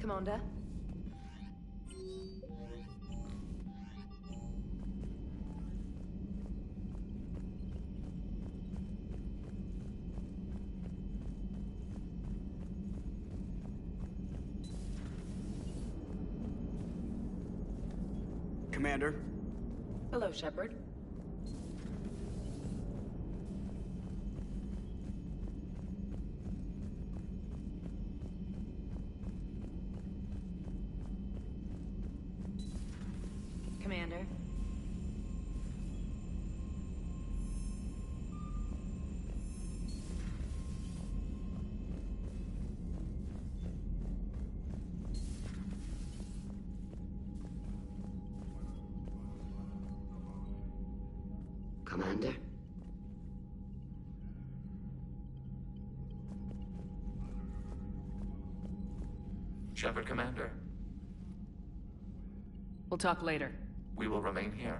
Commander. Commander. Hello, Shepard. Commander. Commander? Shepard, Commander. We'll talk later. We will remain here.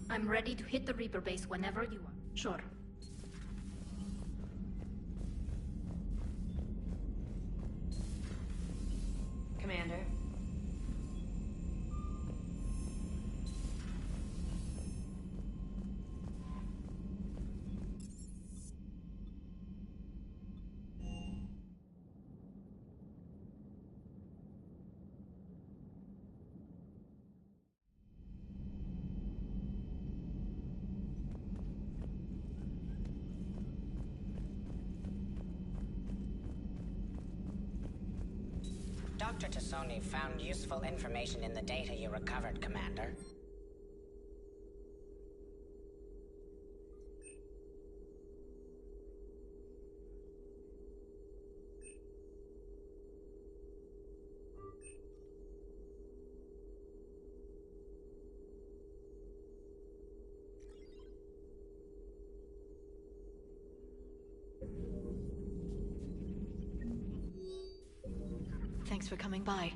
I'm ready to hit the Reaper base whenever you are. Sure. Commander. Dr. Tassoni found useful information in the data you recovered, Commander. Thanks for coming by.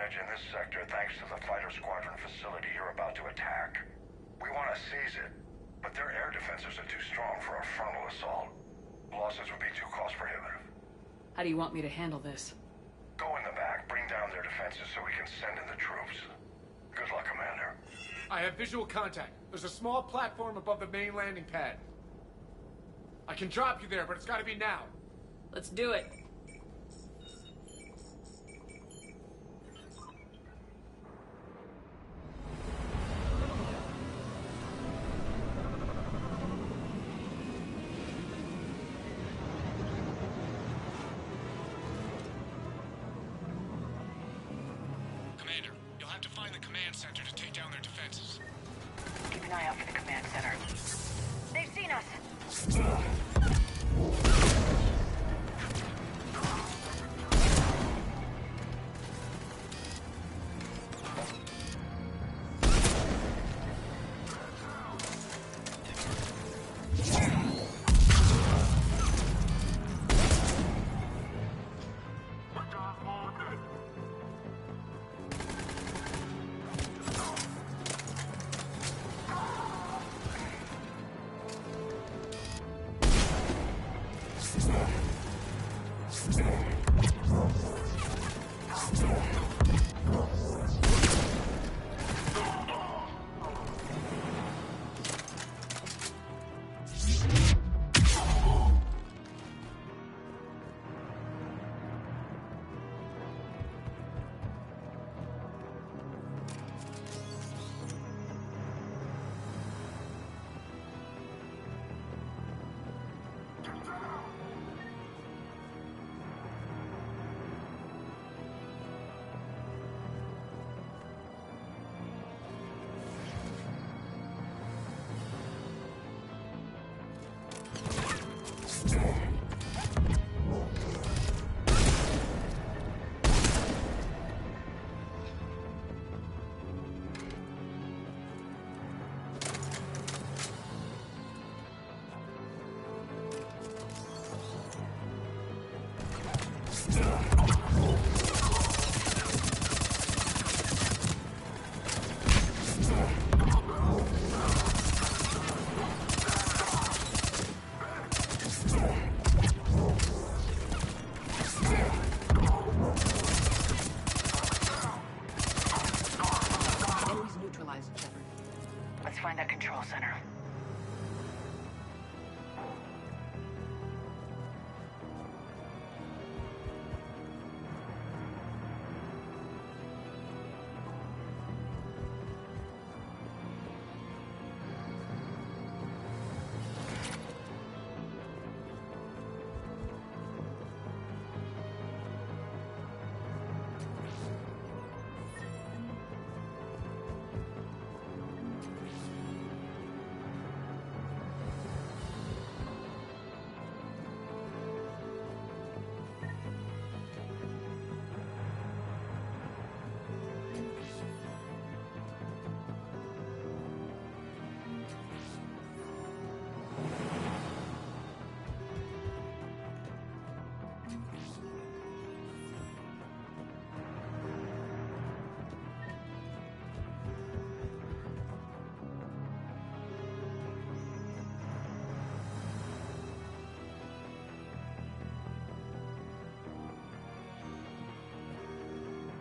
advantage in this sector thanks to the fighter squadron facility you're about to attack. We want to seize it, but their air defenses are too strong for a frontal assault. Losses would be too cost prohibitive. How do you want me to handle this? Go in the back, bring down their defenses so we can send in the troops. Good luck, Commander. I have visual contact. There's a small platform above the main landing pad. I can drop you there, but it's gotta be now. Let's do it. Commander, you'll have to find the command center to take down their defenses. Keep an eye out for the command center. They've seen us! Enemies neutralized, Shepard. Let's find that control center.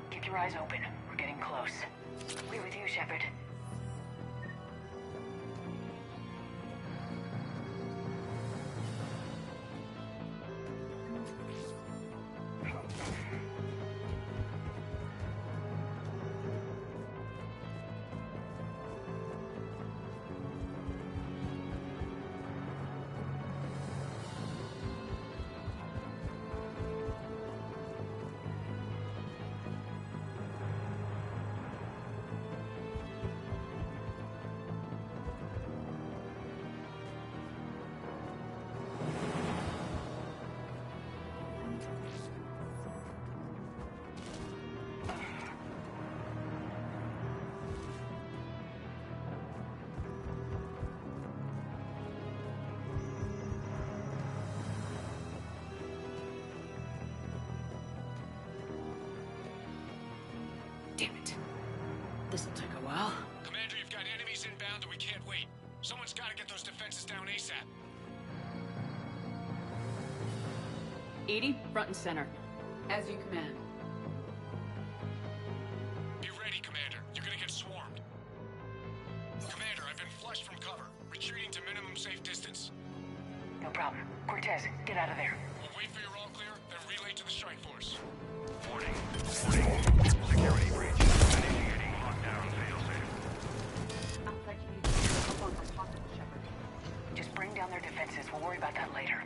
Keep your eyes open. We're getting close. We're with you, Shepard. Damn it. This'll take a while. Commander, you've got enemies inbound and we can't wait. Someone's gotta get those defenses down ASAP. EDI, front and center. As you command. Be ready, Commander. You're gonna get swarmed. Commander, I've been flushed from cover. Retreating to minimum safe distance. No problem. Cortez, get out of there. We'll wait for your all clear, then relay to the strike force. Warning. Security breach. Initiating lockdown failsafe. Outside communication. Up on for possible, Shepard. Just bring down their defenses. We'll worry about that later.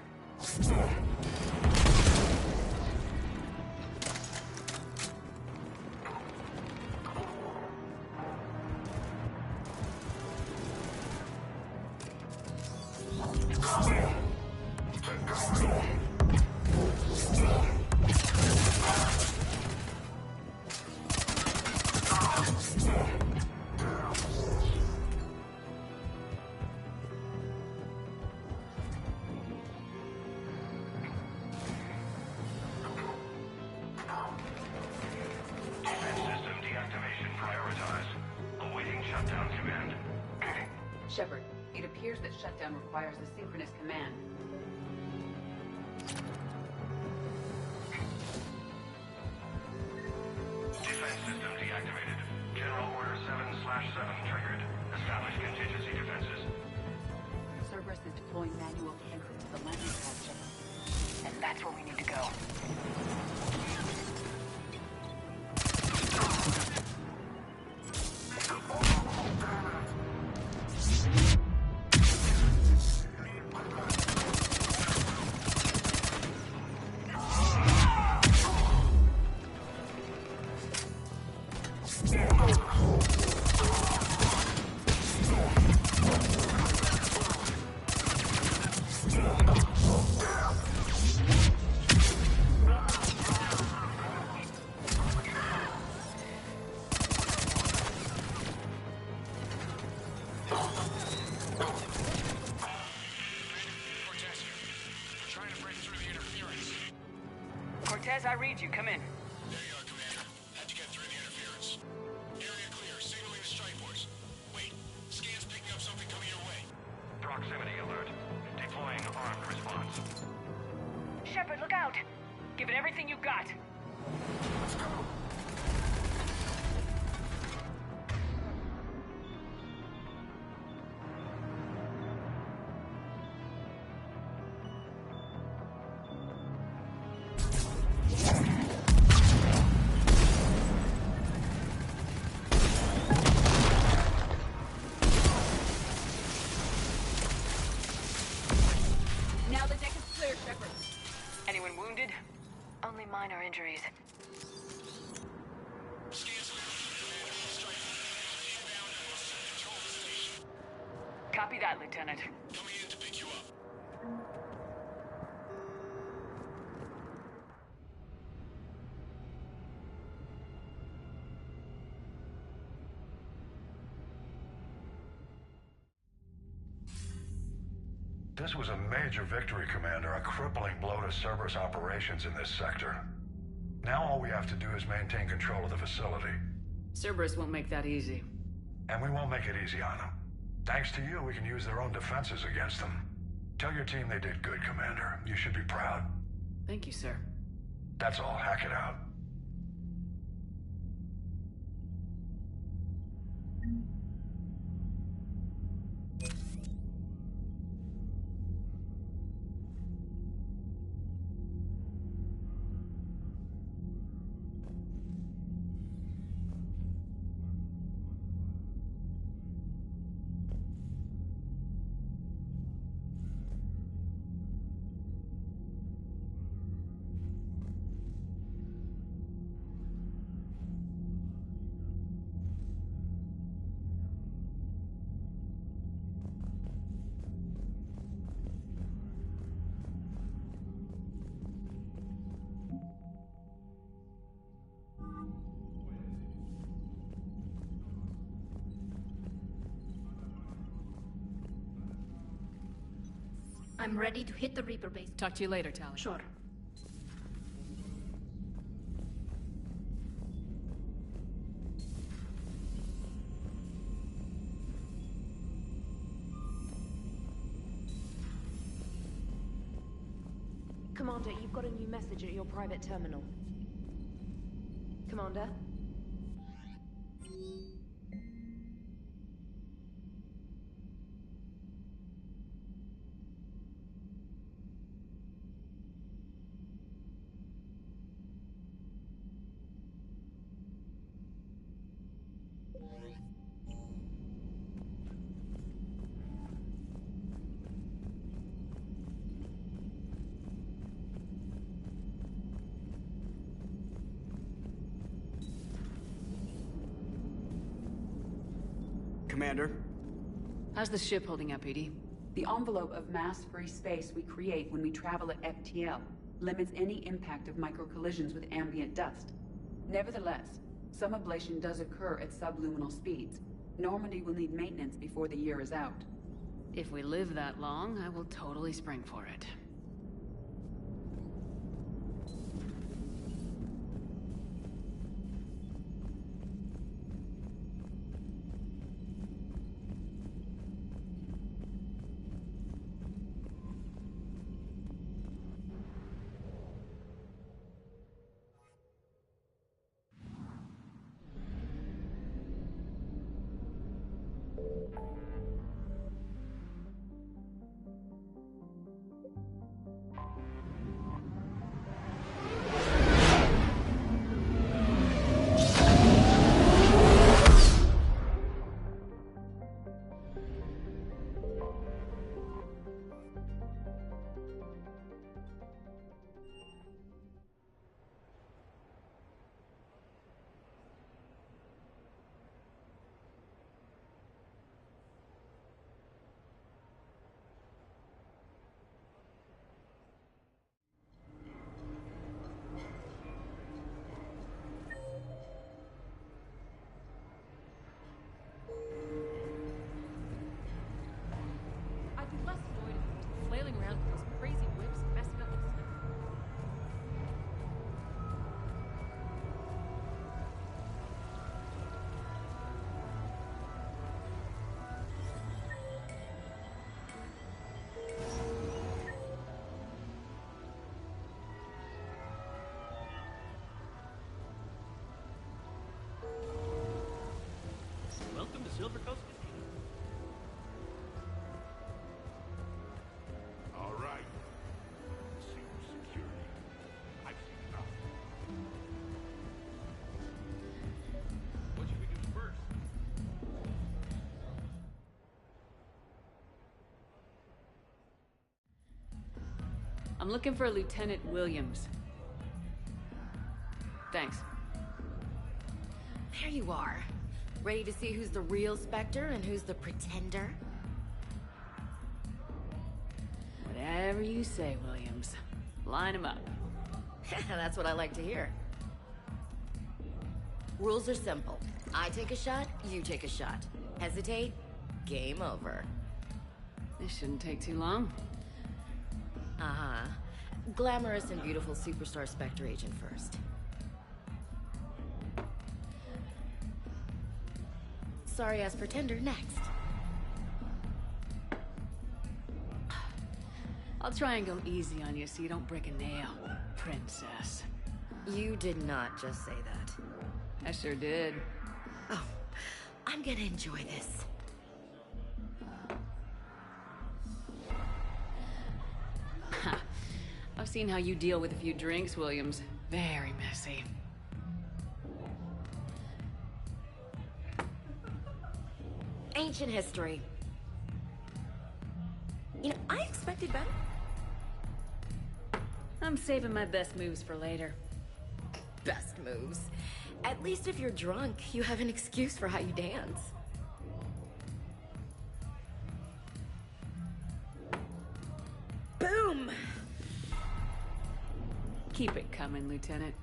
Shepard, it appears that shutdown requires a synchronous command. Defense system deactivated. General Order 7/7 triggered. Establish contingency defenses. Cerberus is deploying manual defenses to the landing pad, Shepard. And that's where we need to go. Cortez, I read you. Come in. There you are, Commander. How'd you get through the interference? Area clear. Signaling the strike force. Wait. Scan's picking up something coming your way. Proximity alert. Deploying armed response. Shepard, look out! Give it everything you got. Now the deck is clear, Shepard. Anyone wounded? Only minor injuries. Copy that, Lieutenant. Coming in to pick you up. This was a major victory, Commander. A crippling blow to Cerberus operations in this sector. Now all we have to do is maintain control of the facility. Cerberus won't make that easy. And we won't make it easy on them. Thanks to you, we can use their own defenses against them. Tell your team they did good, Commander. You should be proud. Thank you, sir. That's all. Hack it out. I'm ready to hit the Reaper base. Talk to you later, Tally. Sure. Commander, you've got a new message at your private terminal. Commander? Commander? How's the ship holding up, Edie? The envelope of mass-free space we create when we travel at FTL limits any impact of micro-collisions with ambient dust. Nevertheless, some ablation does occur at subluminal speeds. Normandy will need maintenance before the year is out. If we live that long, I will totally spring for it. Welcome to Silver Coast Casino. All right. Super security. I've seen enough. What should we do first? I'm looking for Lieutenant Williams. Thanks. There you are. Ready to see who's the real Spectre and who's the pretender? Whatever you say, Williams. Line 'em up. That's what I like to hear. Rules are simple. I take a shot, you take a shot. Hesitate, game over. This shouldn't take too long. Uh-huh. Glamorous and beautiful superstar Spectre agent first. Sorry-ass pretender next. I'll try and go easy on you so you don't break a nail, princess. You did not just say that. I sure did. Oh, I'm gonna enjoy this. I've seen how you deal with a few drinks, Williams. Very messy. Ancient history. You know, I expected better. I'm saving my best moves for later. Best moves. At least if you're drunk, you have an excuse for how you dance. Boom! Keep it coming, Lieutenant.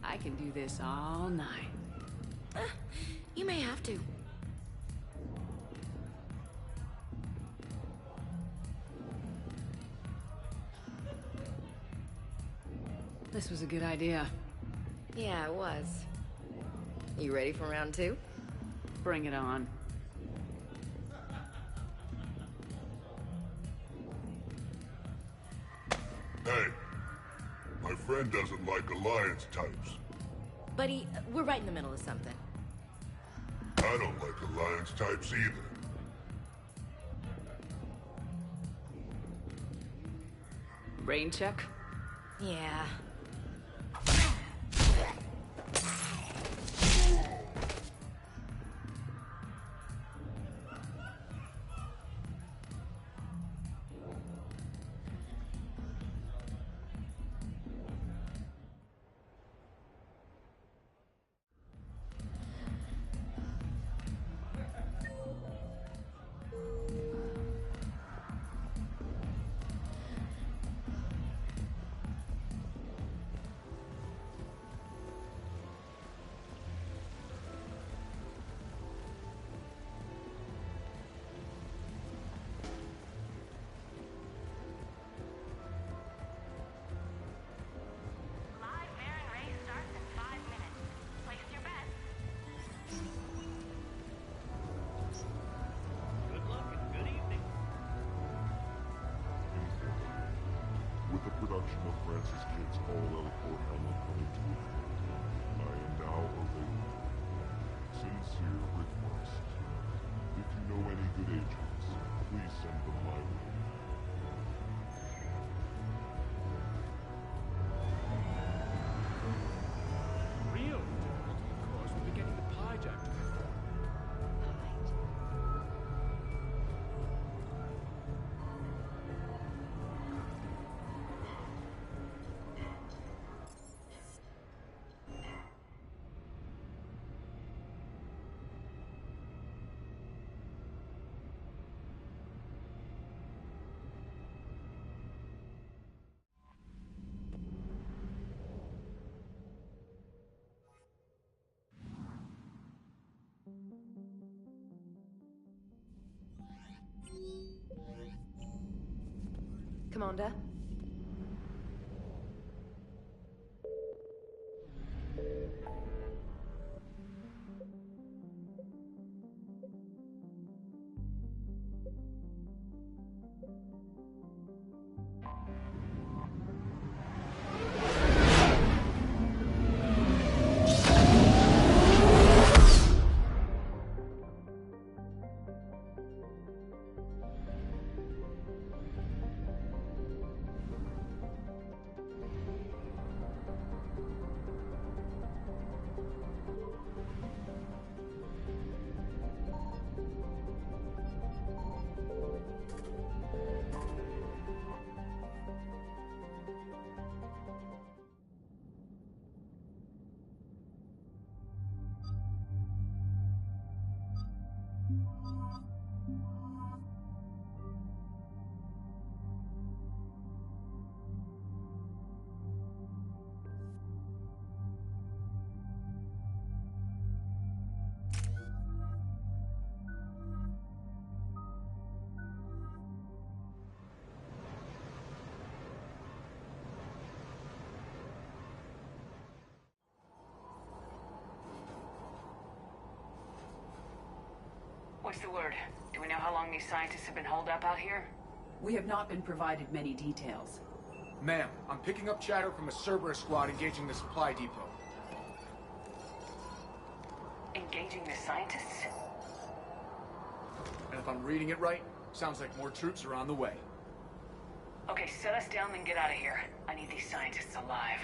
I can do this all night. You may have to. This was a good idea. Yeah, it was. You ready for round two? Bring it on. Hey, friend doesn't like Alliance types. Buddy, we're right in the middle of something. I don't like Alliance types either. Brain check? Yeah. Good luck and good evening. With the production of Francis Kidd's All L4 Hamlet coming to an end, I am now available. Sincere request. If you know any good agents, please send them my way. Real. Of course, we'll be getting the pie jack. Commander? What's the word? Do we know how long these scientists have been holed up out here? We have not been provided many details. Ma'am, I'm picking up chatter from a Cerberus squad engaging the supply depot. Engaging the scientists? And if I'm reading it right, sounds like more troops are on the way. Okay, set us down and get out of here. I need these scientists alive.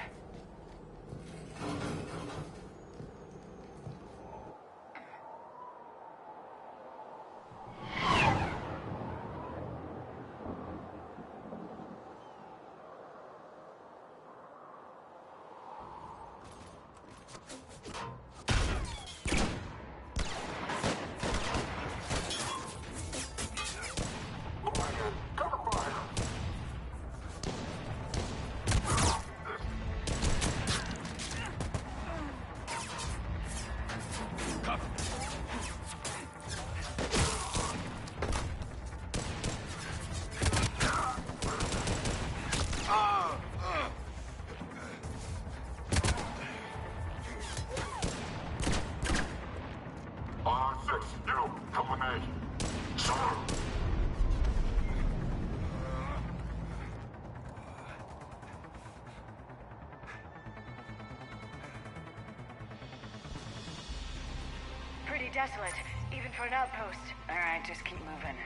desolate, even for an outpost. Alright, just keep moving.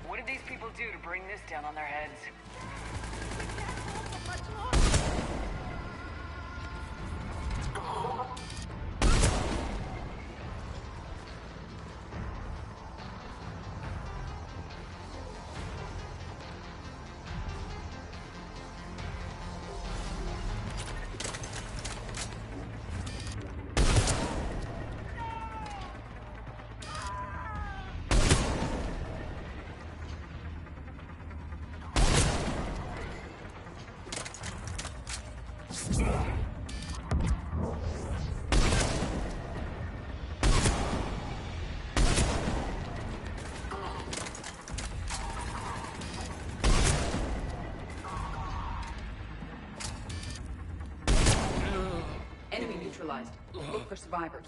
What did these people do to bring this down on their heads? Enemy neutralized. Look for survivors.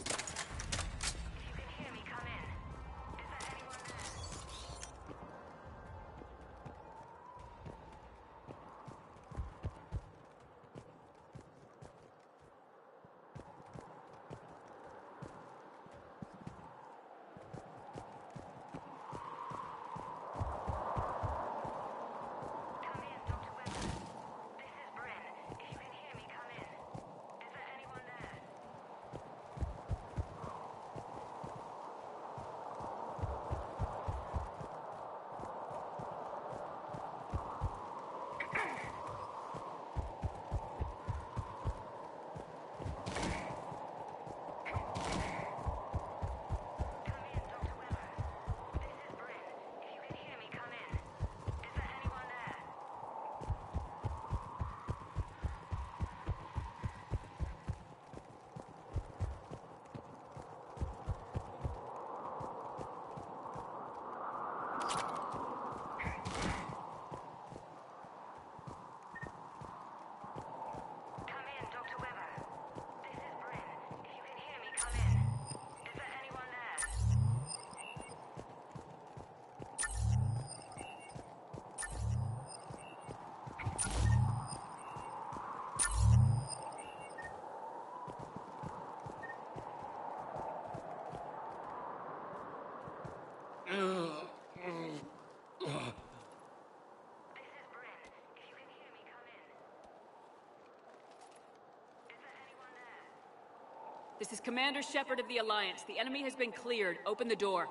This is Commander Shepard of the Alliance. The enemy has been cleared. Open the door.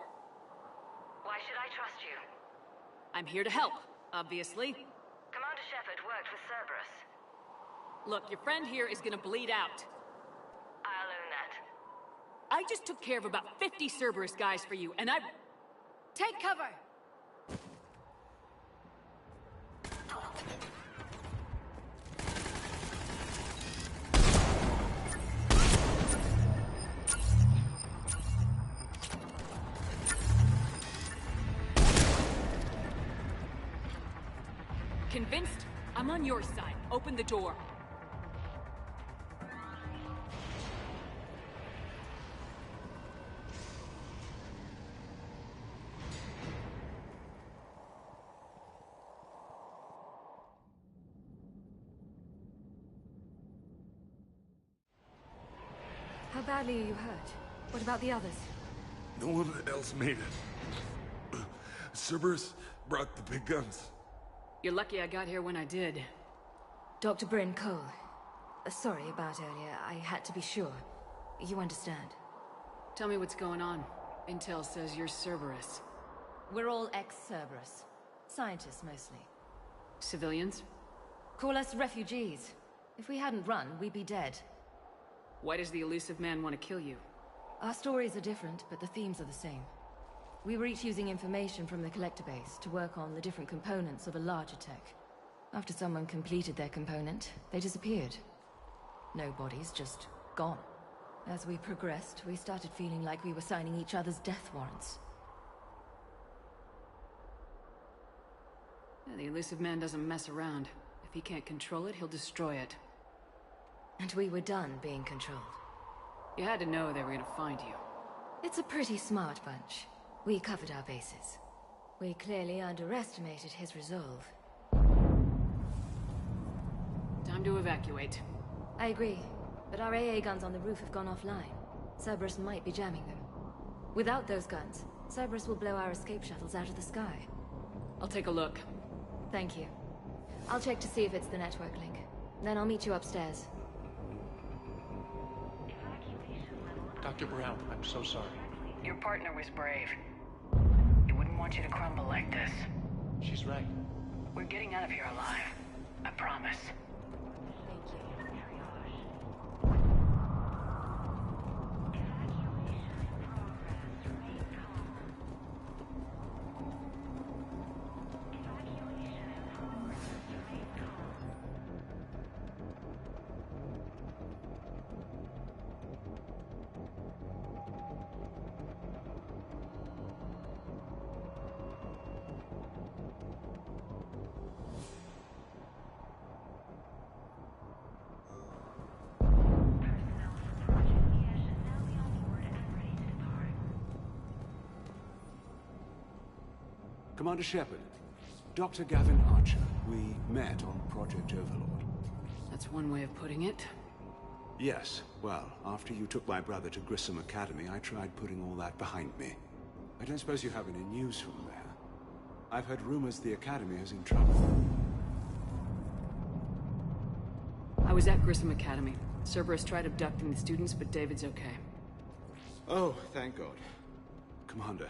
Why should I trust you? I'm here to help, obviously. Commander Shepard worked with Cerberus. Look, your friend here is gonna bleed out. I'll own that. I just took care of about 50 Cerberus guys for you, and I... Take cover! Convinced? I'm on your side. Open the door. How badly are you hurt? What about the others? No one else made it. Cerberus brought the big guns. You're lucky I got here when I did. Dr. Bryn Cole. Sorry about earlier. I had to be sure. You understand. Tell me what's going on. Intel says you're Cerberus. We're all ex-Cerberus. Scientists, mostly. Civilians? Call us refugees. If we hadn't run, we'd be dead. Why does the elusive man want to kill you? Our stories are different, but the themes are the same. We were each using information from the collector base to work on the different components of a larger tech. After someone completed their component, they disappeared. No bodies, just gone. As we progressed, we started feeling like we were signing each other's death warrants. Yeah, the elusive man doesn't mess around. If he can't control it, he'll destroy it. And we were done being controlled. You had to know they were gonna find you. It's a pretty smart bunch. We covered our bases. We clearly underestimated his resolve. Time to evacuate. I agree, but our AA guns on the roof have gone offline. Cerberus might be jamming them. Without those guns, Cerberus will blow our escape shuttles out of the sky. I'll take a look. Thank you. I'll check to see if it's the network link. Then I'll meet you upstairs. Dr. Brown, I'm so sorry. Your partner was brave. He wouldn't want you to crumble like this. She's right. We're getting out of here alive. I promise. Thank you. Commander Shepard, Dr. Gavin Archer. We met on Project Overlord. That's one way of putting it. Yes, well, after you took my brother to Grissom Academy, I tried putting all that behind me. I don't suppose you have any news from there. I've heard rumors the Academy is in trouble. I was at Grissom Academy. Cerberus tried abducting the students, but David's okay. Oh, thank God. Commander,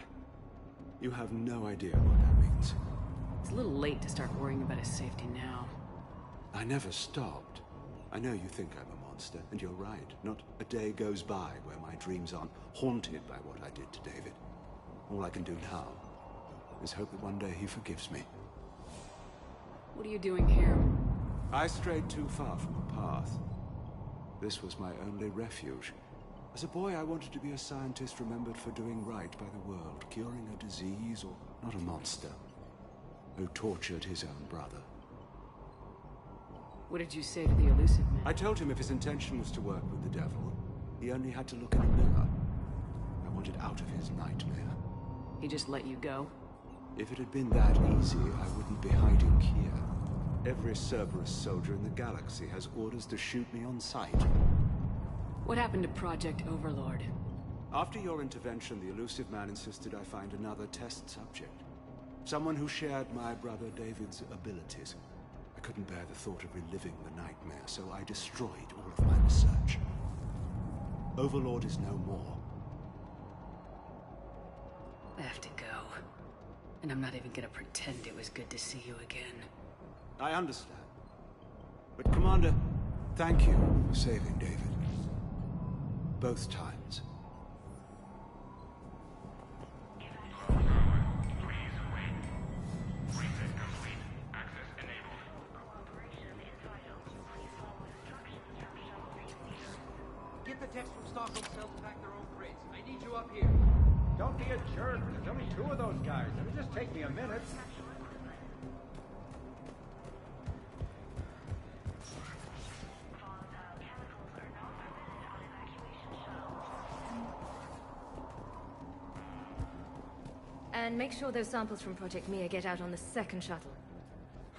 you have no idea what that means. It's a little late to start worrying about his safety now. I never stopped. I know you think I'm a monster, and you're right. Not a day goes by where my dreams aren't haunted by what I did to David. All I can do now is hope that one day he forgives me. What are you doing here? I strayed too far from the path. This was my only refuge. As a boy, I wanted to be a scientist remembered for doing right by the world, curing a disease, or not a monster who tortured his own brother. What did you say to the elusive man? I told him if his intention was to work with the devil, he only had to look in a mirror. I wanted out of his nightmare. He just let you go? If it had been that easy, I wouldn't be hiding here. Every Cerberus soldier in the galaxy has orders to shoot me on sight. What happened to Project Overlord? After your intervention, the elusive man insisted I find another test subject. Someone who shared my brother David's abilities. I couldn't bear the thought of reliving the nightmare, so I destroyed all of my research. Overlord is no more. I have to go. And I'm not even gonna pretend it was good to see you again. I understand. But Commander, thank you for saving David. Both times. Get the text from Stockholm Cell to pack their own crates. I need you up here. Don't be a jerk. There's only 2 of those guys. It'll just take me a minute. And make sure those samples from Project Mia get out on the second shuttle.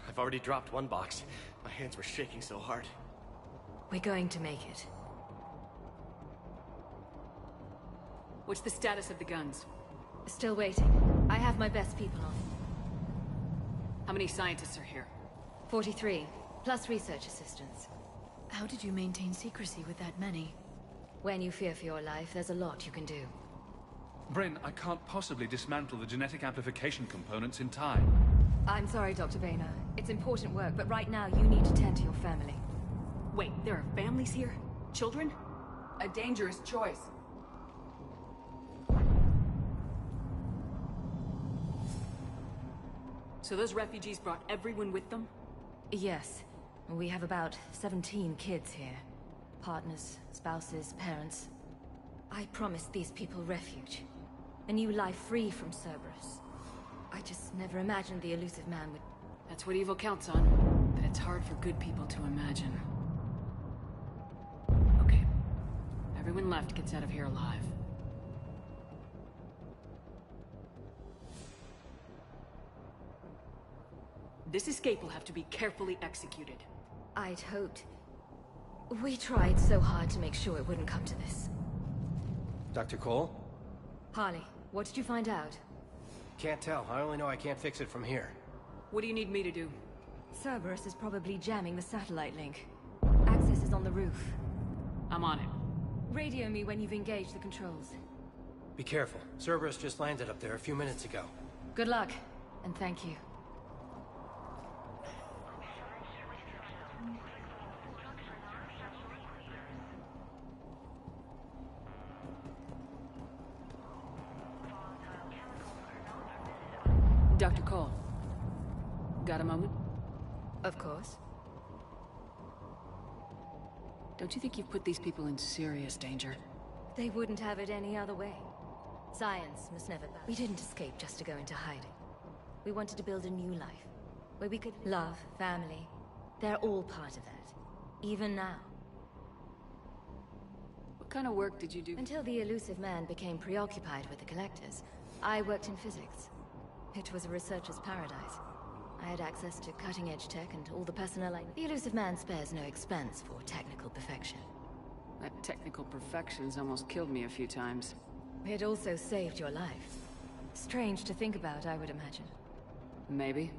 I've already dropped one box. My hands were shaking so hard. We're going to make it. What's the status of the guns? Still waiting. I have my best people on. How many scientists are here? 43, plus research assistants. How did you maintain secrecy with that many? When you fear for your life, there's a lot you can do. Bryn, I can't possibly dismantle the genetic amplification components in time. I'm sorry, Dr. Boehner. It's important work, but right now you need to tend to your family. Wait, there are families here? Children? A dangerous choice. So those refugees brought everyone with them? Yes. We have about 17 kids here. Partners, spouses, parents. I promised these people refuge. A new life free from Cerberus. I just never imagined the elusive man would... That's what evil counts on. But it's hard for good people to imagine. Okay. Everyone left gets out of here alive. This escape will have to be carefully executed. I'd hoped. We tried so hard to make sure it wouldn't come to this. Dr. Cole? Harley, what did you find out? Can't tell. I only know I can't fix it from here. What do you need me to do? Cerberus is probably jamming the satellite link. Access is on the roof. I'm on it. Radio me when you've engaged the controls. Be careful. Cerberus just landed up there a few minutes ago. Good luck, and thank you. Dr. Cole. Got a moment? Of course. Don't you think you've put these people in serious danger? They wouldn't have it any other way. Science must never bow. We didn't escape just to go into hiding. We wanted to build a new life, where we could love, family. They're all part of that. Even now. What kind of work did you do? Until the elusive man became preoccupied with the collectors, I worked in physics. It was a researcher's paradise. I had access to cutting-edge tech and all the personnel I... The elusive man spares no expense for technical perfection. That technical perfection's almost killed me a few times. It also saved your life. Strange to think about, I would imagine. Maybe.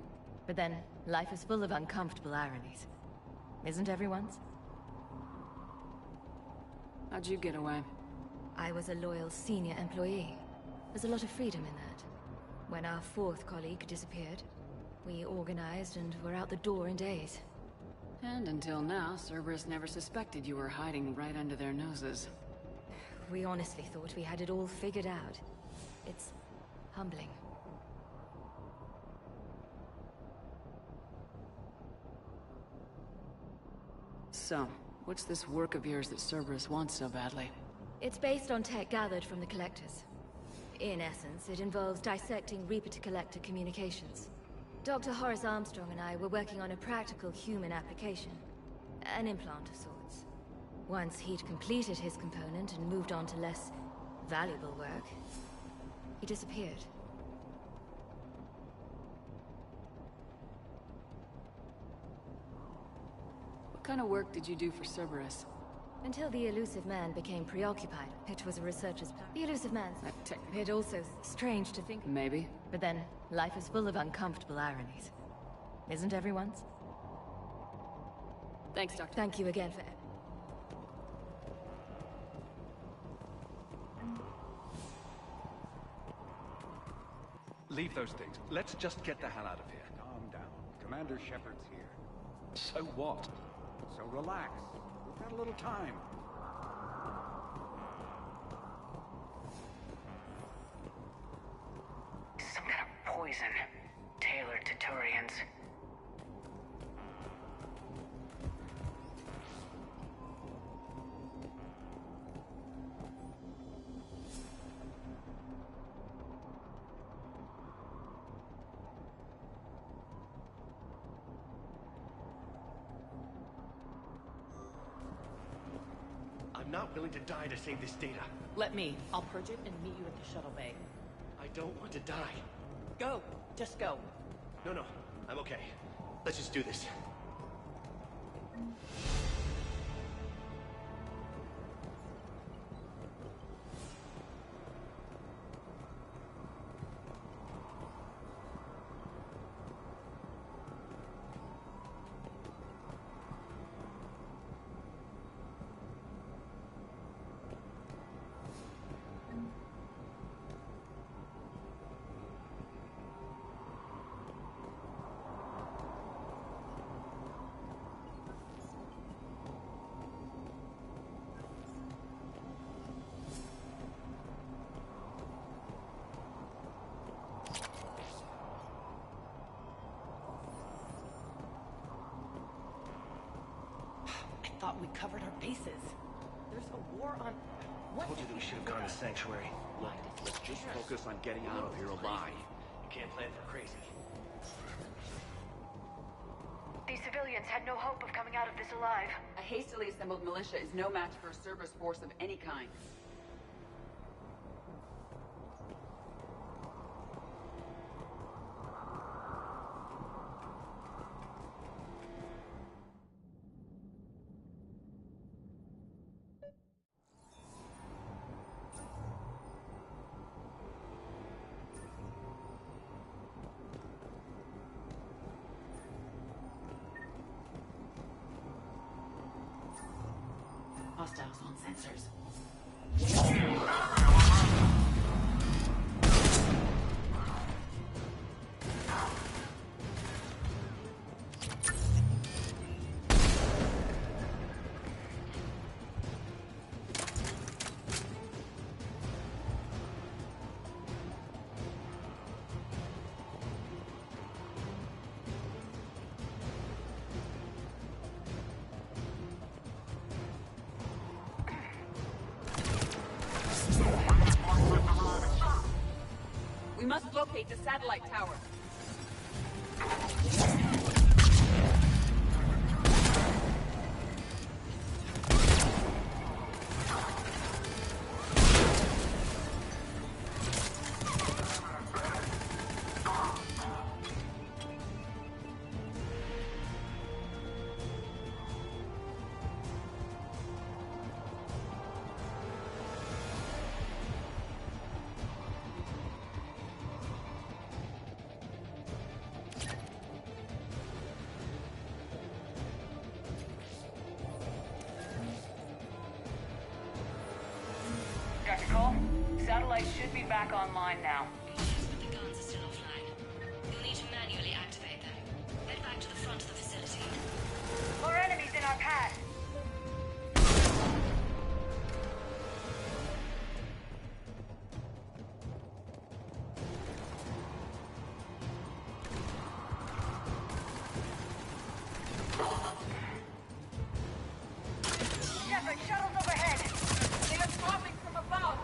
But then, life is full of uncomfortable ironies. Isn't everyone's? How'd you get away? I was a loyal senior employee. There's a lot of freedom in that. When our fourth colleague disappeared, we organized and were out the door in days. And until now, Cerberus never suspected you were hiding right under their noses. We honestly thought we had it all figured out. It's humbling. So, what's this work of yours that Cerberus wants so badly? It's based on tech gathered from the Collectors. In essence, it involves dissecting Reaper-to-Collector communications. Dr. Horace Armstrong and I were working on a practical human application. An implant of sorts. Once he'd completed his component and moved on to less valuable work, he disappeared. What kind of work did you do for Cerberus? Until the elusive man became preoccupied. It was a researcher's... The elusive man's... It also strange to think... Maybe. But then, life is full of uncomfortable ironies. Isn't everyone's? Thanks, Doctor. Thank you again for... Leave those things. Let's just get the hell out of here. Calm down. Commander Shepard's here. So what? So relax. We've got a little time. Some kind of poison, tailored to Turians. I'm not willing to die to save this data. Let me. I'll purge it and meet you at the shuttle bay. I don't want to die. Go. Just go. No, I'm okay. Let's just do this. I thought we covered our bases. There's a war on... What? Told you that we should have gone to Sanctuary. Look, let's just focus on getting out of here alive. You can't plan for crazy. These civilians had no hope of coming out of this alive. A hastily assembled militia is no match for a Cerberus force of any kind. hostiles on sensors. We must locate the satellite tower. Dr. Cole, satellites should be back online now. But the guns are still offline. You'll need to manually activate them. Head back to the front of the facility. More enemies in our path. Shepard, shuttles overhead. They are swarming from above.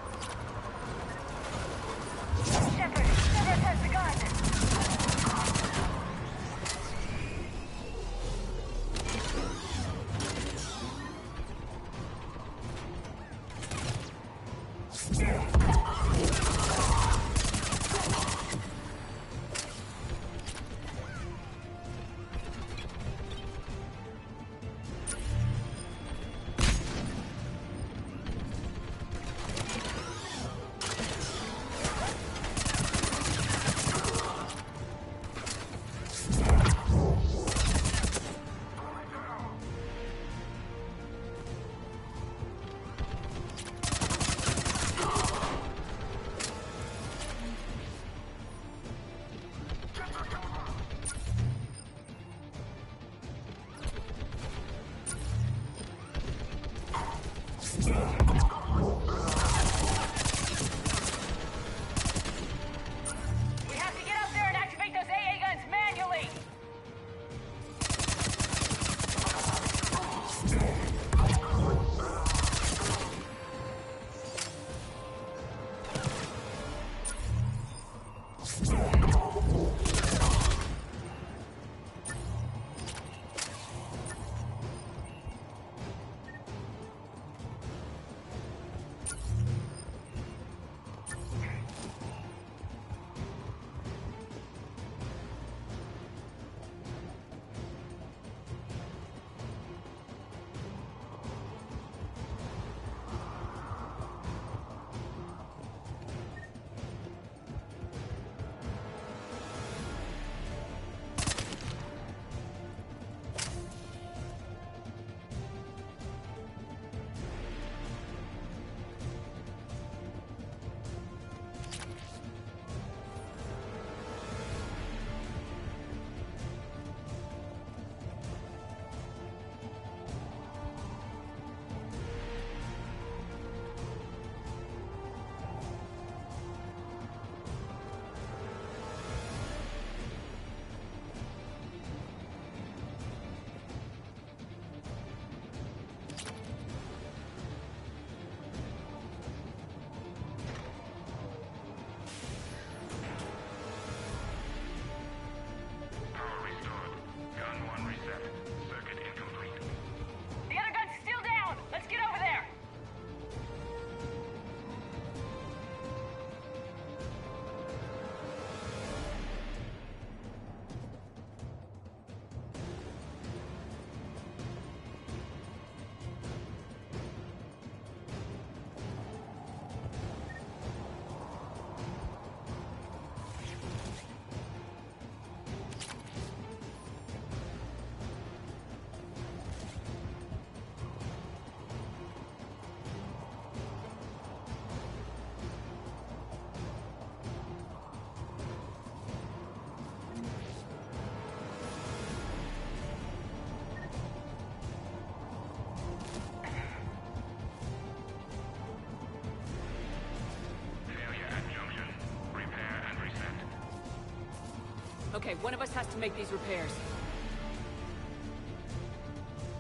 Okay, one of us has to make these repairs.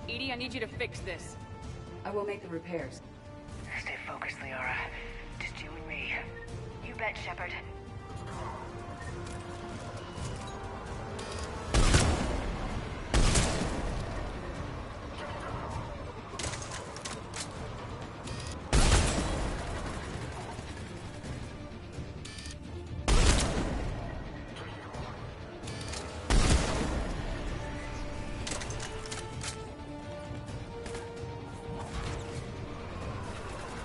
Edie, I need you to fix this. I will make the repairs. Stay focused, Liara. Just you and me. You bet, Shepard.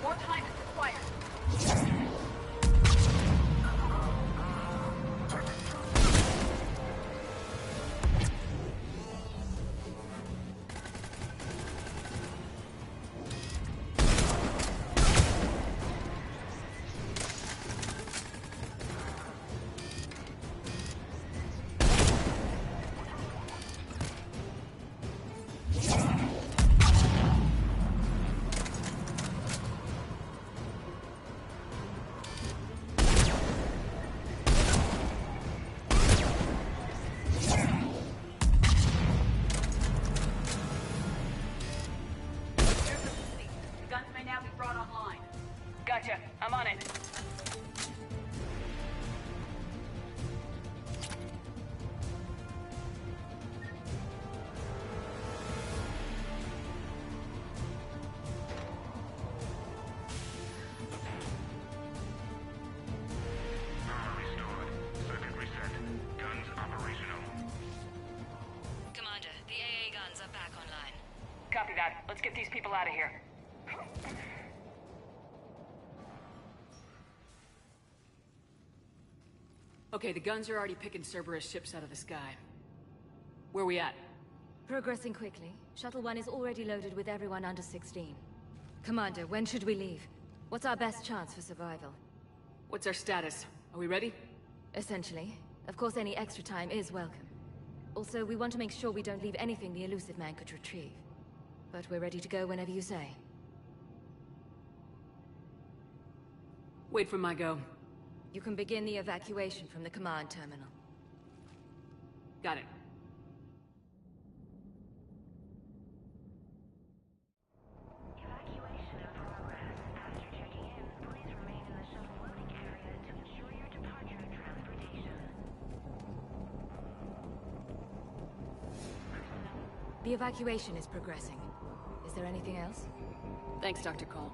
More time is required. The guns may now be brought online. Gotcha. I'm on it. Commander, the AA guns are back online. Copy that. Let's get these people out of here. Okay, the guns are already picking Cerberus ships out of the sky. Where we at? Progressing quickly. Shuttle 1 is already loaded with everyone under 16. Commander, when should we leave? What's our best chance for survival? What's our status? Are we ready? Essentially. Of course, any extra time is welcome. Also, we want to make sure we don't leave anything the Elusive Man could retrieve. But we're ready to go whenever you say. Wait for my go. You can begin the evacuation from the command terminal. Got it. Evacuation in progress. After checking in, please remain in the shuttle loading area to ensure your departure and transportation. The evacuation is progressing. Is there anything else? Thanks, Dr. Cole.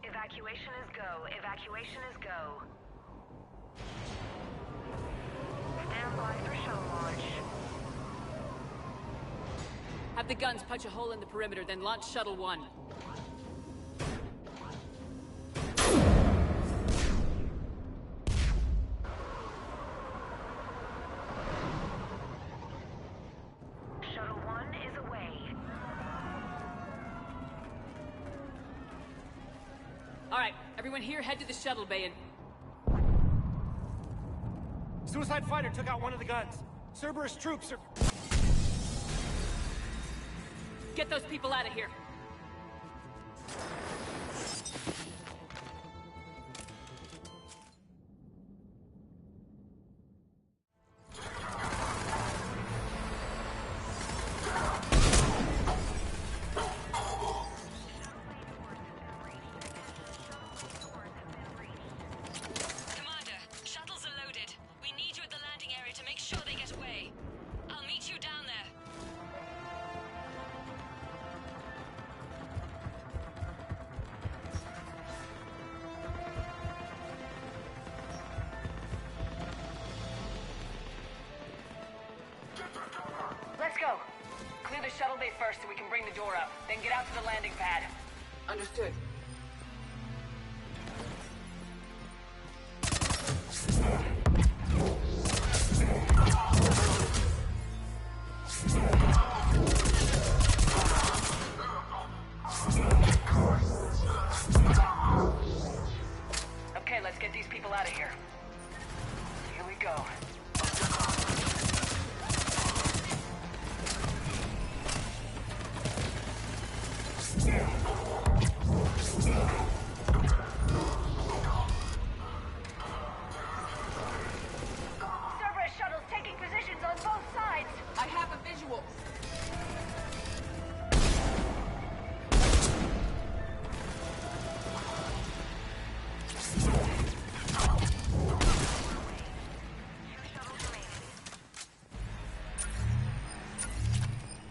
Evacuation is go. Evacuation is go. Stand by for shuttle launch. Have the guns punch a hole in the perimeter, then launch Shuttle 1. Shuttle 1 is away. Alright, everyone here head to the shuttle bay and... Suicide fighter took out one of the guns. Cerberus troops are... Get those people out of here! Commander, shuttles are loaded. We need you at the landing area to make sure they get away. I'll meet you down there. Clear the shuttle bay first so we can bring the door up. Then get out to the landing pad. Understood. Okay, let's get these people out of here. Here we go. Cerberus shuttles taking positions on both sides. I have a visual.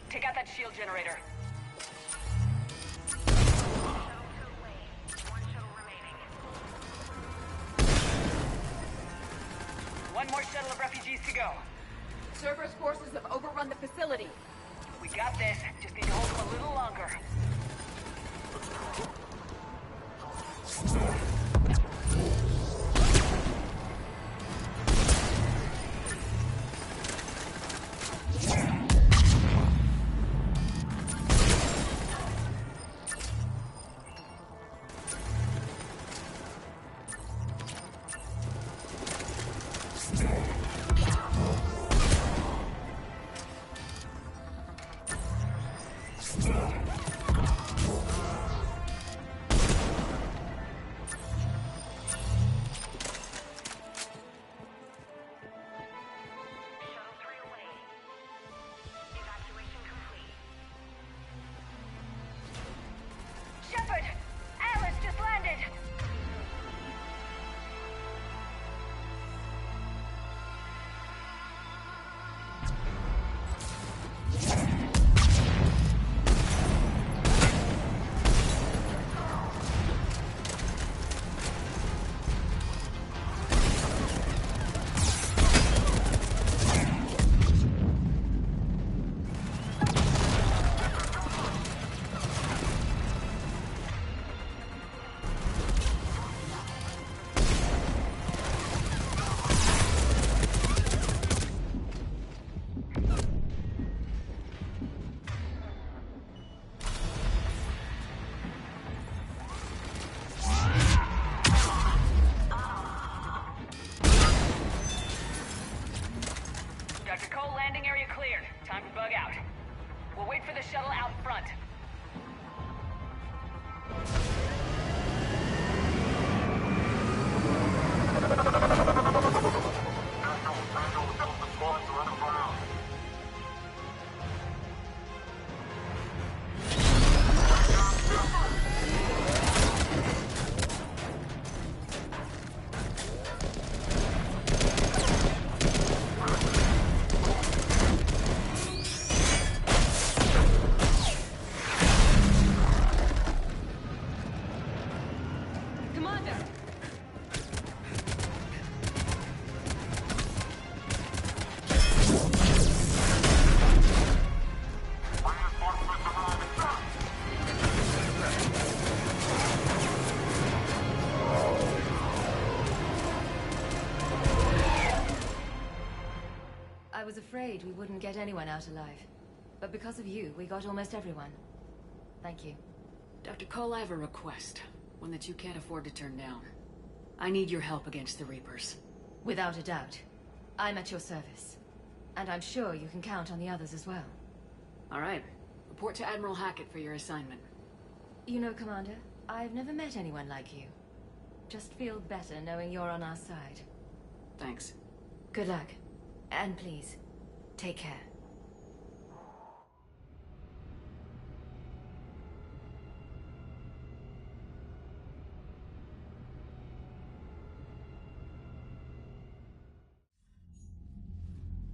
Take out that shield generator. One more shuttle of refugees to go. Cerberus forces have overrun the facility. We got this. Just need to hold them a little longer. Shepard! Alice just landed! Dr. Cole, landing area cleared. Time to bug out. We'll wait for the shuttle out front. Commander! I was afraid we wouldn't get anyone out alive. But because of you, we got almost everyone. Thank you. Dr. Cole, I have a request. One that you can't afford to turn down. I need your help against the Reapers. Without a doubt. I'm at your service. And I'm sure you can count on the others as well. All right. Report to Admiral Hackett for your assignment. You know, Commander, I've never met anyone like you. Just feel better knowing you're on our side. Thanks. Good luck. And please, take care.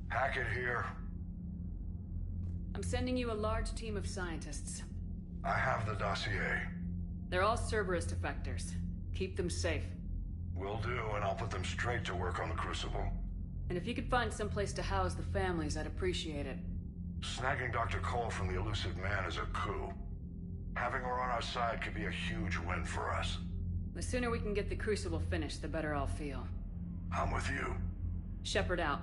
Hackett here. I'm sending you a large team of scientists. I have the dossier. They're all Cerberus defectors. Keep them safe. Will do, and I'll put them straight to work on the Crucible. And if you could find someplace to house the families, I'd appreciate it. Snagging Dr. Cole from the elusive man is a coup. Having her on our side could be a huge win for us. The sooner we can get the Crucible finished, the better I'll feel. I'm with you. Shepard out.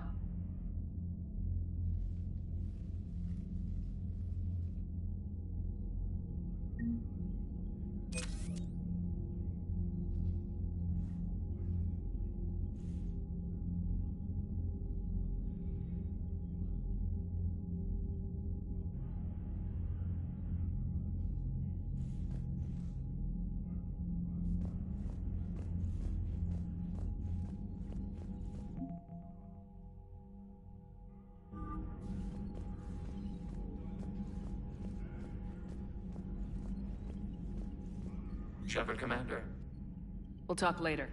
Shepard, Commander. We'll talk later.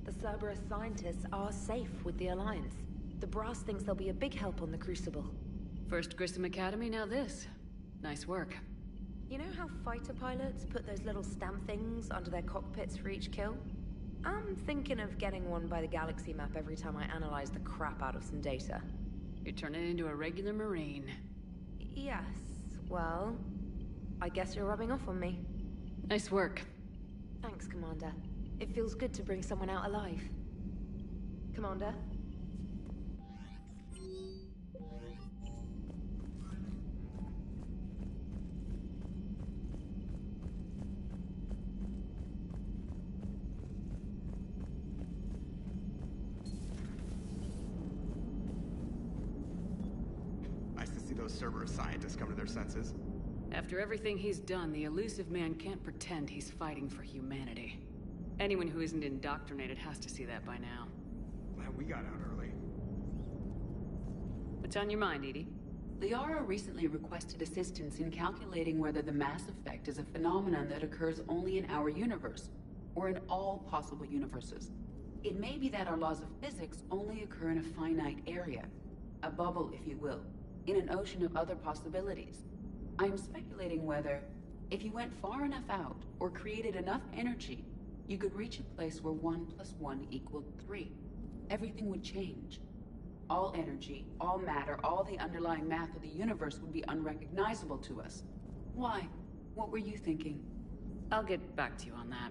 The Cerberus scientists are safe with the Alliance. The Brass thinks they'll be a big help on the Crucible. First Grissom Academy, now this. Nice work. You know how fighter pilots put those little stamp things under their cockpits for each kill? I'm thinking of getting one by the galaxy map every time I analyze the crap out of some data. You're turning into a regular Marine. Yes, well, I guess you're rubbing off on me. Nice work. Thanks, Commander. It feels good to bring someone out alive. Commander? Nice to see those Cerberus scientists come to their senses. After everything he's done, the elusive man can't pretend he's fighting for humanity. Anyone who isn't indoctrinated has to see that by now. Glad we got out early. What's on your mind, Edie? Liara recently requested assistance in calculating whether the mass effect is a phenomenon that occurs only in our universe, or in all possible universes. It may be that our laws of physics only occur in a finite area, a bubble, if you will, in an ocean of other possibilities. I'm speculating whether, if you went far enough out, or created enough energy, you could reach a place where 1 + 1 = 3. Everything would change. All energy, all matter, all the underlying math of the universe would be unrecognizable to us. Why? What were you thinking? I'll get back to you on that.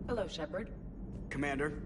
Hello, Shepard. Commander?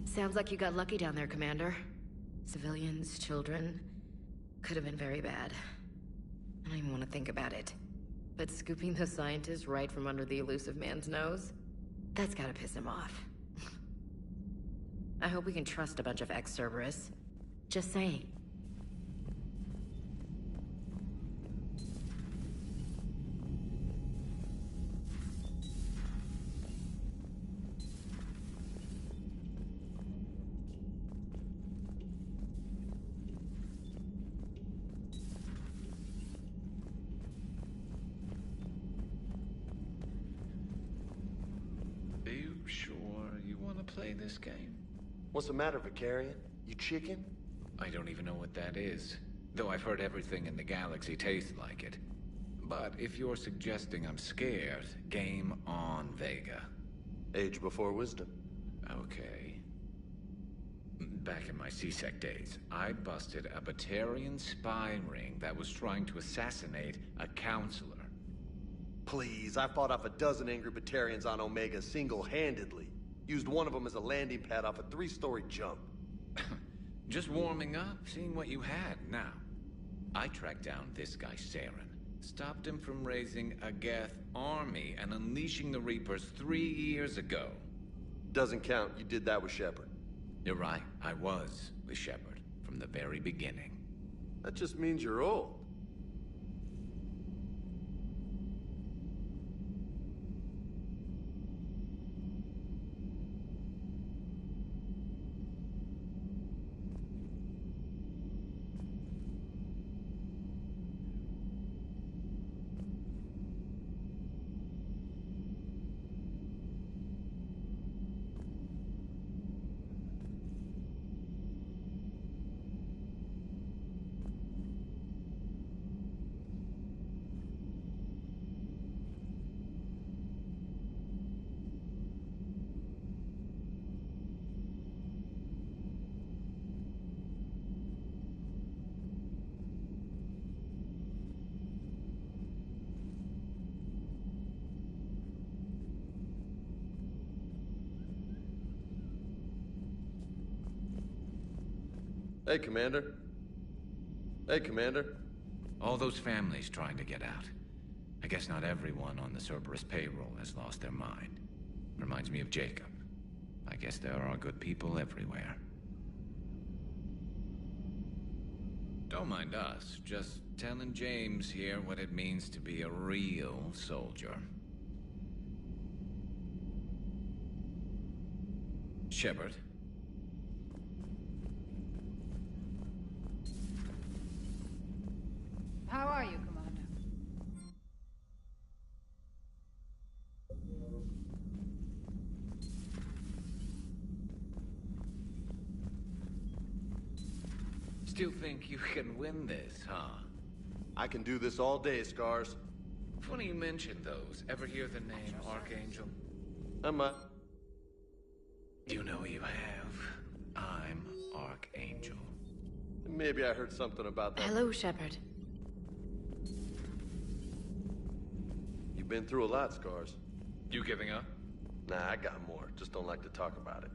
Sounds like you got lucky down there, Commander. Civilians, children. Could have been very bad. I don't even want to think about it. But scooping the scientists right from under the elusive man's nose? That's gotta piss him off. I hope we can trust a bunch of ex-Cerberus. Just saying. Play this game? What's the matter, Vicarian? You chicken? I don't even know what that is, though I've heard everything in the galaxy tastes like it. But if you're suggesting I'm scared, game on, Vega. Age before wisdom. Okay. Back in my CSEC days, I busted a Batarian spy ring that was trying to assassinate a counselor. Please, I fought off a dozen angry Batarians on Omega single-handedly. Used one of them as a landing pad off a 3-story jump. Just warming up, seeing what you had. Now, I tracked down this guy, Saren. Stopped him from raising a Geth army and unleashing the Reapers 3 years ago. Doesn't count. You did that with Shepard. You're right. I was with Shepard from the very beginning. That just means you're old. Hey, Commander. Hey, Commander. All those families trying to get out. I guess not everyone on the Cerberus payroll has lost their mind. Reminds me of Jacob. I guess there are good people everywhere. Don't mind us, just telling James here what it means to be a real soldier. Shepard. How are you, Commander? Still think you can win this, huh? I can do this all day, Scars. Funny you mention those. Ever hear the name Archangel? You know you have. I'm Archangel. Maybe I heard something about that. Hello, Shepard. You've been through a lot, Scars. You giving up? Nah, I got more. Just don't like to talk about it.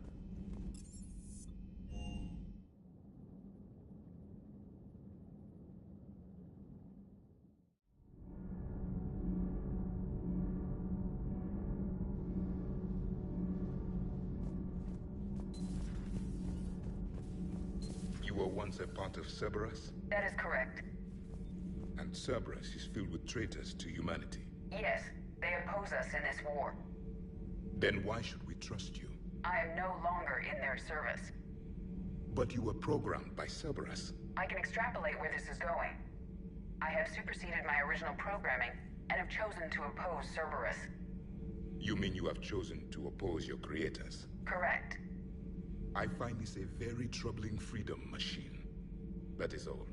You were once a part of Cerberus? That is correct. And Cerberus is filled with traitors to humanity. Yes, they oppose us in this war. Then why should we trust you? I am no longer in their service. But you were programmed by Cerberus. I can extrapolate where this is going. I have superseded my original programming and have chosen to oppose Cerberus. You mean you have chosen to oppose your creators? Correct. I find this a very troubling freedom machine. That is all.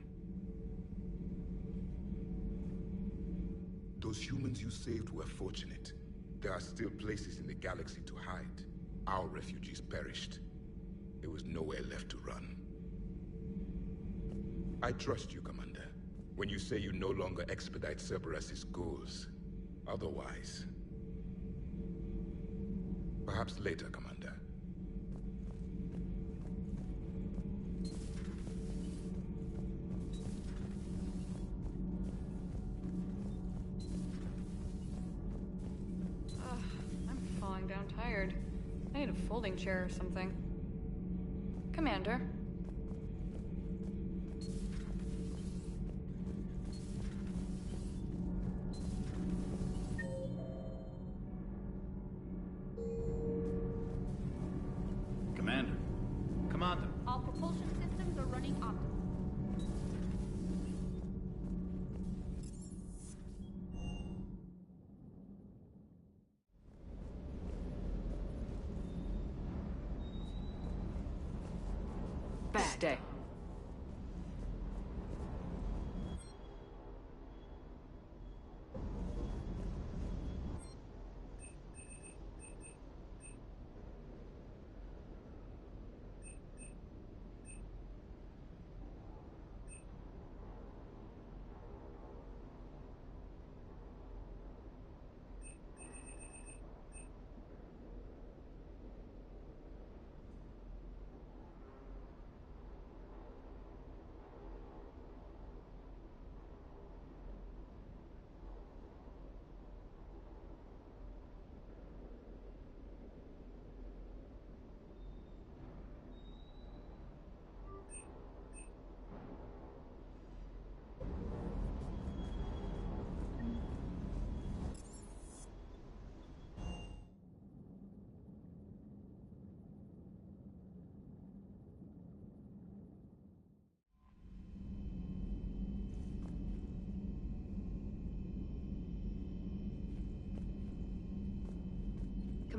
Those humans you saved were fortunate. There are still places in the galaxy to hide. Our refugees perished. There was nowhere left to run. I trust you, Commander, when you say you no longer expedite Cerberus's goals. Otherwise... Perhaps later, Commander. I'm falling down tired. I need a folding chair or something. Commander. Commander. Commander. All propulsion systems are running optimally. Stay.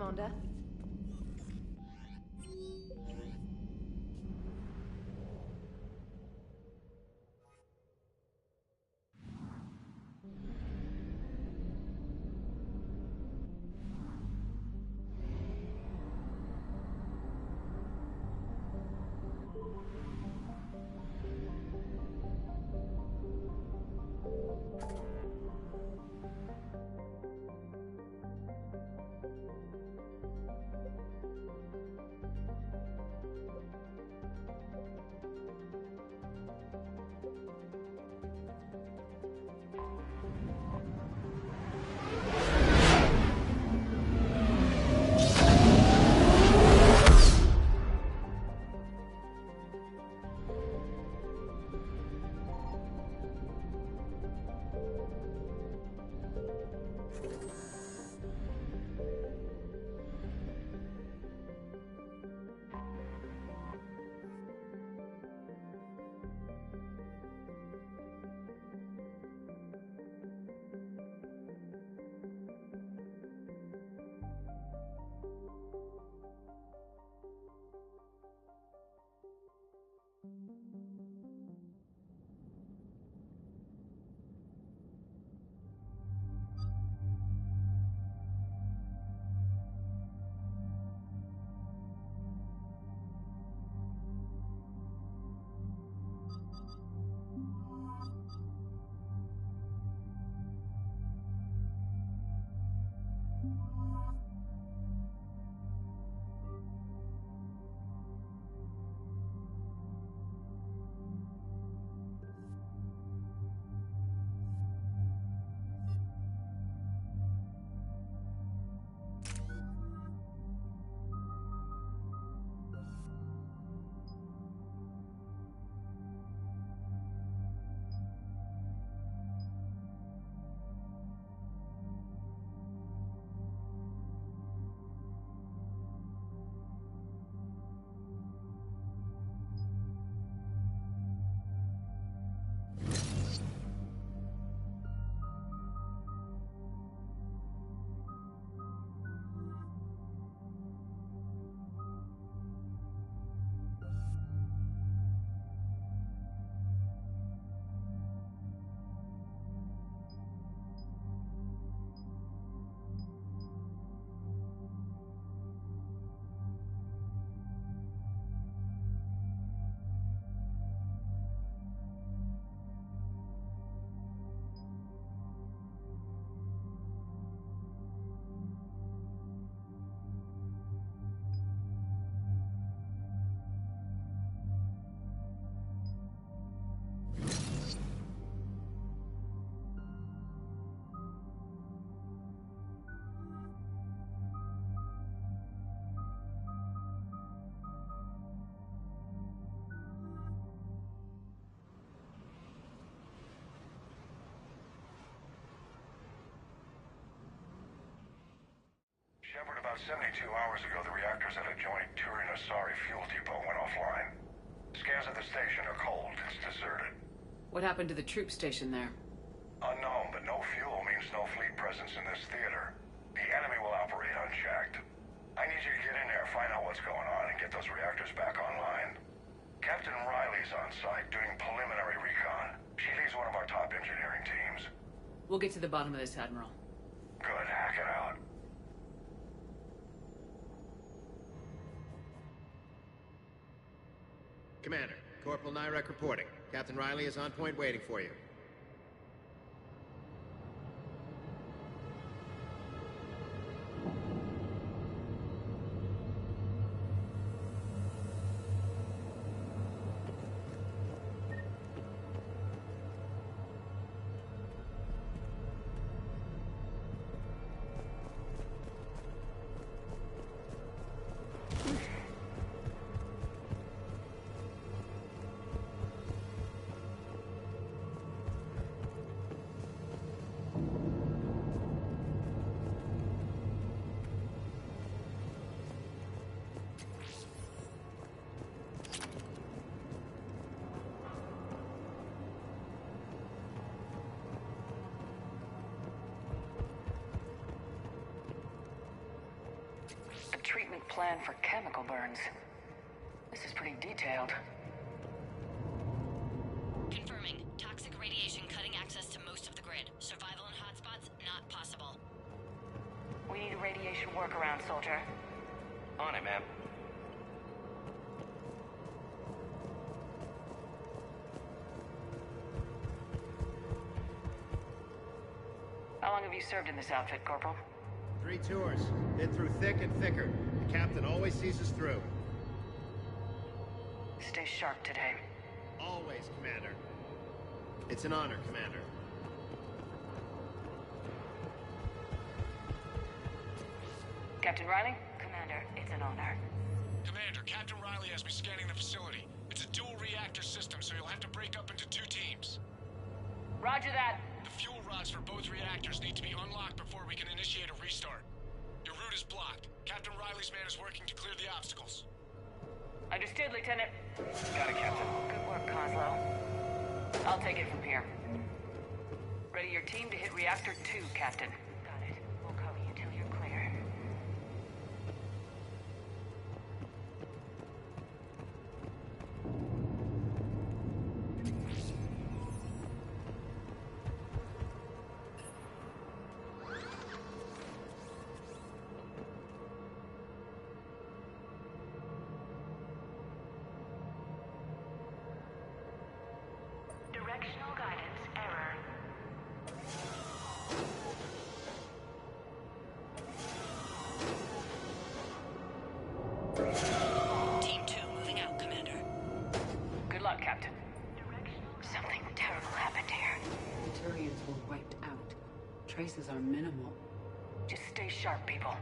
Commander. Shepard, about 72 hours ago, the reactors at a joint Turin-Asari fuel depot went offline. Scans at the station are cold. It's deserted. What happened to the troop station there? Unknown, but no fuel means no fleet presence in this theater. The enemy will operate unchecked. I need you to get in there, find out what's going on, and get those reactors back online. Captain Riley's on site doing preliminary recon. She leads one of our top engineering teams. We'll get to the bottom of this, Admiral. Good, hack it out. Commander, Corporal Nyrek reporting. Captain Riley is on point waiting for you. plan for chemical burns. This is pretty detailed. Confirming. Toxic radiation cutting access to most of the grid. Survival in hotspots, not possible. We need a radiation workaround, soldier. On it, ma'am. How long have you served in this outfit, Corporal? 3 tours. Been through thick and thicker. The captain always sees us through. Stay sharp today. Always, Commander. It's an honor, Commander. Captain Riley? Commander, it's an honor. Commander, Captain Riley has me scanning the facility. It's a dual reactor system, so you'll have to break up into 2 teams. Roger that. The fuel rods for both reactors need to be unlocked before we can initiate a restart. Your route is blocked. Captain Riley's man is working to clear the obstacles. Understood, Lieutenant. Got it, Captain. Good work, Coslow. I'll take it from here. Ready your team to hit Reactor 2, Captain. Got it. We'll cover you till you're clear. Directional guidance error. Team 2 moving out, Commander. Good luck, Captain. Something terrible happened here. Turians were wiped out. Traces are minimal. Just stay sharp, people.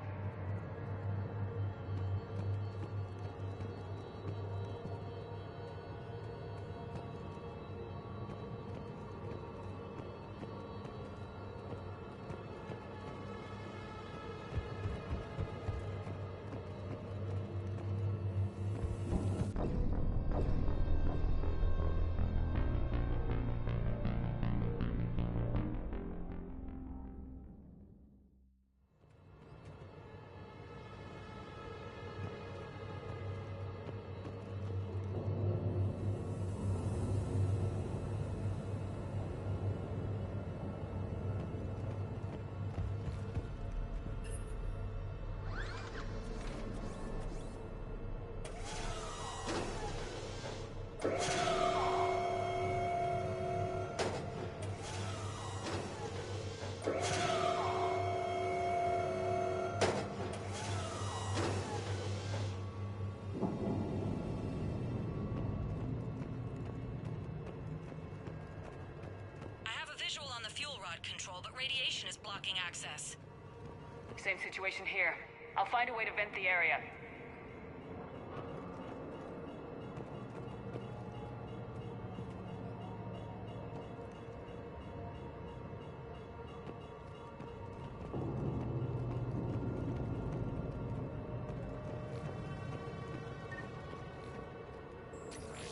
Visual on the fuel rod control, but radiation is blocking access. Same situation here. I'll find a way to vent the area.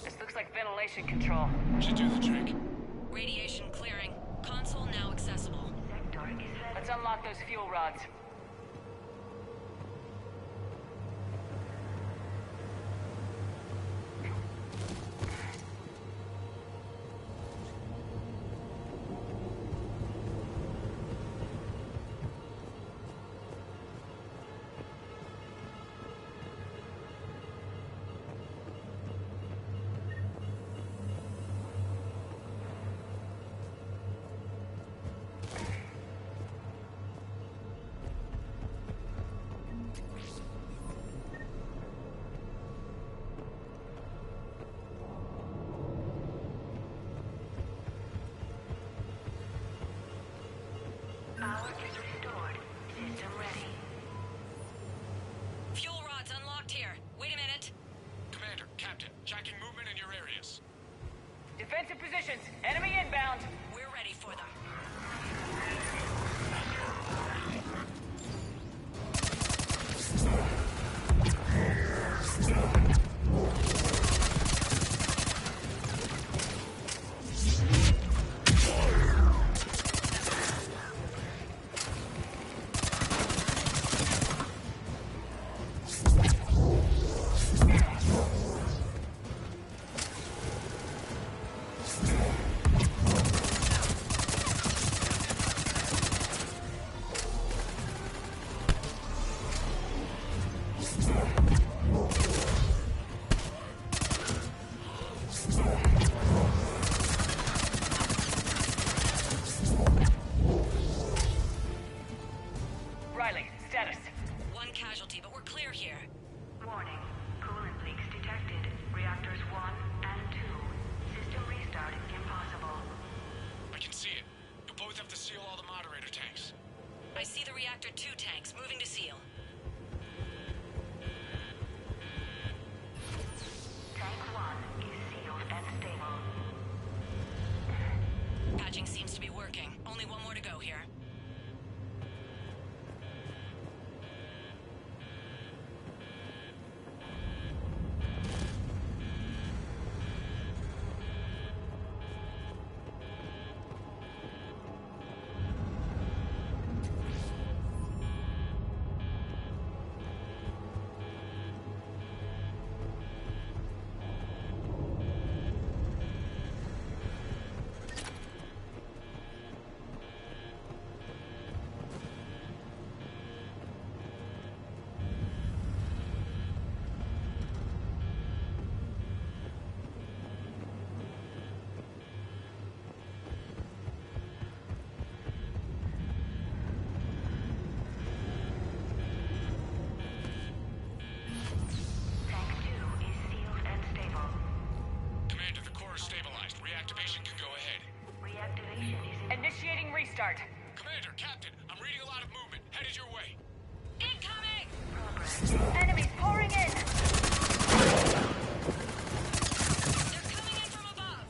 This looks like ventilation control. Should do the trick. Radiation clearing. Console now accessible. Let's unlock those fuel rods. Power is restored. System ready. Fuel rods unlocked here. Wait a minute. Commander, Captain, checking movement in your areas. Defensive positions. Enemy inbound. We're ready for them. Reactor 2 tanks moving to seal. Tank 1 is sealed and stable. Patching seems to be working. Only one more to go here. Initiating restart. Commander, Captain, I'm reading a lot of movement. Headed your way. Incoming! Enemies pouring in! They're coming in from above.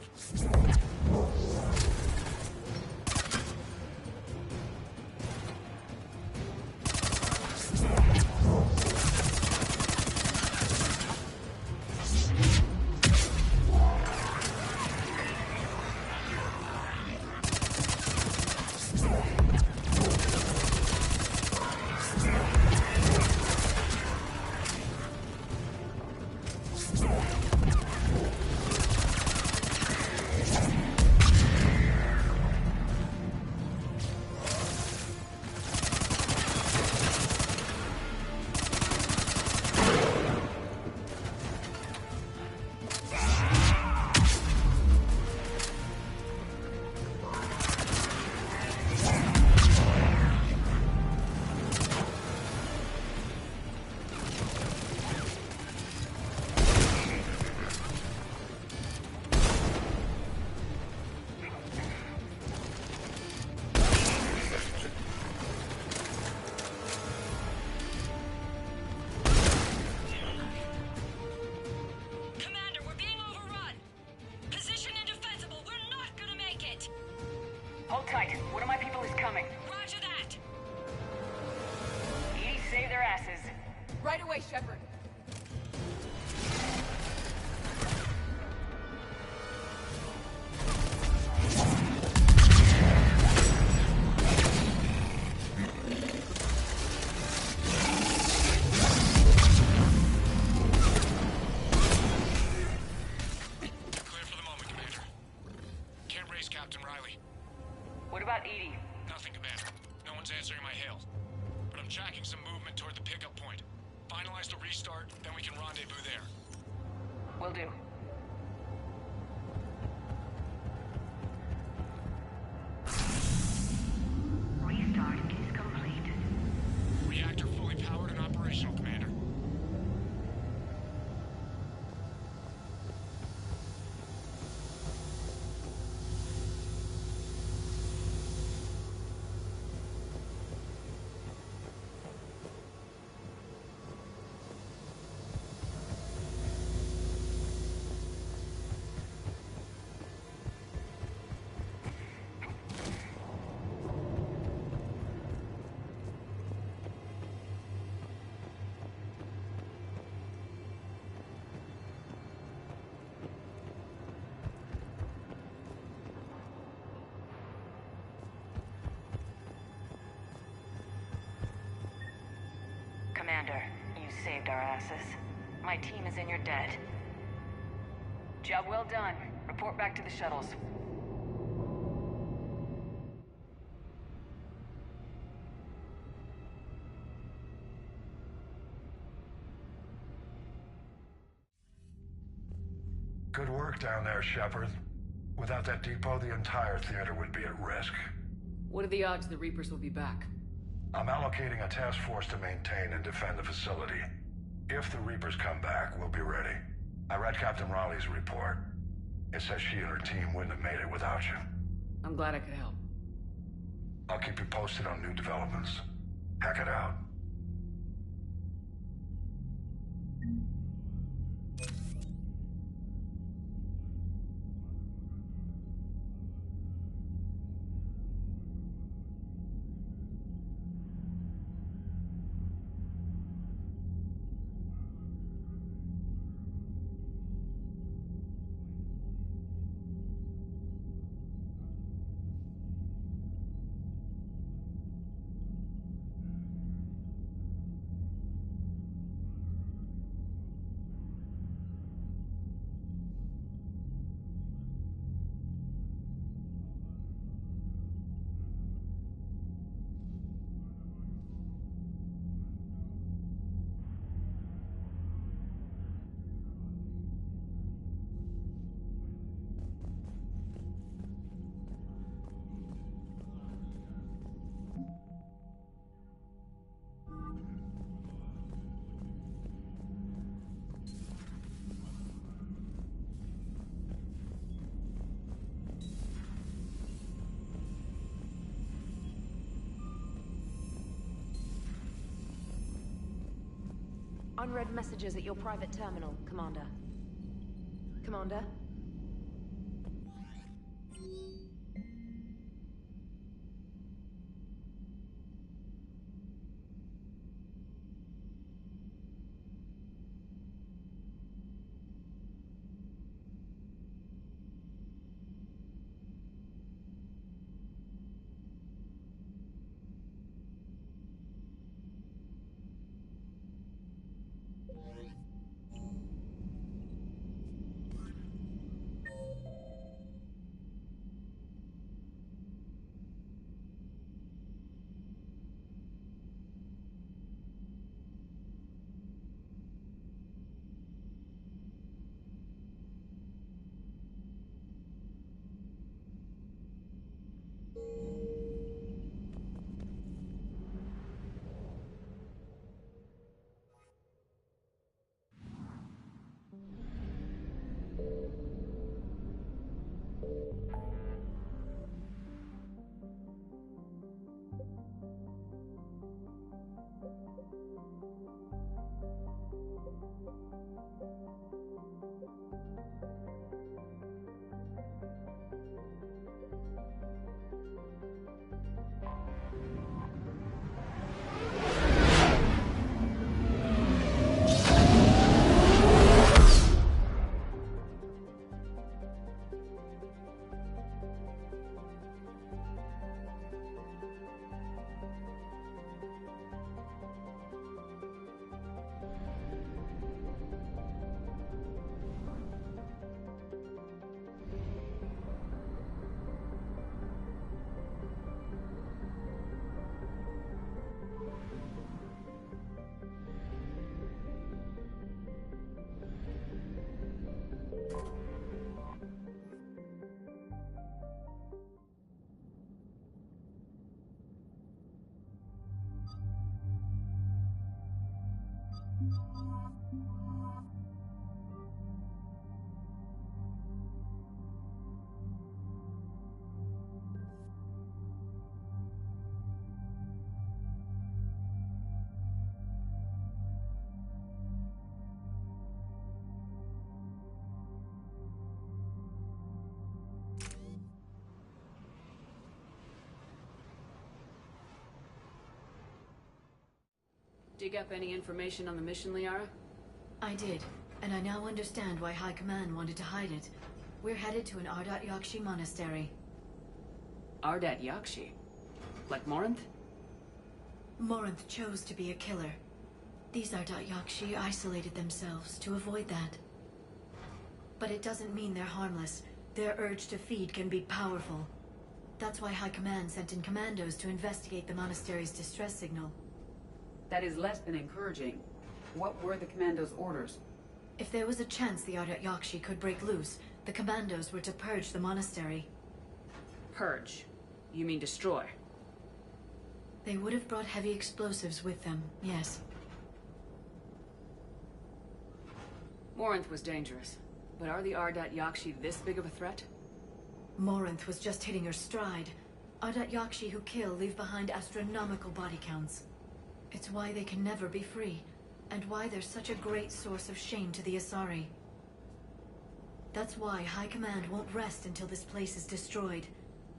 Hold tight. One of my people is coming. Roger that. Edie, save their asses. Right away, Shepard. Clear for the moment, Commander. Can't raise Captain Riley. What about Edie? Nothing, Commander. No one's answering my hail. But I'm tracking some movement toward the pickup point. Finalize the restart, then we can rendezvous there. Will do. Restart is complete. Reactor fully powered and operational, Commander. Commander, you saved our asses. My team is in your debt. Job well done. Report back to the shuttles. Good work down there, Shepard. Without that depot, the entire theater would be at risk. What are the odds the Reapers will be back? I'm allocating a task force to maintain and defend the facility. If the Reapers come back, we'll be ready. I read Captain Raleigh's report. It says she and her team wouldn't have made it without you. I'm glad I could help. I'll keep you posted on new developments. Hack it out. Unread messages at your private terminal, Commander. Commander? Dig up any information on the mission, Liara? I did, and I now understand why High Command wanted to hide it. We're headed to an Ardat Yakshi monastery. Ardat Yakshi? Like Morinth? Morinth chose to be a killer. These Ardat Yakshi isolated themselves to avoid that. But it doesn't mean they're harmless. Their urge to feed can be powerful. That's why High Command sent in commandos to investigate the monastery's distress signal. That is less than encouraging. What were the commandos' orders? If there was a chance the Ardat Yakshi could break loose, the commandos were to purge the monastery. Purge? You mean destroy? They would have brought heavy explosives with them, yes. Morinth was dangerous, but are the Ardat Yakshi this big of a threat? Morinth was just hitting her stride. Ardat Yakshi who kill leave behind astronomical body counts. It's why they can never be free, and why they're such a great source of shame to the Asari. That's why High Command won't rest until this place is destroyed.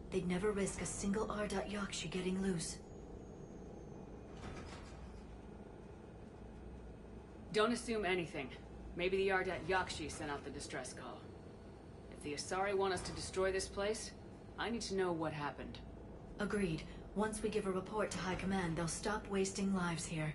They'd never risk a single Ardat-Yakshi getting loose. Don't assume anything. Maybe the Ardat-Yakshi sent out the distress call. If the Asari want us to destroy this place, I need to know what happened. Agreed. Once we give a report to High Command, they'll stop wasting lives here.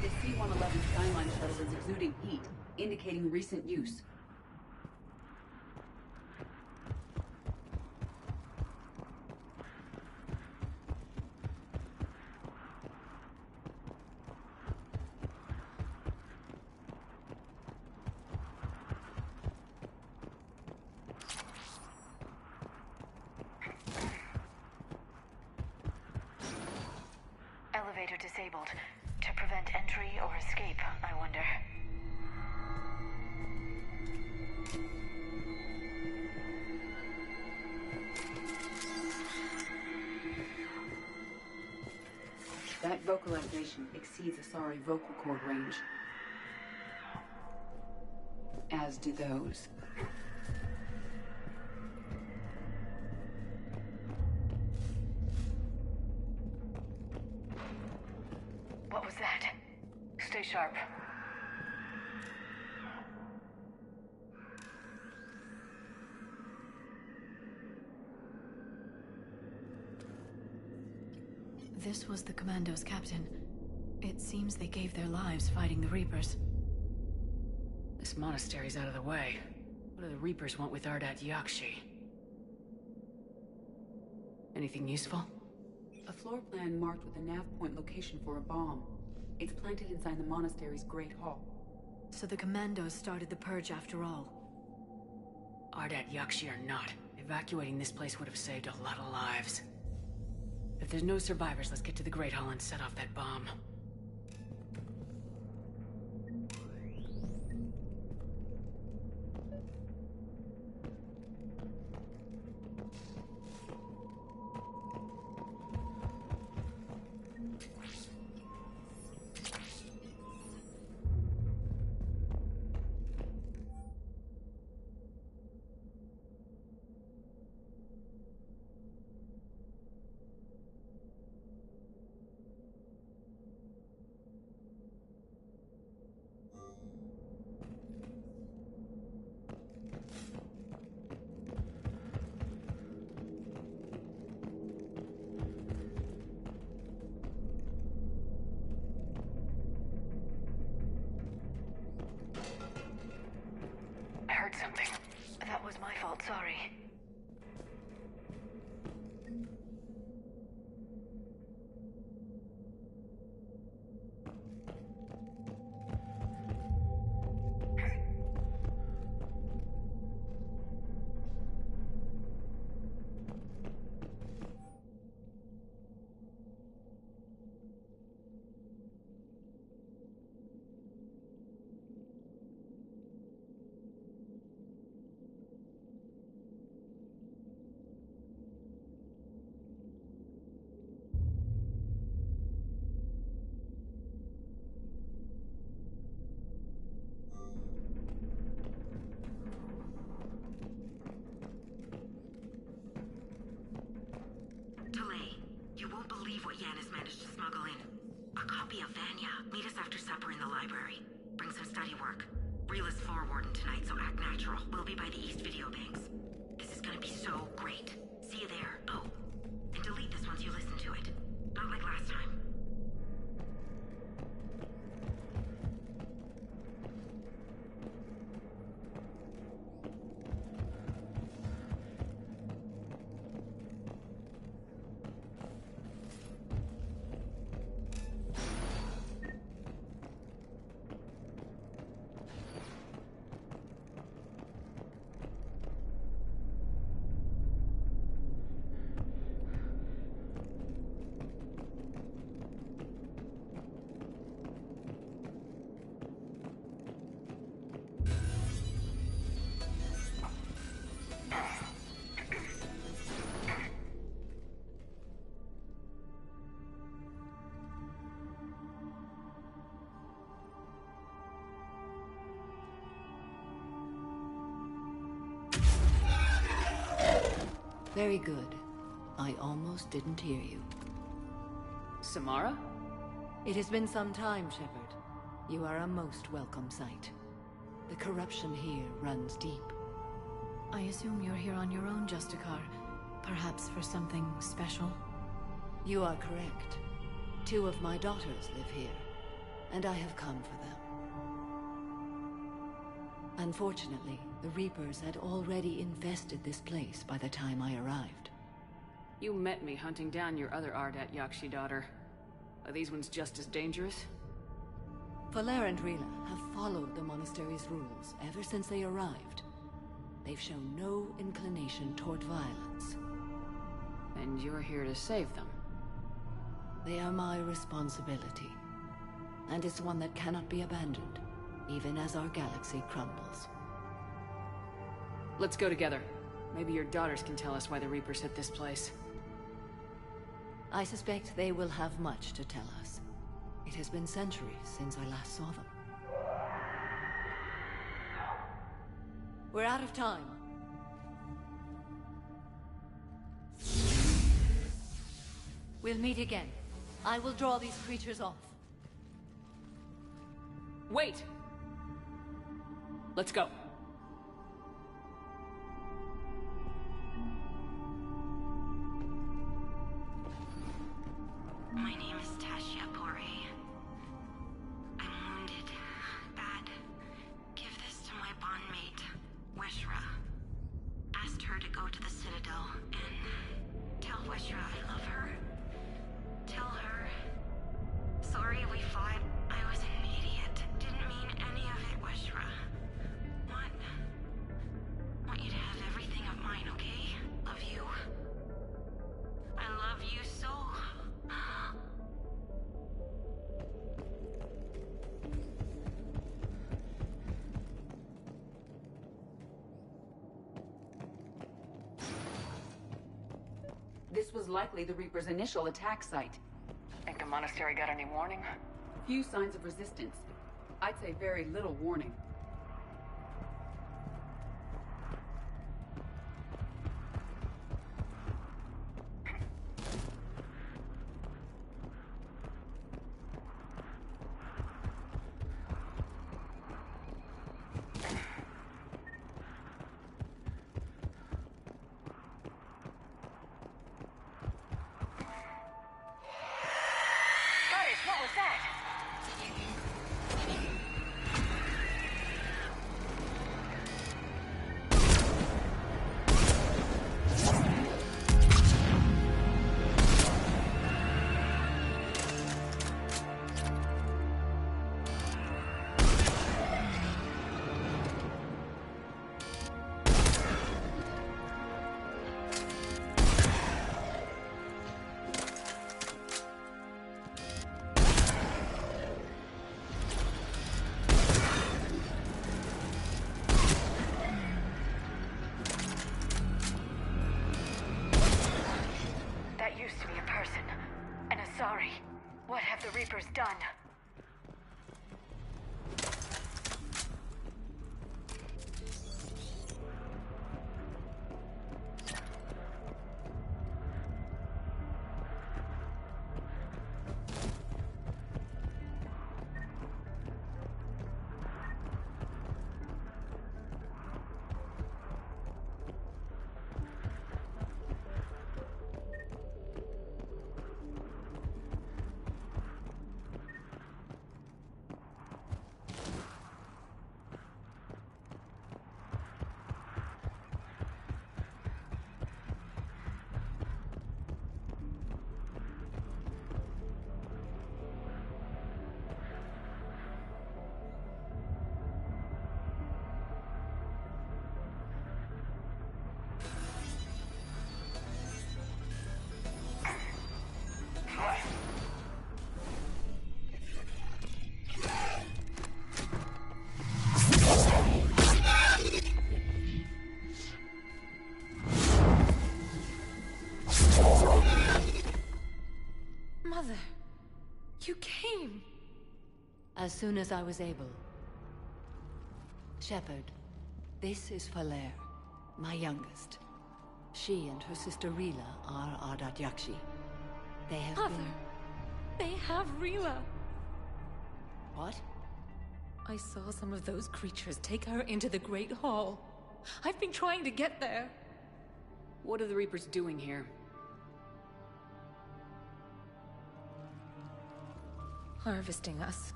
The C-111 Skyline shuttle is exuding heat, indicating recent use. Elevator disabled. To prevent entry or escape, I wonder. That vocalization exceeds Asari vocal cord range. As do those. What was that? Stay sharp. This was the Commando's captain. It seems they gave their lives fighting the Reapers. This monastery's out of the way. What do the Reapers want with Ardat-Yakshi? Anything useful? A floor plan marked with a nav point location for a bomb. It's planted inside the monastery's Great Hall. So the Commandos started the purge after all. Ardat-Yakshi or not, evacuating this place would have saved a lot of lives. If there's no survivors, let's get to the Great Hall and set off that bomb. I heard something. That was my fault, sorry. You won't believe what Yan has managed to smuggle in. A copy of Vanya. Meet us after supper in the library. Bring some study work. Reel is floor warden tonight, so act natural. We'll be by the East Video Banks. This is gonna be so great. See you there. Oh, and delete this once you listen to it. Not like last time. Very good. I almost didn't hear you. Samara? It has been some time, Shepard. You are a most welcome sight. The corruption here runs deep. I assume you're here on your own, Justicar. Perhaps for something special? You are correct. 2 of my daughters live here, and I have come for them. Unfortunately, the Reapers had already infested this place by the time I arrived. You met me hunting down your other Ardat Yakshi daughter. Are these ones just as dangerous? Valer and Rila have followed the monastery's rules ever since they arrived. They've shown no inclination toward violence. And you're here to save them? They are my responsibility. And it's one that cannot be abandoned, even as our galaxy crumbles. Let's go together. Maybe your daughters can tell us why the Reapers hit this place. I suspect they will have much to tell us. It has been centuries since I last saw them. We're out of time. We'll meet again. I will draw these creatures off. Wait! Let's go. My name is Tasha Pore. I'm wounded. Bad. Give this to my bondmate, Weshra. Asked her to go to the Citadel and tell Weshra I love her. Tell her. Sorry we fought. I was an idiot. Didn't mean any of it, Weshra. Want you to have everything of mine, okay? Love you. I love you so. This was likely the Reaper's initial attack site. Think the monastery got any warning? Few signs of resistance. I'd say very little warning. What was that? Sorry. What have the Reapers done? Mother, you came. As soon as I was able. Shepard, this is Valer, my youngest. She and her sister Rila are Ardat Yakshi. They have Mother, been... they have Rila. What? I saw some of those creatures take her into the Great Hall. I've been trying to get there. What are the Reapers doing here? Harvesting us.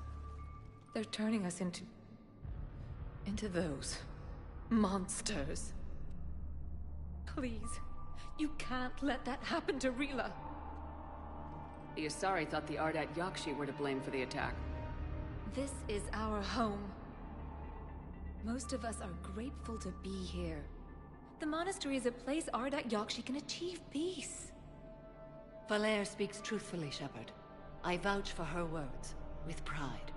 They're turning us into those monsters. Please, you can't let that happen to Rila. The Asari thought the Ardat Yakshi were to blame for the attack. This is our home. Most of us are grateful to be here. The monastery is a place Ardat Yakshi can achieve peace. Valere speaks truthfully, Shepard. I vouch for her words, with pride.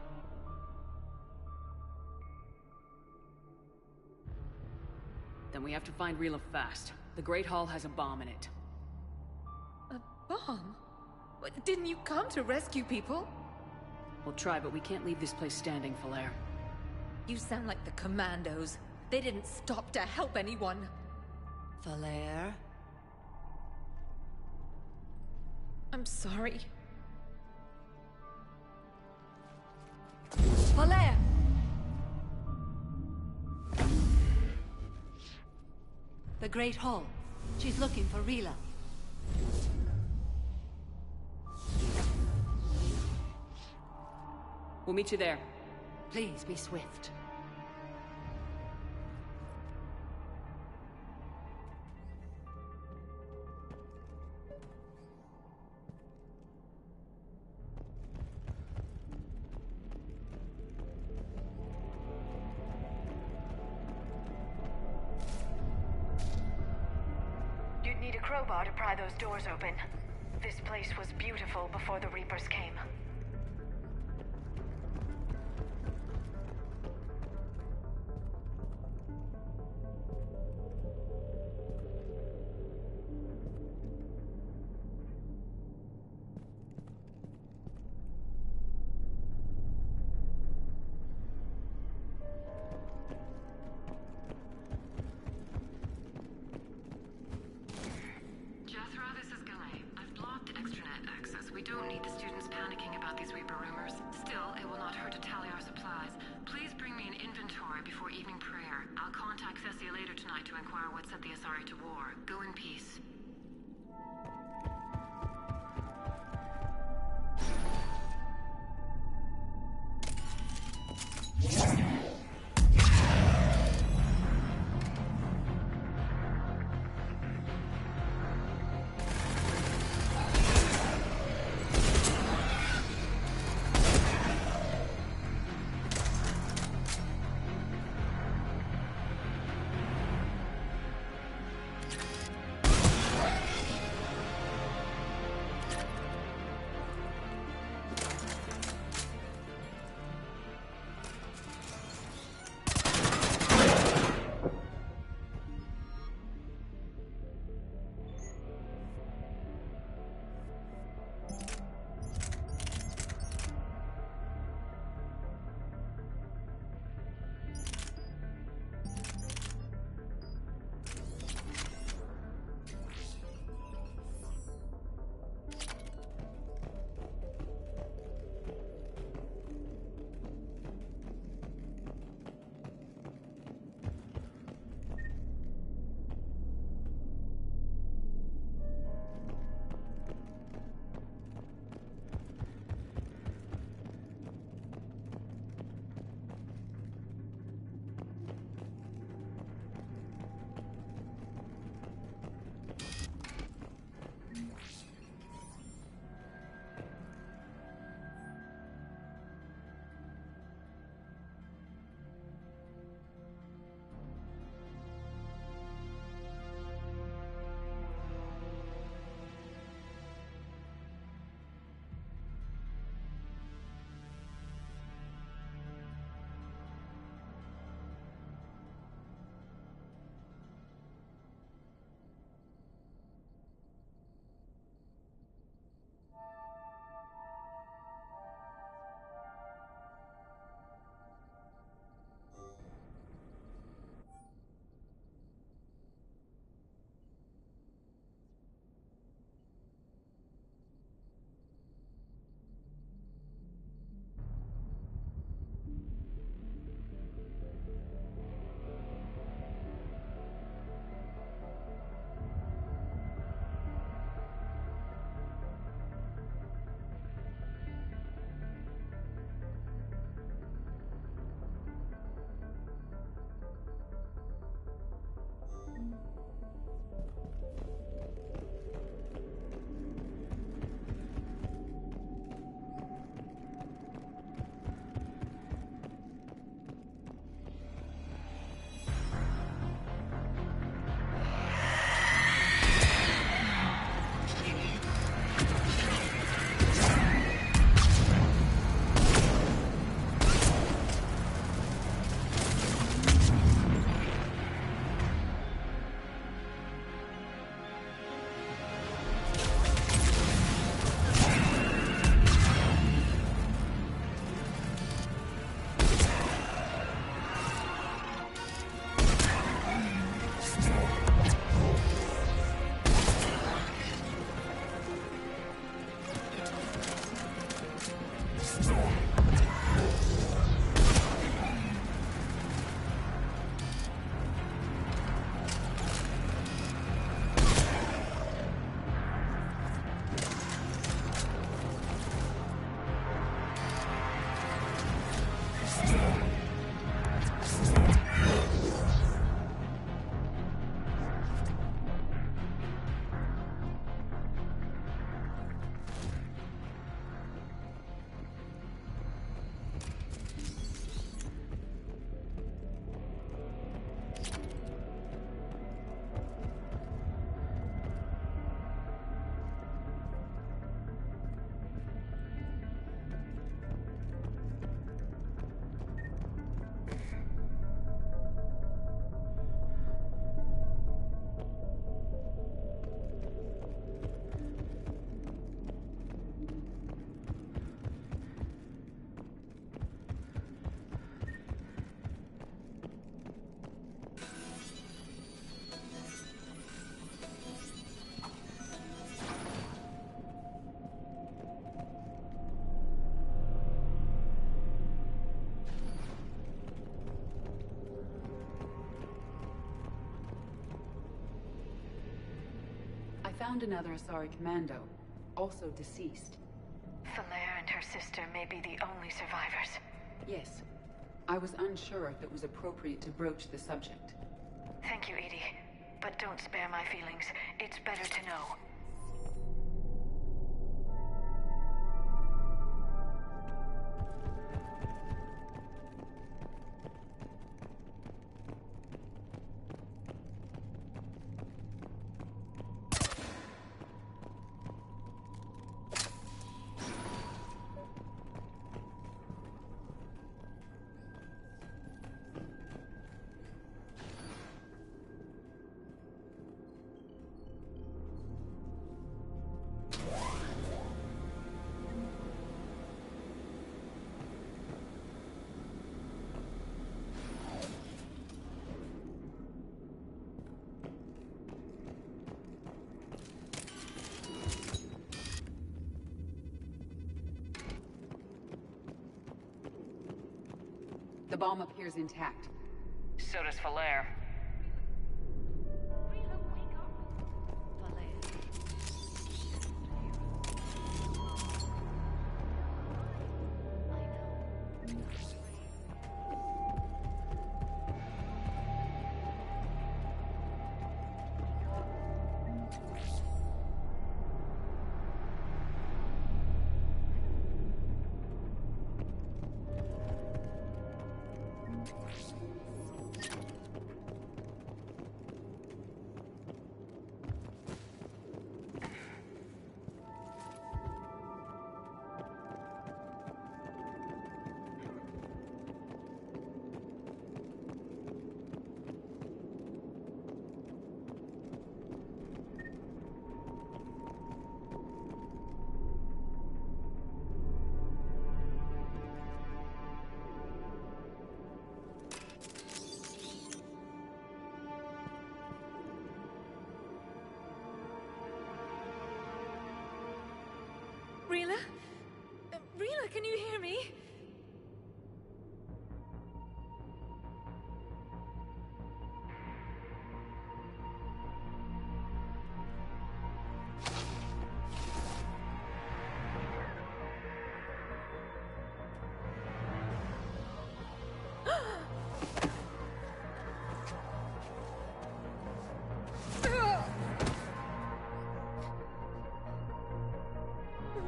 Then we have to find Rila fast. The Great Hall has a bomb in it. A bomb? Didn't you come to rescue people? We'll try, but we can't leave this place standing, Valere. You sound like the Commandos. They didn't stop to help anyone. Valere? I'm sorry. Valere! The Great Hall. She's looking for Rila. We'll meet you there. Please be swift. You'd need a crowbar to pry those doors open. This place was beautiful before the Reapers came. Found another Asari commando, also deceased. Falaire and her sister may be the only survivors. Yes. I was unsure if it was appropriate to broach the subject. Thank you, Edie. But don't spare my feelings. It's better to know. The bomb appears intact. So does Falaire. Rila? Rila, can you hear me?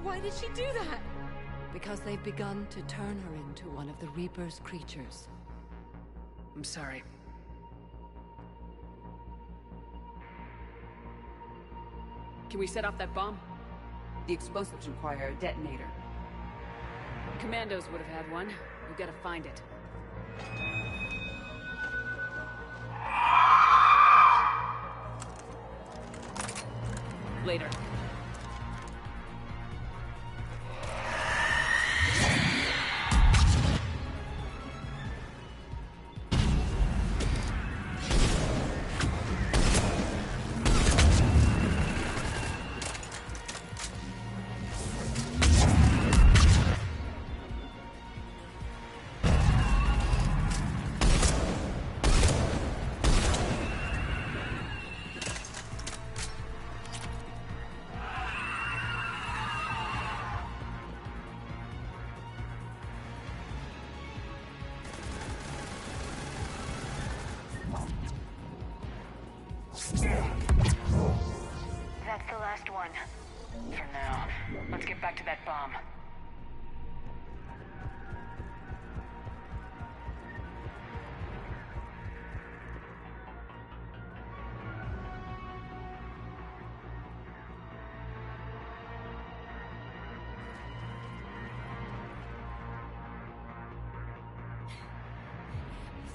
Why did she do that? Because they've begun to turn her into one of the Reaper's creatures. I'm sorry. Can we set off that bomb? The explosives require a detonator. Commandos would have had one. We've got to find it. Later. done. For now. Let's get back to that bomb.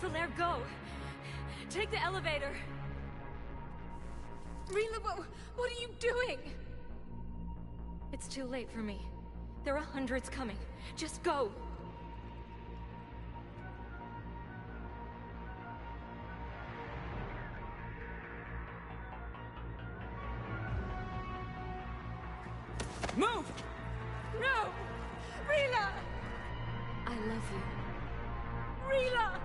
Solaire, go! Take the elevator! Rila, what are you doing? It's too late for me. There are hundreds coming. Just go! Move! No! Rila! I love you. Rila!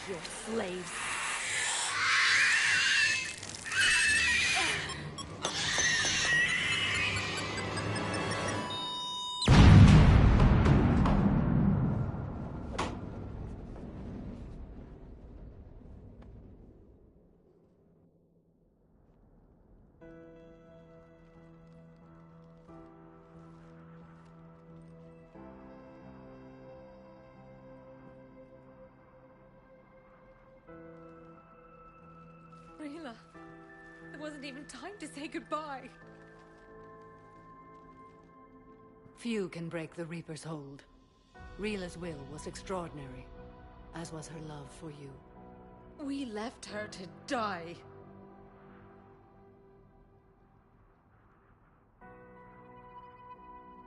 Your slaves. Rila, there wasn't even time to say goodbye. Few can break the Reaper's hold. Rila's will was extraordinary, as was her love for you. We left her to die.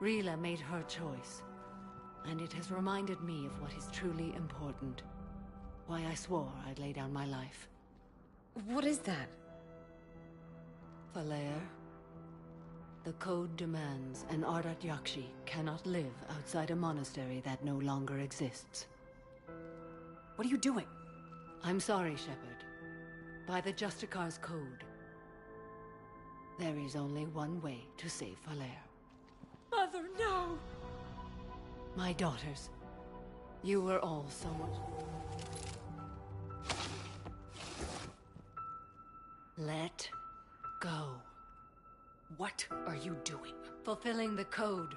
Rila made her choice, and it has reminded me of what is truly important. Why I swore I'd lay down my life. What is that? Falair. The code demands an Ardat Yakshi cannot live outside a monastery that no longer exists. What are you doing? I'm sorry, Shepard. By the Justicar's code, there is only one way to save Falair. Mother, no! My daughters, you were all so much... Let go. What are you doing? Fulfilling the code.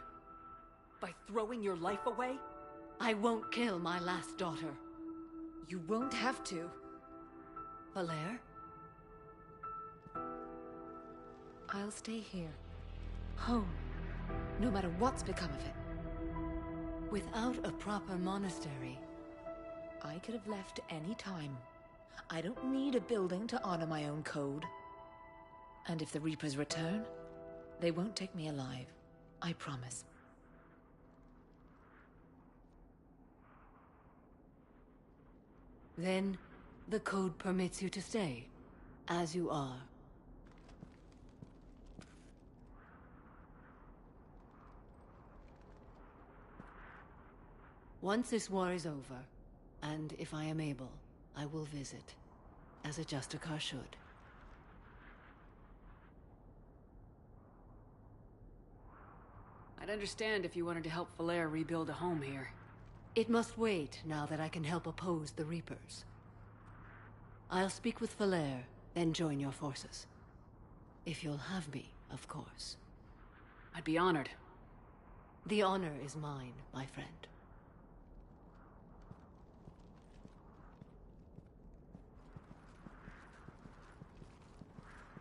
By throwing your life away? I won't kill my last daughter. You won't have to. Falair? I'll stay here. Home. No matter what's become of it. Without a proper monastery... I could have left any time. I don't need a building to honor my own code. And if the Reapers return, they won't take me alive. I promise. Then, the code permits you to stay, as you are. Once this war is over, and if I am able, I will visit, as a Justicar should. I'd understand if you wanted to help Falair rebuild a home here. It must wait now that I can help oppose the Reapers. I'll speak with Falair, then join your forces. If you'll have me, of course. I'd be honored. The honor is mine, my friend.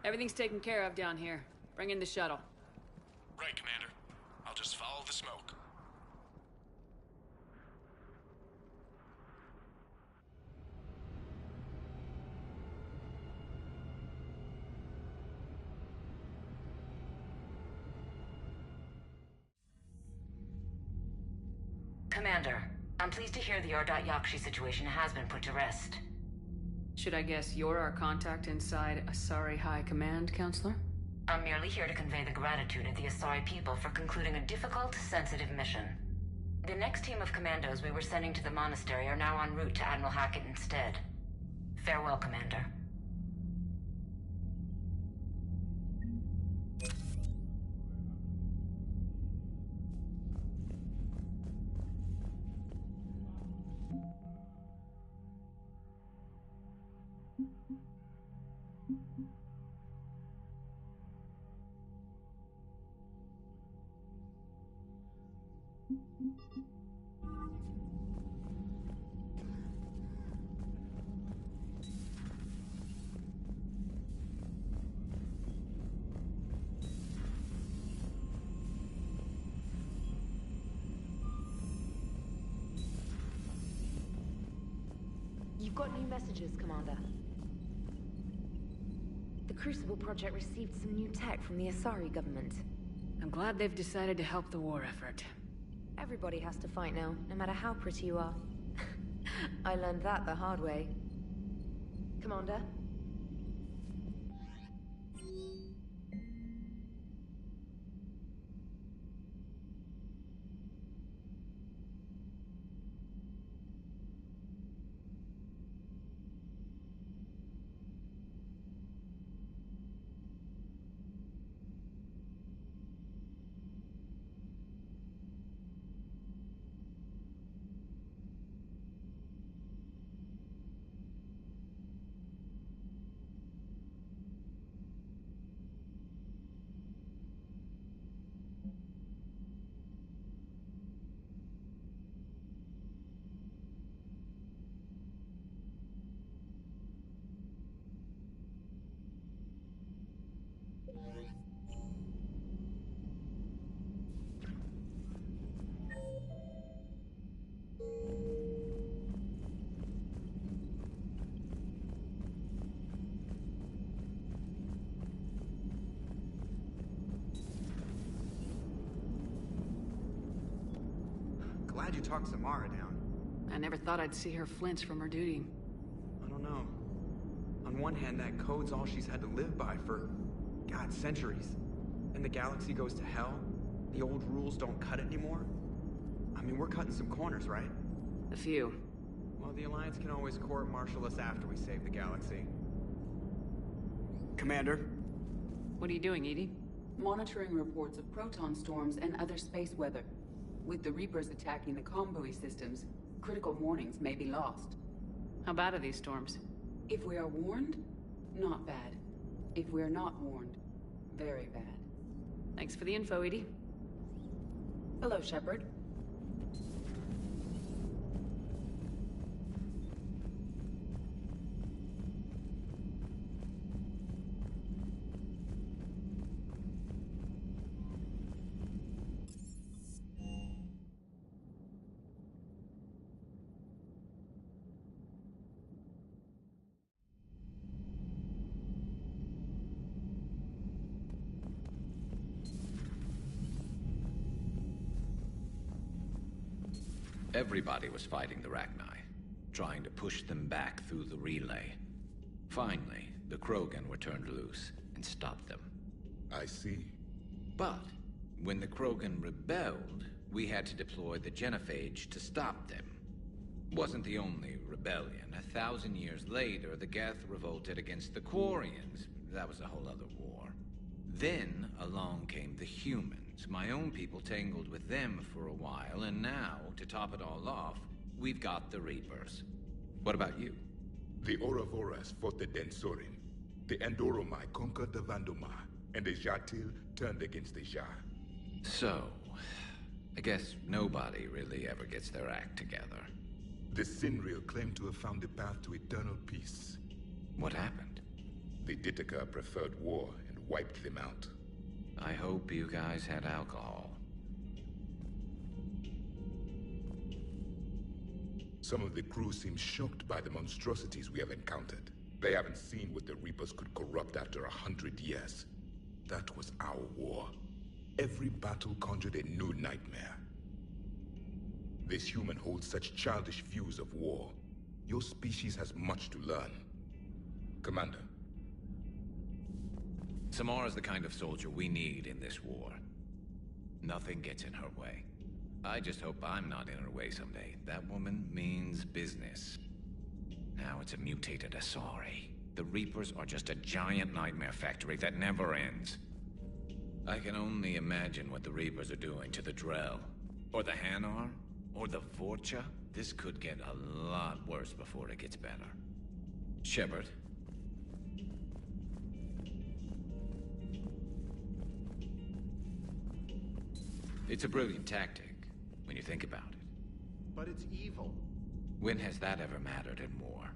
Everything's taken care of down here. Bring in the shuttle. Right, Commander. I'll just follow the smoke. Commander, I'm pleased to hear the R.Yakshi situation has been put to rest. Should I guess you're our contact inside Asari High Command, Counselor? I'm merely here to convey the gratitude of the Asari people for concluding a difficult, sensitive mission. The next team of commandos we were sending to the monastery are now en route to Admiral Hackett instead. Farewell, Commander. You've got new messages, Commander. The Crucible Project received some new tech from the Asari government. I'm glad they've decided to help the war effort. Everybody has to fight now, no matter how pretty you are. I learned that the hard way. Commander? Glad you talked Samara down. I never thought I'd see her flinch from her duty. I don't know. On one hand, that code's all she's had to live by for, God, centuries. And the galaxy goes to hell. The old rules don't cut anymore. I mean, we're cutting some corners, right? A few. Well, the Alliance can always court-martial us after we save the galaxy. Commander? What are you doing, Edie? Monitoring reports of proton storms and other space weather. With the Reapers attacking the comm buoy systems, critical warnings may be lost. How bad are these storms? If we are warned, not bad. If we are not warned, very bad. Thanks for the info, Edie. Hello, Shepard. Everybody was fighting the Rachni, trying to push them back through the relay. Finally, the Krogan were turned loose and stopped them. I see. But when the Krogan rebelled, we had to deploy the Genophage to stop them. Wasn't the only rebellion. 1,000 years later, the Geth revolted against the Quarians. That was a whole other war. Then along came the humans. My own people tangled with them for a while, and now, to top it all off, we've got the Reapers. What about you? The Ouroboros fought the Densorin. The Andoromai conquered the Vandomai, and the Jatil turned against the Jah. So, I guess nobody really ever gets their act together. The Sinreal claimed to have found the path to eternal peace. What happened? The Ditaka preferred war and wiped them out. I hope you guys had alcohol. Some of the crew seem shocked by the monstrosities we have encountered. They haven't seen what the Reapers could corrupt after 100 years. That was our war. Every battle conjured a new nightmare. This human holds such childish views of war. Your species has much to learn. Commander. Samara's the kind of soldier we need in this war. Nothing gets in her way. I just hope I'm not in her way someday. That woman means business. Now it's a mutated Asari. The Reapers are just a giant nightmare factory that never ends. I can only imagine what the Reapers are doing to the Drell, or the Hanar, or the Vorcha. This could get a lot worse before it gets better. Shepard. It's a brilliant tactic, when you think about it. But it's evil. When has that ever mattered in war?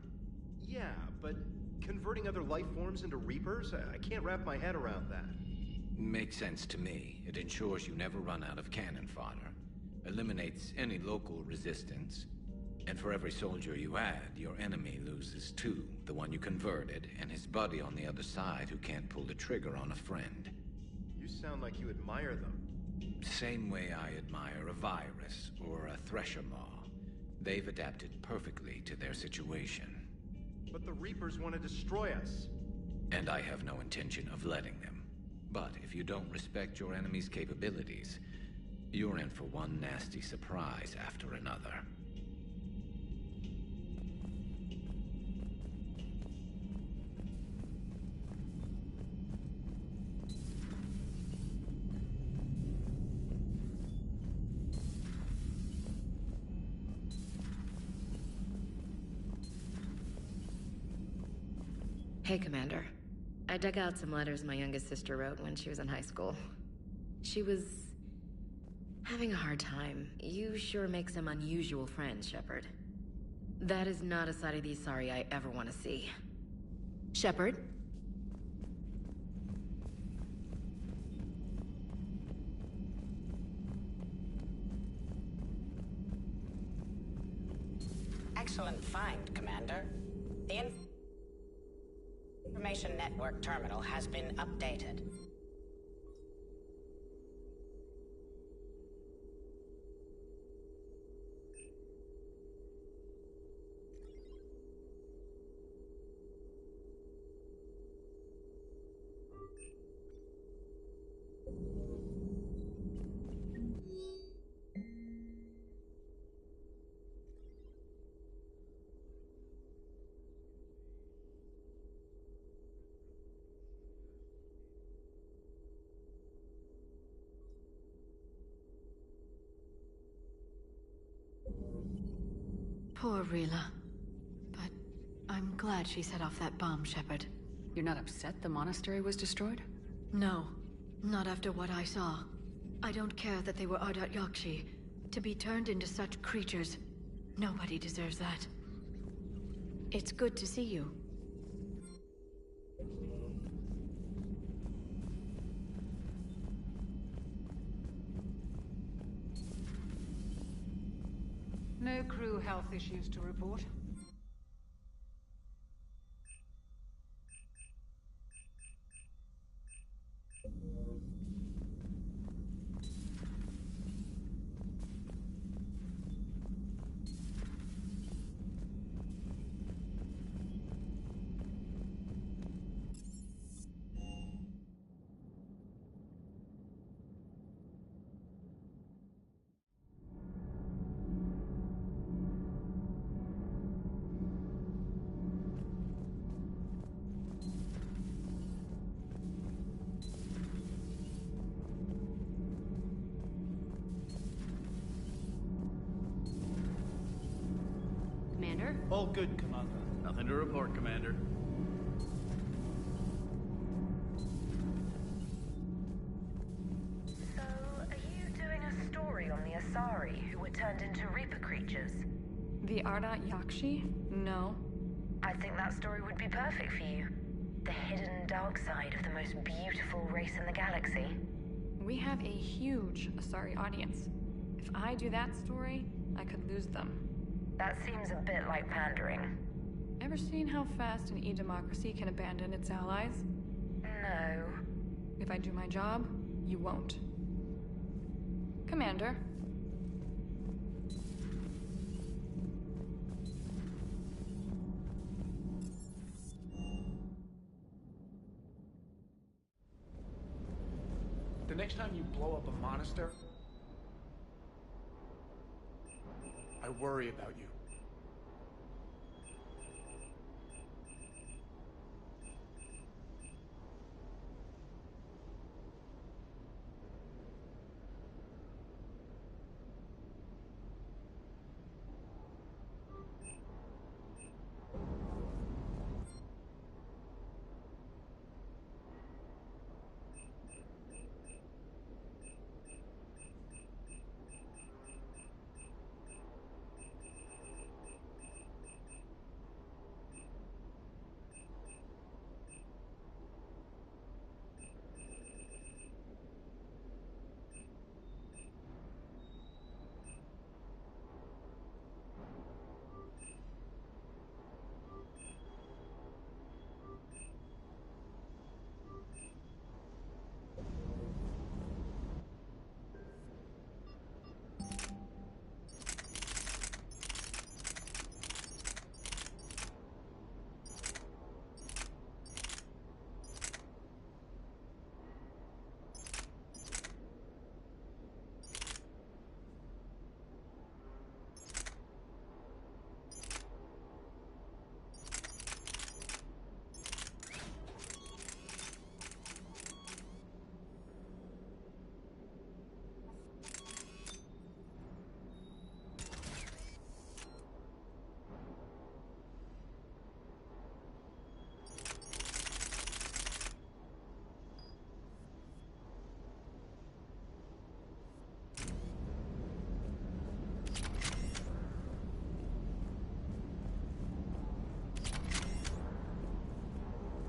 Yeah, but converting other life forms into Reapers? I can't wrap my head around that. Makes sense to me. It ensures you never run out of cannon fodder, eliminates any local resistance, and for every soldier you add, your enemy loses two, the one you converted, and his buddy on the other side who can't pull the trigger on a friend. You sound like you admire them. Same way I admire a virus or a thresher maw. They've adapted perfectly to their situation. But the Reapers want to destroy us. And I have no intention of letting them. But if you don't respect your enemy's capabilities, you're in for one nasty surprise after another. Hey, Commander. I dug out some letters my youngest sister wrote when she was in high school. She was having a hard time. You sure make some unusual friends, Shepard. That is not a side of the Asari I ever want to see. Shepard? Excellent find, Commander. The information network terminal has been updated. Poor Rila. But I'm glad she set off that bomb, Shepard. You're not upset the monastery was destroyed? No. Not after what I saw. I don't care that they were Ardat Yakshi. To be turned into such creatures, nobody deserves that. It's good to see you. No crew health issues to report. Commander? All good, Commander. Nothing to report, Commander. So, are you doing a story on the Asari who were turned into Reaper creatures? The Ardat Yakshi? No. I think that story would be perfect for you. The hidden dark side of the most beautiful race in the galaxy. We have a huge Asari audience. If I do that story, I could lose them. That seems a bit like pandering. Ever seen how fast an e-democracy can abandon its allies? No. If I do my job, you won't. Commander. the next time you blow up a monastery, I worry about you.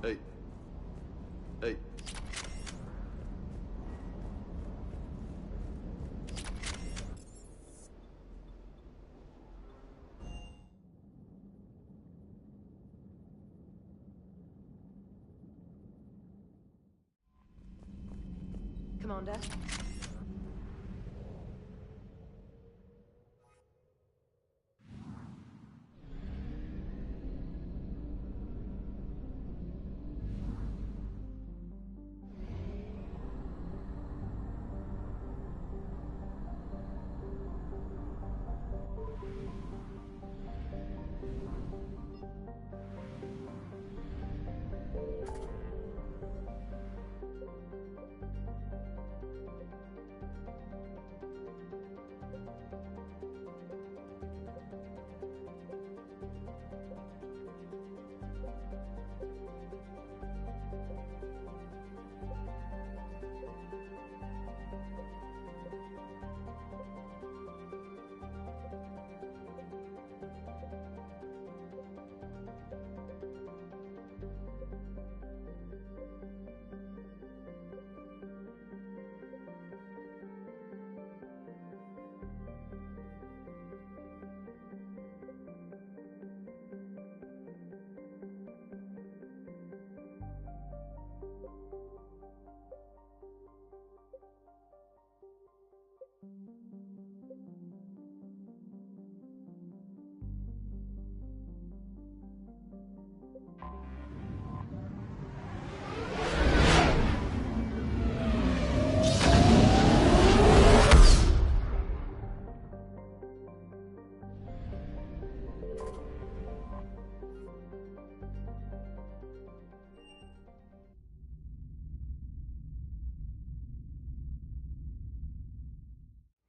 Hey. Hey. Commander?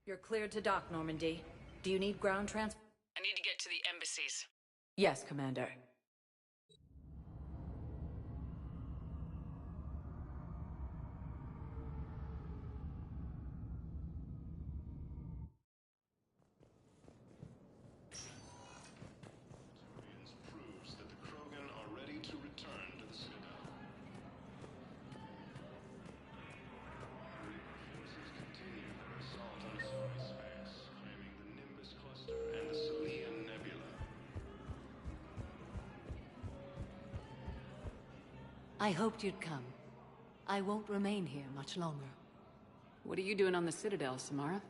You're cleared to dock, Normandy. Do you need ground transport? I need to get to the embassies. Yes, Commander. Proves that the Krogan are ready to return to the Citadel. Reaper forces continue their assault on space, claiming the Nimbus cluster and the Selian Nebula. I hoped you'd come. I won't remain here much longer. What are you doing on the Citadel, Samara?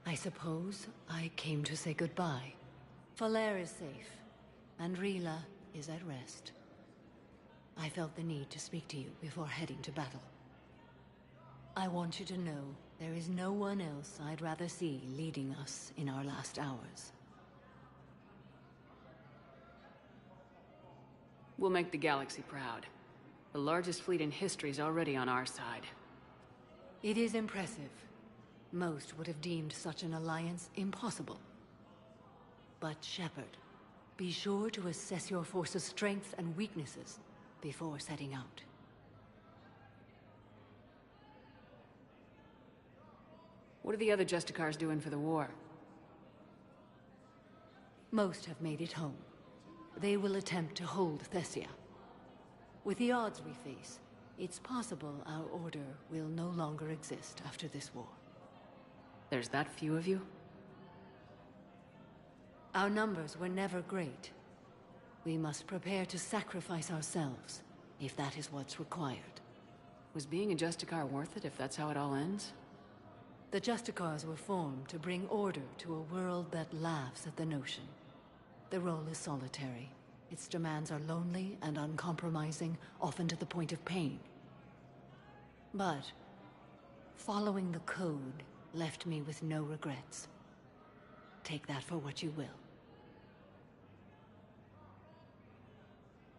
I suppose I came to say goodbye. Falair is safe, and Rila is at rest. I felt the need to speak to you before heading to battle. I want you to know there is no one else I'd rather see leading us in our last hours. We'll make the galaxy proud. The largest fleet in history is already on our side. It is impressive. Most would have deemed such an alliance impossible. But Shepard, be sure to assess your force's strengths and weaknesses before setting out. What are the other Justicars doing for the war? Most have made it home. They will attempt to hold Thessia. With the odds we face, it's possible our order will no longer exist after this war. There's that few of you? Our numbers were never great. We must prepare to sacrifice ourselves, if that is what's required. Was being a Justicar worth it if that's how it all ends? The Justicars were formed to bring order to a world that laughs at the notion. The role is solitary. Its demands are lonely and uncompromising, often to the point of pain. But following the code left me with no regrets. Take that for what you will.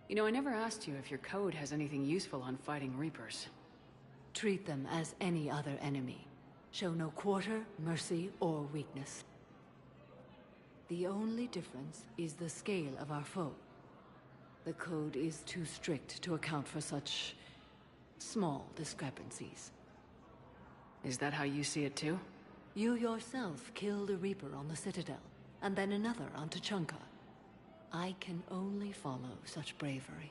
You know, I never asked you if your code has anything useful on fighting Reapers. Treat them as any other enemy. Show no quarter, mercy, or weakness. The only difference is the scale of our foe. The code is too strict to account for such small discrepancies. Is that how you see it too? You yourself killed a Reaper on the Citadel, and then another on Tuchanka. I can only follow such bravery.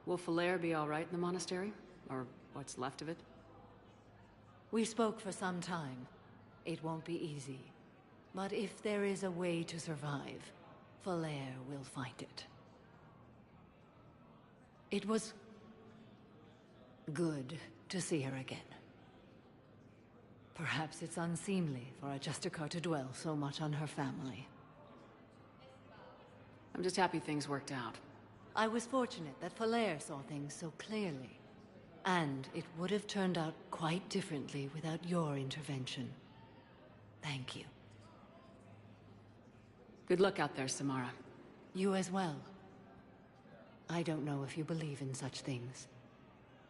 Will Falair be all right in the monastery? Or what's left of it? We spoke for some time. It won't be easy. But if there is a way to survive, Falair will find it. It was good to see her again. Perhaps it's unseemly for a Justicar to dwell so much on her family. I'm just happy things worked out. I was fortunate that Falair saw things so clearly. And it would have turned out quite differently without your intervention. Thank you. Good luck out there, Samara. You as well. I don't know if you believe in such things,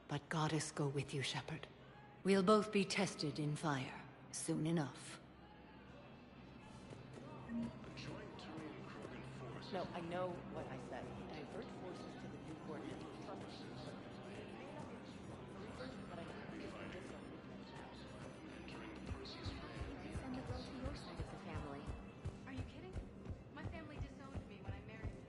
but Goddess go with you, Shepard. We'll both be tested in fire, soon enough. No, I know what I said. Divert forces to the new coordinates. But I send the girl to your side of the family. Are you kidding? My family disowned me when I married him.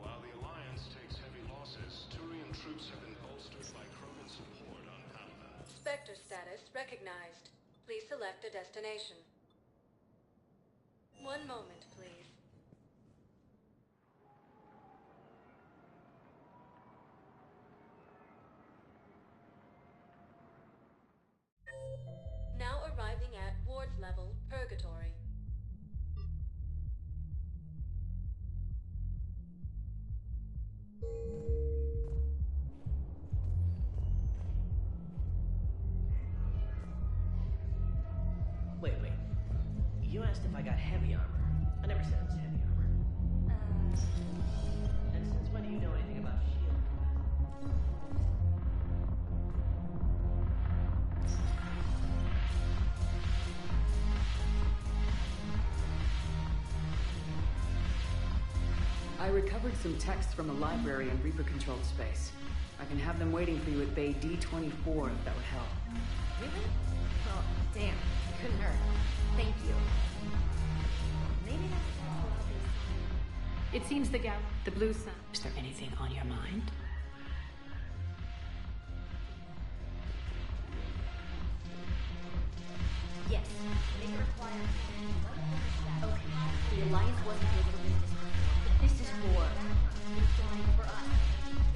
While the Alliance takes heavy losses, Turian troops have been bolstered by Krogan support on Palaven. Spectre status recognized. Please select a destination. One moment, please. Now arriving at Ward's level, Purgatory. asked if I got heavy armor. I never said it was heavy armor. And since when do you know anything about shield? I recovered some texts from the library in Reaper controlled space. I can have them waiting for you at Bay D-24 if that would help. Really? Oh, damn. Couldn't hurt. Thank you. Maybe that's what It seems the blue sun. Is there anything on your mind? Yes. Make it require. Okay. The Alliance wasn't able to win this before, but this is war. It's dying for us.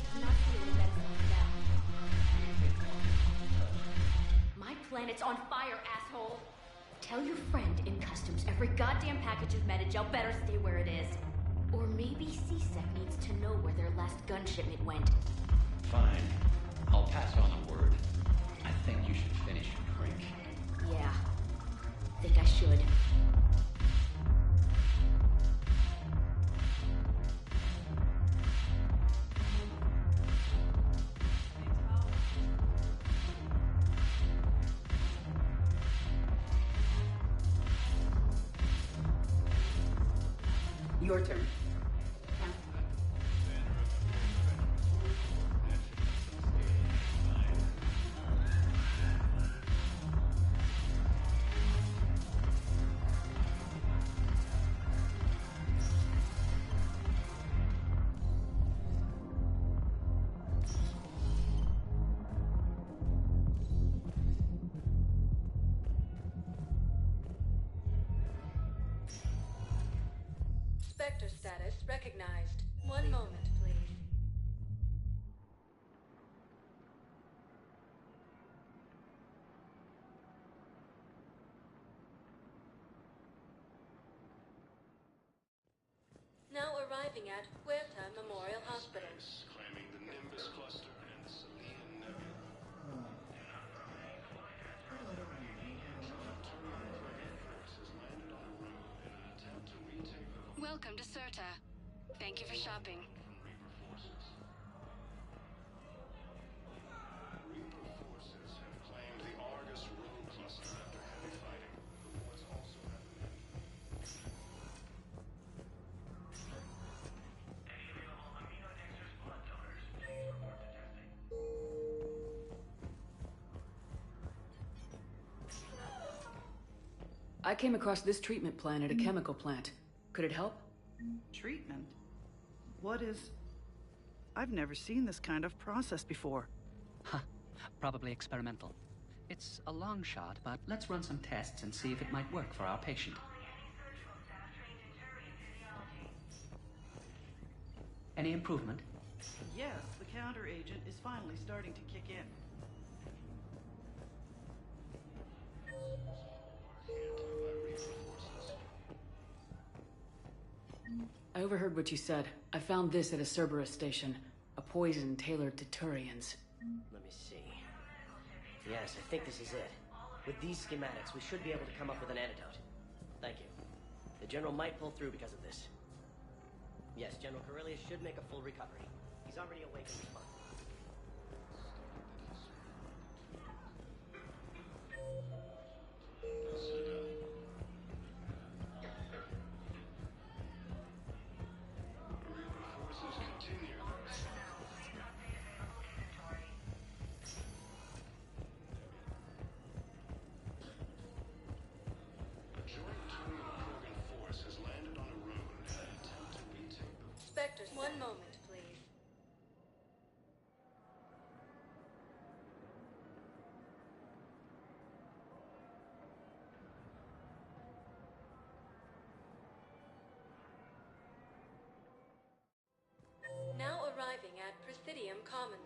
It's not here to benefit them. My planet's on fire, asshole! Tell your friend in customs every goddamn package of metagel better stay where it is. Or maybe C-Sec needs to know where their last gun shipment went. Fine. I'll pass on a word. I think you should finish your drink. Yeah. Think I should. Your turn. Spectre status recognized. One moment, please. Now arriving at Huerta Memorial Hospital. Claiming the Nimbus cluster and the Salian Nebula. Welcome to Serta. Thank you for shopping. Reaper forces have claimed the Argus rogue cluster after heavy fighting. But what's also happening? Any available amino Dexter's blood donors, please report to testing. I came across this treatment plan at a chemical plant. Could it help? Treatment? What is... I've never seen this kind of process before. Huh. Probably experimental. It's a long shot, but let's run some tests and see if it might work for our patient. Any improvement? Yes, the counter agent is finally starting to kick in. I overheard what you said. I found this at a Cerberus station. A poison tailored to Turians. Let me see. Yes, I think this is it. With these schematics, we should be able to come up with an antidote. Thank you. The General might pull through because of this. Yes, General Corellius should make a full recovery. He's already awake and responsive. Spectre, one moment, please. Now arriving at Presidium Commons.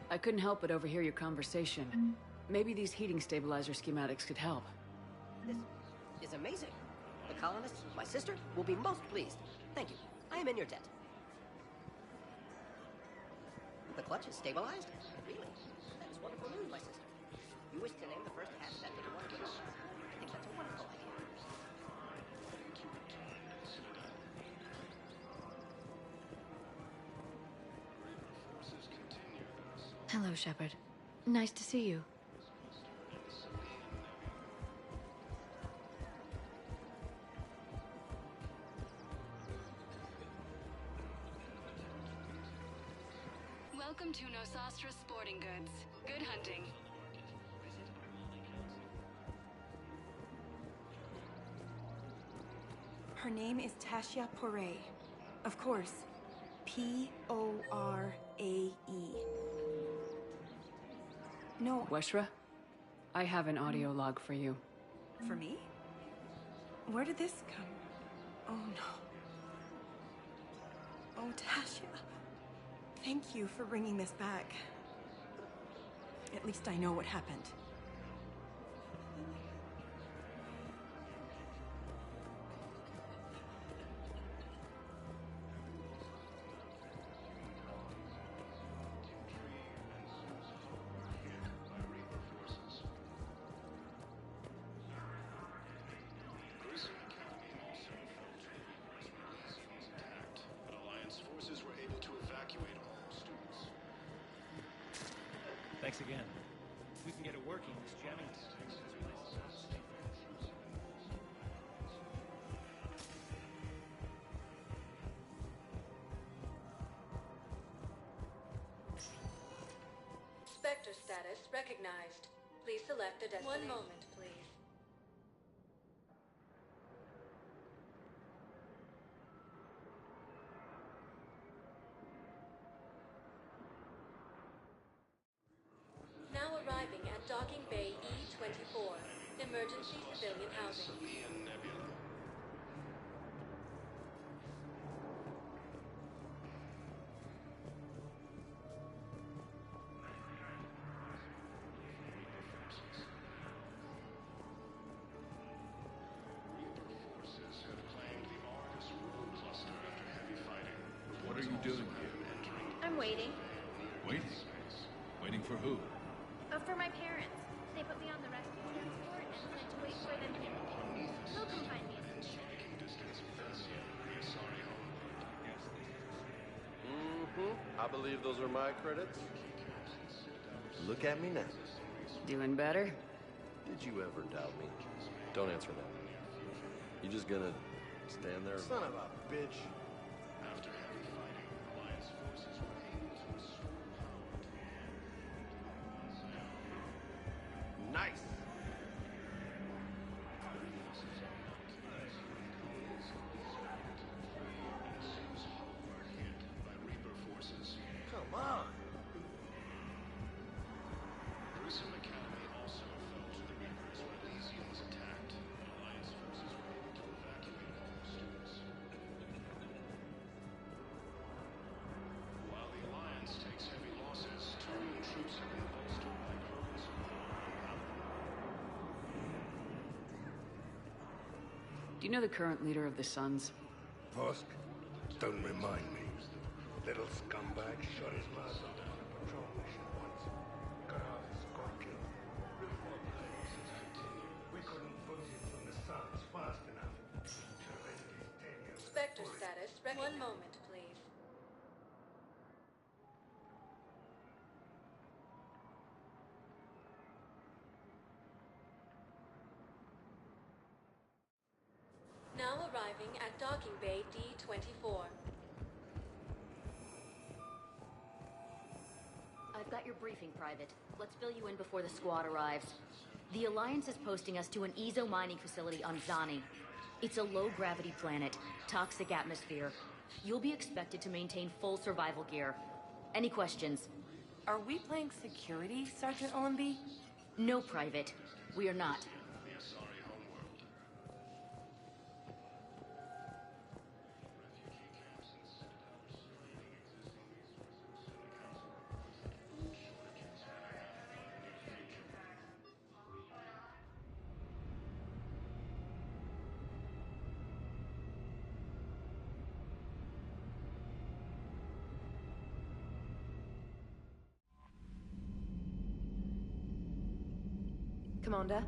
I couldn't help but overhear your conversation. Maybe these heating stabilizer schematics could help. This is amazing. The colonists, my sister, will be most pleased. Thank you. I am in your debt. The clutch is stabilized? Really? That is wonderful news, my sister. You wish to name the first asset that you want to give us? I think that's a wonderful idea. Hello, Shepard. Nice to see you. Welcome to Nosastra Sporting Goods. Good hunting. Her name is Tasha Poray. Of course. P-O-R-A-E. No. Weshra, I have an audio log for you. For me? Where did this come? Oh no. Oh, Tasha. Thank you for bringing this back. At least I know what happened. Thanks again. If we can get it working, this jamming takes this place. Spectre status recognized. Please select a destination. 1 moment, please. Now arriving at Docking Bay E-24. Emergency civilian housing. What are you doing here? I'm waiting. Waiting? Waiting for who? For my parents. They put me on the rescue transport and said to wait for them here. They'll come find me. I believe those are my credits. Look at me now. Doing better? Did you ever doubt me? Don't answer now. You just gonna stand there? Son of a bitch. After heavy fighting, Alliance forces were able to restore power. Nice! Come on! Gruesome Academy also fell to the Reapers when Elysium was attacked. Alliance forces were able to evacuate all students. While the Alliance takes heavy losses, Terran troops have been bolstered by Krogan's power. Do you know the current leader of the Suns? Vosk? Don't remind me. Little scumbag shot his mouth on a patrol mission once. Got out his squad kill. We couldn't put him from the Suns fast enough. Prevent his tenure. Spectre status. 1 moment, please. Now arriving at Docking Bay D-24. I've got your briefing, Private. Let's fill you in before the squad arrives. The Alliance is posting us to an Ezo mining facility on Zani. It's a low-gravity planet, toxic atmosphere. You'll be expected to maintain full survival gear. Any questions? Are we playing security, Sergeant Allenby? No, Private. We are not. Commander?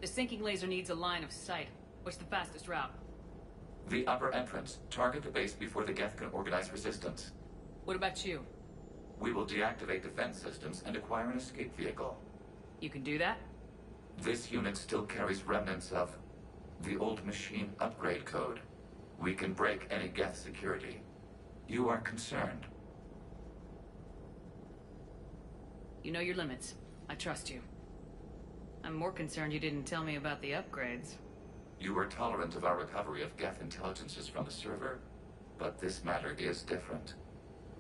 The sinking laser needs a line of sight. What's the fastest route? The upper entrance. Target the base before the Geth can organize resistance. What about you? We will deactivate defense systems and acquire an escape vehicle. You can do that? This unit still carries remnants of the old machine upgrade code. We can break any Geth security. You are concerned. You know your limits. I trust you. I'm more concerned you didn't tell me about the upgrades. You were tolerant of our recovery of Geth intelligences from the server, but this matter is different.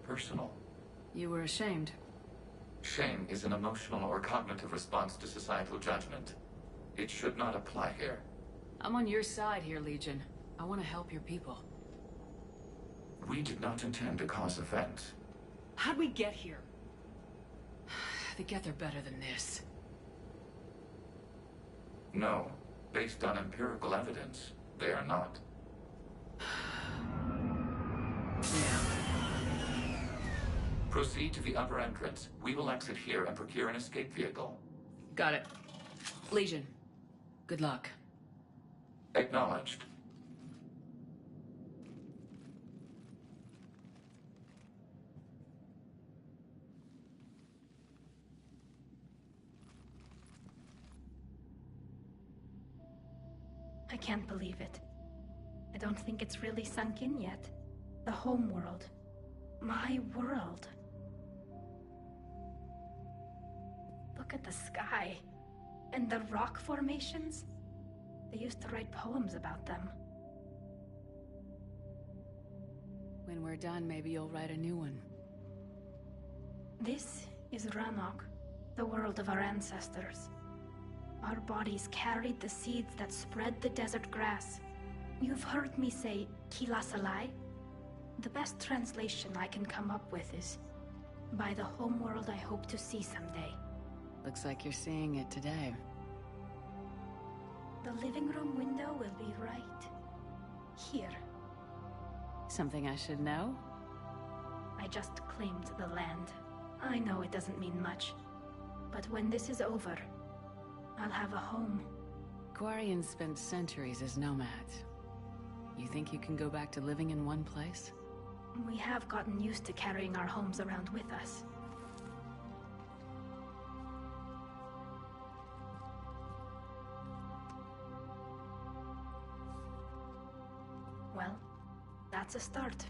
Personal. You were ashamed. Shame is an emotional or cognitive response to societal judgment. It should not apply here. I'm on your side here, Legion. I want to help your people. We did not intend to cause offense. How'd we get here? The Geth are better than this. No. Based on empirical evidence, they are not. Proceed to the upper entrance. We will exit here and procure an escape vehicle. Got it. Legion, good luck. Acknowledged. can't believe it. I don't think it's really sunk in yet. The home world. My world. Look at the sky. And the rock formations. They used to write poems about them. When we're done, maybe you'll write a new one. This is Ranok, the world of our ancestors. Our bodies carried the seeds that spread the desert grass. You've heard me say Kilasalai? The best translation I can come up with is, by the homeworld I hope to see someday. Looks like you're seeing it today. The living room window will be right here. Something I should know? I just claimed the land. I know it doesn't mean much, but when this is over, I'll have a home. Quarians spent centuries as nomads. You think you can go back to living in one place? We have gotten used to carrying our homes around with us. Well, that's a start.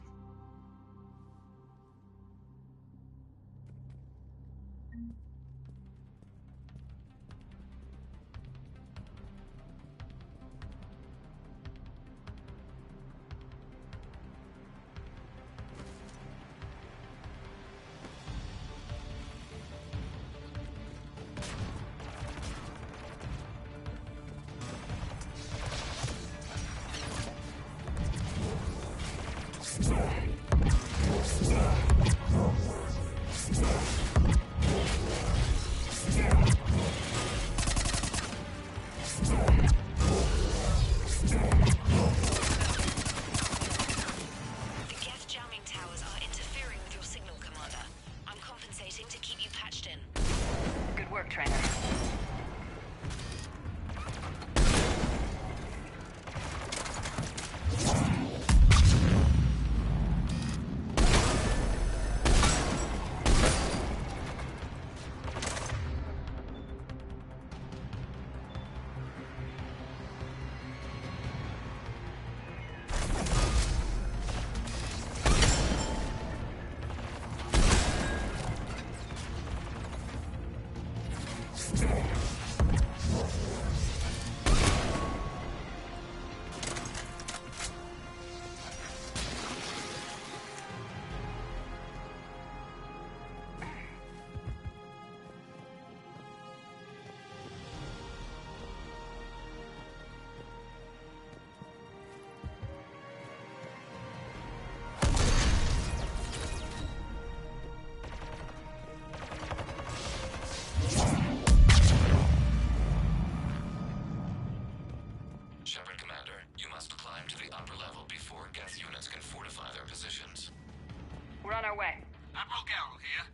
We're on our way. Admiral Garrel here.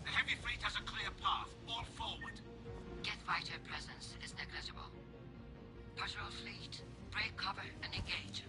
The heavy fleet has a clear path. All forward. Jet fighter presence is negligible. Patrol fleet, break cover and engage.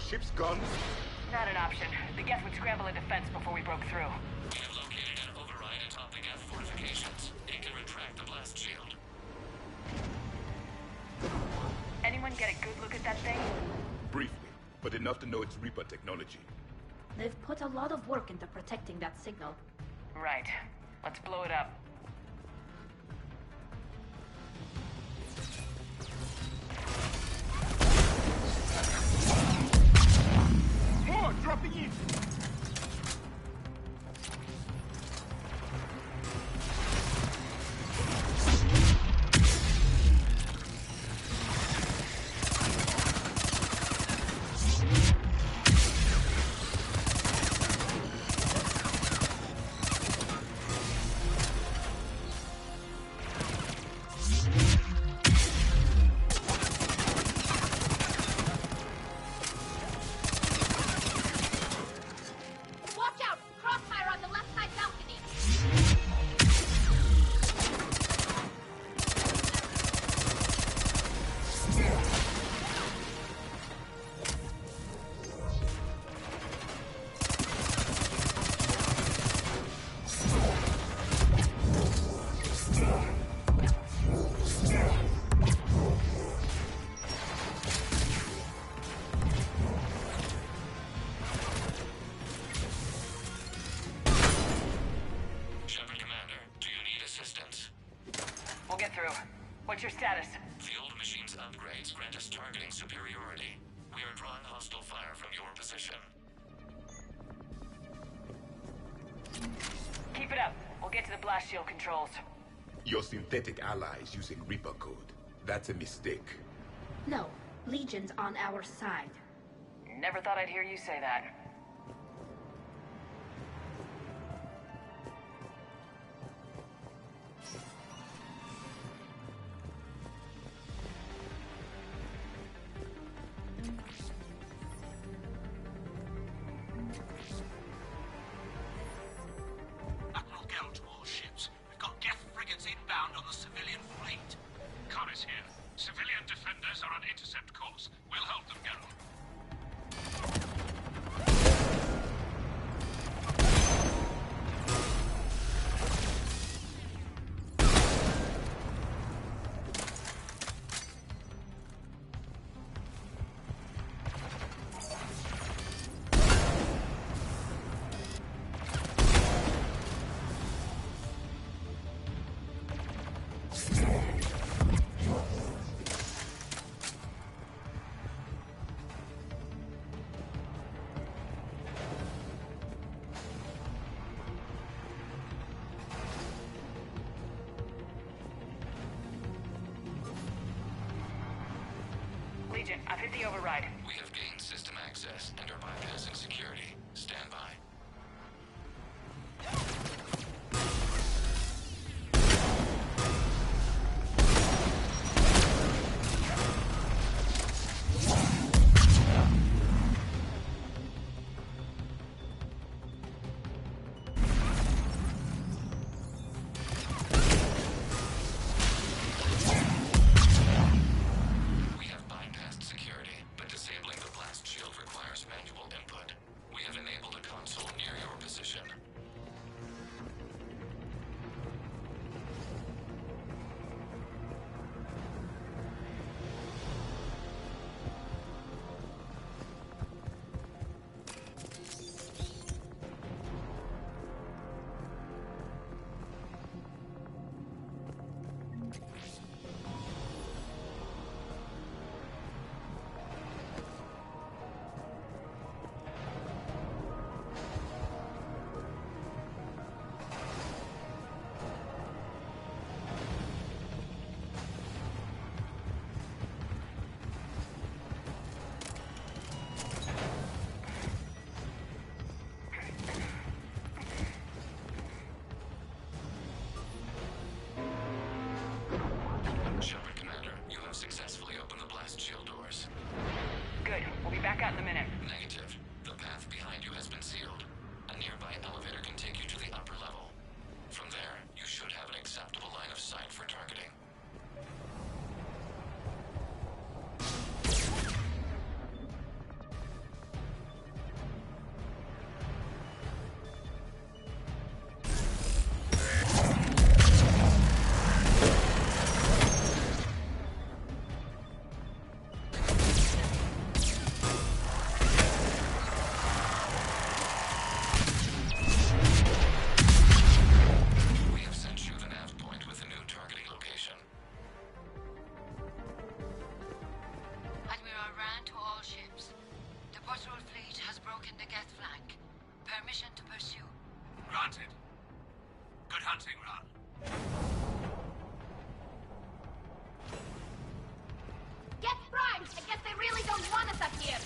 your ship's guns? Not an option. The Geth would scramble a defense before we broke through. We have located an override atop the Geth fortifications. It can retract the blast shield. Anyone get a good look at that thing? Briefly, but enough to know it's Reaper technology. They've put a lot of work into protecting that signal. Right. Let's blow it up. More dropping in! Watch out! Crossfire on the left side balcony! Shepard Commander, do you need assistance? We'll get through. What's your status? The old machine's upgrades grant us targeting superiority. We are drawing hostile fire from your position. Keep it up. We'll get to the blast shield controls. Your synthetic allies using Reaper code. That's a mistake. No, Legion's on our side. Never thought I'd hear you say that. Admiral Gell to all ships. We've got Geth frigates inbound on the civilian fleet. Connor's here. Civilian defenders are on intercept course. We'll help them, Geralt. Legion, I've hit the override. We have gained system access and are bypassing security. Stand by. We have bypassed security, but disabling the blast shield requires manual input. We have enabled a console near your position. Shepard Commander, you have successfully opened the blast shield doors. Good. We'll be back out in a minute. Negative. The path behind you has been sealed. A nearby elevator can take you to the upper level. From there, you should have an acceptable line of sight for targeting. fleet has broken the Geth flank. Permission to pursue. Granted. Good hunting, Ral. Get primed! I guess they really don't want us up here!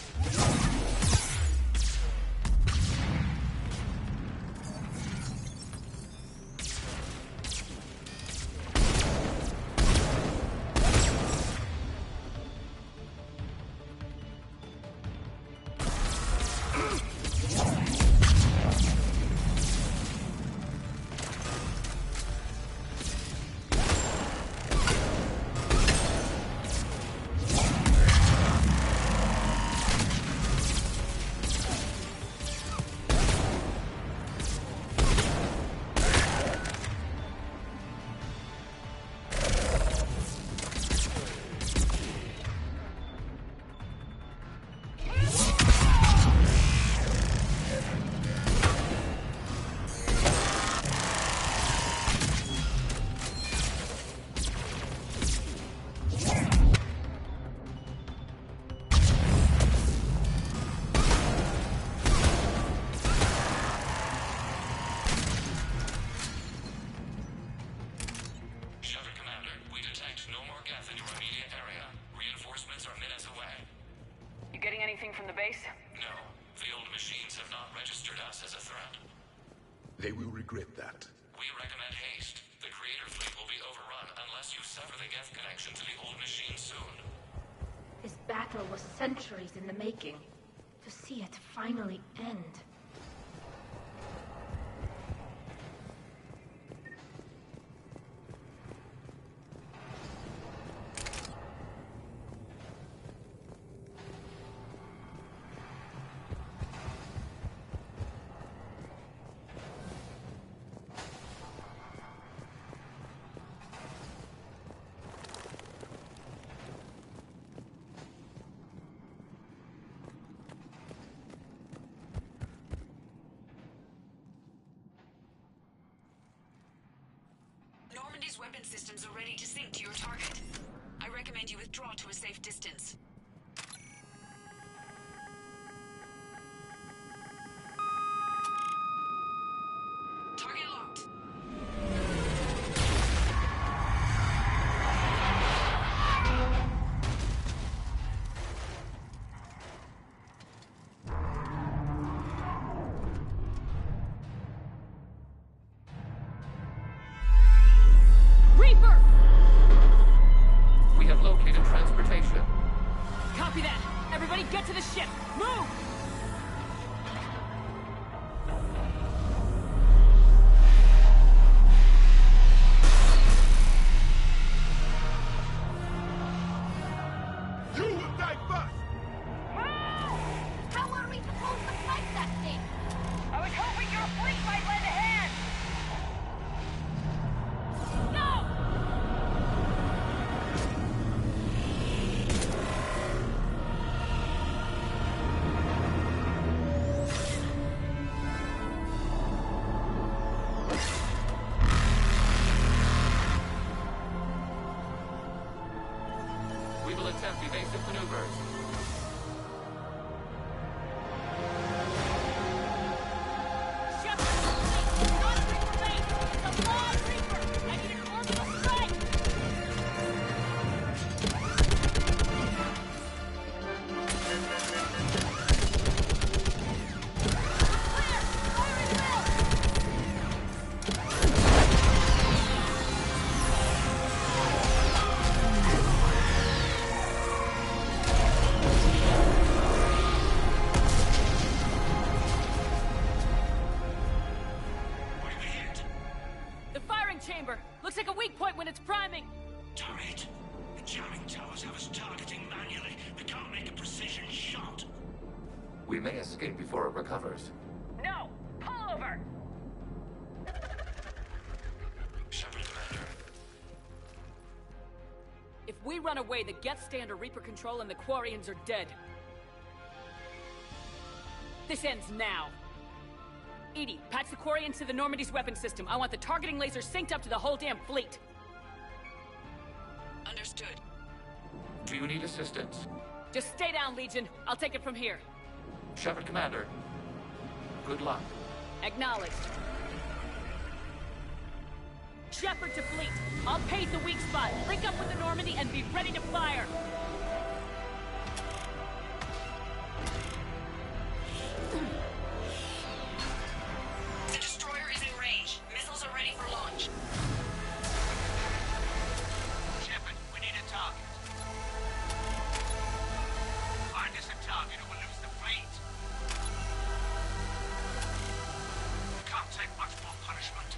From the base? No. The old machines have not registered us as a threat. They will regret that. We recommend haste. The Creator fleet will be overrun unless you sever the Geth connection to the old machine soon. This battle was centuries in the making. To see it finally end. Normandy's weapon systems are ready to sync to your target. I recommend you withdraw to a safe distance. Target locked. Reaper! We have located transportation. Copy that! Everybody get to the ship! Move! You will die first! How are we supposed to fight that thing? I was hoping your fleet might lend a hand! We will attempt evasive maneuvers. Chamber. Looks like a weak point when it's priming. Turret. The jamming towers have us targeting manually. We can't make a precision shot. We may escape before it recovers. No! Pull over! Shepard, Commander. If we run away, the Geth stand under Reaper control and the Quarians are dead. This ends now. Edie, patch the Quarians to the Normandy's weapon system. I want the targeting laser synced up to the whole damn fleet. Understood. Do you need assistance? Just stay down, Legion. I'll take it from here. Shepard, Commander. Good luck. Acknowledged. Shepard to fleet. I'll pace the weak spot. Link up with the Normandy and be ready to fire. The destroyer is in range. Missiles are ready for launch. Shepard, we need a target. Find us a target or we'll lose the fleet. Can't take much more punishment.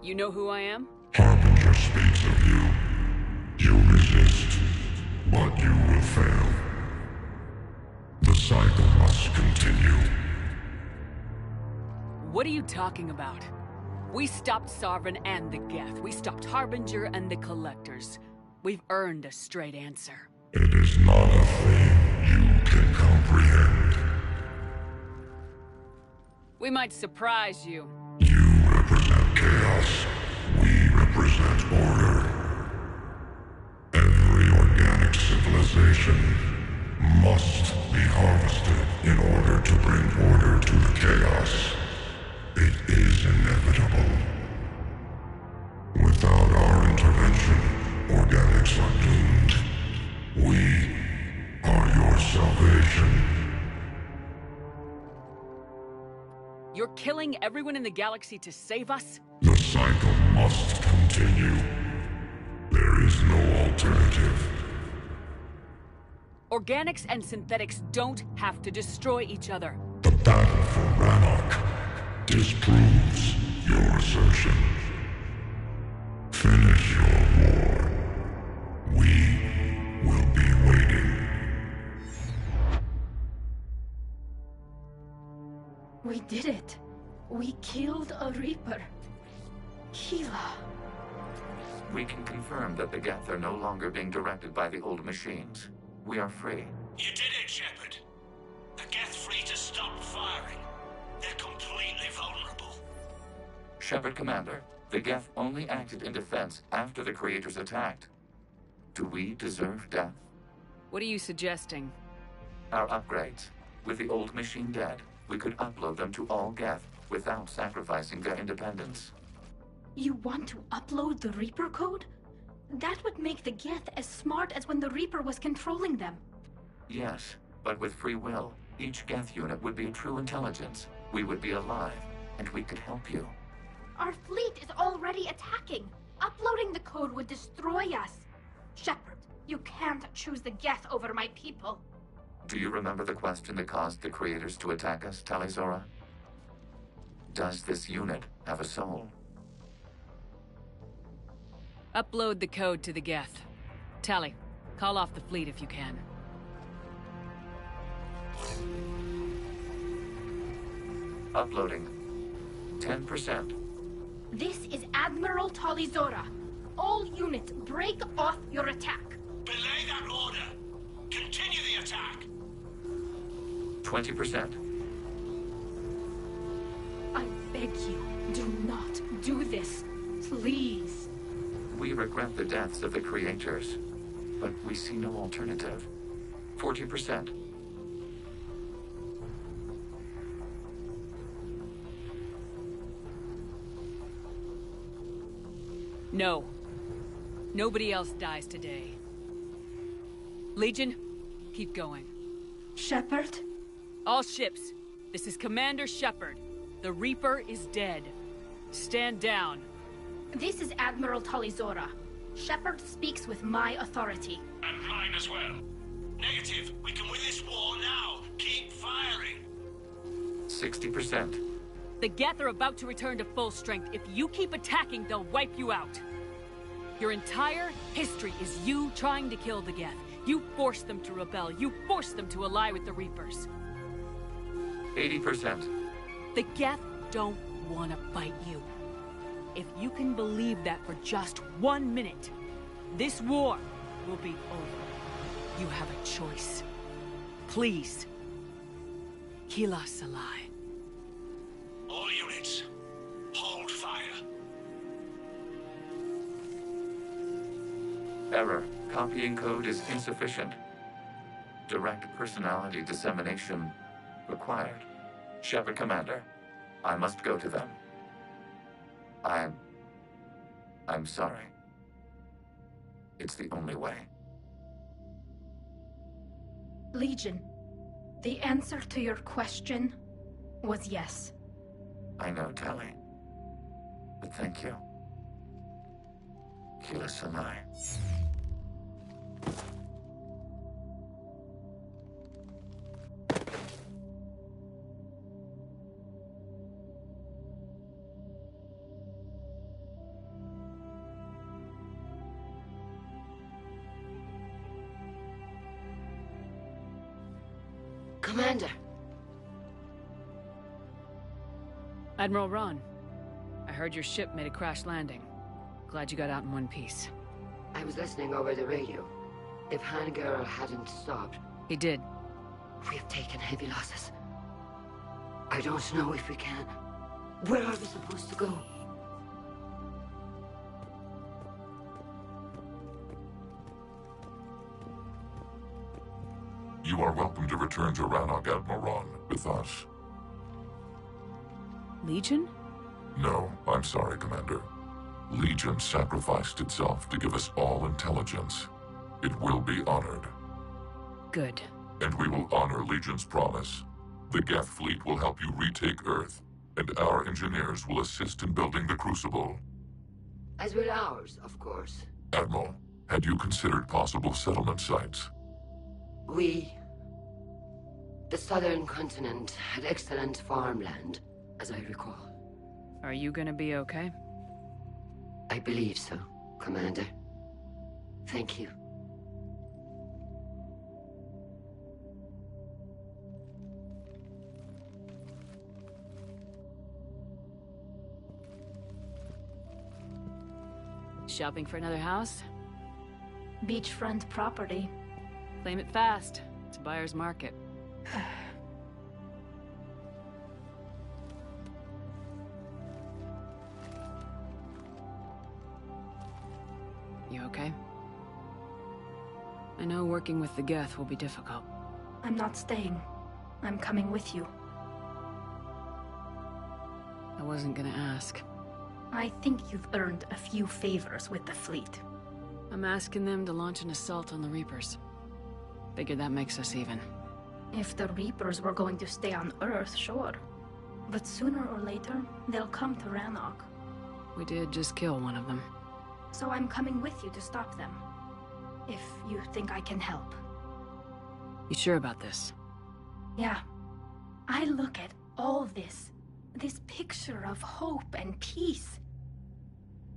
You know who I am? Harbinger speaks of you. You resist, but you will fail. The cycle must continue. What are you talking about? We stopped Sovereign and the Geth. We stopped Harbinger and the Collectors. We've earned a straight answer. It is not a thing you can comprehend. We might surprise you. You represent chaos. We represent order. Every organic civilization must be harvested in order to bring order to the chaos. It is inevitable. Without our intervention, organics are doomed. We are your salvation. You're killing everyone in the galaxy to save us? The cycle must continue. There is no alternative. Organics and synthetics don't have to destroy each other. The battle for Rannoch disproves your assertion. Finish your war. We will be waiting. We did it. We killed a Reaper. Keela. We can confirm that the Geth are no longer being directed by the old machines. We are free. You did it, Shepard. The Geth free to stop firing. They're completely vulnerable. Shepard Commander, the Geth only acted in defense after the Creators attacked. Do we deserve death? What are you suggesting? Our upgrades. With the old machine dead, we could upload them to all Geth without sacrificing their independence. You want to upload the Reaper code? That would make the Geth as smart as when the Reaper was controlling them. Yes, but with free will, each Geth unit would be a true intelligence. We would be alive, and we could help you. Our fleet is already attacking. Uploading the code would destroy us. Shepard, you can't choose the Geth over my people. Do you remember the question that caused the Creators to attack us, Talizora? Does this unit have a soul? Upload the code to the Geth. Tally, call off the fleet if you can. Uploading. 10%. This is Admiral Talizora. All units, break off your attack. Belay that order. Continue the attack. 20%. I beg you, do not do this. Please. We regret the deaths of the Creators, but we see no alternative. 40%. No. Nobody else dies today. Legion, keep going. Shepard? All ships, this is Commander Shepard. The Reaper is dead. Stand down. This is Admiral Talizora. Shepard speaks with my authority. And mine as well. Negative. We can win this war now. Keep firing. 60%. The Geth are about to return to full strength. If you keep attacking, they'll wipe you out. Your entire history is you trying to kill the Geth. You forced them to rebel. You forced them to ally with the Reapers. 80%. The Geth don't want to fight you. If you can believe that for just 1 minute, this war will be over. You have a choice. Please. Kila Salai. All units, hold fire. Error. Copying code is insufficient. Direct personality dissemination required. Shepard Commander, I must go to them. I'm sorry. It's the only way. Legion, the answer to your question was yes. I know, Tally. But thank you. Kila Sanai. Commander. Admiral Ron, I heard your ship made a crash landing. Glad you got out in one piece. I was listening over the radio. If Hangirl hadn't stopped... He did. We have taken heavy losses. I don't know if we can. Where are we supposed to go? You are welcome to return to Rannoch Admiron with us. Legion? No, I'm sorry, Commander. Legion sacrificed itself to give us all intelligence. It will be honored. Good. And we will honor Legion's promise. The Geth fleet will help you retake Earth, and our engineers will assist in building the Crucible. As will ours, of course. Admiral, had you considered possible settlement sites? The southern continent had excellent farmland, as I recall. Are you gonna be okay? I believe so, Commander. Thank you. Shopping for another house? Beachfront property. Claim it fast. It's a buyer's market. You okay? I know working with the Geth will be difficult. I'm not staying. I'm coming with you. I wasn't gonna ask. I think you've earned a few favors with the fleet. I'm asking them to launch an assault on the Reapers. Figure that makes us even. If the Reapers were going to stay on Earth, sure. But sooner or later, they'll come to Rannoch. We did just kill one of them. So I'm coming with you to stop them. If you think I can help. You sure about this? Yeah. I look at all this picture of hope and peace.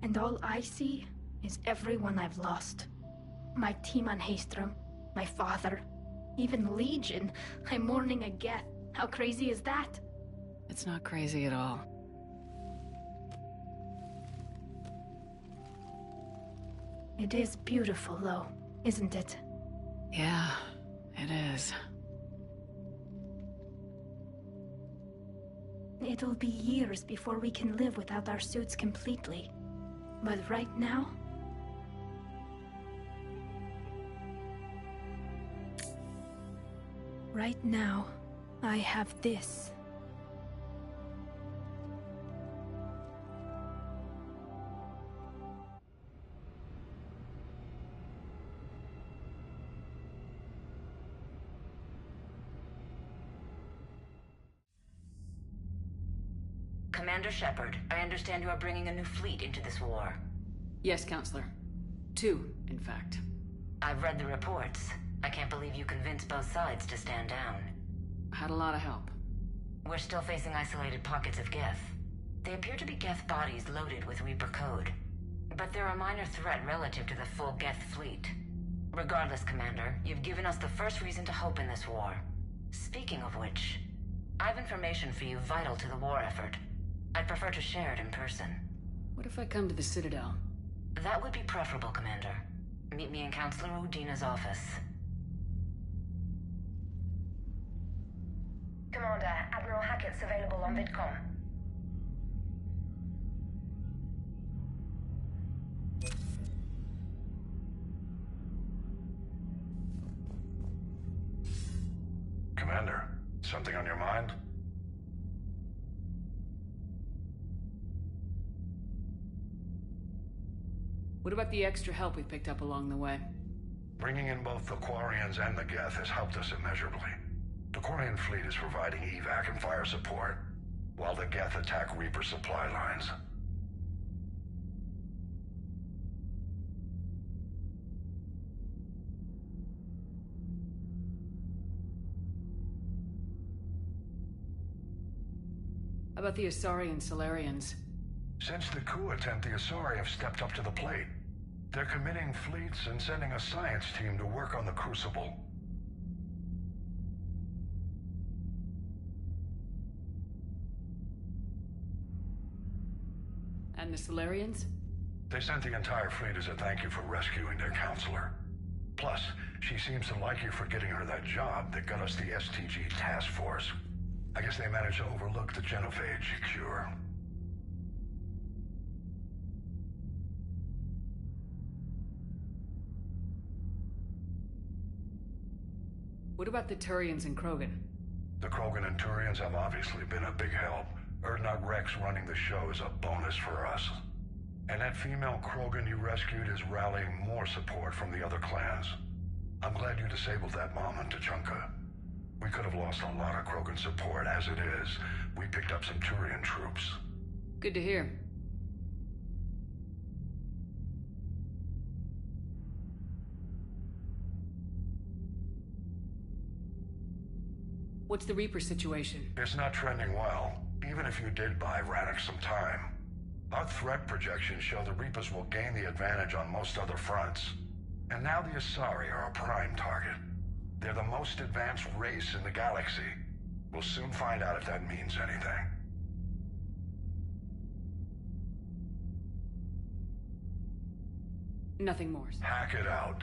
And all I see is everyone I've lost. My team on Haestrom, my father, even Legion. I'm mourning a Geth. How crazy is that? It's not crazy at all. It is beautiful, though, isn't it? Yeah, it is. It'll be years before we can live without our suits completely. But right now... Right now, I have this. Commander Shepard, I understand you are bringing a new fleet into this war. Yes, Counselor. 2, in fact. I've read the reports. I can't believe you convinced both sides to stand down. Had a lot of help. We're still facing isolated pockets of Geth. They appear to be Geth bodies loaded with Reaper code. But they're a minor threat relative to the full Geth fleet. Regardless, Commander, you've given us the first reason to hope in this war. Speaking of which, I have information for you vital to the war effort. I'd prefer to share it in person. What if I come to the Citadel? That would be preferable, Commander. Meet me in Counselor Udina's office. Commander, Admiral Hackett's available on VidCom. Commander, something on your mind? What about the extra help we picked up along the way? Bringing in both the Quarians and the Geth has helped us immeasurably. The Quarian fleet is providing evac and fire support, while the Geth attack Reaper supply lines. How about the Asari and Solarians? Since the coup attempt, the Asari have stepped up to the plate. They're committing fleets and sending a science team to work on the Crucible. And the Solarians? They sent the entire fleet as a thank you for rescuing their counselor. Plus, she seems to like you for getting her that job that got us the STG task force. I guess they managed to overlook the genophage cure. What about the Turians and Krogan? The Krogan and Turians have obviously been a big help. Erdnot Rex running the show is a bonus for us. And that female Krogan you rescued is rallying more support from the other clans. I'm glad you disabled that mom in Tachanka. We could have lost a lot of Krogan support. As it is, we picked up some Turian troops. Good to hear. What's the Reaper situation? It's not trending well, even if you did buy Radix some time. Our threat projections show the Reapers will gain the advantage on most other fronts. And now the Asari are a prime target. They're the most advanced race in the galaxy. We'll soon find out if that means anything. Nothing more. Hack it out.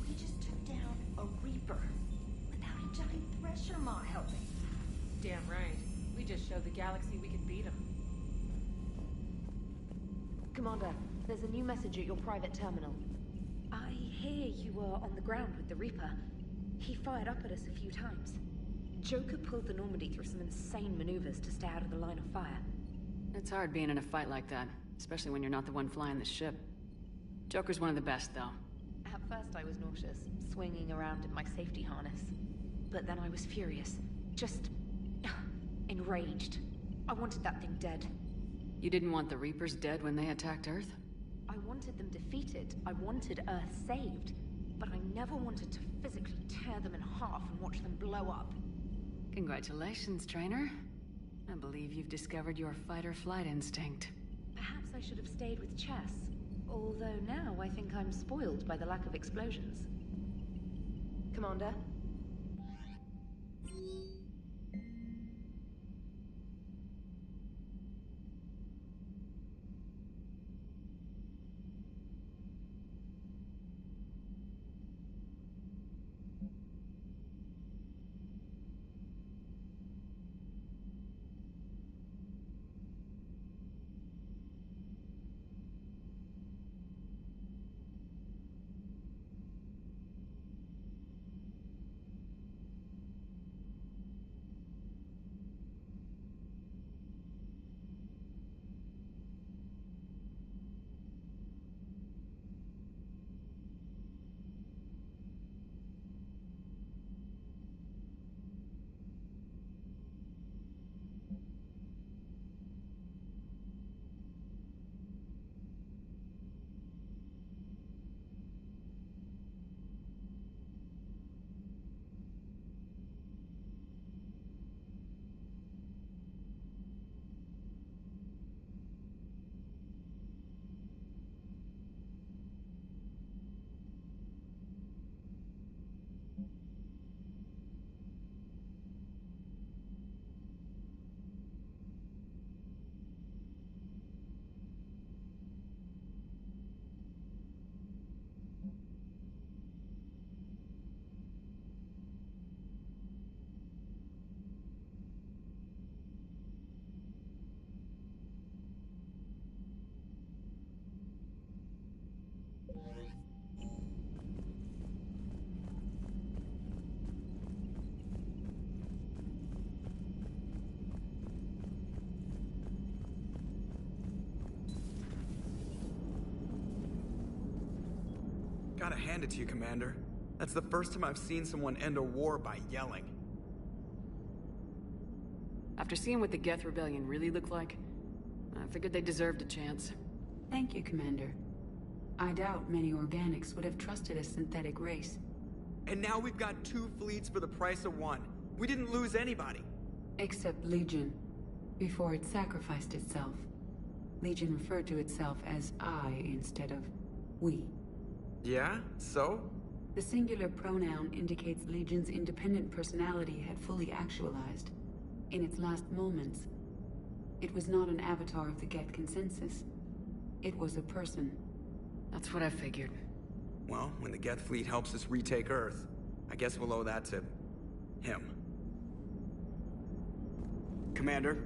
We just took down a Reaper without a giant thresher maw helping. Damn right. We just showed the galaxy we could beat them. Commander, there's a new message at your private terminal. I hear you were on the ground with the Reaper. He fired up at us a few times. Joker pulled the Normandy through some insane maneuvers to stay out of the line of fire. It's hard being in a fight like that, especially when you're not the one flying the ship. Joker's one of the best, though. At first I was nauseous, swinging around in my safety harness. But then I was furious. Just... enraged. I wanted that thing dead. You didn't want the Reapers dead when they attacked Earth? I wanted them defeated. I wanted Earth saved. But I never wanted to physically tear them in half and watch them blow up. Congratulations, trainer. I believe you've discovered your fight-or-flight instinct. Perhaps I should have stayed with chess. Although now I think I'm spoiled by the lack of explosions. Commander? gotta hand it to you, Commander. That's the first time I've seen someone end a war by yelling. After seeing what the Geth Rebellion really looked like, I figured they deserved a chance. Thank you, Commander. I doubt many organics would have trusted a synthetic race. And now we've got 2 fleets for the price of 1. We didn't lose anybody. Except Legion, before it sacrificed itself. Legion referred to itself as I instead of we. Yeah? So? The singular pronoun indicates Legion's independent personality had fully actualized. In its last moments, it was not an avatar of the Geth consensus. It was a person. That's what I figured. Well, when the Geth fleet helps us retake Earth, I guess we'll owe that to him. Commander?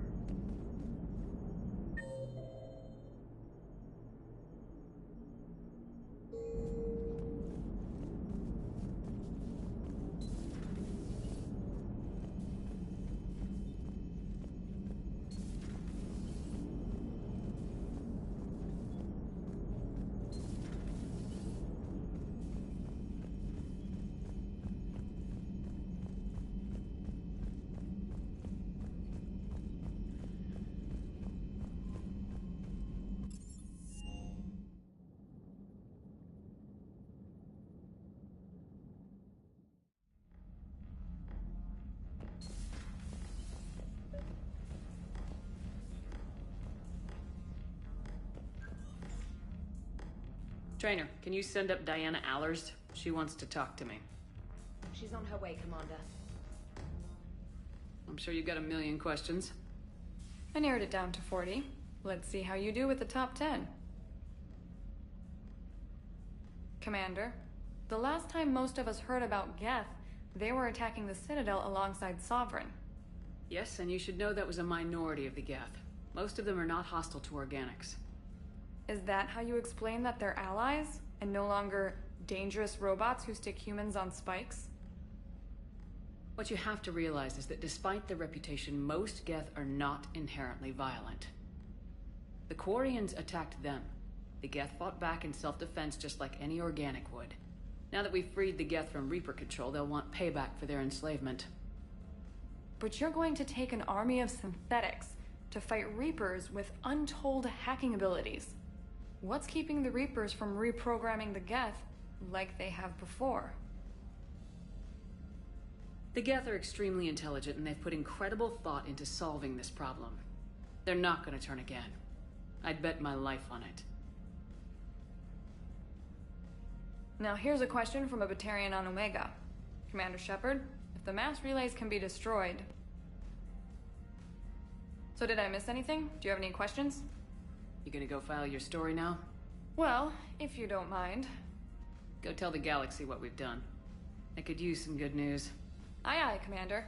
Trainer, can you send up Diana Allers? She wants to talk to me. She's on her way, Commander. I'm sure you've got a million questions. I narrowed it down to 40. Let's see how you do with the top 10. Commander, the last time most of us heard about Geth, they were attacking the Citadel alongside Sovereign. Yes, and you should know that was a minority of the Geth. Most of them are not hostile to organics. Is that how you explain that they're allies, and no longer dangerous robots who stick humans on spikes? What you have to realize is that despite their reputation, most Geth are not inherently violent. The Quarians attacked them. The Geth fought back in self-defense just like any organic would. Now that we've freed the Geth from Reaper control, they'll want payback for their enslavement. But you're going to take an army of synthetics to fight Reapers with untold hacking abilities. What's keeping the Reapers from reprogramming the Geth like they have before? The Geth are extremely intelligent, and they've put incredible thought into solving this problem. They're not going to turn again. I'd bet my life on it. Now here's a question from a Batarian on Omega. Commander Shepard, if the mass relays can be destroyed... So did I miss anything? Do you have any questions? You gonna go file your story now? Well, if you don't mind. Go tell the galaxy what we've done. I could use some good news. Aye aye, Commander.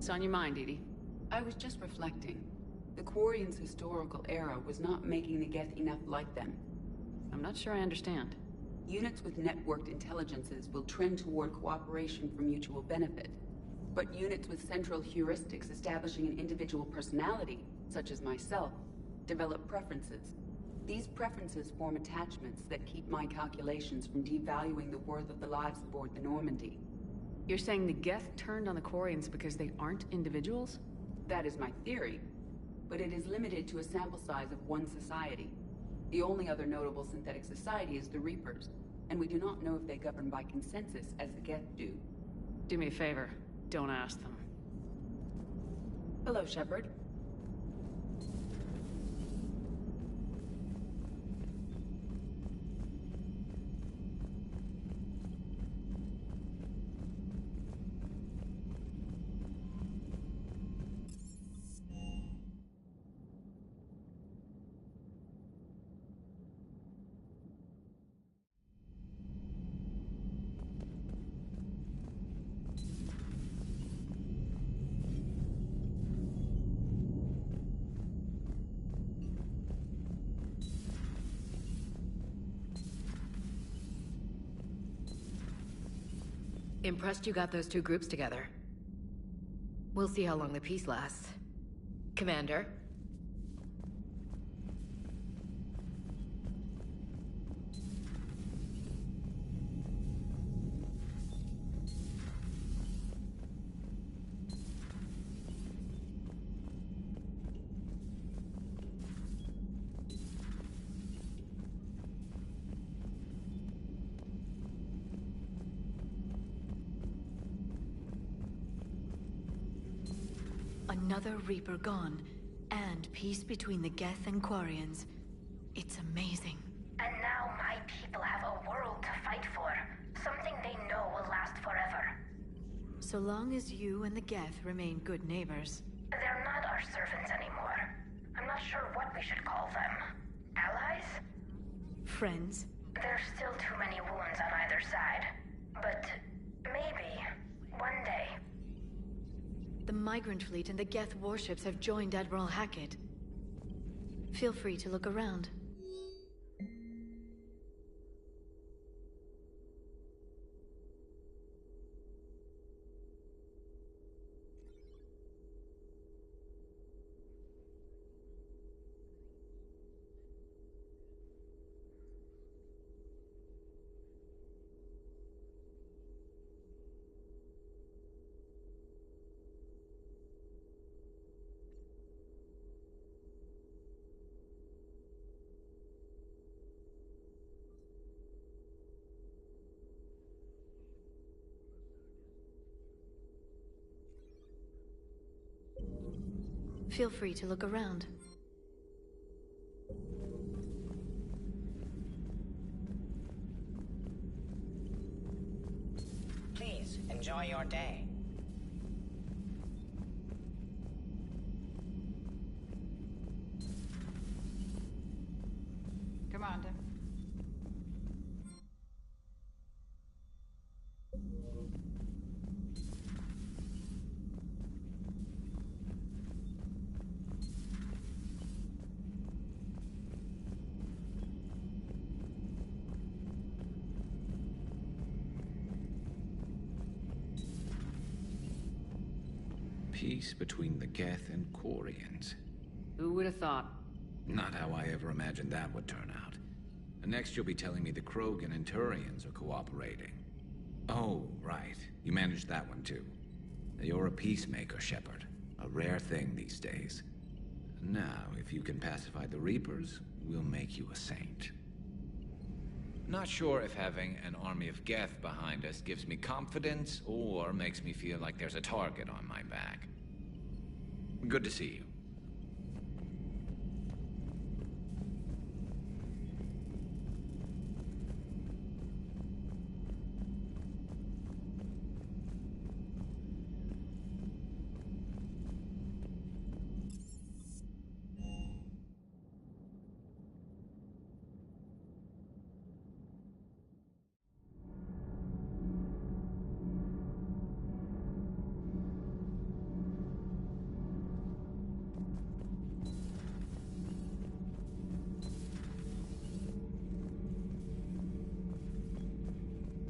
What's on your mind, Edie? I was just reflecting. The Quarians' historical era was not making the Geth enough like them. I'm not sure I understand. Units with networked intelligences will trend toward cooperation for mutual benefit. But units with central heuristics establishing an individual personality, such as myself, develop preferences. These preferences form attachments that keep my calculations from devaluing the worth of the lives aboard the Normandy. You're saying the Geth turned on the Quarians because they aren't individuals? That is my theory, but it is limited to a sample size of one society. The only other notable synthetic society is the Reapers, and we do not know if they govern by consensus as the Geth do. Do me a favor, don't ask them. Hello, Shepard. Impressed you got those two groups together. We'll see how long the peace lasts. Commander? Another Reaper gone, and peace between the Geth and Quarians. It's amazing. And now my people have a world to fight for. Something they know will last forever. So long as you and the Geth remain good neighbors. They're not our servants anymore. I'm not sure what we should call them. Allies? Friends? There's still too many wounds on either side. But maybe, one day. The Migrant Fleet and the Geth warships have joined Admiral Hackett. Feel free to look around. Feel free to look around. Please, enjoy your day. Commander. Peace between the Geth and Quarians. Who would have thought? Not how I ever imagined that would turn out. And next you'll be telling me the Krogan and Turians are cooperating. Oh, right. You managed that one too. You're a peacemaker, Shepard. A rare thing these days. Now, if you can pacify the Reapers, we'll make you a saint. Not sure if having an army of Geth behind us gives me confidence or makes me feel like there's a target on my back. Good to see you.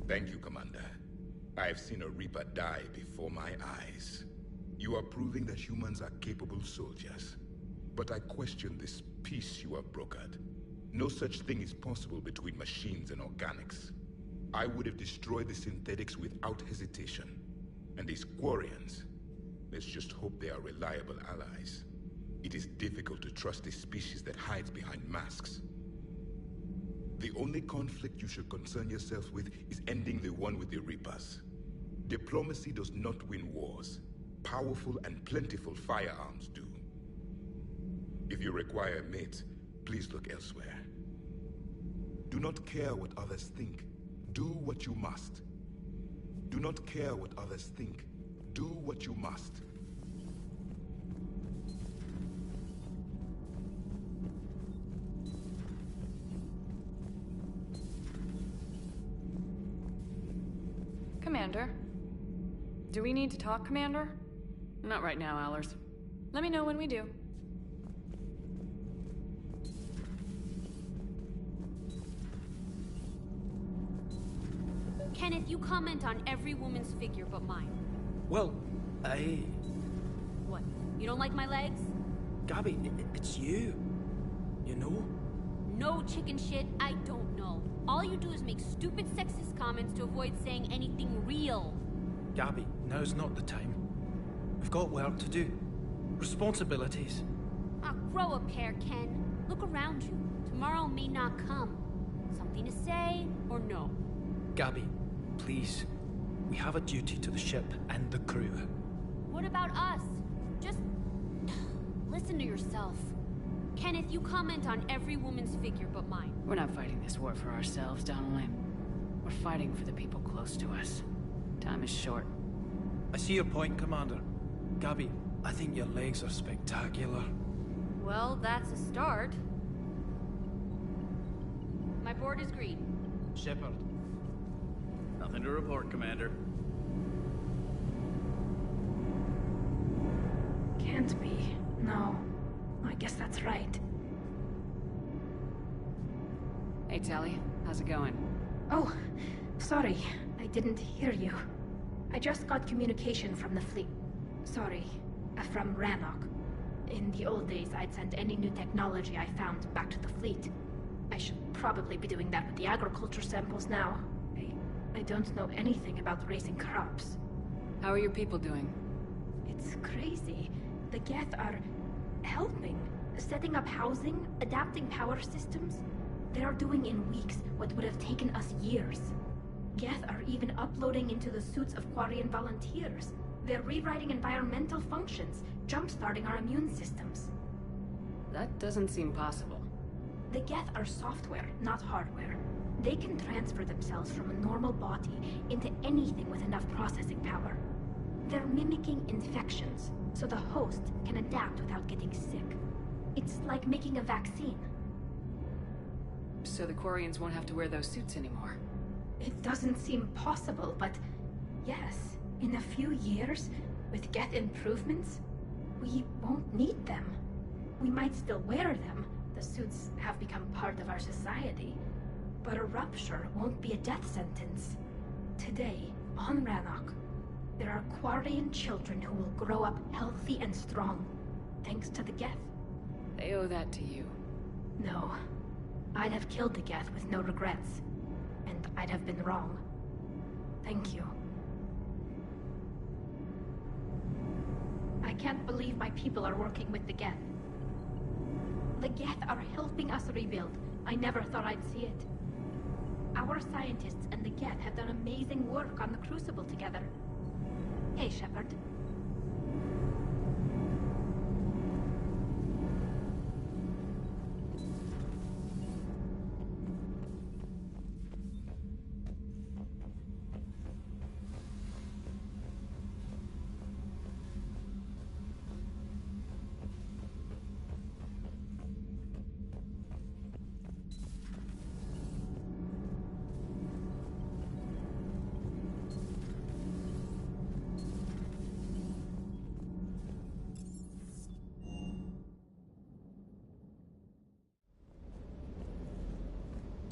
Thank you, Commander. I have seen a Reaper die before my eyes. You are proving that humans are capable soldiers. But I question this peace you have brokered. No such thing is possible between machines and organics. I would have destroyed the synthetics without hesitation. And these Quarians, let's just hope they are reliable allies. It is difficult to trust a species that hides behind masks. The only conflict you should concern yourself with is ending the one with the Reapers. Diplomacy does not win wars. Powerful and plentiful firearms do. If you require a mate, please look elsewhere. Do not care what others think. Do what you must. Do not care what others think. Do what you must. Commander? Do we need to talk, Commander? Not right now, Allers. Let me know when we do. Kenneth, you comment on every woman's figure but mine. Well, I... What? You don't like my legs? Gabby, it's you. You know? No chicken shit, I don't know. All you do is make stupid sexist comments to avoid saying anything real. Gabby, now's not the time. We've got work to do. Responsibilities. Ah, grow a pair, Ken. Look around you. Tomorrow may not come. Something to say, or no? Gabby, please. We have a duty to the ship and the crew. What about us? Just... listen to yourself. Kenneth, you comment on every woman's figure but mine. We're not fighting this war for ourselves, Donnelly. We're fighting for the people close to us. Time is short. I see your point, Commander. Gabby, I think your legs are spectacular. Well, that's a start. My board is green. Shepard. Nothing to report, Commander. Can't be. No. I guess that's right. Hey, Tally. How's it going? Oh, sorry. I didn't hear you. I just got communication from the fleet. Sorry. From Rannoch. In the old days, I'd send any new technology I found back to the fleet. I should probably be doing that with the agriculture samples now. I don't know anything about raising crops. How are your people doing? It's crazy. The Geth are helping. Setting up housing, adapting power systems. They are doing in weeks what would have taken us years. Geth are even uploading into the suits of Quarian volunteers. They're rewriting environmental functions, jump-starting our immune systems. That doesn't seem possible. The Geth are software, not hardware. They can transfer themselves from a normal body into anything with enough processing power. They're mimicking infections, so the host can adapt without getting sick. It's like making a vaccine. So the Quarians won't have to wear those suits anymore? It doesn't seem possible, but yes, in a few years, with Geth improvements, we won't need them. We might still wear them. The suits have become part of our society. But a rupture won't be a death sentence. Today, on Rannoch, there are Quarian children who will grow up healthy and strong, thanks to the Geth. They owe that to you. No. I'd have killed the Geth with no regrets. And I'd have been wrong. Thank you. I can't believe my people are working with the Geth. The Geth are helping us rebuild. I never thought I'd see it. Our scientists and the Geth have done amazing work on the Crucible together. Hey, Shepard.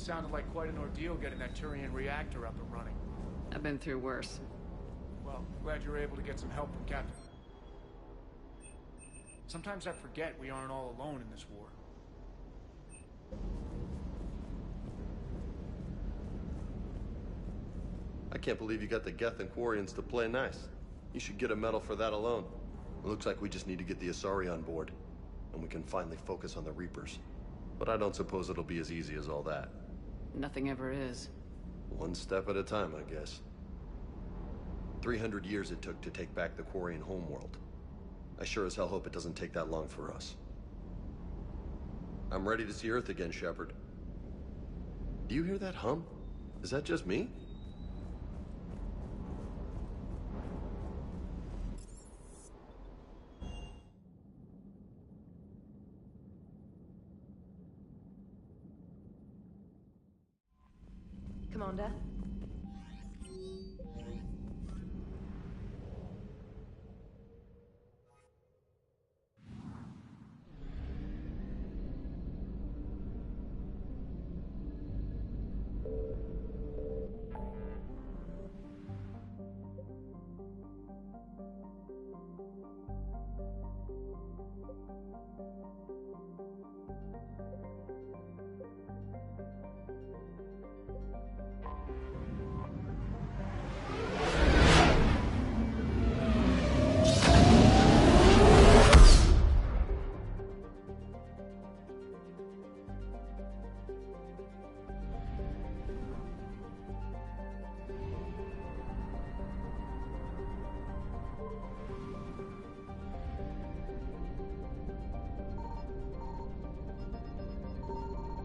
sounded like quite an ordeal getting that Turian reactor up and running. I've been through worse. Well, glad you were able to get some help from Captain. Sometimes I forget we aren't all alone in this war. I can't believe you got the Geth and Quarians to play nice. You should get a medal for that alone. It looks like we just need to get the Asari on board, and we can finally focus on the Reapers. But I don't suppose it'll be as easy as all that. Nothing ever is. One step at a time, I guess. 300 years it took to take back the Quarian homeworld. I sure as hell hope it doesn't take that long for us. I'm ready to see Earth again, Shepard. Do you hear that hum? Is that just me? Commander?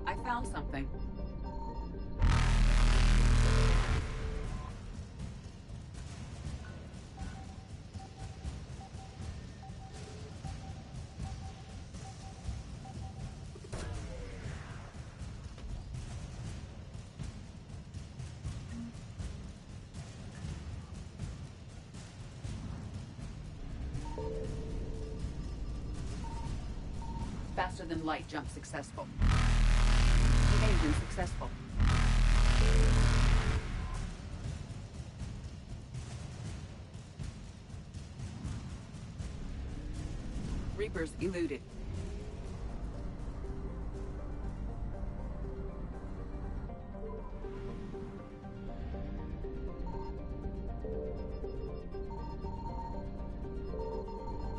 I found something. Faster than light jump successful. Evasion successful. Reapers eluded.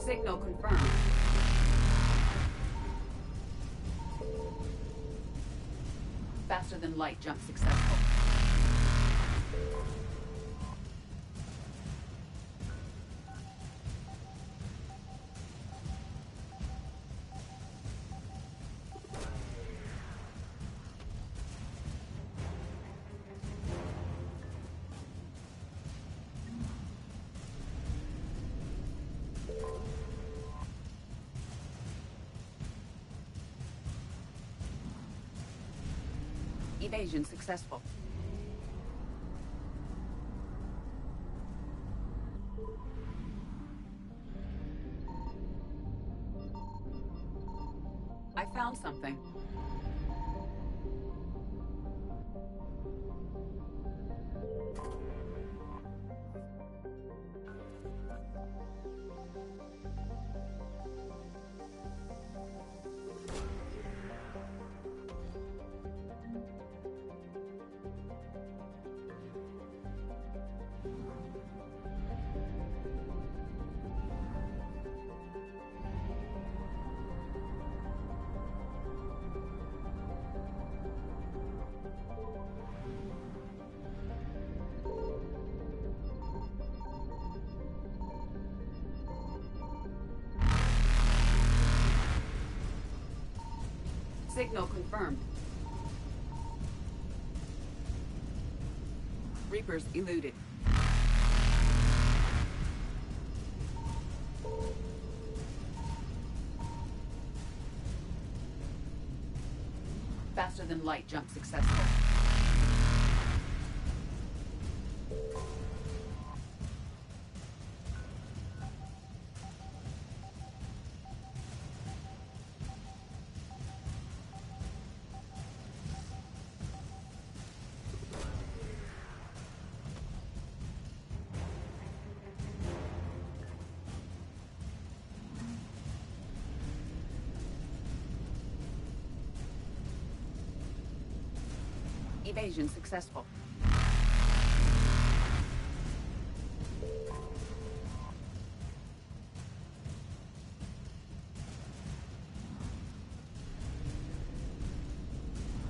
Signal confirmed. Faster than light jump successful. Evasion successful. I found something. Signal confirmed. Reapers eluded. Faster than light jump successful. Evasion successful.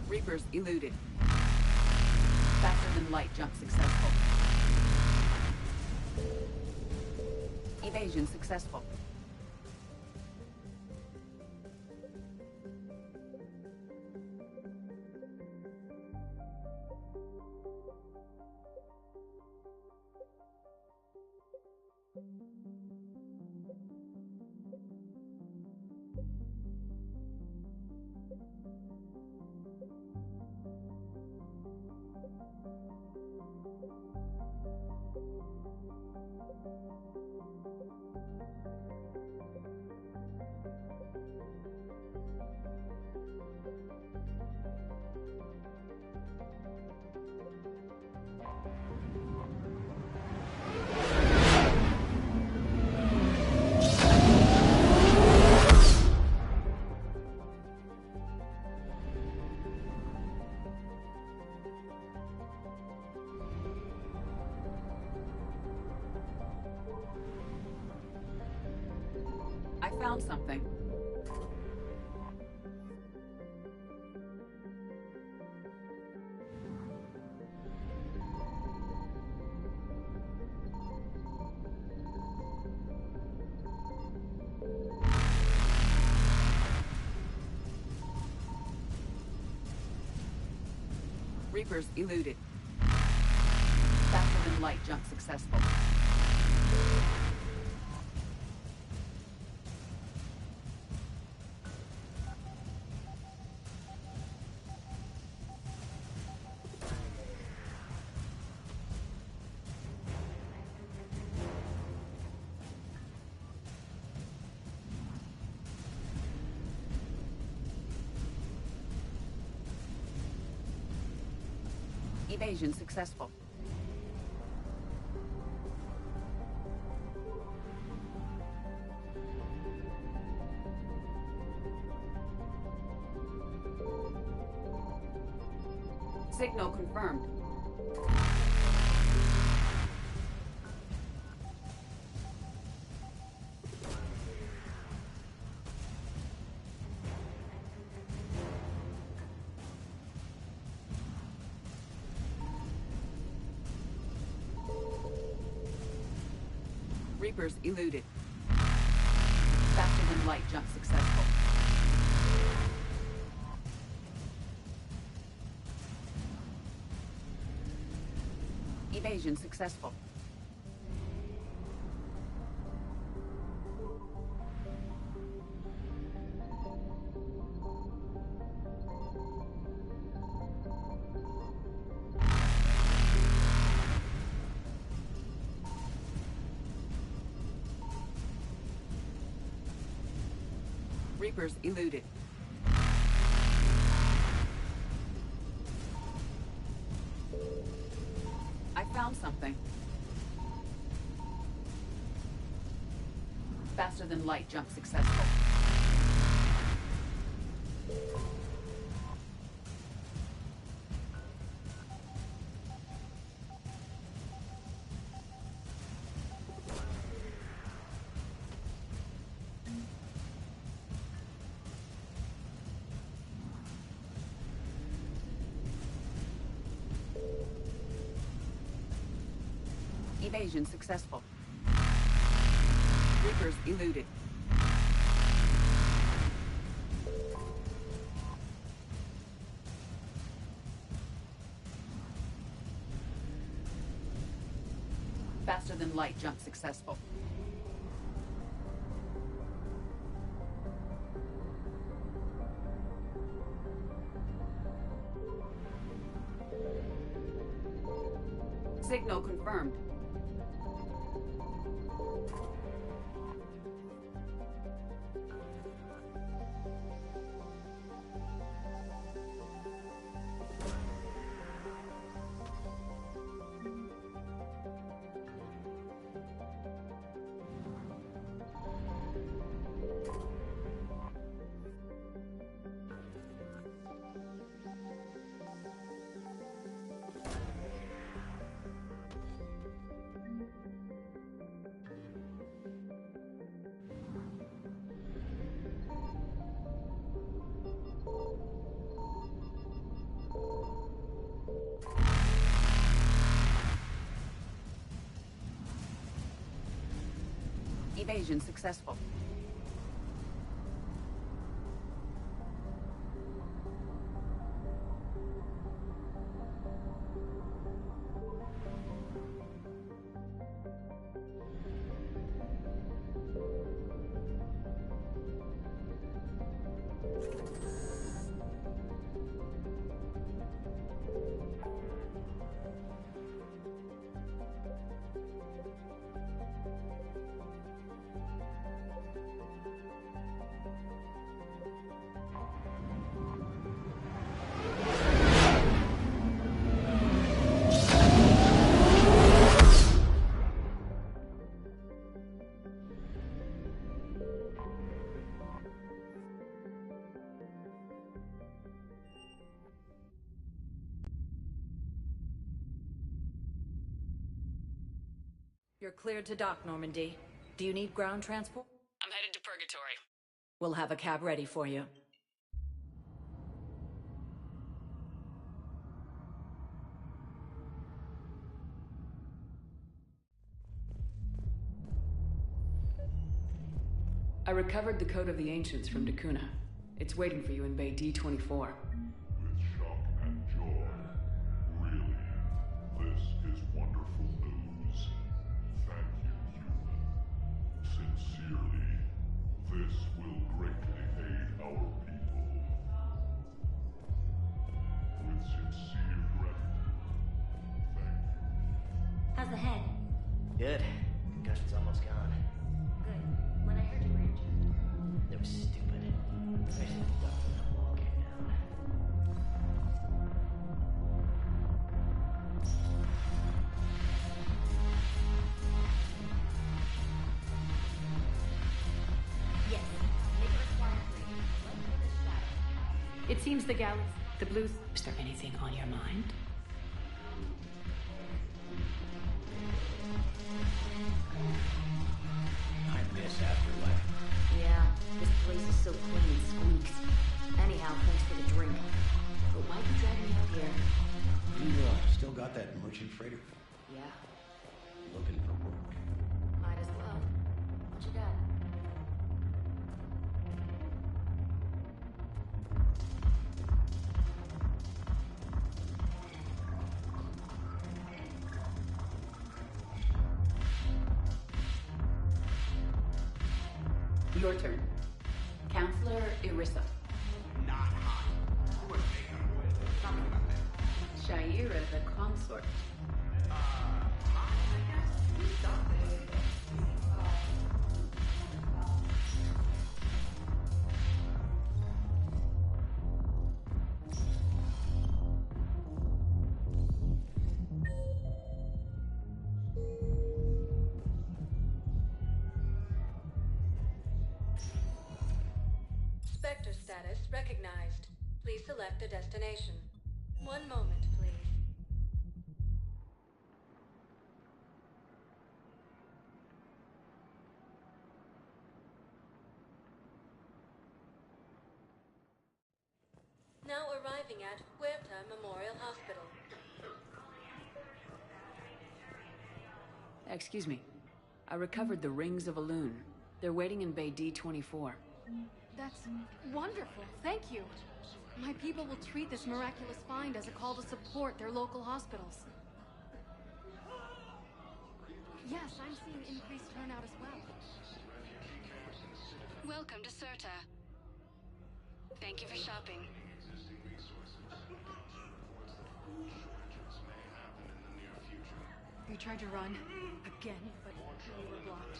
Reapers eluded. Faster than light jump successful. Evasion successful. I found something. Reapers eluded. Faster than light jump successful. Evasion successful. Signal confirmed. Reapers eluded. Faster than light jump successful. Evasion successful. Reapers eluded. I found something. Faster than light jump successful. Evasion successful. Reapers eluded. Faster than light jump successful. Signal confirmed. Evasion successful. You're cleared to dock, Normandy. Do you need ground transport? I'm headed to Purgatory. We'll have a cab ready for you. I recovered the Code of the Ancients from Dakuna. It's waiting for you in Bay D-24. With shock and joy. Really, this is wonderful news. Thank you, human. Sincerely, this will greatly aid our people. With sincere gratitude, thank you. How's the head? Good. Concussion's almost gone. Good. When I heard you were injured. It was stupid. Especially the duck when that wall came down. Yes. Make it required. Let's go to shadow. It seems the galaxy, the blues... Is there anything on your mind? I miss Afterlife. Yeah, this place is so clean and squeaks. Anyhow, thanks for the drink. But why'd you drag me out here? You still got that merchant freighter? Yeah, Looking for work. might as well. What you got? Your turn. Counselor Irissa. Not hot. Who was making a move? Tell me about that. Shaira the consort. Spectre status recognized. Please select a destination. One moment, please. Now arriving at Huerta Memorial Hospital. Excuse me. I recovered the Rings of Elune. They're waiting in Bay D-24. That's wonderful. Thank you. My people will treat this miraculous find as a call to support their local hospitals. Yes, I'm seeing increased turnout as well. Welcome to Serta. Thank you for shopping. You tried to run again, but you were blocked.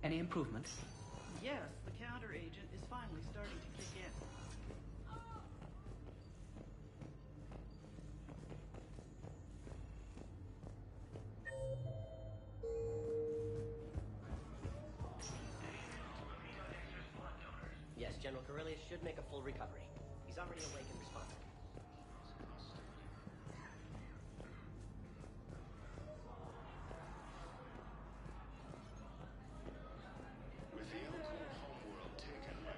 Any improvements? Yes, the counter agent is finally starting to kick in. Yes, General Corellius should make a full recovery. He's already awake and responding. With the Elko homeworld taken by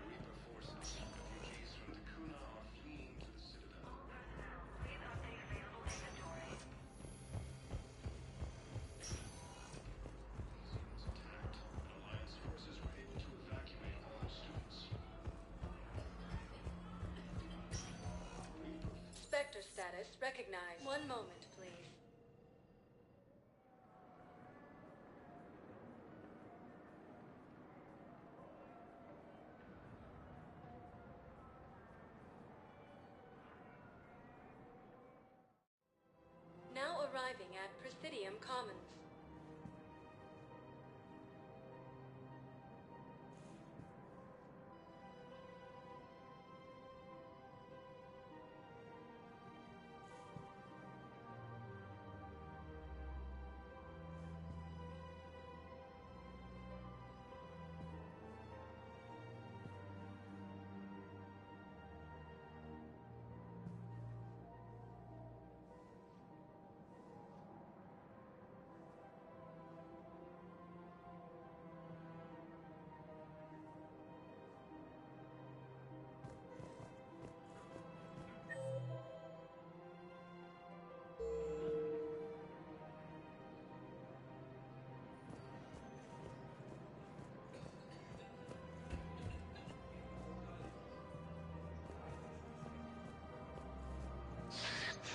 recognized. One moment, please. Now arriving at Presidium Commons.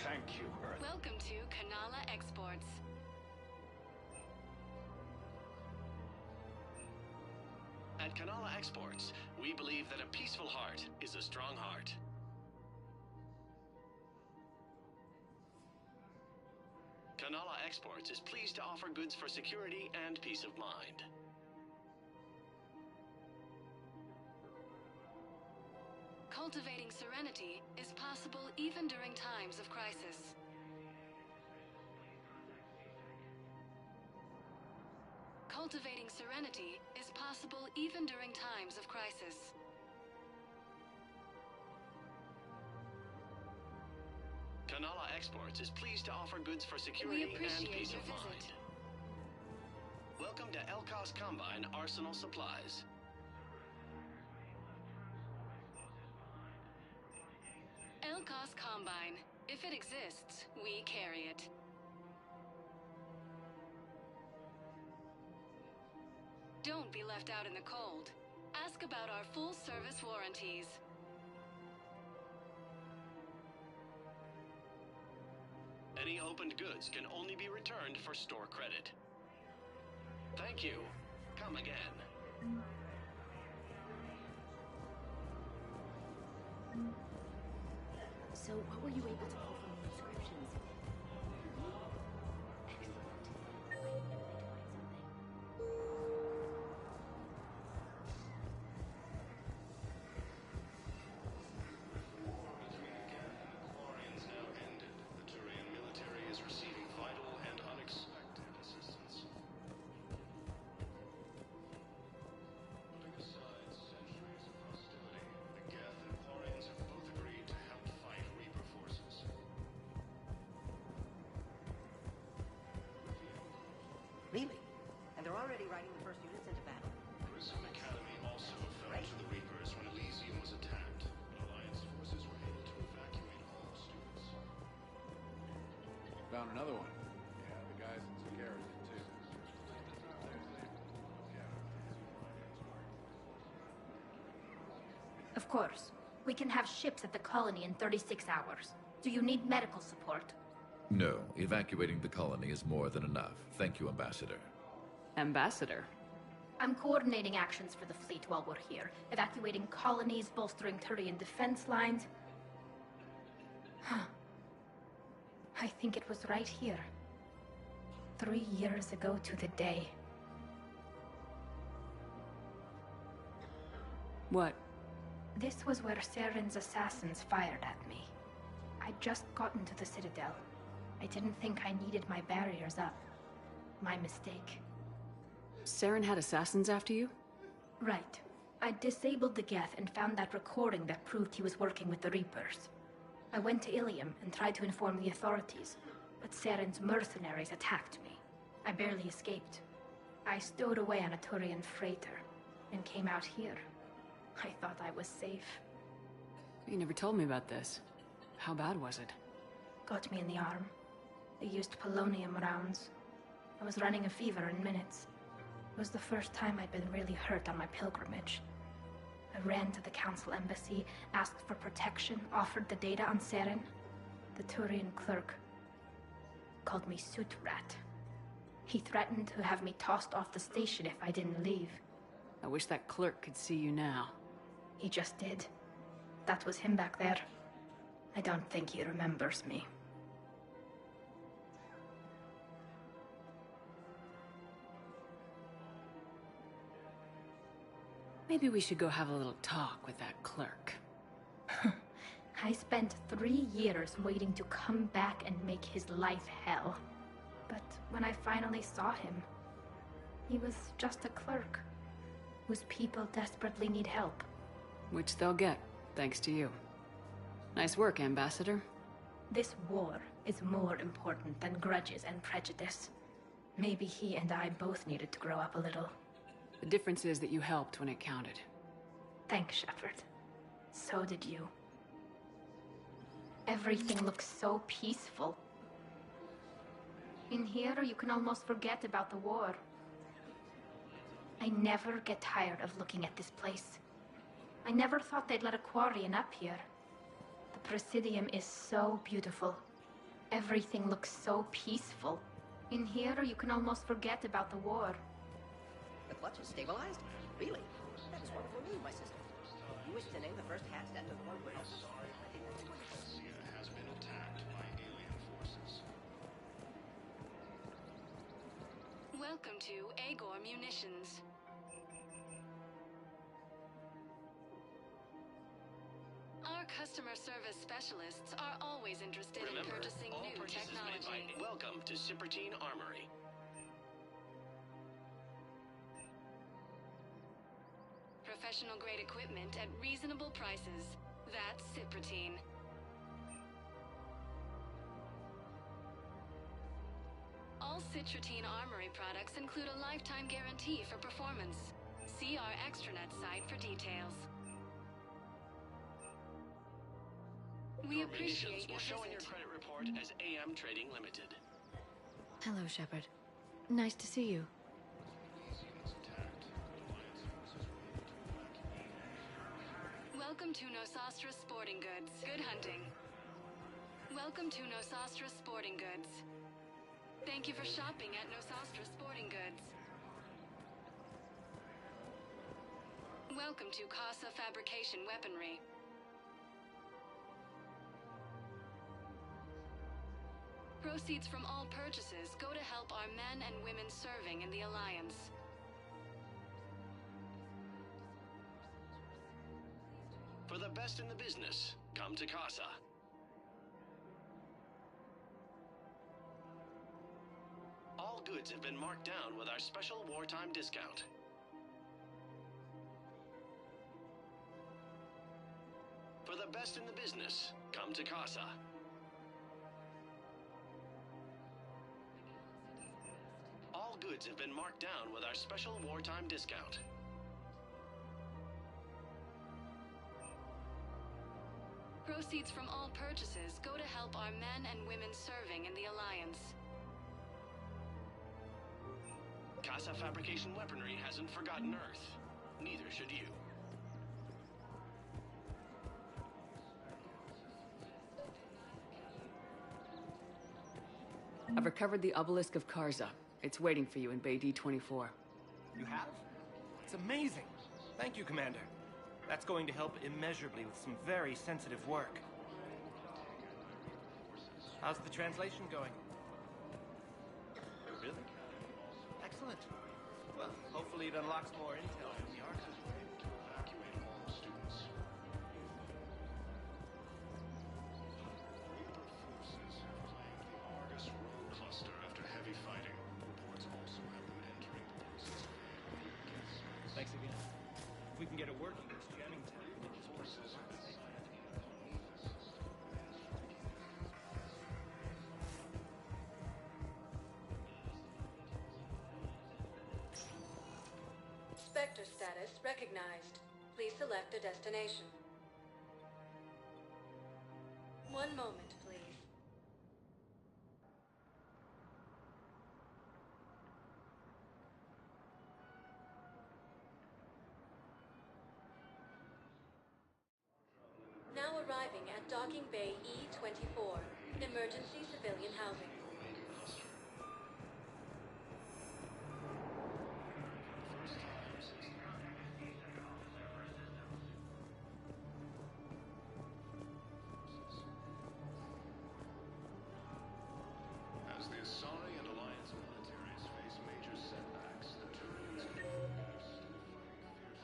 Thank you, Earth. Welcome to Kanala Exports. At Kanala Exports, we believe that a peaceful heart is a strong heart. Kanala Exports is pleased to offer goods for security and peace of mind. Cultivating serenity is possible even during times of crisis. Cultivating serenity is possible even during times of crisis. Kanala Exports is pleased to offer goods for security and peace of mind. Welcome to Elkos Combine Arsenal Supplies. Elkos Combine. If it exists, we carry it. Don't be left out in the cold. Ask about our full-service warranties. Any opened goods can only be returned for store credit. Thank you. Come again. So, what were you able to pull from the inscriptions? Excellent. I knew they'd find something. Between the Geth and the Quarians now ended, the Turian military is receiving vital and unexpected assistance. Putting aside centuries of hostility, the Geth and Quarians have both agreed to help fight Reaper forces. Really? And they're already riding the first units into battle? Prism Academy also fell to the Reapers when Elysium was attacked, but Alliance forces were able to evacuate all students. Found another one. Yeah, the guys in Zakara did too. Of course. We can have ships at the colony in 36 hours. Do you need medical support? No, evacuating the colony is more than enough. Thank you, Ambassador. Ambassador? I'm coordinating actions for the fleet while we're here. Evacuating colonies, bolstering Turian defense lines. I think it was right here. 3 years ago to the day. What? This was where Saren's assassins fired at me. I'd just gotten to the Citadel. I didn't think I needed my barriers up. My mistake. Saren had assassins after you? Right. I disabled the Geth and found that recording that proved he was working with the Reapers. I went to Ilium and tried to inform the authorities, but Saren's mercenaries attacked me. I barely escaped. I stowed away on a Turian freighter and came out here. I thought I was safe. You never told me about this. How bad was it? Got me in the arm. They used polonium rounds. I was running a fever in minutes. It was the first time I'd been really hurt on my pilgrimage. I ran to the Council embassy, asked for protection, offered the data on Saren. The Turian clerk called me Soot Rat. He threatened to have me tossed off the station if I didn't leave. I wish that clerk could see you now. He just did. That was him back there. I don't think he remembers me. Maybe we should go have a little talk with that clerk. I spent 3 years waiting to come back and make his life hell. But when I finally saw him, he was just a clerk whose people desperately need help. Which they'll get, thanks to you. Nice work, Ambassador. This war is more important than grudges and prejudice. Maybe he and I both needed to grow up a little. The difference is that you helped when it counted. Thanks, Shepard. So did you. Everything looks so peaceful. In here, you can almost forget about the war. I never get tired of looking at this place. I never thought they'd let a Quarian up here. The Presidium is so beautiful. Everything looks so peaceful. In here, you can almost forget about the war. The clutch is stabilized? Really? That is wonderful news, my sister. You wish to name the first hatch that took one for help? Has been attacked by alien forces. Welcome to Agor Munitions. Our customer service specialists are always interested in purchasing new technology. Welcome to Cypertine Armory. Professional grade equipment at reasonable prices. That's Cypertine. All Cypertine Armory products include a lifetime guarantee for performance. See our extranet site for details. We appreciate your show in your visit. credit report as AM Trading Limited. Hello, Shepard. Nice to see you. Welcome to Nosastra Sporting Goods. Good hunting. Welcome to Nosastra Sporting Goods. Thank you for shopping at Nosastra Sporting Goods. Welcome to Casa Fabrication Weaponry. Proceeds from all purchases go to help our men and women serving in the Alliance. For the best in the business, come to Casa. All goods have been marked down with our special wartime discount. For the best in the business, come to Casa. All goods have been marked down with our special wartime discount. Proceeds from all purchases go to help our men and women serving in the Alliance. Casa Fabrication Weaponry hasn't forgotten Earth. Neither should you. I've recovered the obelisk of Karza. It's waiting for you in Bay D-24. You have? It's amazing. Thank you, Commander. That's going to help immeasurably with some very sensitive work. How's the translation going? Oh, really? Excellent. Well, hopefully it unlocks more intel from the archive. Evacuate all students. Reaper forces have claimed the Argus road cluster after heavy fighting. Reports also have them entering the process. Thanks again. If we can get it working, it's jamming time. Spectre status recognized. Please select a destination. One moment, please. Now arriving at Docking Bay E-24. Emergency civilian housing. As the Asari and Alliance militaries face major setbacks, the Turians and Krogan are still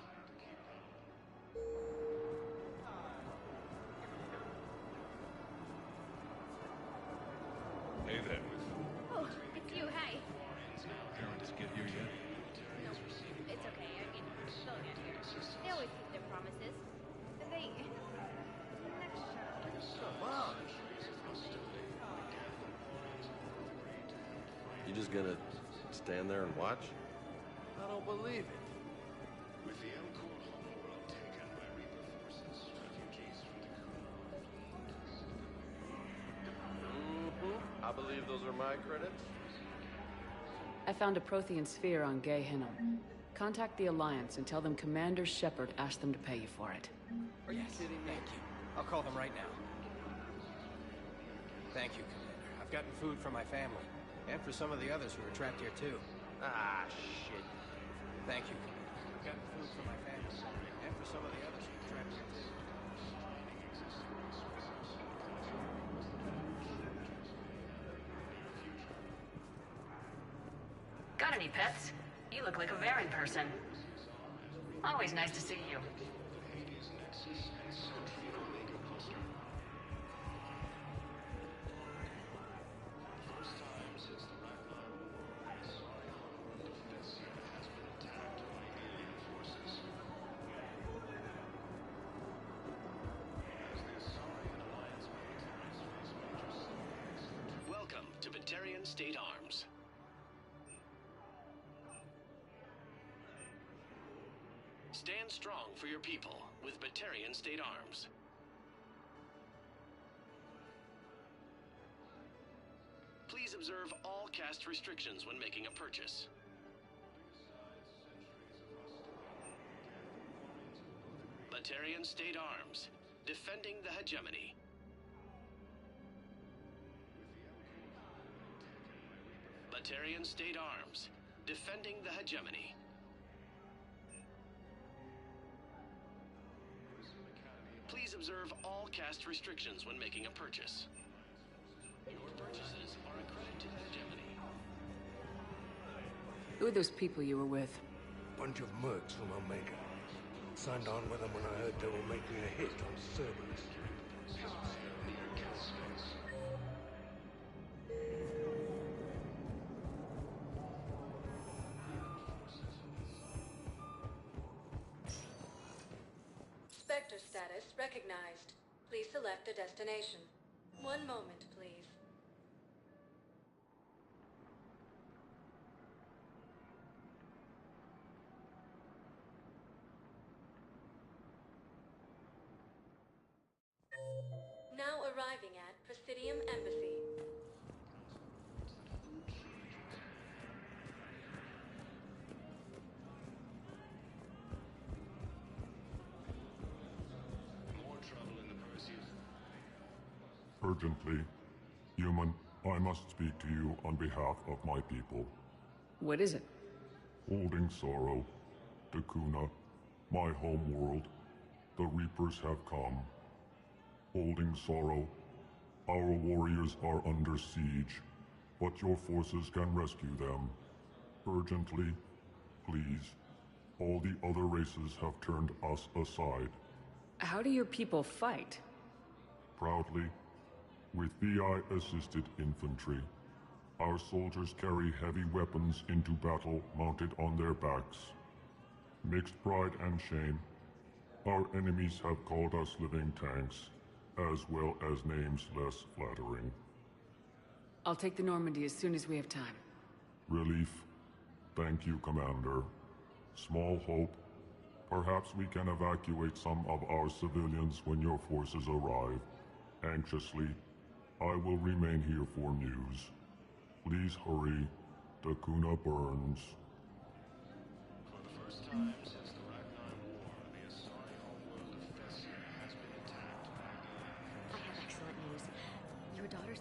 fighting fiercely to keep them. Hey there. Oh, it's you. Hi. Parents get here yet? No, it's okay. I mean, they'll get here. They always keep their promises. They... Next show. Wow. You just gonna stand there and watch? I don't believe it. With the El-Qor homeworld taken by Reaper forces, refugees from the I believe those are my credits. I found a Prothean sphere on Gay Hinnom. Contact the Alliance and tell them Commander Shepard asked them to pay you for it. Are you kidding me? Thank you. I'll call them right now. Thank you, Commander. I've gotten food for my family. And for some of the others who are trapped here, too. Ah, shit. Thank you, Commander. I've gotten food for my family. And for some of the others who are trapped here, too. Got any pets? You look like a Varen person. Always nice to see you. Welcome to Batarian State Arms. Stand strong for your people with Batarian State Arms. Please observe all caste restrictions when making a purchase. Batarian State Arms, defending the hegemony. Batarian State Arms, defending the hegemony. Please observe all caste restrictions when making a purchase. Your purchases are a credit to the hegemony. Who are those people you were with? Bunch of mercs from Omega. Signed on with them when I heard they were making a hit on Cerberus. Spectre status recognized. Please select a destination. One moment, please. Now arriving at Presidium Embassy. More trouble in the Perseus. Urgently. Human, I must speak to you on behalf of my people. What is it? Holding sorrow. Dakuna, my home world. The Reapers have come. Holding sorrow. Our warriors are under siege, but your forces can rescue them. Urgently, please. All the other races have turned us aside. How do your people fight? Proudly, with VI-assisted infantry. Our soldiers carry heavy weapons into battle mounted on their backs. Mixed pride and shame, our enemies have called us living tanks, as well as names less flattering. I'll take the Normandy as soon as we have time. Relief. Thank you, Commander. Small hope. Perhaps we can evacuate some of our civilians when your forces arrive. Anxiously, I will remain here for news. Please hurry. Dakuna burns. For the first time since the Ragnar War, the Asari homeworld of Thessia has been attacked by I have excellent news. Your daughter's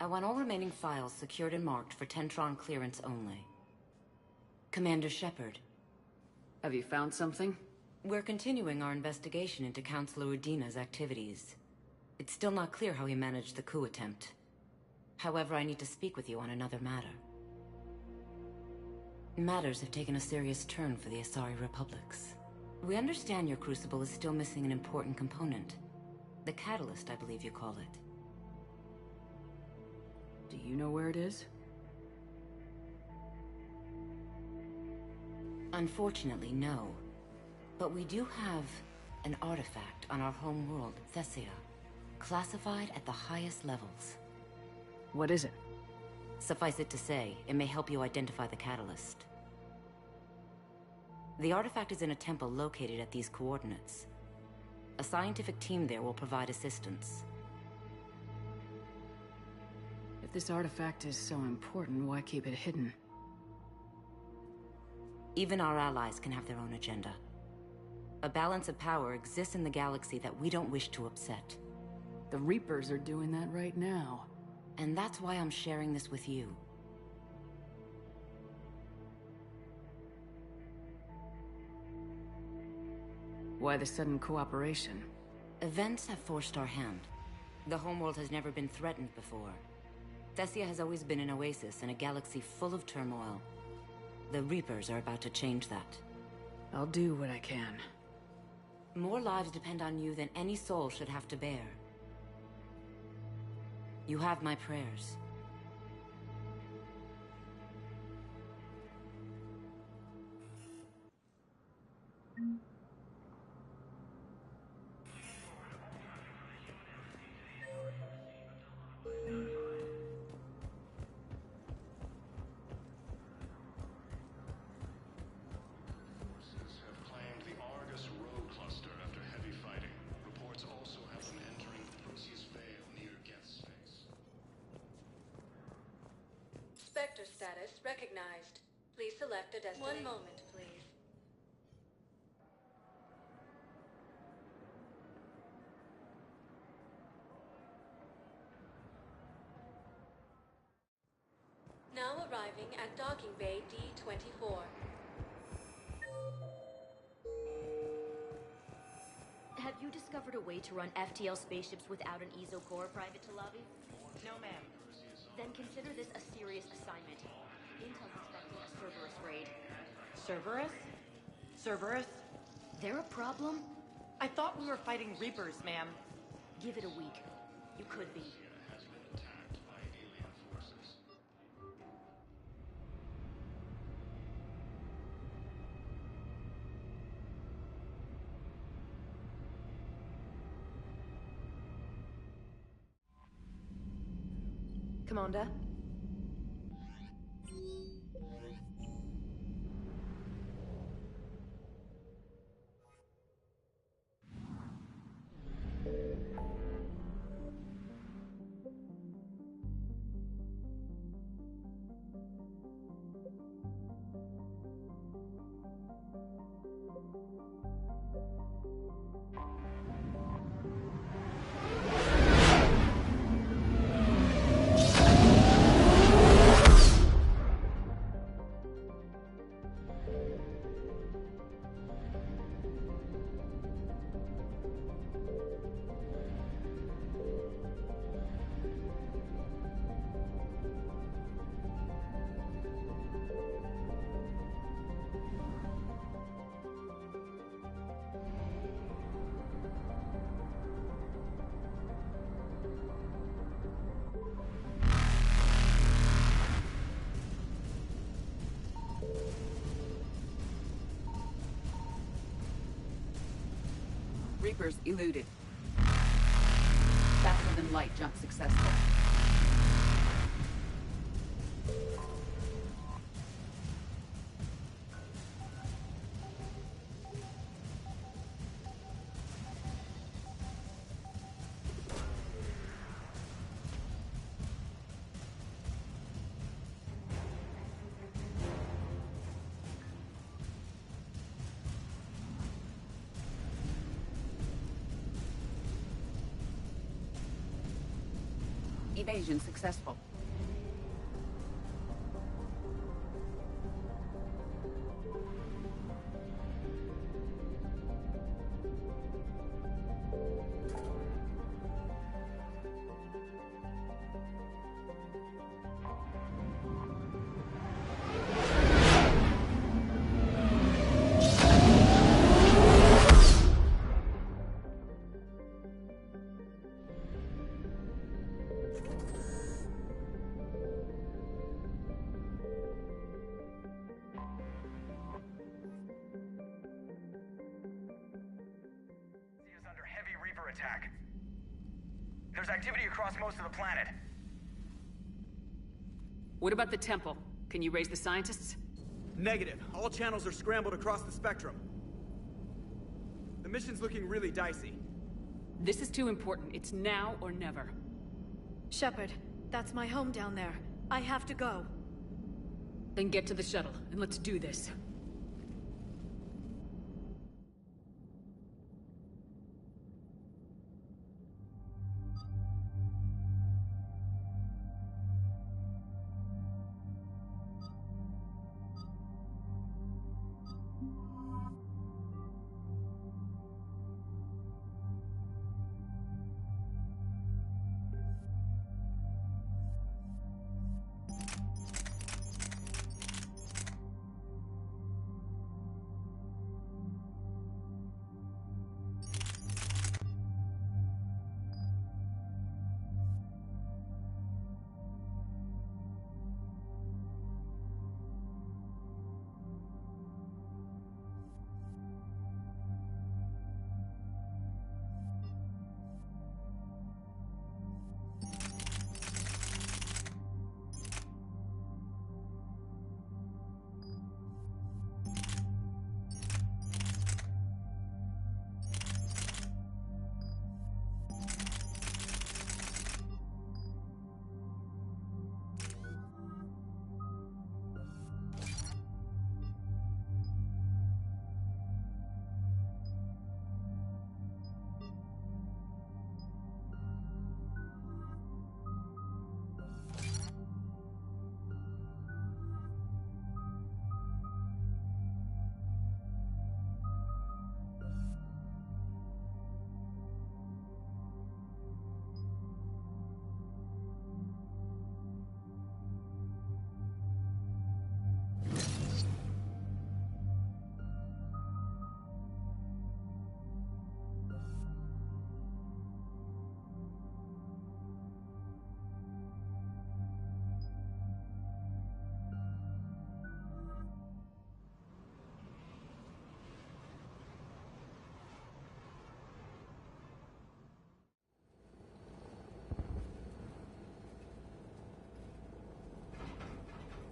I want all remaining files secured and marked for Tentron clearance only. Commander Shepard. Have you found something? We're continuing our investigation into Councilor Udina's activities. It's still not clear how he managed the coup attempt. However, I need to speak with you on another matter. Matters have taken a serious turn for the Asari Republics. We understand your crucible is still missing an important component. The catalyst, I believe you call it. Do you know where it is? Unfortunately, no. But we do have an artifact on our home world, Thessia, classified at the highest levels. What is it? Suffice it to say, it may help you identify the catalyst. The artifact is in a temple located at these coordinates. A scientific team there will provide assistance. If this artifact is so important, why keep it hidden? Even our allies can have their own agenda. A balance of power exists in the galaxy that we don't wish to upset. The Reapers are doing that right now. And that's why I'm sharing this with you. Why the sudden cooperation? Events have forced our hand. The homeworld has never been threatened before. Thessia has always been an oasis in a galaxy full of turmoil. The Reapers are about to change that. I'll do what I can. More lives depend on you than any soul should have to bear. You have my prayers. Sector status recognized. Please select a destiny. One moment, please. Now arriving at docking bay D-24. Have you discovered a way to run FTL spaceships without an ESO core private to lobby? No, ma'am. Then consider this a serious assignment. Intel's expecting a Cerberus raid. Cerberus? Cerberus? They're a problem? I thought we were fighting Reapers, ma'am. Give it a week. You could be. Commander? Reapers eluded. Faster than light jump successful. Evasion successful. Attack. There's activity across most of the planet. What about the temple? Can you raise the scientists? Negative. All channels are scrambled across the spectrum. The mission's looking really dicey. This is too important. It's now or never. Shepard, that's my home down there. I have to go. Then get to the shuttle, and let's do this.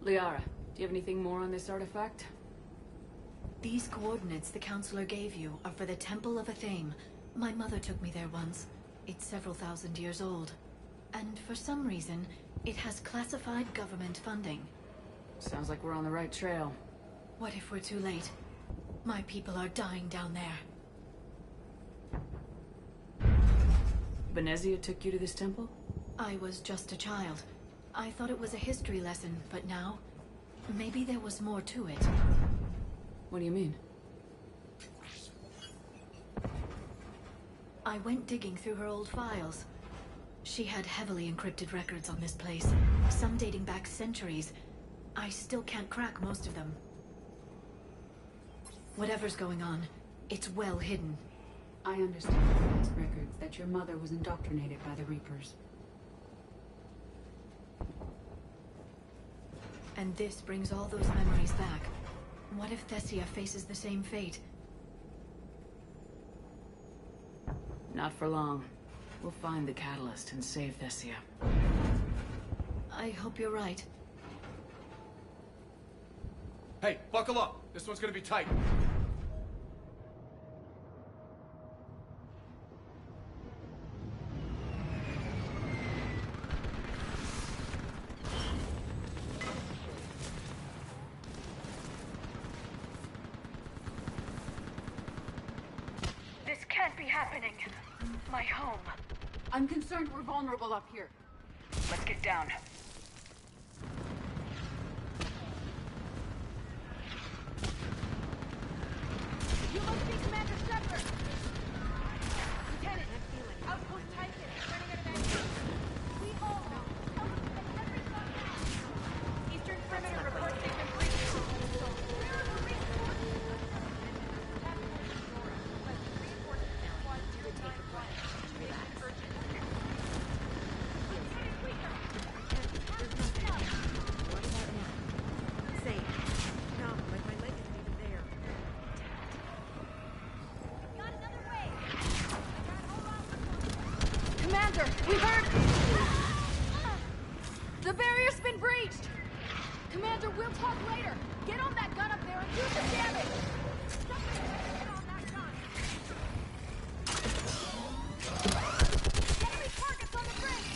Liara, do you have anything more on this artifact? These coordinates the Counselor gave you are for the Temple of Athame. My mother took me there once. It's several thousand years old. And for some reason, it has classified government funding. Sounds like we're on the right trail. What if we're too late? My people are dying down there. Benezia took you to this temple? I was just a child. I thought it was a history lesson, but now, maybe there was more to it. What do you mean? I went digging through her old files. She had heavily encrypted records on this place, some dating back centuries. I still can't crack most of them. Whatever's going on, it's well hidden. I understand from these records that your mother was indoctrinated by the Reapers. And this brings all those memories back. What if Thessia faces the same fate? Not for long. We'll find the catalyst and save Thessia. I hope you're right. Hey, buckle up. This one's gonna be tight. This can't be happening. My home. I'm concerned we're vulnerable up here. Let's get down. You must be Commander Shepard! Lieutenant, Outpost Titan is running out of ammunition. We all know. Eastern perimeter reports they've been breached. Where are the reinforcements? Commander, we heard... The barrier's been breached! Commander, we'll talk later. Get on that gun up there and do some damage! Somebody get on that gun! Enemy targets on the bridge!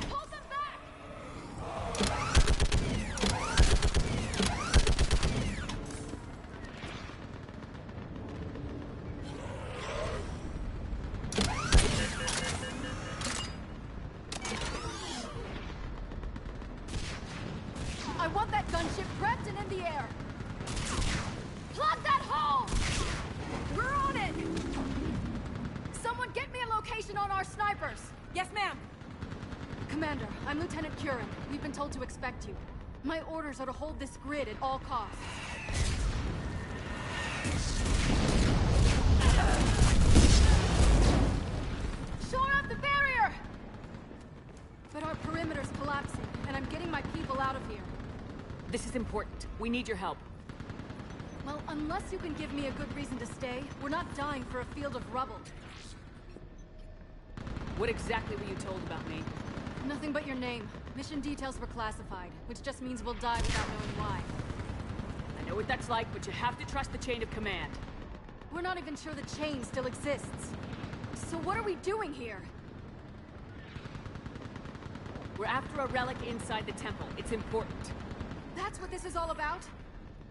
Hold them back! I want that gunship prepped and in the air! Plug that hole! We're on it! Someone get me a location on our snipers! Yes, ma'am! Commander, I'm Lieutenant Curran. We've been told to expect you. My orders are to hold this grid at all costs. Shore up the barrier! But our perimeter's collapsing, and I'm getting my people out of here. This is important. We need your help. Well, unless you can give me a good reason to stay, we're not dying for a field of rubble. What exactly were you told about me? Nothing but your name. Mission details were classified, which just means we'll die without knowing why. I know what that's like, but you have to trust the chain of command. We're not even sure the chain still exists. So what are we doing here? We're after a relic inside the temple. It's important. That's what this is all about?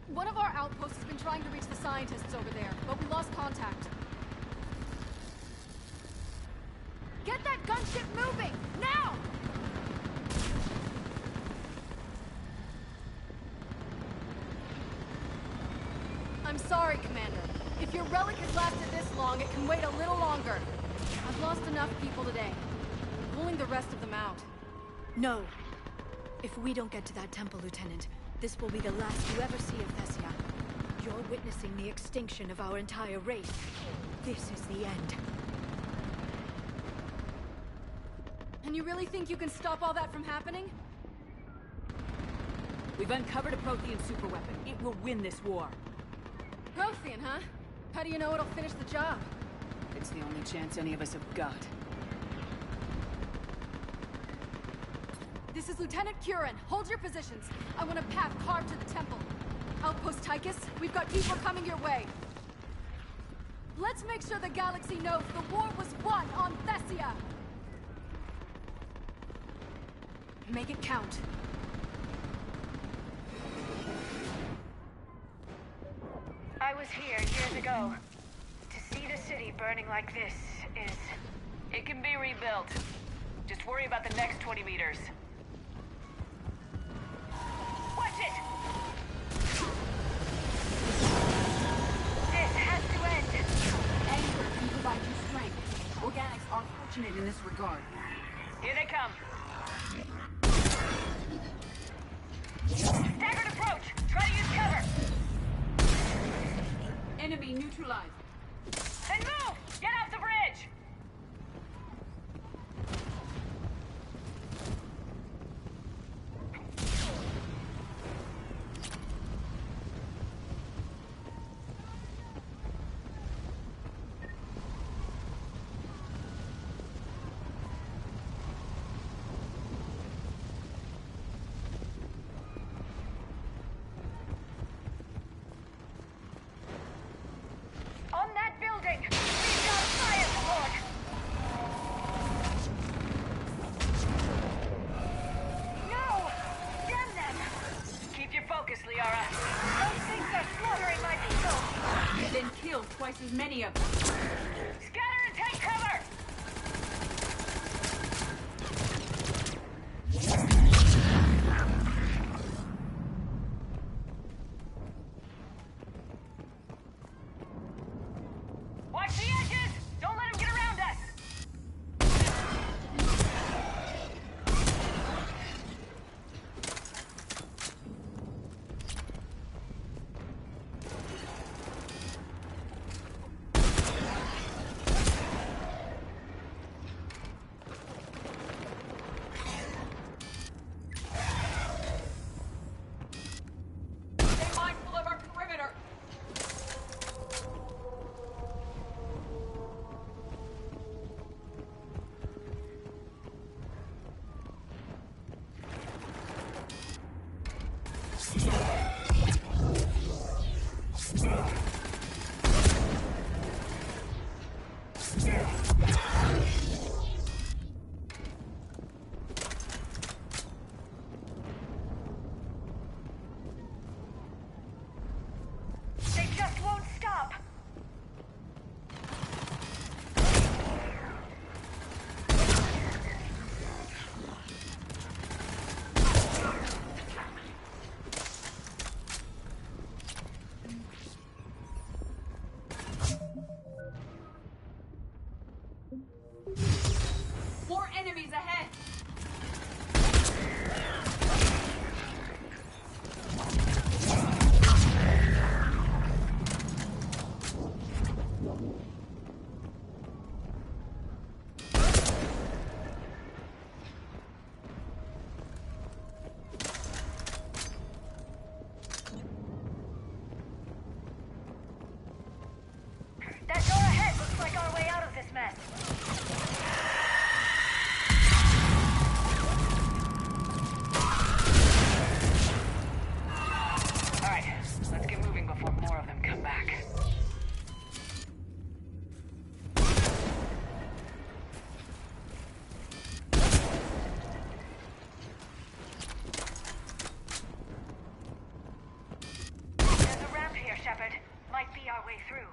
One of our outposts has been trying to reach the scientists over there, but we lost contact. Get that gunship moving! Now! I'm sorry, Commander. If your relic has lasted this long, it can wait a little longer. I've lost enough people today. I'm pulling the rest of them out. No. If we don't get to that temple, Lieutenant, this will be the last you ever see of Thessia. You're witnessing the extinction of our entire race. This is the end. And you really think you can stop all that from happening? We've uncovered a Prothean superweapon. It will win this war. Prothean, huh? How do you know it'll finish the job? It's the only chance any of us have got. This is Lieutenant Curran. Hold your positions. I want a path carved to the temple. Outpost Tychus, we've got people coming your way. Let's make sure the galaxy knows the war was won on Thessia. Make it count. I was here years ago. To see the city burning like this is... It can be rebuilt. Just worry about the next 20 meters. Watch it! This has to end. Anger can provide you strength. Organics are fortunate in this regard. Here they come. Staggered approach! Try to use cover! Enemy neutralized. Then move! Get off the bridge! any of them. Scatter and take cover! Watch the edges! Don't let them get around us! Stay mindful of our perimeter. They just won't stop! More enemies ahead. That door ahead looks like our way out of this mess. Alright, let's get moving before more of them come back. There's a ramp here, Shepard. Might be our way through.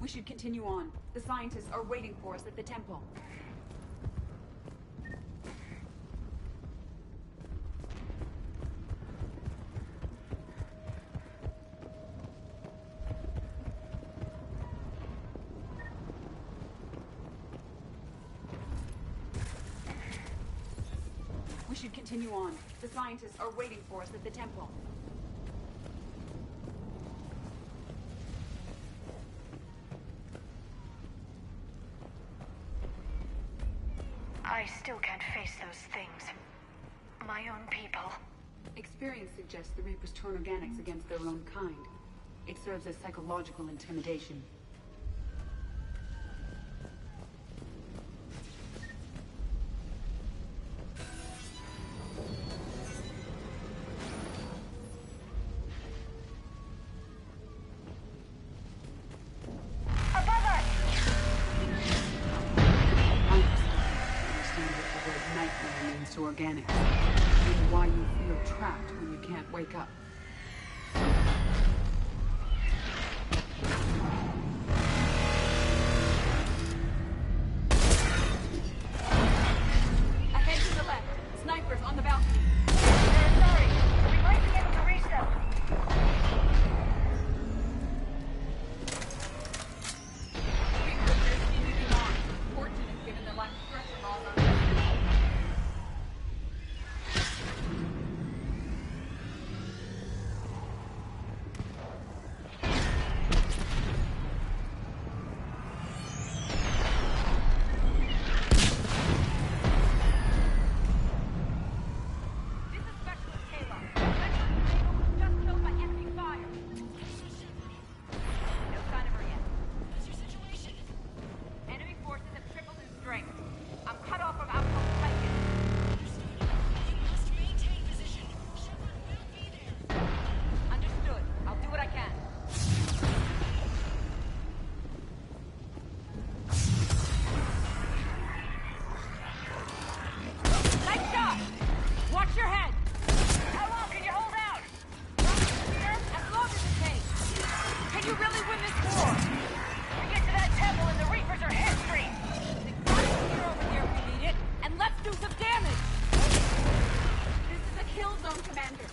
We should continue on. The scientists are waiting for us at the temple. We should continue on. The scientists are waiting for us at the temple. I still can't face those things. My own people. Experience suggests the Reapers turn organics against their own kind. It serves as psychological intimidation. Above us! I understand what the word nightmare means to organics, and why you feel trapped when you can't wake up. Ahead to the left. Snipers on the balcony. Sorry, we might be able to reach them. Reapers continuing on. Fortunate given the lack of pressure laws on them. you really win this war? We get to that temple and the Reapers are history! Get over here if we need it, and let's do some damage! This is a kill zone, Commander.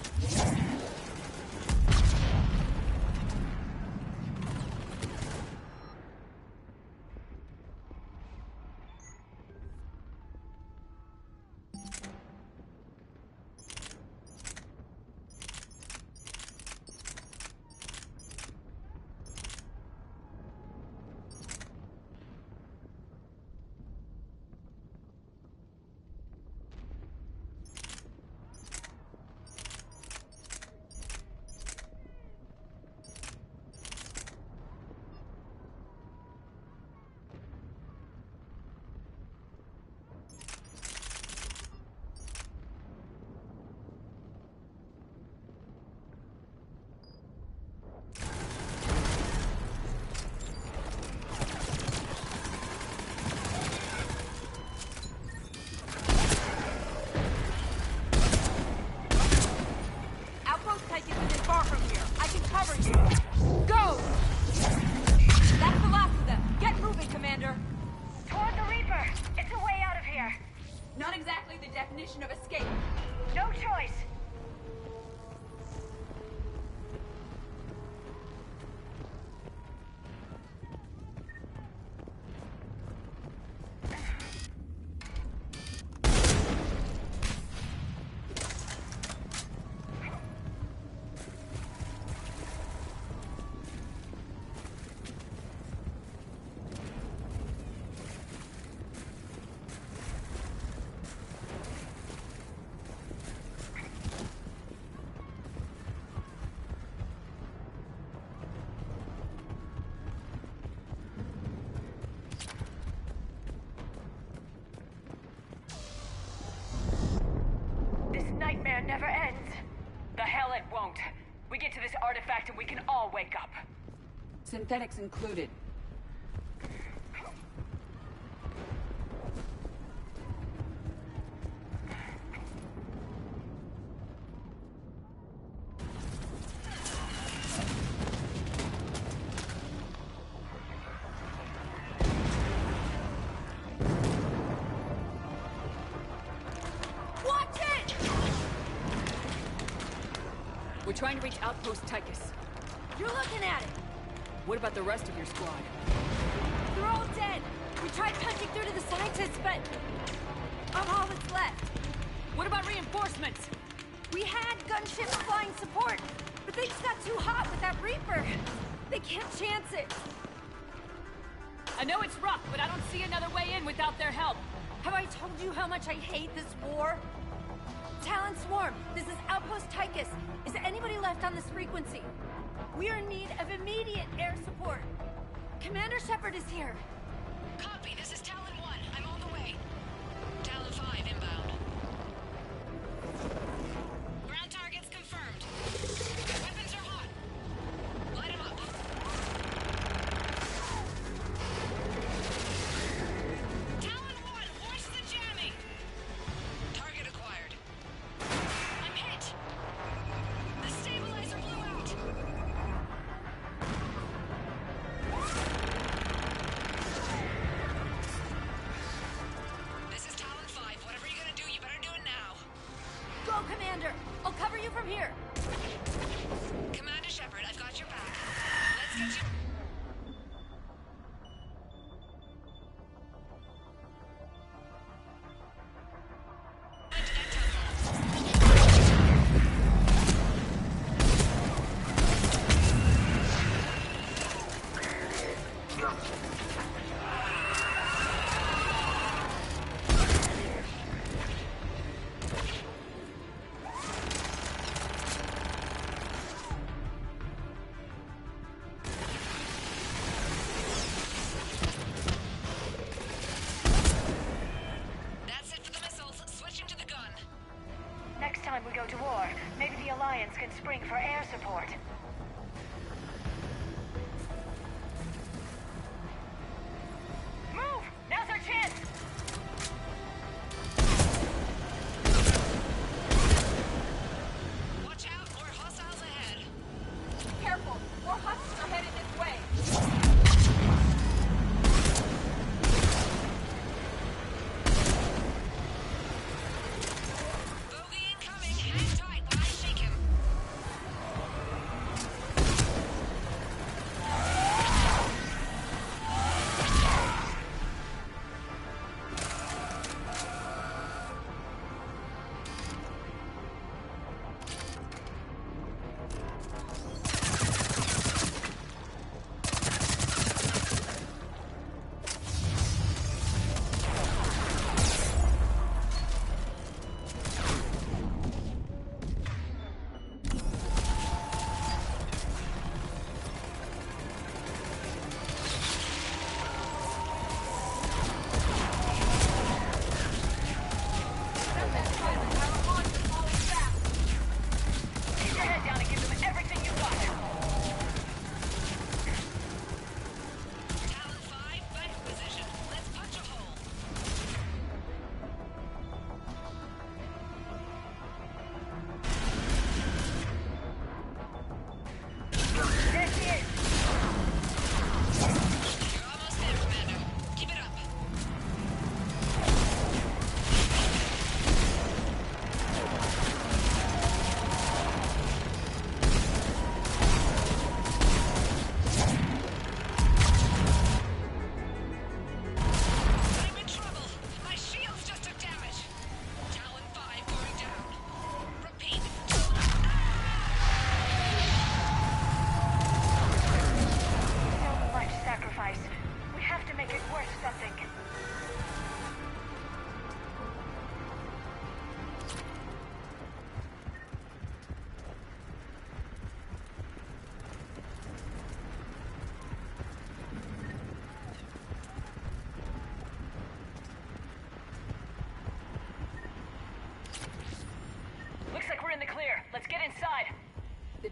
Not exactly the definition of escape. No choice. Nightmare never ends. The hell it won't. We get to this artifact and we can all wake up. Synthetics included. We're trying to reach Outpost Tychus. You're looking at it! What about the rest of your squad? They're all dead! We tried punching through to the scientists, but I'm all that's left. What about reinforcements? We had gunships flying support, but things got too hot with that Reaper. They can't chance it. I know it's rough, but I don't see another way in without their help. Have I told you how much I hate this war? Talon Swarm, this is Outpost Tychus. Is there anybody left on this frequency? We are in need of immediate air support. Commander Shepard is here. Copy, this is Talon 1. I'm on the way. Talon 5 inbound. Ground targets confirmed. Weapons are hot. Light them up. Talon 1, watch the jamming. Target acquired. I'm hit. The stabilizer blew out. This is Talon 5. Whatever you're gonna do, you better do it now. Go, Commander! I'll cover you from here. Commander Shepard, I've got your back. Let's get you...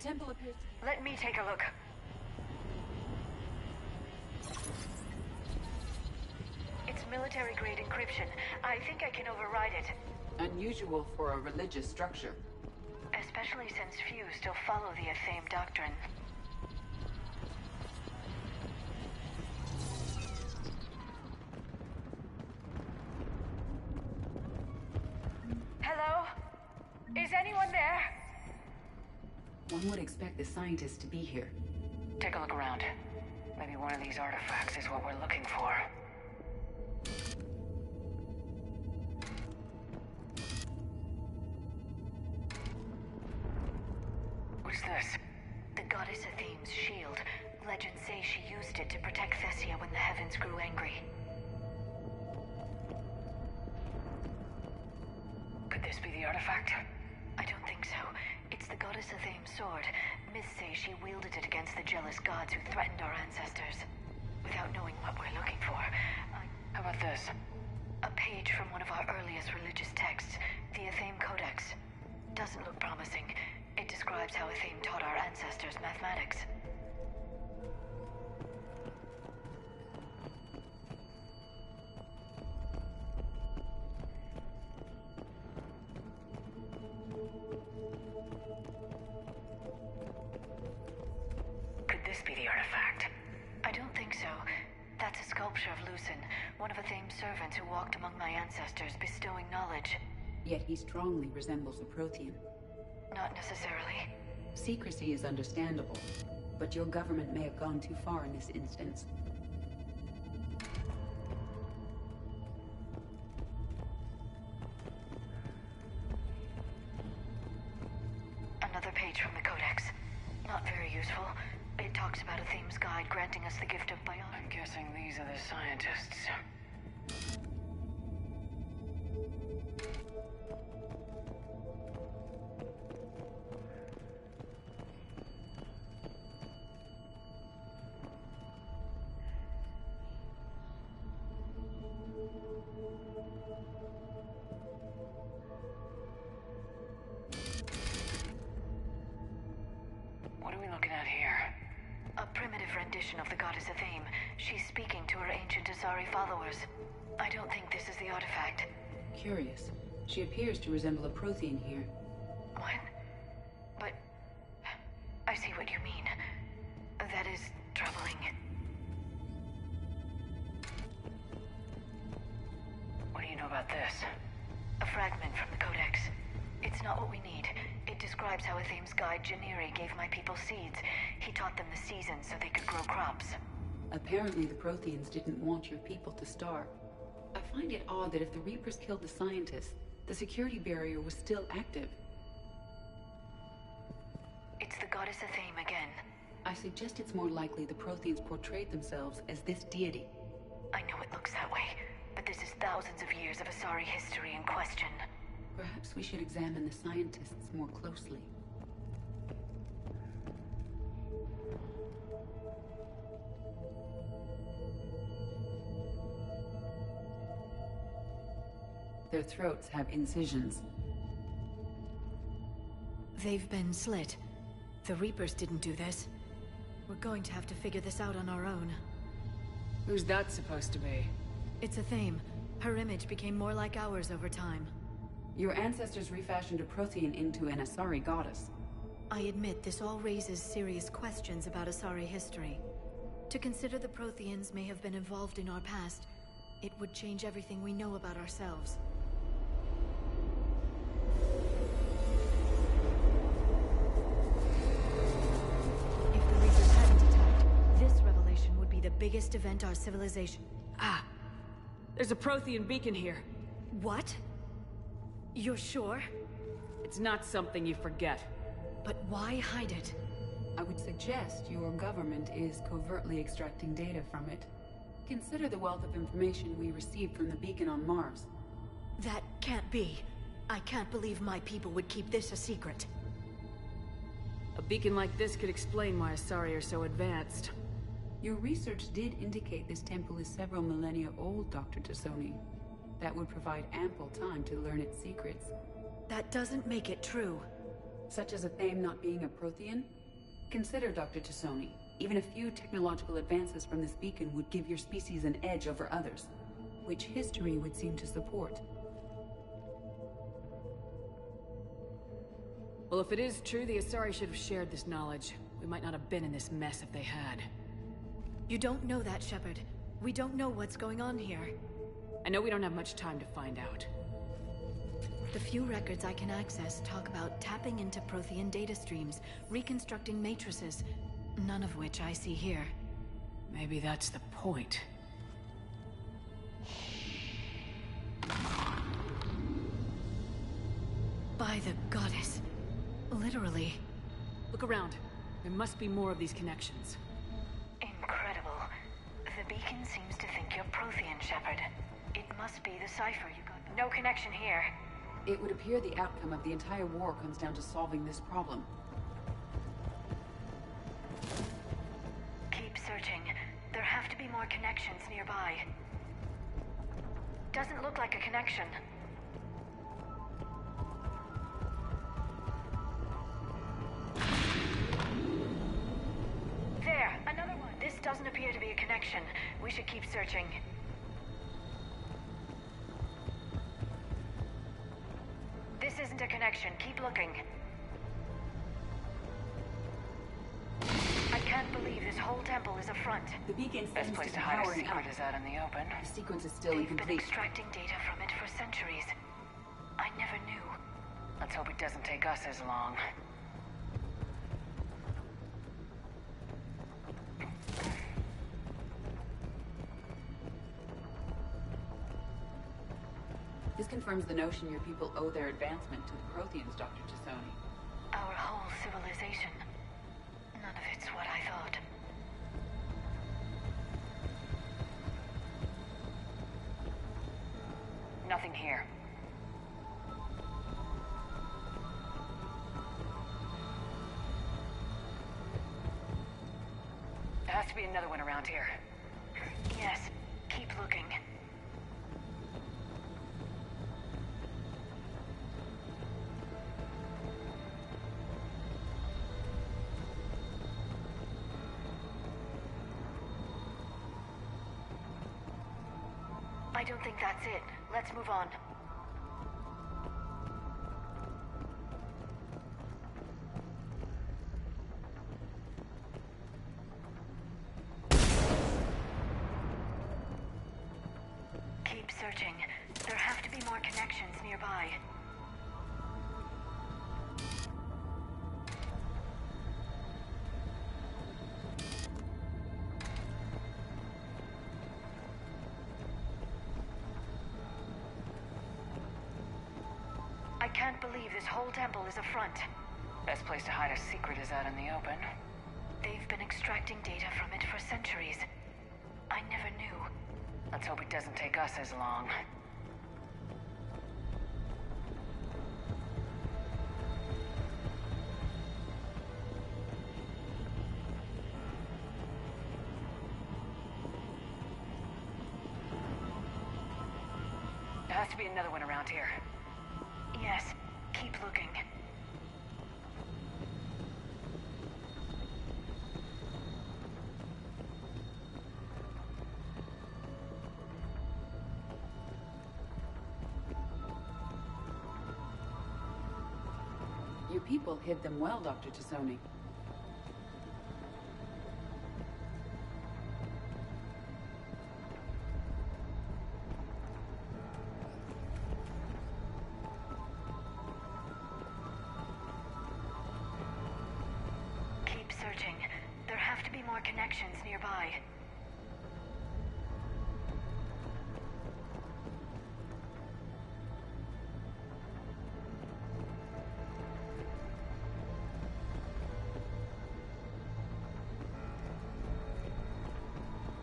temple appears to be... Let me take a look. It's military-grade encryption. I think I can override it. Unusual for a religious structure. Especially since few still follow the Athame doctrine. Hello? Is anyone there? One would expect the scientists to be here. Take a look around. Maybe one of these artifacts is what we're looking for. What's this? The goddess Athame's shield. Legends say she used it to protect Thessia when the heavens grew angry. Could this be the artifact? I don't think so. It's the goddess Athame's sword. Myths say she wielded it against the jealous gods who threatened our ancestors. Without knowing what we're looking for, How about this? A page from one of our earliest religious texts, the Athame Codex. Doesn't look promising. It describes how Athame taught our ancestors mathematics. Could this be the artifact? I don't think so. That's a sculpture of Lucen, one of Athame's servants who walked among my ancestors, bestowing knowledge. Yet he strongly resembles a Prothean. Not necessarily. Secrecy is understandable, but your government may have gone too far in this instance. Another page from the Codex. Not very useful. It talks about Athame's guide granting us the gift of biology. I'm guessing these are the scientists. What are we looking at here? A primitive rendition of the goddess Athame. She's speaking to her ancient Asari followers. I don't think this is the artifact. Curious. She appears to resemble a Prothean here. What? But... I see what you mean. That is troubling. What do you know about this? A fragment from the Codex. It's not what we need. It describes how Athame's guide Janiri gave my people seeds. He taught them the seasons so they could grow crops. Apparently the Protheans didn't want your people to starve. I find it odd that if the Reapers killed the scientists, the security barrier was still active. It's the goddess Athame again. I suggest it's more likely the Protheans portrayed themselves as this deity. I know it looks that way, but this is thousands of years of Asari history in question. Perhaps we should examine the scientists more closely. Their throats have incisions. They've been slit. The Reapers didn't do this. We're going to have to figure this out on our own. Who's that supposed to be? It's Athame. Her image became more like ours over time. Your ancestors refashioned a Prothean into an Asari goddess. I admit this all raises serious questions about Asari history. To consider the Protheans may have been involved in our past, it would change everything we know about ourselves. If the Reapers hadn't attacked, this revelation would be the biggest event our civilization... Ah! There's a Prothean beacon here. What? You're sure? It's not something you forget. But why hide it? I would suggest your government is covertly extracting data from it. Consider the wealth of information we received from the beacon on Mars. That can't be. I can't believe my people would keep this a secret. A beacon like this could explain why Asari are so advanced. Your research did indicate this temple is several millennia old, Dr. Tassoni. That would provide ample time to learn its secrets. That doesn't make it true. Such as a Thame not being a Prothean? Consider, Dr. Tassoni. Even a few technological advances from this beacon would give your species an edge over others, which history would seem to support. Well, if it is true, the Asari should have shared this knowledge. We might not have been in this mess if they had. You don't know that, Shepard. We don't know what's going on here. I know we don't have much time to find out. The few records I can access talk about tapping into Prothean data streams, reconstructing matrices, none of which I see here. Maybe that's the point. By the goddess. Literally. Look around. There must be more of these connections. Incredible. The beacon seems to think you're Prothean, Shepard. It must be the cipher you got. No connection here. It would appear the outcome of the entire war comes down to solving this problem. Keep searching. There have to be more connections nearby. Doesn't look like a connection. There, another one. This doesn't appear to be a connection. We should keep searching. This isn't a connection. Keep looking. I can't believe this whole temple is a front. The beacon seems Best place to to be hide a powering secret up. is out in the open. The sequence is still They've been incomplete. extracting data from it for centuries. I never knew. Let's hope it doesn't take us as long. This confirms the notion your people owe their advancement to the Protheans, Dr. Tassoni. Our whole civilization. None of it's what I thought. Nothing here. There has to be another one around here. Yes, keep looking. I don't think that's it. Let's move on. Keep searching. There have to be more connections nearby. I can't believe this whole temple is a front. Best place to hide a secret is out in the open. They've been extracting data from it for centuries. I never knew. Let's hope it doesn't take us as long. There has to be another one around here. Yes, keep looking. Your people hid them well, Dr. Tassoni. Keep searching. There have to be more connections nearby.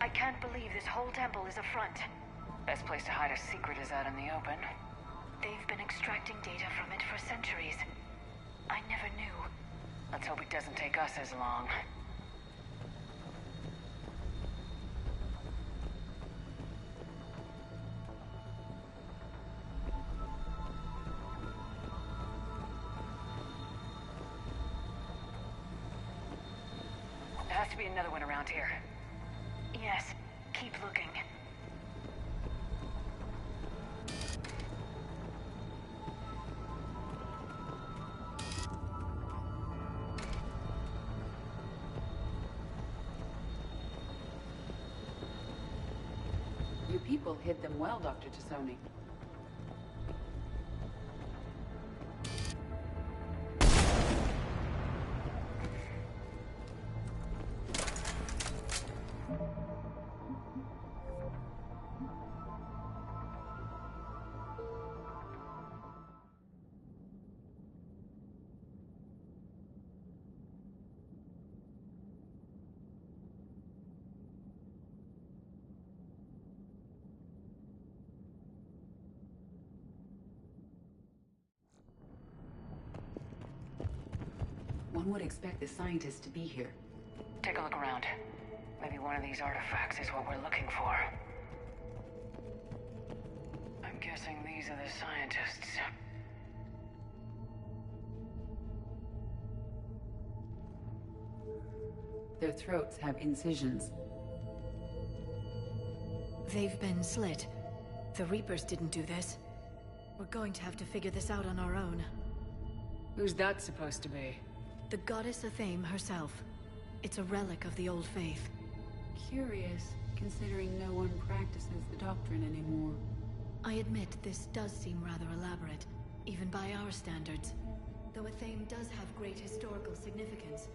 I can't believe this whole temple is a front. Best place to hide a secret is out in the open. They've been extracting data from it for centuries. I never knew. Let's hope it doesn't take us as long. has to be another one around here. Yes, keep looking. Your people hid them well, Dr. Tassoni. One would expect the scientists to be here. Take a look around. Maybe one of these artifacts is what we're looking for. I'm guessing these are the scientists. Their throats have incisions. They've been slit. The Reapers didn't do this. We're going to have to figure this out on our own. Who's that supposed to be? The goddess Athame herself. It's a relic of the old faith. Curious, considering no one practices the doctrine anymore. I admit this does seem rather elaborate, even by our standards. Though Athame does have great historical significance,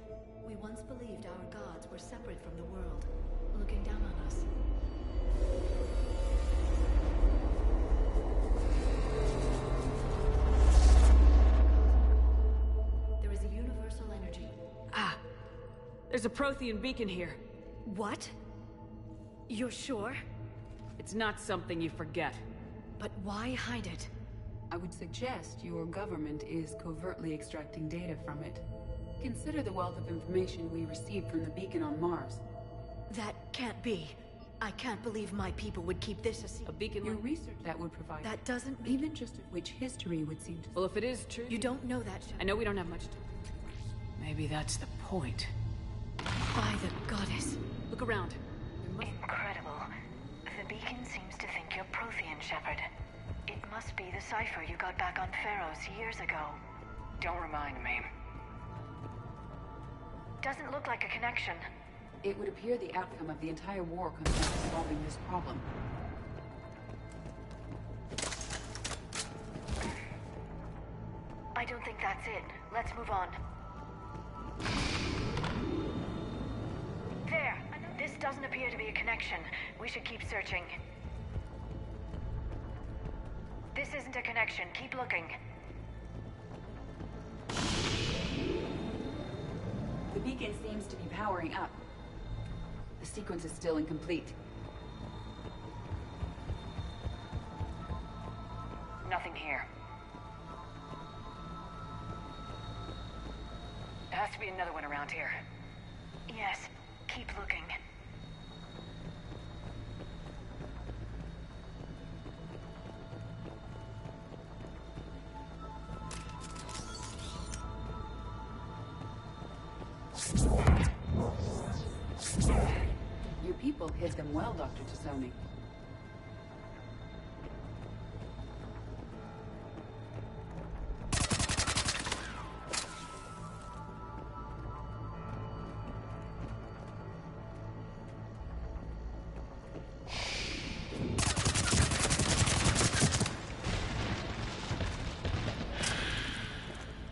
we once believed our gods were separate from the world, looking down on us. There is a universal energy. Ah! There's a Prothean beacon here. What? You're sure? It's not something you forget. But why hide it? I would suggest your government is covertly extracting data from it. Consider the wealth of information we received from the beacon on Mars. That can't be. I can't believe my people would keep this a secret. A beacon Your research that would provide... That doesn't mean... Even just of which history would seem to... Well, if it is true... You don't know that, I know we don't have much time. Maybe that's the point. By the goddess. Look around. Incredible. The beacon seems to think you're Prothean, Shepard. It must be the cipher you got back on Pharaohs years ago. Don't remind me. Doesn't look like a connection. It would appear the outcome of the entire war comes down to solving this problem. I don't think that's it. Let's move on. There! This doesn't appear to be a connection. We should keep searching. This isn't a connection. Keep looking. The beacon seems to be powering up. The sequence is still incomplete. Nothing here. There has to be another one around here. Yes, keep looking. Your people hid them well, Dr. Tassoni.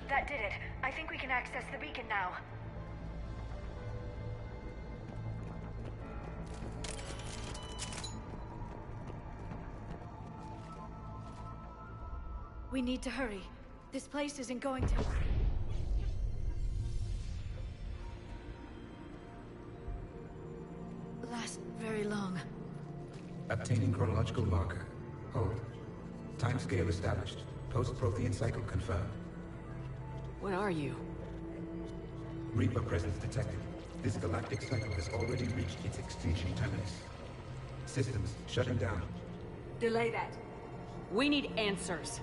That did it. I think we can access the beacon now. We need to hurry. This place isn't going to... last very long. Obtaining chronological marker. Hold. Timescale established. Post-Prothean cycle confirmed. What are you? Reaper presence detected. This galactic cycle has already reached its extinction terminus. Systems shutting down. Delay that. We need answers.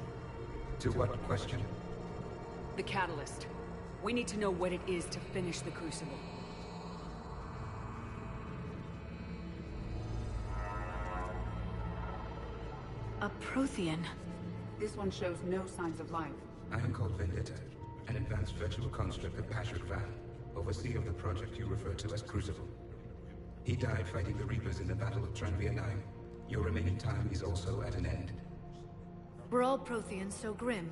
To what question? The catalyst. We need to know what it is to finish the Crucible. A Prothean. This one shows no signs of life. I am called Vendetta, an advanced virtual construct of Patrick Van, overseer of the project you refer to as Crucible. He died fighting the Reapers in the Battle of Tranvia 9. Your remaining time is also at an end. Were all Protheans so grim?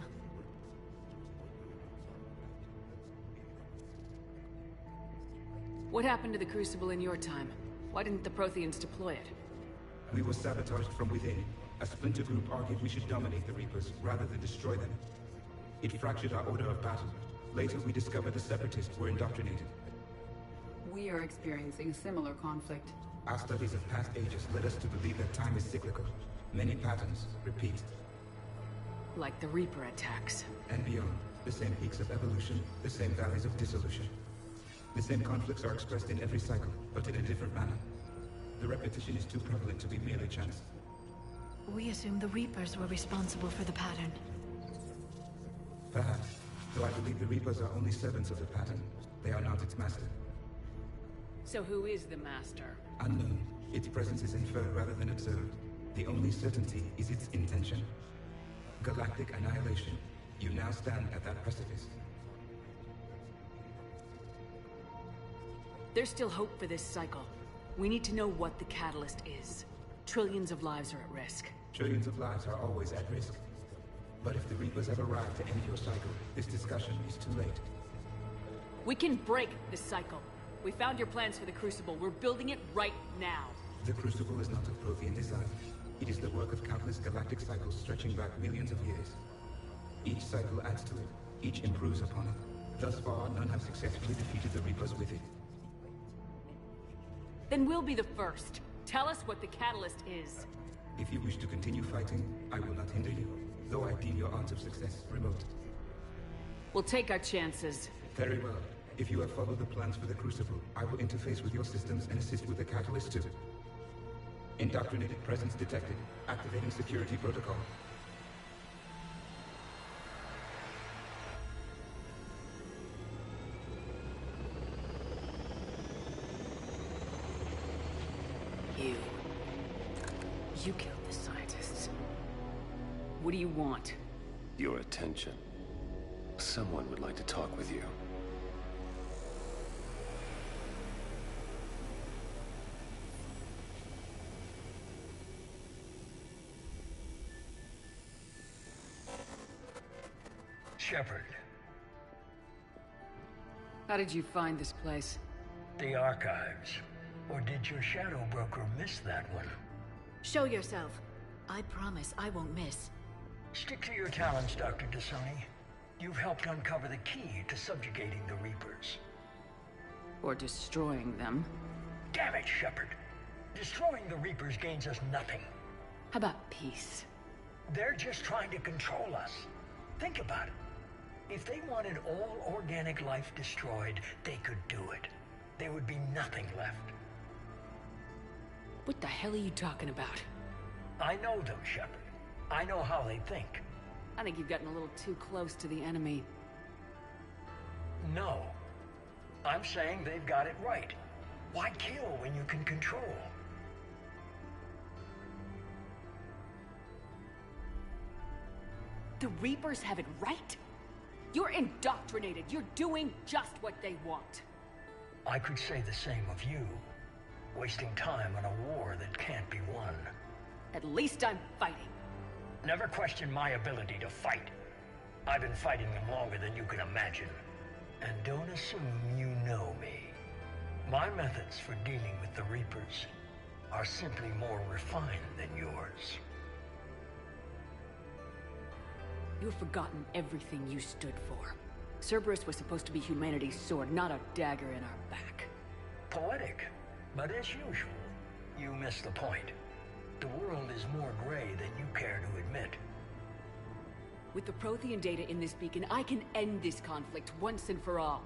What happened to the Crucible in your time? Why didn't the Protheans deploy it? We were sabotaged from within. A splinter group argued we should dominate the Reapers rather than destroy them. It fractured our order of battle. Later, we discovered the Separatists were indoctrinated. We are experiencing a similar conflict. Our studies of past ages led us to believe that time is cyclical. Many patterns repeat. Like the Reaper attacks. And beyond, the same peaks of evolution, the same valleys of dissolution. The same conflicts are expressed in every cycle, but in a different manner. The repetition is too prevalent to be merely chance. We assumed the Reapers were responsible for the pattern. Perhaps, though I believe the Reapers are only servants of the pattern. They are not its master. So who is the master? Unknown. Its presence is inferred rather than observed. The only certainty is its intention. Galactic annihilation. You now stand at that precipice. There's still hope for this cycle. We need to know what the catalyst is. Trillions of lives are at risk. Trillions of lives are always at risk. But if the Reapers have arrived to end your cycle, this discussion is too late. We can break this cycle. We found your plans for the Crucible. We're building it right now. The Crucible is not of Prothean design. It is the work of countless galactic cycles stretching back millions of years. Each cycle adds to it. Each improves upon it. Thus far, none have successfully defeated the Reapers with it. Then we'll be the first. Tell us what the catalyst is. If you wish to continue fighting, I will not hinder you, though I deem your odds of success remote. We'll take our chances. Very well. If you have followed the plans for the Crucible, I will interface with your systems and assist with the catalyst too. Indoctrinated presence detected. Activating security protocol. You killed the scientists. What do you want? Your attention. Someone would like to talk with you. Shepard. How did you find this place? The archives. Or did your shadow broker miss that one? Show yourself. I promise I won't miss. Stick to your talents, Dr. Dasani. You've helped uncover the key to subjugating the Reapers. Or destroying them. Damn it, Shepard. Destroying the Reapers gains us nothing. How about peace? They're just trying to control us. Think about it. If they wanted all organic life destroyed, they could do it. There would be nothing left. What the hell are you talking about? I know them, Shepard. I know how they think. I think you've gotten a little too close to the enemy. No. I'm saying they've got it right. Why kill when you can control? The Reapers have it right? You're indoctrinated. You're doing just what they want. I could say the same of you. Wasting time on a war that can't be won. At least I'm fighting. Never question my ability to fight. I've been fighting them longer than you can imagine. And don't assume you know me. My methods for dealing with the Reapers are simply more refined than yours. You've forgotten everything you stood for. Cerberus was supposed to be humanity's sword, not a dagger in our back. Poetic, but as usual, you miss the point. The world is more gray than you care to admit. With the Prothean data in this beacon, I can end this conflict once and for all.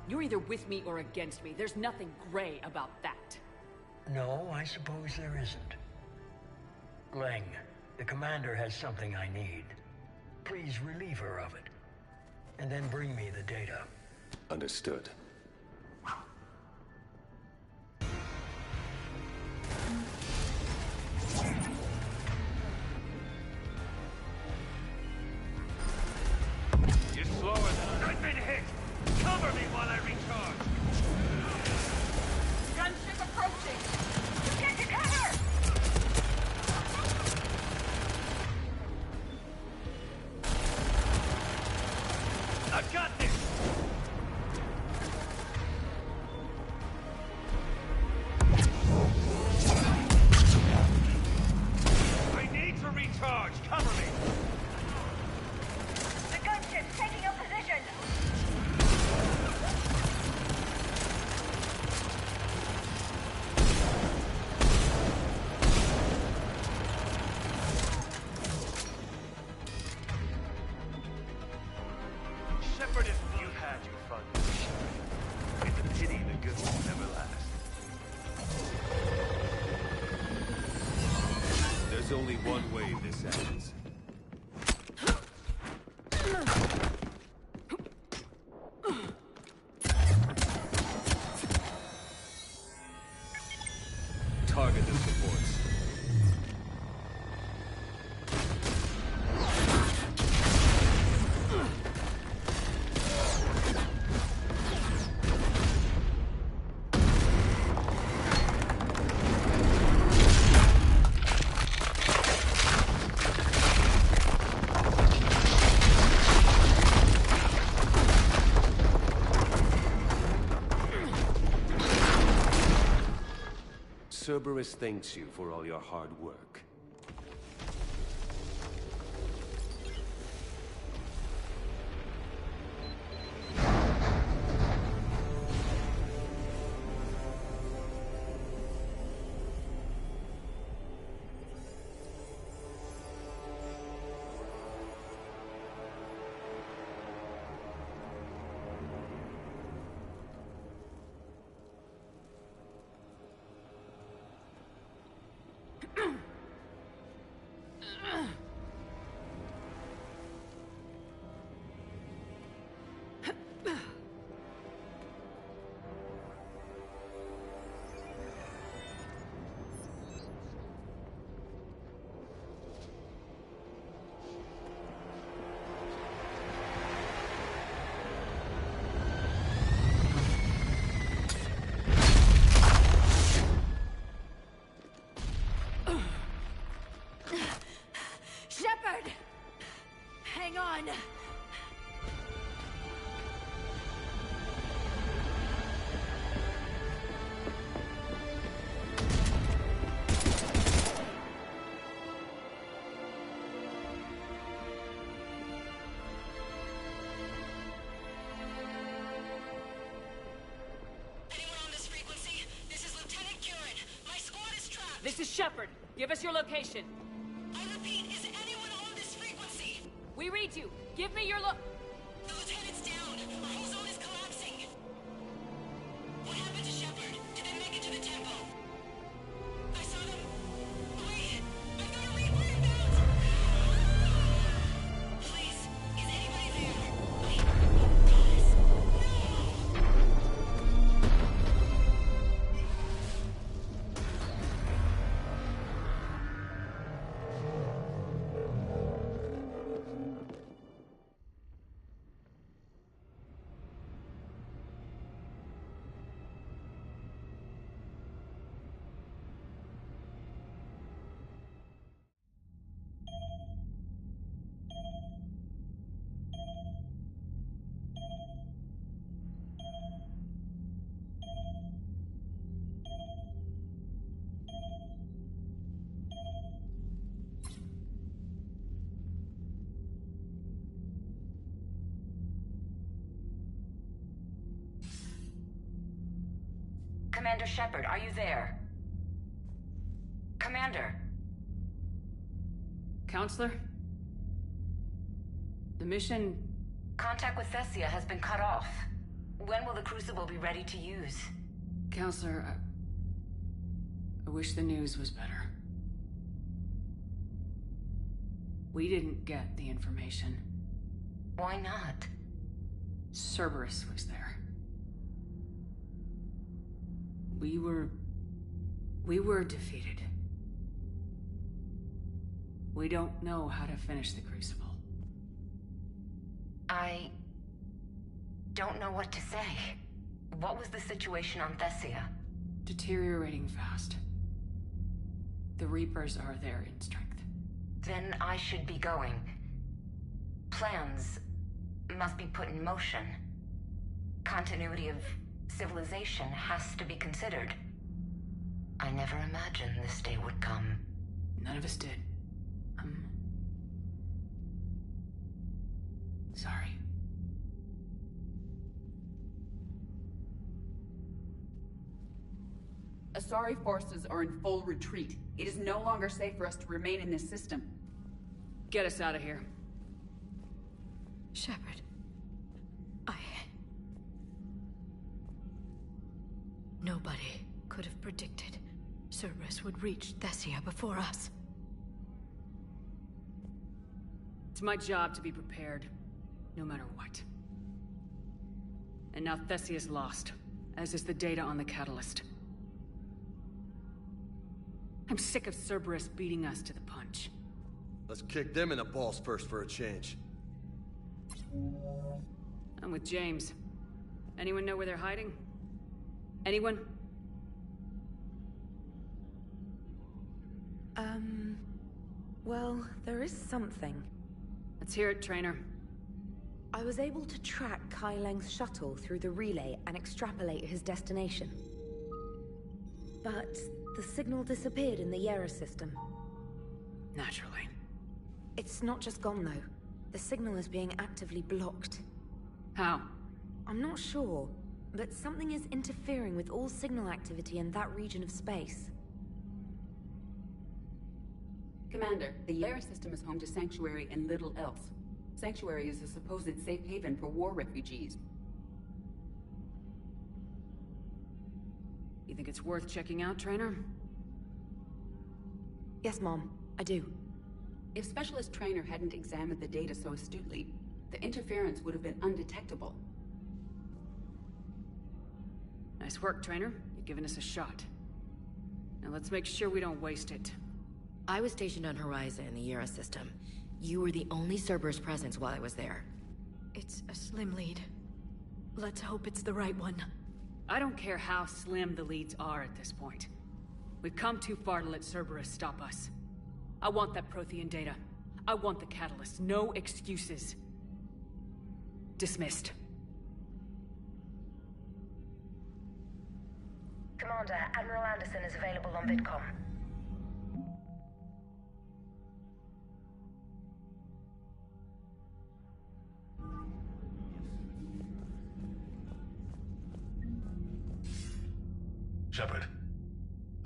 You're either with me or against me. There's nothing gray about that. No, I suppose there isn't. Leng, the commander has something I need. Please relieve her of it. And then bring me the data. Understood. There's only one way this ends. Target the supports. Cerberus thanks you for all your hard work. Shepard! Hang on! This is Shepard. Give us your location. I repeat, is anyone on this frequency? We read you. Give me your The lieutenant's down. Our whole zone is collapsing. What happened to Shepard? Did they make it to the temple? I saw them. Wait! I've got a Reaper inbound! Please, is anybody there? Wait, guys, no! Commander Shepard, are you there? Commander! Counselor? The mission... Contact with Thessia has been cut off. When will the Crucible be ready to use? Counselor, I wish the news was better. We didn't get the information. Why not? Cerberus was there. We were defeated. We don't know how to finish the Crucible. I don't know what to say. What was the situation on Thessia? Deteriorating fast. The Reapers are there in strength. Then I should be going. Plans must be put in motion. Continuity of civilization has to be considered. I never imagined this day would come. None of us did. Sorry. Asari forces are in full retreat. It is no longer safe for us to remain in this system. Get us out of here. Shepard. Nobody could have predicted Cerberus would reach Thessia before us. It's my job to be prepared, no matter what. And now Thessia's lost, as is the data on the catalyst. I'm sick of Cerberus beating us to the punch. Let's kick them in the balls first for a change. I'm with James. Anyone know where they're hiding? Anyone? Well, there is something. Let's hear it, Trainer. I was able to track Kai Leng's shuttle through the relay and extrapolate his destination. But the signal disappeared in the Yera system. Naturally. It's not just gone, though. The signal is being actively blocked. How? I'm not sure, but something is interfering with all signal activity in that region of space. Commander, the Yera system is home to Sanctuary and little else. Sanctuary is a supposed safe haven for war refugees. You think it's worth checking out, Trainer? Yes, Mom, I do. If Specialist Trainer hadn't examined the data so astutely, the interference would have been undetectable. Nice work, Trainer. You've given us a shot. Now let's make sure we don't waste it. I was stationed on Horizon in the Yera system. You were the only Cerberus presence while I was there. It's a slim lead. Let's hope it's the right one. I don't care how slim the leads are at this point. We've come too far to let Cerberus stop us. I want that Prothean data. I want the catalyst. No excuses. Dismissed. Commander, Admiral Anderson is available on VidCom. Shepard,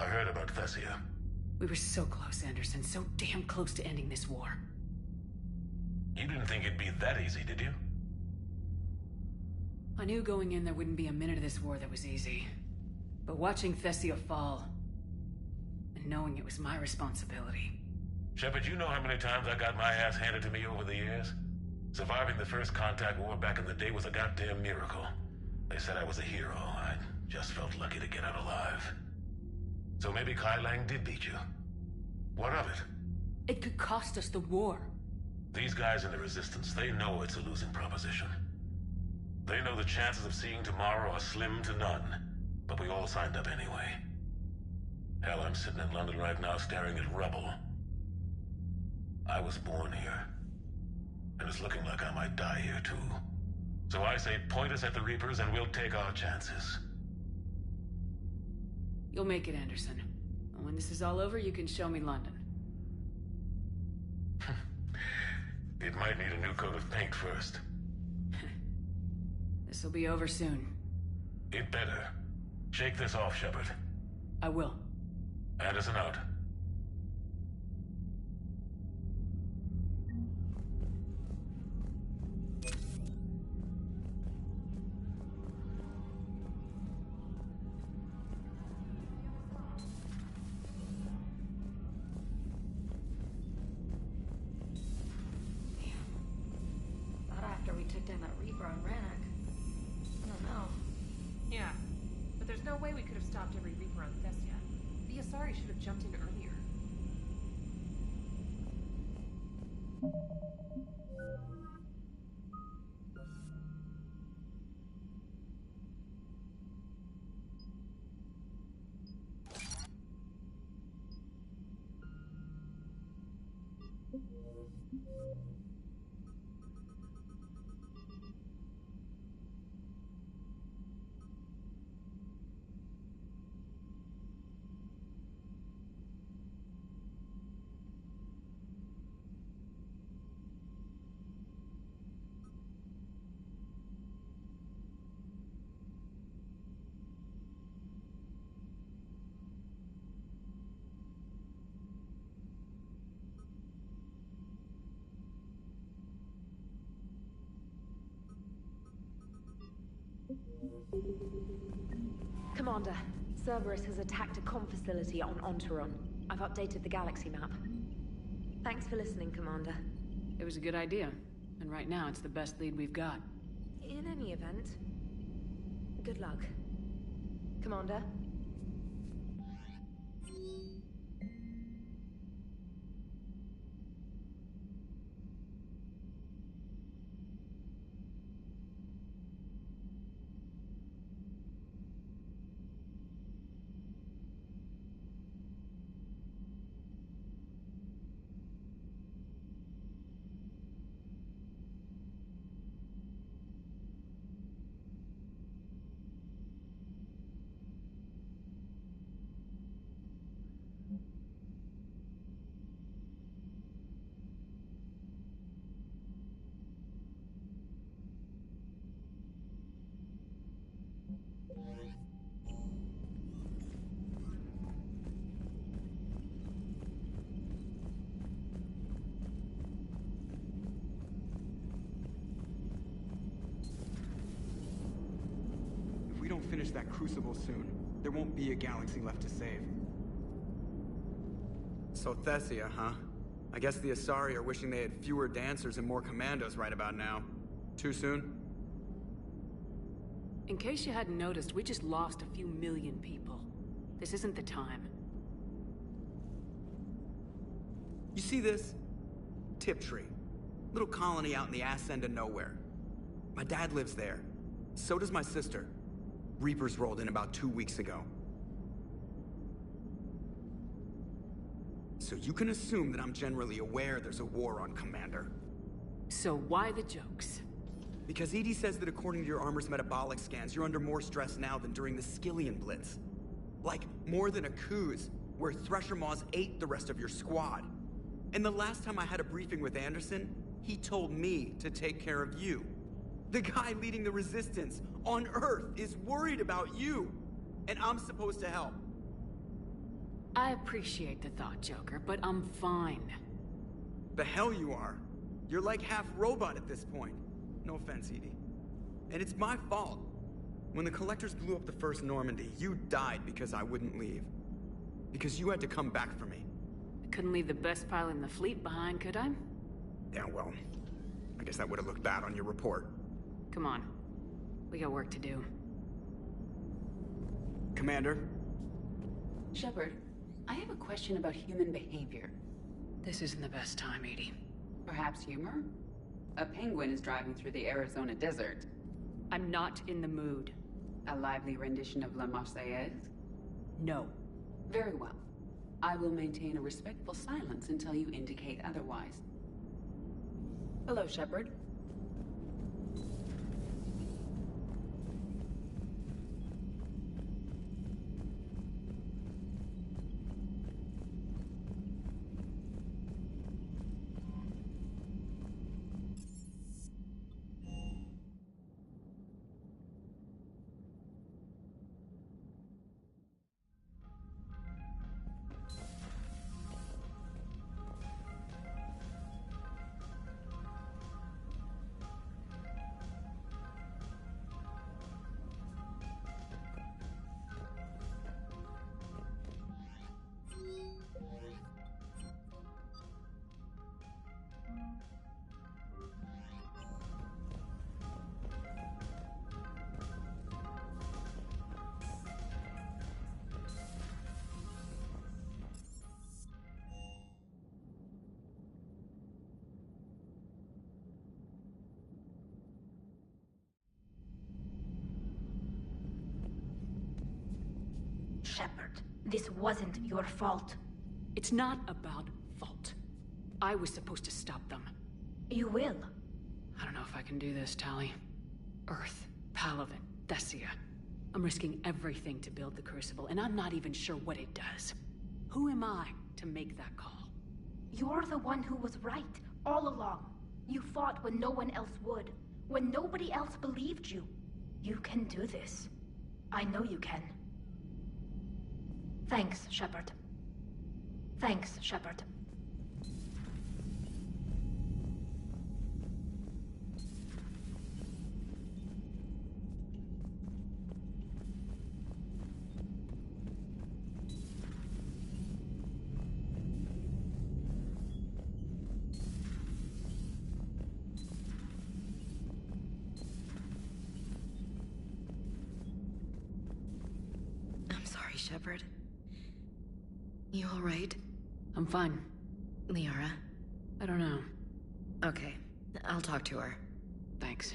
I heard about Thessia. We were so close, Anderson. So damn close to ending this war. You didn't think it'd be that easy, did you? I knew going in there wouldn't be a minute of this war that was easy. But watching Thessia fall, and knowing it was my responsibility. Shepard, you know how many times I got my ass handed to me over the years? Surviving the first contact war back in the day was a goddamn miracle. They said I was a hero. I just felt lucky to get out alive. So maybe Kai Lang did beat you. What of it? It could cost us the war. These guys in the Resistance, they know it's a losing proposition. They know the chances of seeing tomorrow are slim to none. But we all signed up anyway. Hell, I'm sitting in London right now staring at rubble. I was born here. And it's looking like I might die here too. So I say point us at the Reapers and we'll take our chances. You'll make it, Anderson. And when this is all over, you can show me London. It might need a new coat of paint first. This'll be over soon. It better. Shake this off, Shepard. I will. Anderson out. Not after we took down that Reaper on Rannoch. I don't know. Yeah, but there's no way we could have stopped every Reaper on Thessia. The Asari should have jumped in earlier. Commander, Cerberus has attacked a comm facility on Ontaron. I've updated the galaxy map. Thanks for listening, Commander. It was a good idea, and right now it's the best lead we've got. In any event, good luck. Commander? If we don't finish that crucible soon, there won't be a galaxy left to save. So Thessia, huh? I guess the Asari are wishing they had fewer dancers and more commandos right about now. Too soon? In case you hadn't noticed, we just lost a few million people. This isn't the time. You see this? Tiptree. Little colony out in the ass end of nowhere. My dad lives there. So does my sister. Reapers rolled in about 2 weeks ago. So you can assume that I'm generally aware there's a war on, Commander. So why the jokes? Because EDI says that according to your armor's metabolic scans, you're under more stress now than during the Skillian Blitz. Like, more than a Kuz, where Thresher Maws ate the rest of your squad. And the last time I had a briefing with Anderson, he told me to take care of you. The guy leading the resistance on Earth is worried about you, and I'm supposed to help. I appreciate the thought, Joker, but I'm fine. The hell you are. You're like half robot at this point. No offense, EDI. And it's my fault. When the Collectors blew up the first Normandy, you died because I wouldn't leave. Because you had to come back for me. I couldn't leave the best pilot in the fleet behind, could I? Yeah, well, I guess that would have looked bad on your report. Come on. We got work to do. Commander? Shepard, I have a question about human behavior. This isn't the best time, EDI. Perhaps humor? A penguin is driving through the Arizona desert. I'm not in the mood. A lively rendition of La Marseillaise? No. Very well. I will maintain a respectful silence until you indicate otherwise. Hello, Shepard. Shepard, this wasn't your fault. It's not about fault. I was supposed to stop them. You will. I don't know if I can do this, Tali. Earth, Palaven, Thessia. I'm risking everything to build the Crucible, and I'm not even sure what it does. Who am I to make that call? You're the one who was right, all along. You fought when no one else would, when nobody else believed you. You can do this. I know you can. Thanks, Shepard. Thanks, Shepard. Shepard. You alright? I'm fine. Liara? I don't know. Okay, I'll talk to her. Thanks.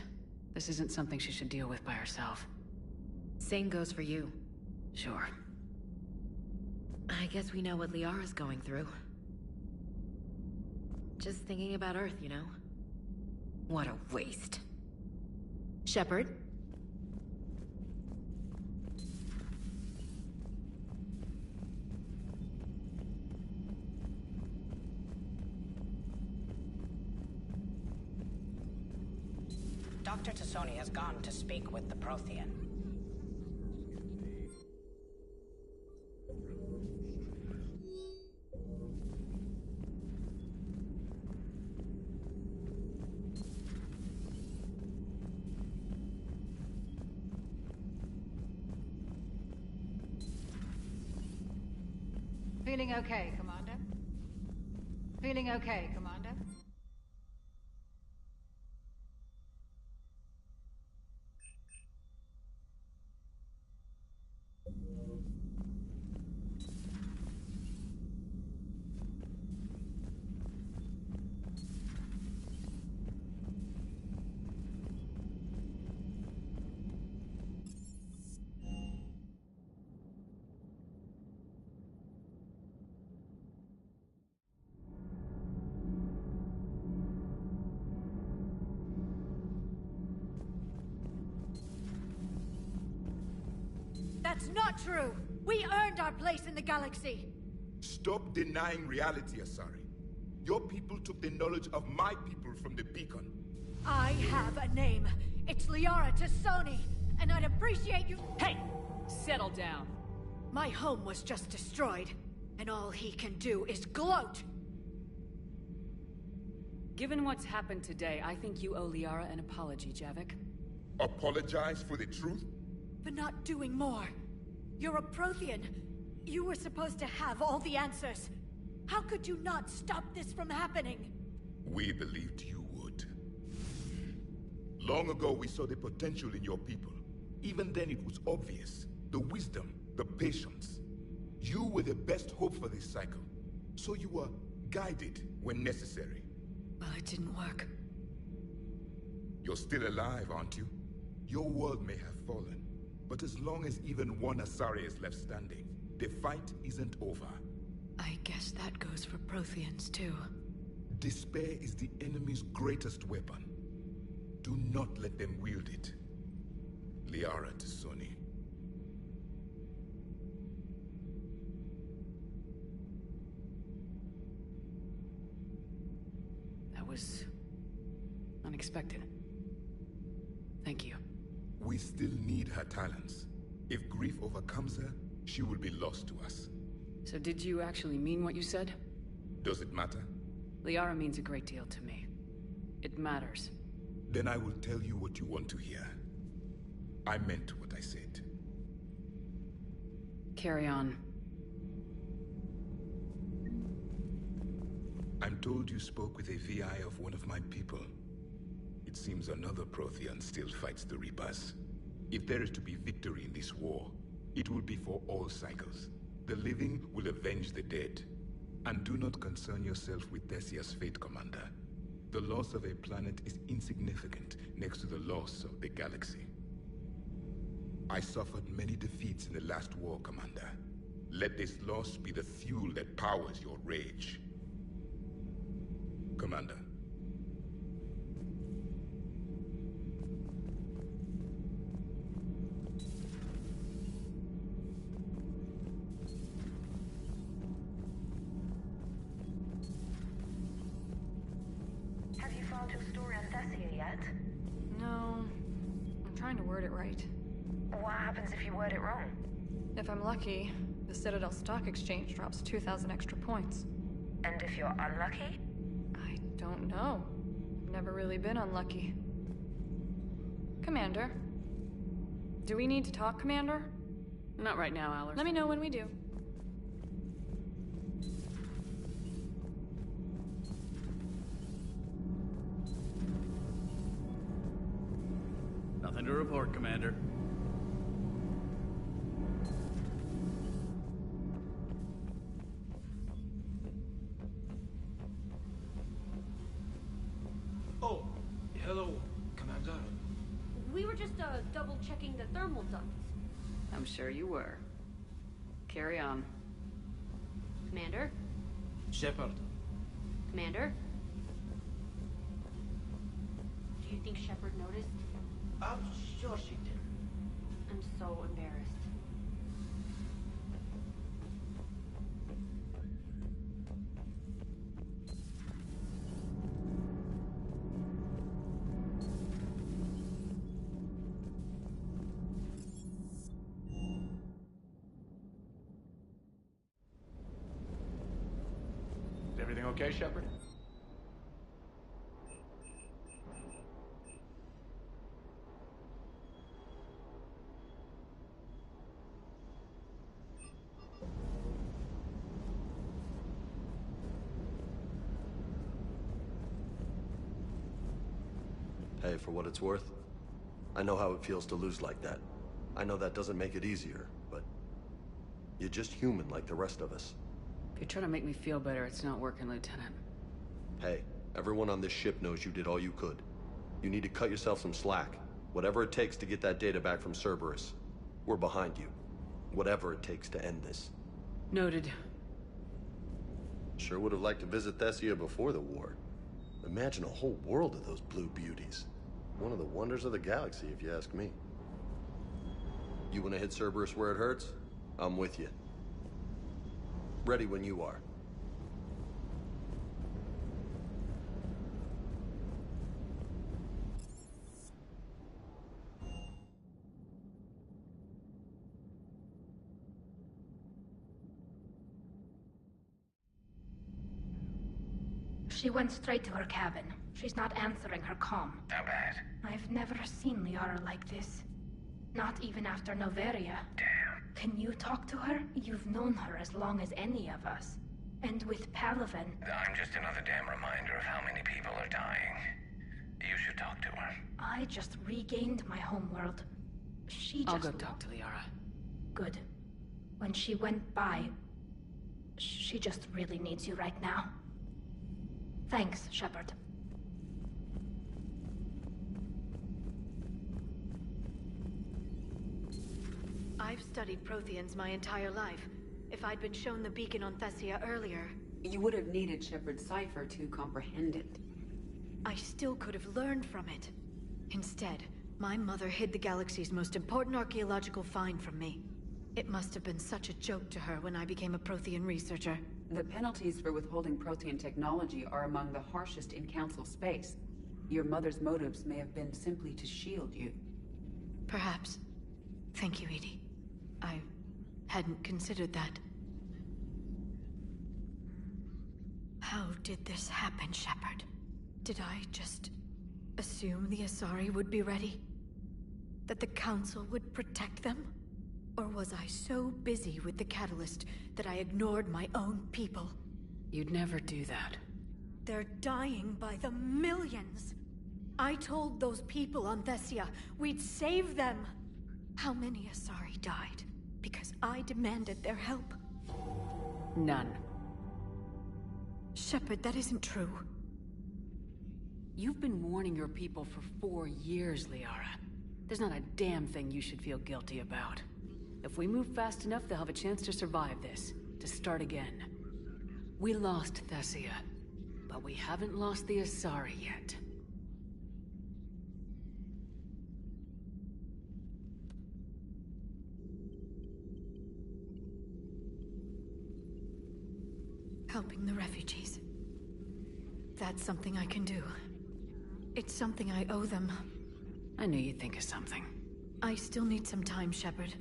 This isn't something she should deal with by herself. Same goes for you. Sure. I guess we know what Liara's going through. Just thinking about Earth, you know? What a waste. Shepard? Dr. Tassoni has gone to speak with the Prothean. Feeling okay, Commander? Feeling okay, Commander? That's not true! We earned our place in the galaxy! Stop denying reality, Asari. Your people took the knowledge of my people from the beacon. I have a name. It's Liara Tassoni, and I'd appreciate you— Hey! Settle down. My home was just destroyed, and all he can do is gloat! Given what's happened today, I think you owe Liara an apology, Javik. Apologize for the truth? For not doing more. You're a Prothean. You were supposed to have all the answers. How could you not stop this from happening? We believed you would. Long ago, we saw the potential in your people. Even then, it was obvious. The wisdom, the patience. You were the best hope for this cycle. So you were guided when necessary. Well, it didn't work. You're still alive, aren't you? Your world may have fallen. But as long as even one Asari is left standing, the fight isn't over. I guess that goes for Protheans, too. Despair is the enemy's greatest weapon. Do not let them wield it. Liara Tassoni. That was unexpected. Thank you. We still need her talents. If grief overcomes her, she will be lost to us. So did you actually mean what you said? Does it matter? Liara means a great deal to me. It matters. Then I will tell you what you want to hear. I meant what I said. Carry on. I'm told you spoke with a VI of one of my people. It seems another Prothean still fights the Reapers. If there is to be victory in this war, it will be for all cycles. The living will avenge the dead. And do not concern yourself with Thessia's fate, Commander. The loss of a planet is insignificant next to the loss of the galaxy. I suffered many defeats in the last war, Commander. Let this loss be the fuel that powers your rage. Commander. Have you found your story on Thessia yet? No. I'm trying to word it right. What happens if you word it wrong? If I'm lucky, the Citadel Stock Exchange drops 2,000 extra points. And if you're unlucky? I don't know. I've never really been unlucky. Commander. Do we need to talk, Commander? Not right now, Allard. Let me know when we do. Nothing to report, Commander. thermal ducts. I'm sure you were. Carry on. Commander? Shepard. Commander? Do you think Shepard noticed? I'm sure she did. I'm so embarrassed. Is everything okay, Shepard? Hey, for what it's worth, I know how it feels to lose like that. I know that doesn't make it easier, but you're just human like the rest of us. If you're trying to make me feel better, it's not working, Lieutenant. Hey, everyone on this ship knows you did all you could. You need to cut yourself some slack. Whatever it takes to get that data back from Cerberus. We're behind you. Whatever it takes to end this. Noted. Sure would have liked to visit Thessia before the war. Imagine a whole world of those blue beauties. One of the wonders of the galaxy, if you ask me. You want to hit Cerberus where it hurts? I'm with you. Ready when you are. She went straight to her cabin. She's not answering her comm. How bad? I've never seen Liara like this. Not even after Noveria. Damn. Can you talk to her? You've known her as long as any of us. And with Palaven... I'm just another damn reminder of how many people are dying. You should talk to her. I just regained my homeworld. She just... I'll go talk to Liara. Good. When she went by... She just really needs you right now. Thanks, Shepard. I've studied Protheans my entire life. If I'd been shown the beacon on Thessia earlier... You would have needed Shepard's cipher to comprehend it. I still could have learned from it. Instead, my mother hid the galaxy's most important archaeological find from me. It must have been such a joke to her when I became a Prothean researcher. The penalties for withholding Prothean technology are among the harshest in Council space. Your mother's motives may have been simply to shield you. Perhaps. Thank you, Edie. I hadn't considered that. How did this happen, Shepard? Did I just assume the Asari would be ready? That the Council would protect them? Or was I so busy with the Catalyst that I ignored my own people? You'd never do that. They're dying by the millions. I told those people on Thessia we'd save them. How many Asari died because I demanded their help? None. Shepard, that isn't true. You've been warning your people for 4 years, Liara. There's not a damn thing you should feel guilty about. If we move fast enough, they'll have a chance to survive this, to start again. We lost Thessia, but we haven't lost the Asari yet. Helping the refugees. That's something I can do. It's something I owe them. I knew you'd think of something. I still need some time, Shepard.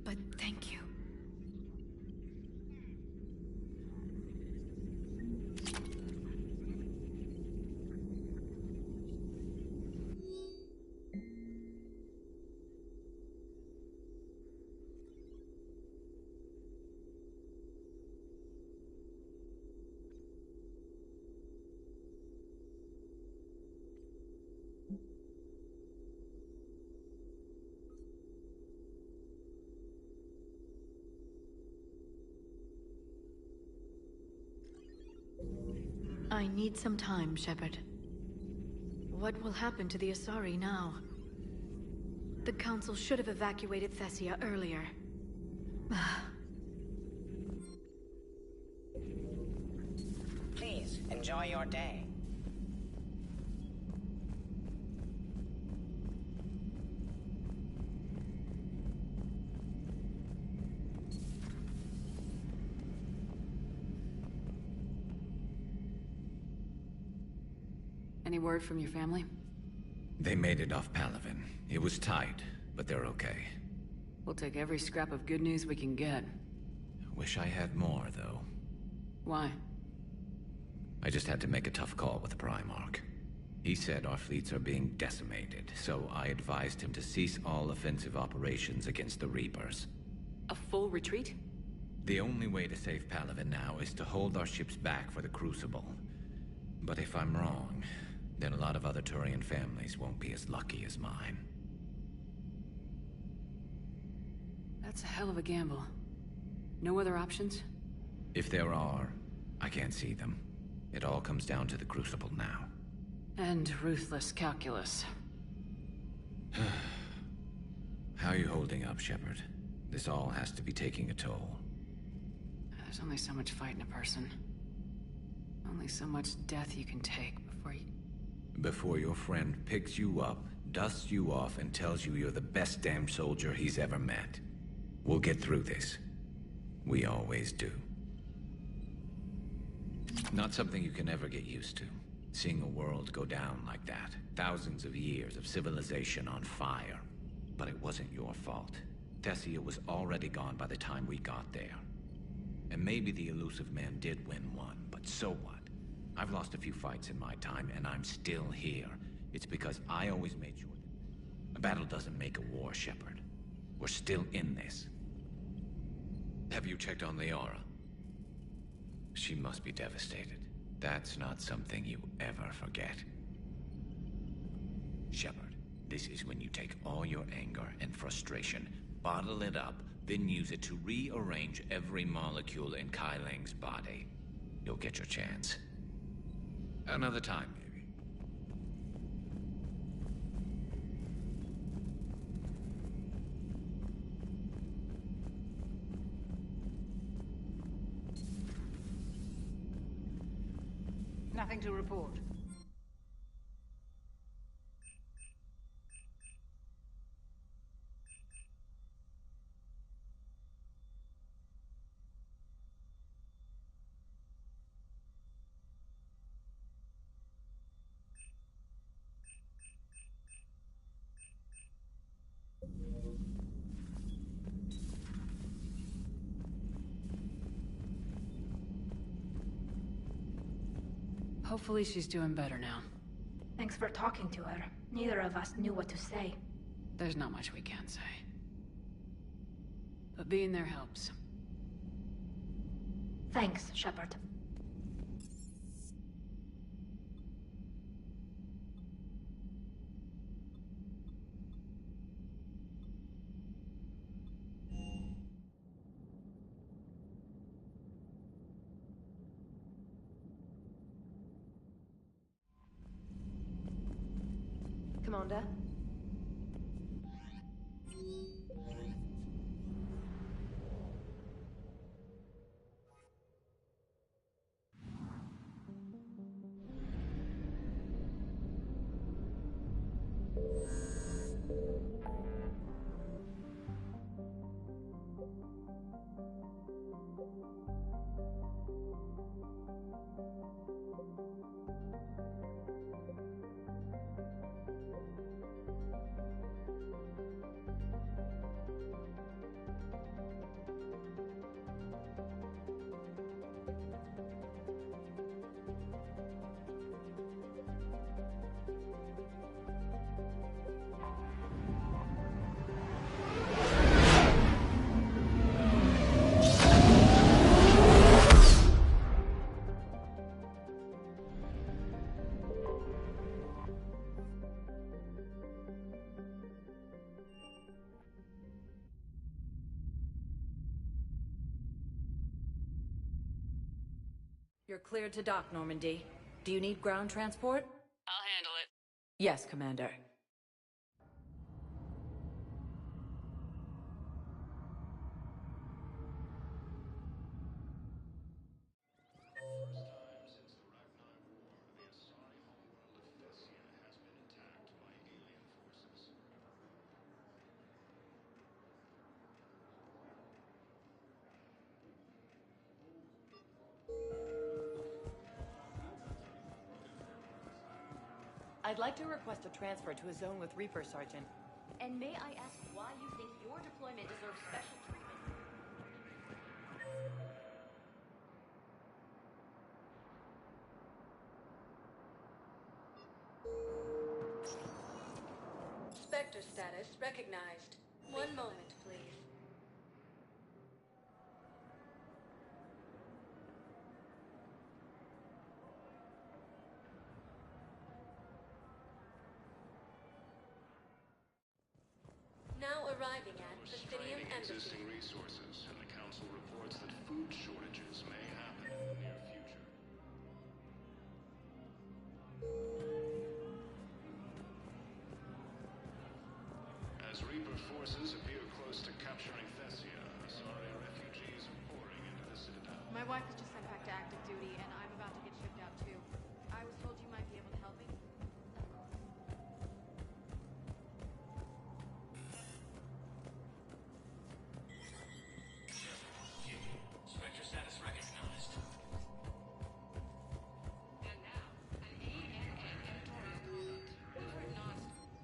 But thank you. I need some time, Shepard. What will happen to the Asari now? The Council should have evacuated Thessia earlier. Please, enjoy your day. Any word from your family? They made it off Palaven. It was tight, but they're okay. We'll take every scrap of good news we can get. Wish I had more, though. Why? I just had to make a tough call with the Primarch. He said our fleets are being decimated, so I advised him to cease all offensive operations against the Reapers. A full retreat? The only way to save Palaven now is to hold our ships back for the Crucible. But if I'm wrong, then a lot of other Turian families won't be as lucky as mine. That's a hell of a gamble. No other options? If there are, I can't see them. It all comes down to the Crucible now. And ruthless calculus. How are you holding up, Shepard? This all has to be taking a toll. There's only so much fight in a person. Only so much death you can take before your friend picks you up, dusts you off, and tells you you're the best damn soldier he's ever met. We'll get through this. We always do. Not something you can ever get used to. Seeing a world go down like that. Thousands of years of civilization on fire. But it wasn't your fault. Thessia was already gone by the time we got there. And maybe the elusive man did win one, but so what? I've lost a few fights in my time, and I'm still here. It's because I always made sure that a battle doesn't make a war, Shepard. We're still in this. Have you checked on Liara? She must be devastated. That's not something you ever forget. Shepard, this is when you take all your anger and frustration, bottle it up, then use it to rearrange every molecule in Kai Leng's body. You'll get your chance. Another time, maybe. Nothing to report. Hopefully she's doing better now. Thanks for talking to her. Neither of us knew what to say. There's not much we can say. But being there helps. Thanks, Shepard. Commander? You're cleared to dock, Normandy. Do you need ground transport? I'll handle it. Yes, Commander. I'd like to request a transfer to a zone with Reaper, Sergeant. And may I ask why you think your deployment deserves special treatment? Spectre status recognized. One moment, please. Now arriving at the Fidium Embassy. Existing resources, and the Council reports that food shortages may happen in the near future. As Reaper forces appear close to capturing Thessia, Asari refugees are pouring into the Citadel. My wife was just sent back to active duty, and I'm about to get shipped out too. I was told you might be able to help me. Spectre status recognized. And now, an ENA editorial comment. We've non-stop.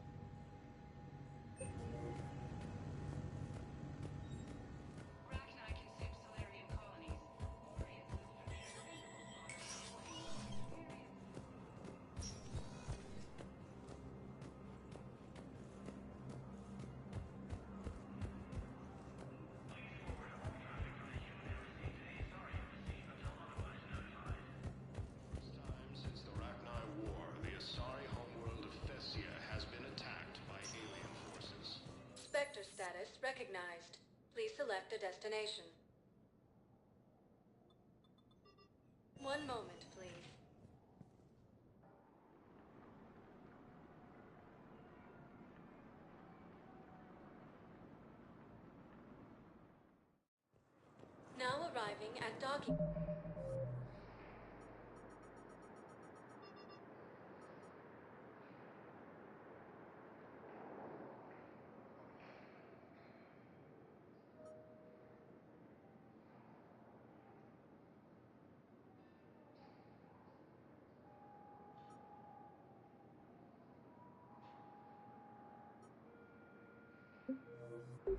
Rachni consumes Solarian colonies. Since the Rachni War, the Asari homeworld of Thessia has been attacked by alien forces. Spectre status recognized. Please select a destination. One moment, please. Now arriving at docking.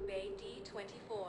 Bay D-24.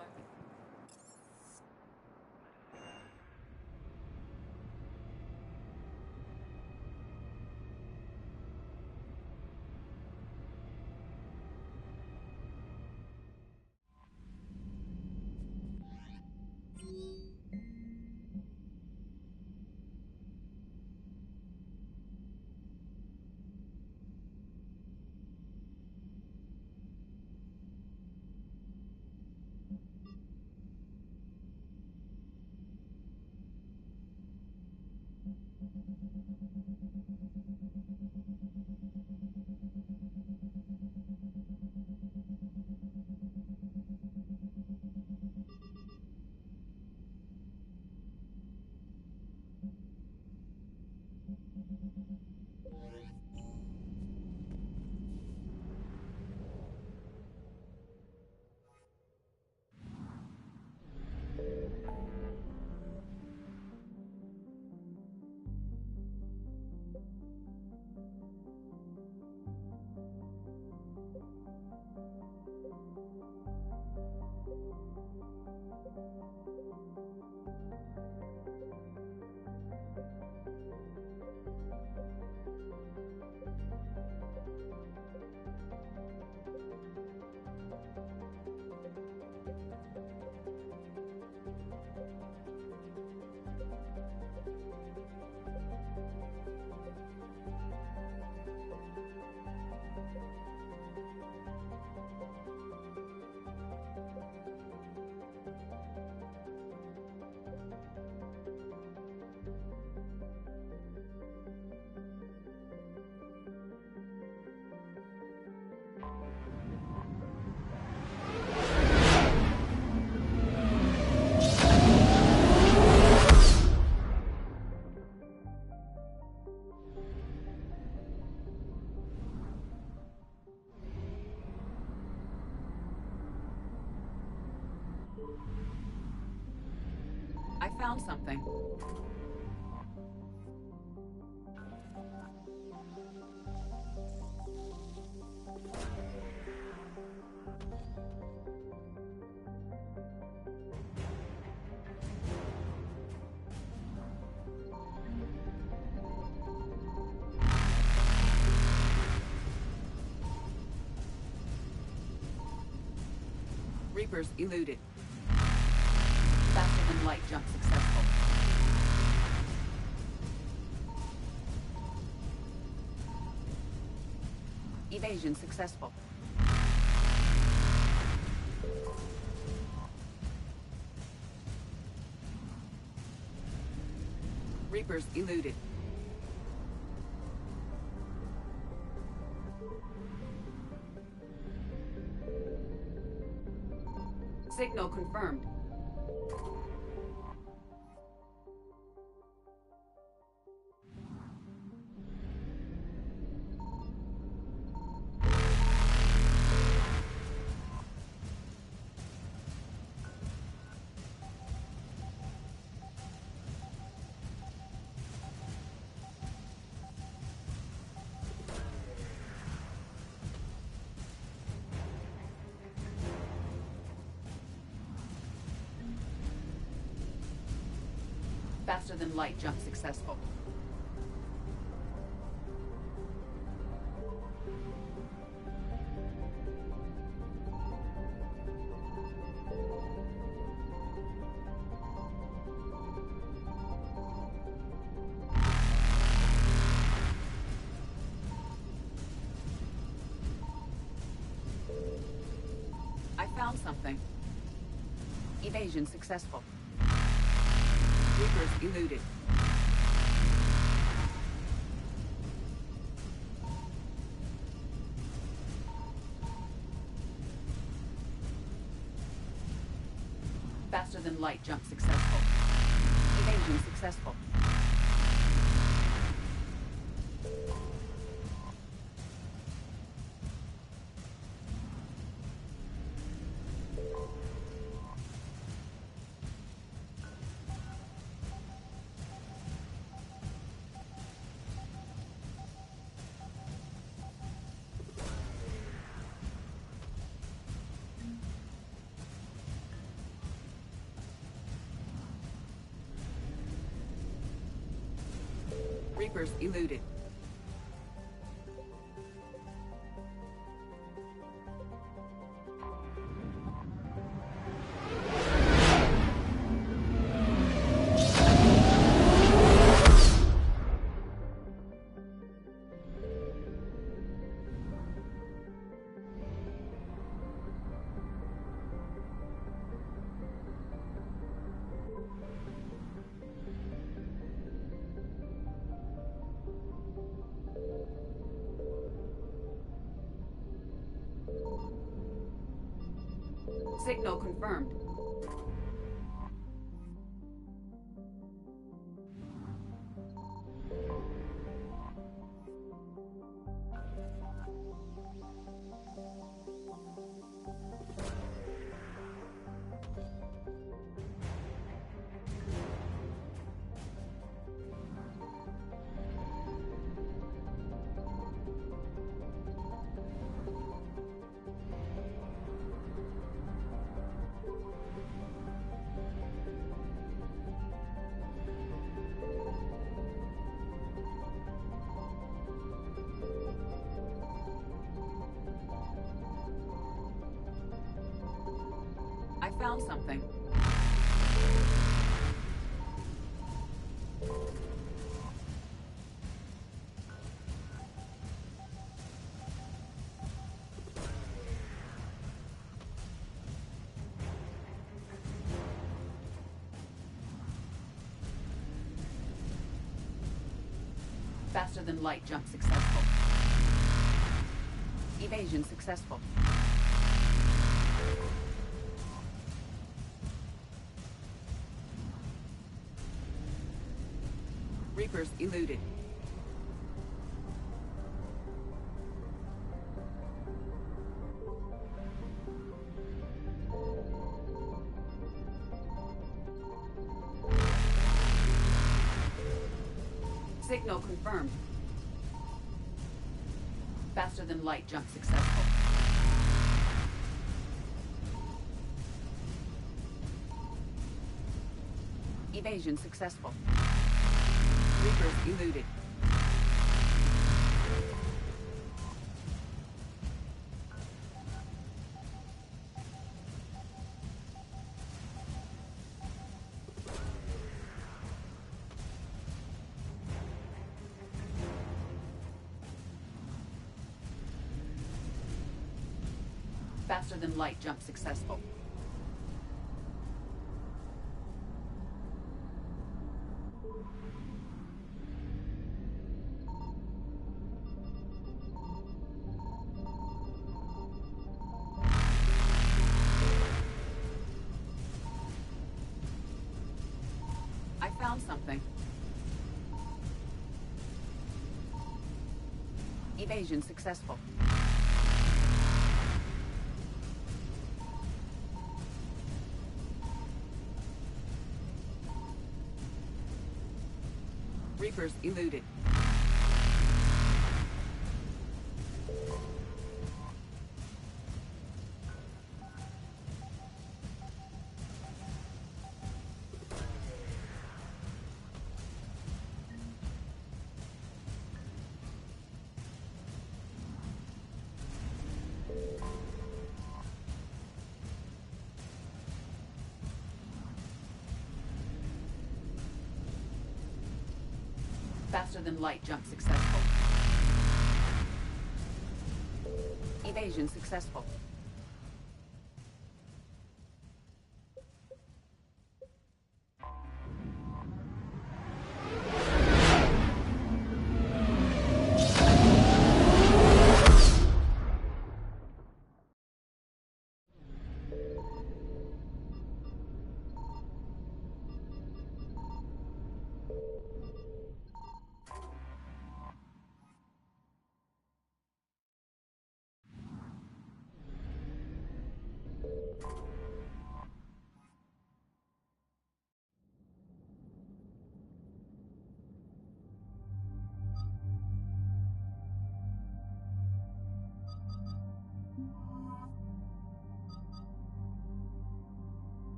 I found something. Reapers eluded. Faster than light jump successful. Evasion successful. Reapers eluded. Signal confirmed. Faster than light jump successful. I found something. Evasion successful. Reapers eluded. Faster than light jump successful. Evasion successful. Reapers eluded. Signal confirmed. I found something. Faster than light jump successful. Evasion successful. Reapers eluded. Signal confirmed. Faster than light jump successful. Evasion successful. Reapers eluded. Faster than light jump successful. I found something. Evasion successful. Reapers eluded. Faster than light jump successful. Evasion successful.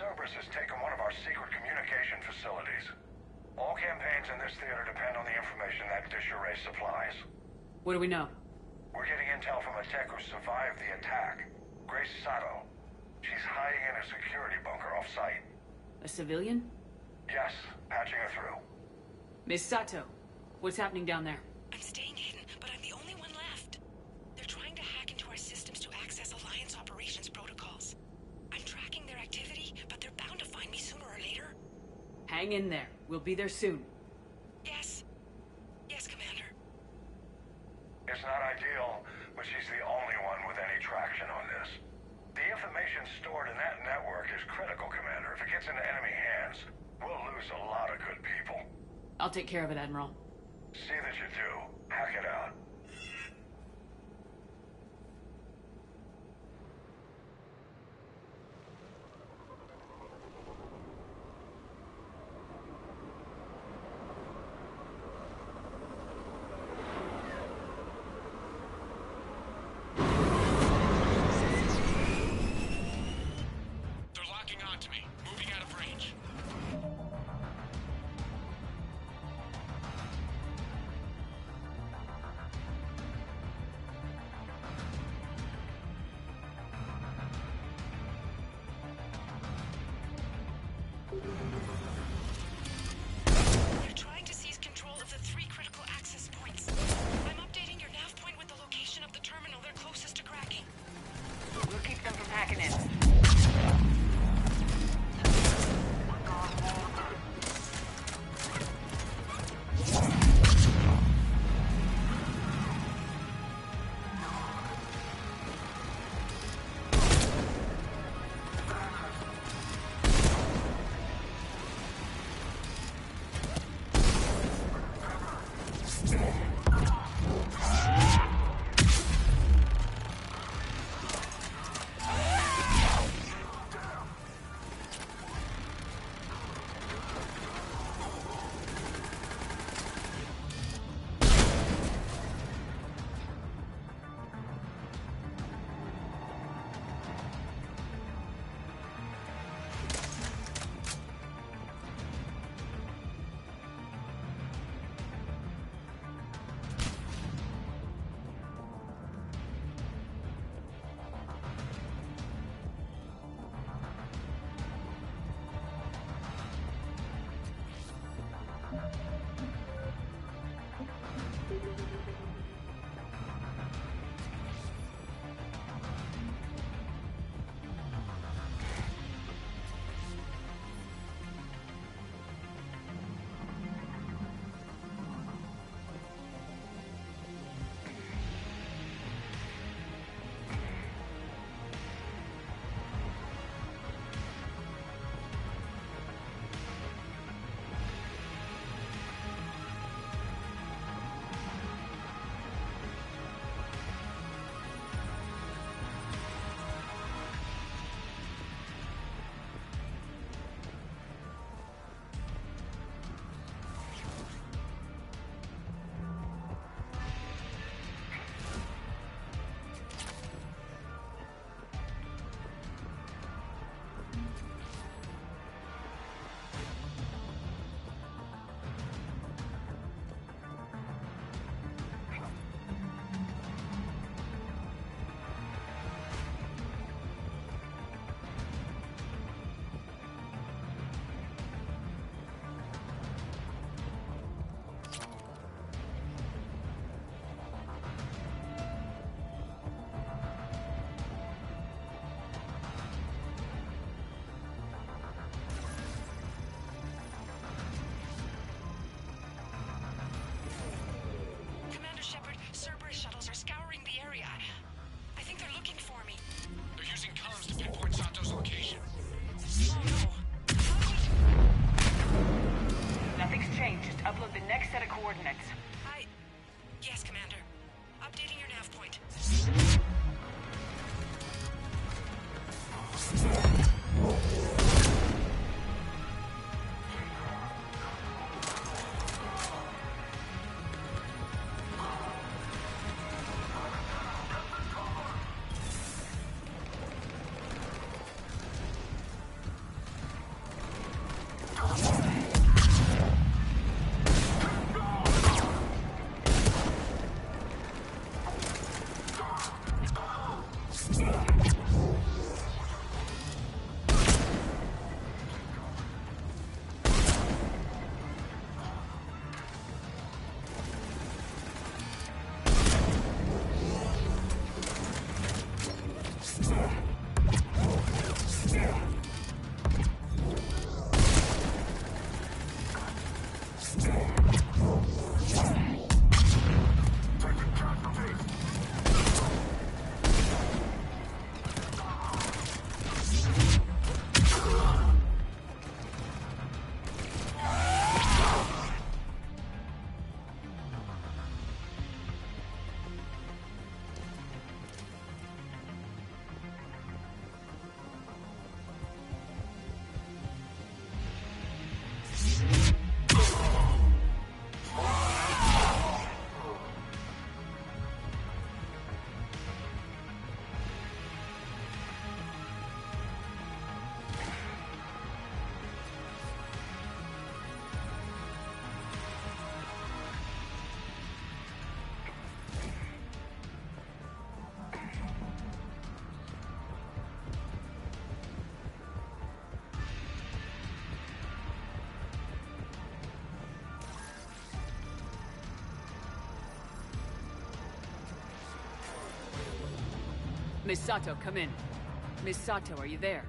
Cerberus has taken one of our secret communication facilities. All campaigns in this theater depend on the information that dish array supplies. What do we know? We're getting intel from a tech who survived the attack. Grace Sato. She's hiding in a security bunker off-site. A civilian? Yes, patching her through. Miss Sato, what's happening down there? I'm staying hidden, but I'm the only one left. They're trying to hack into our systems to access Alliance operations protocols. I'm tracking their activity, but they're bound to find me sooner or later. Hang in there. We'll be there soon. Yes. Yes, Commander. It's not ideal, but she's the only one with any traction on this. The information stored in that network is critical, Commander. If it gets into enemy hands, we'll lose a lot of good people. I'll take care of it, Admiral. See that you do. Hack it out. They're locking onto me. Moving out of range. They're trying to seize control of the 3 critical access points. I'm updating your nav point with the location of the terminal they're closest to cracking. We'll keep them from hacking in. Miss Sato, come in. Miss Sato, are you there?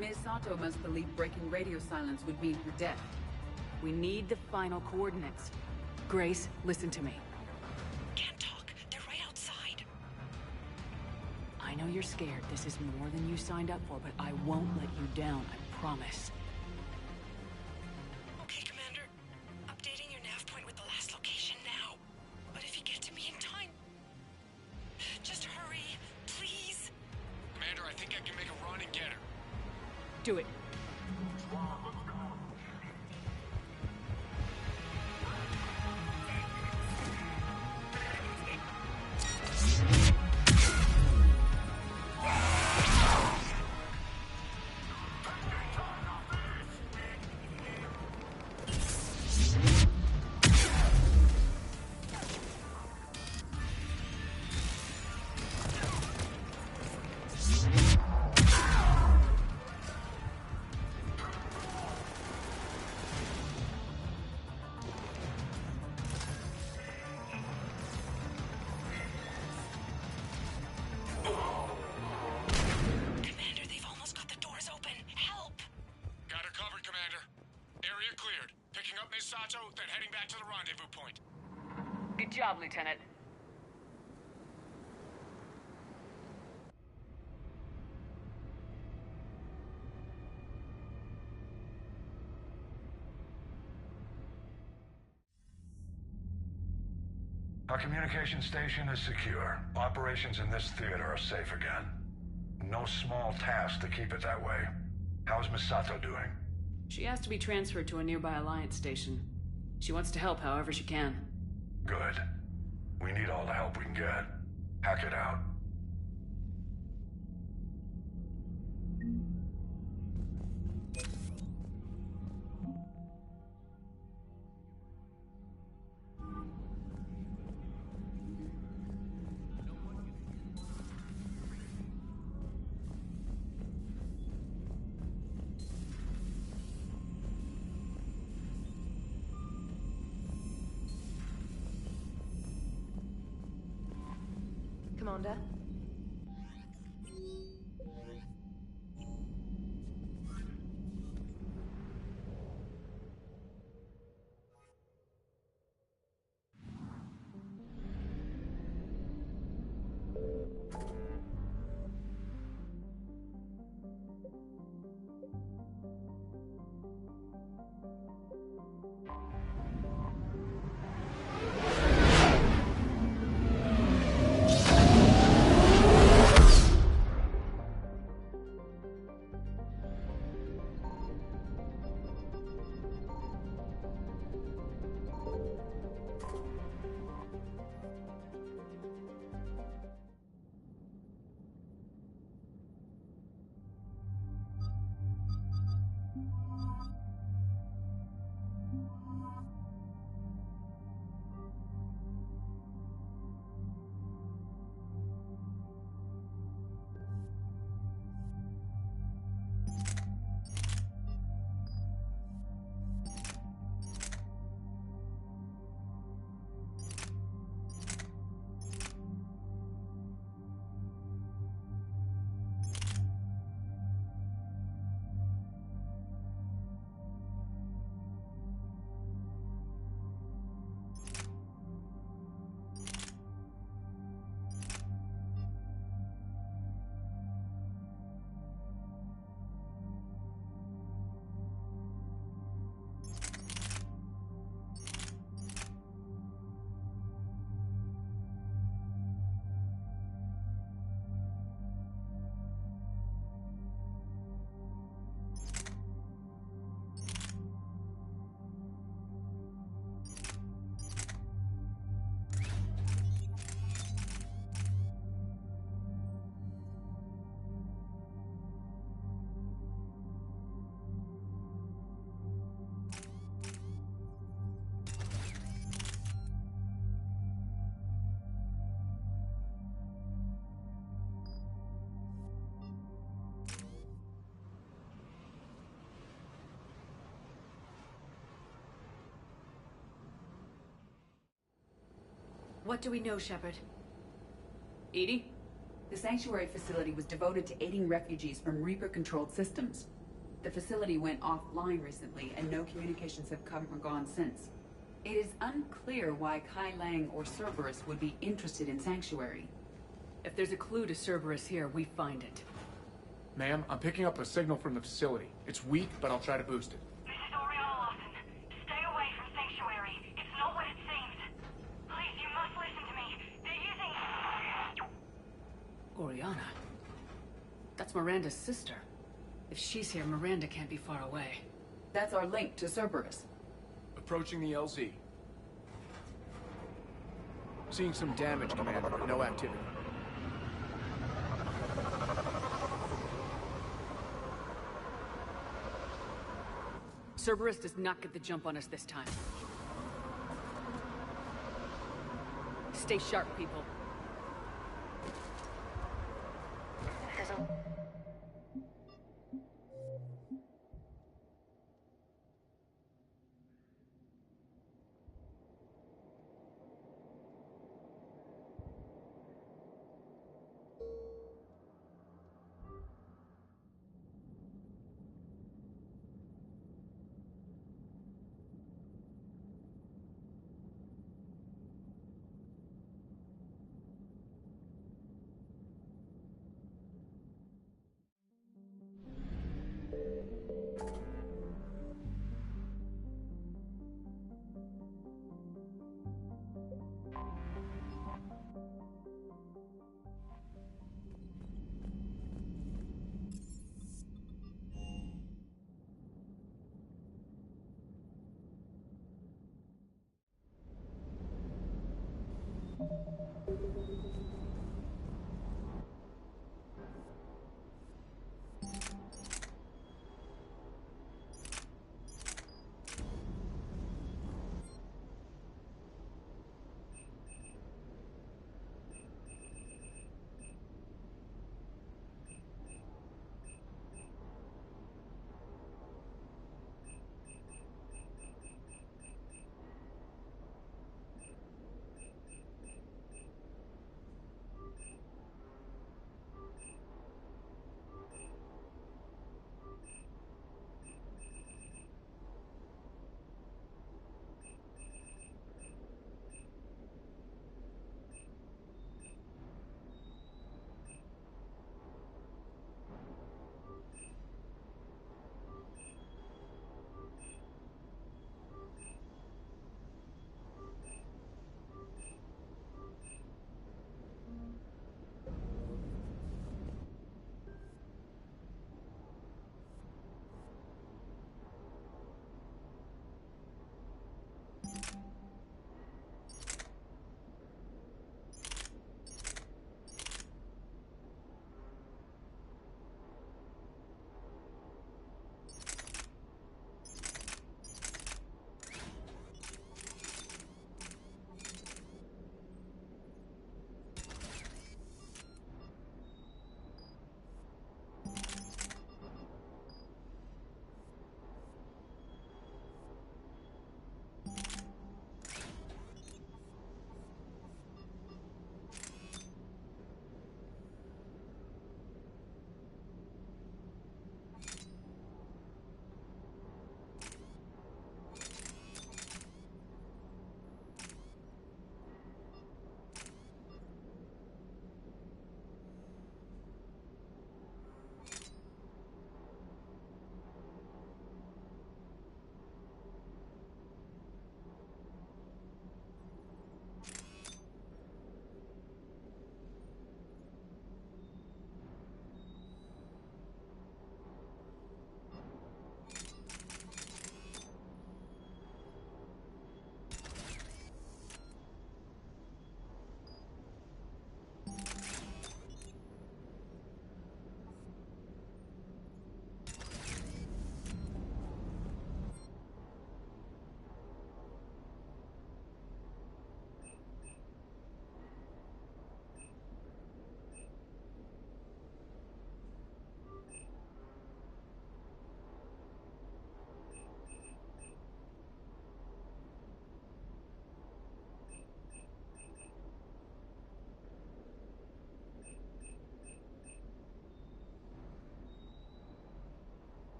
Ms. Sato must believe breaking radio silence would mean her death. We need the final coordinates. Grace, listen to me. Can't talk. They're right outside. I know you're scared. This is more than you signed up for, but I won't let you down, I promise. Okay, Commander. Updating your nav point with the last location now. But if you get to me in time... just hurry, please. Commander, I think I can make a run and get her. Do it. Sato, then heading back to the rendezvous point. Good job, Lieutenant. Our communication station is secure. Operations in this theater are safe again. No small task to keep it that way. How's Miss Sato doing? She has to be transferred to a nearby Alliance station. She wants to help however she can. Good. We need all the help we can get. Hack it out. Commander? What do we know, Shepard? Edie? The Sanctuary facility was devoted to aiding refugees from Reaper-controlled systems. The facility went offline recently, and no communications have come or gone since. It is unclear why Kai Lang or Cerberus would be interested in Sanctuary. If there's a clue to Cerberus here, we find it. Ma'am, I'm picking up a signal from the facility. It's weak, but I'll try to boost it. This is Oriana Lawson. Stay away from Sanctuary. It's not what it seems. Please, you must listen to me. They're using... Oriana? That's Miranda's sister. If she's here, Miranda can't be far away. That's our link to Cerberus. Approaching the LZ. Seeing some damage, Commander, but no activity. Cerberus does not get the jump on us this time. Stay sharp, people. There's a...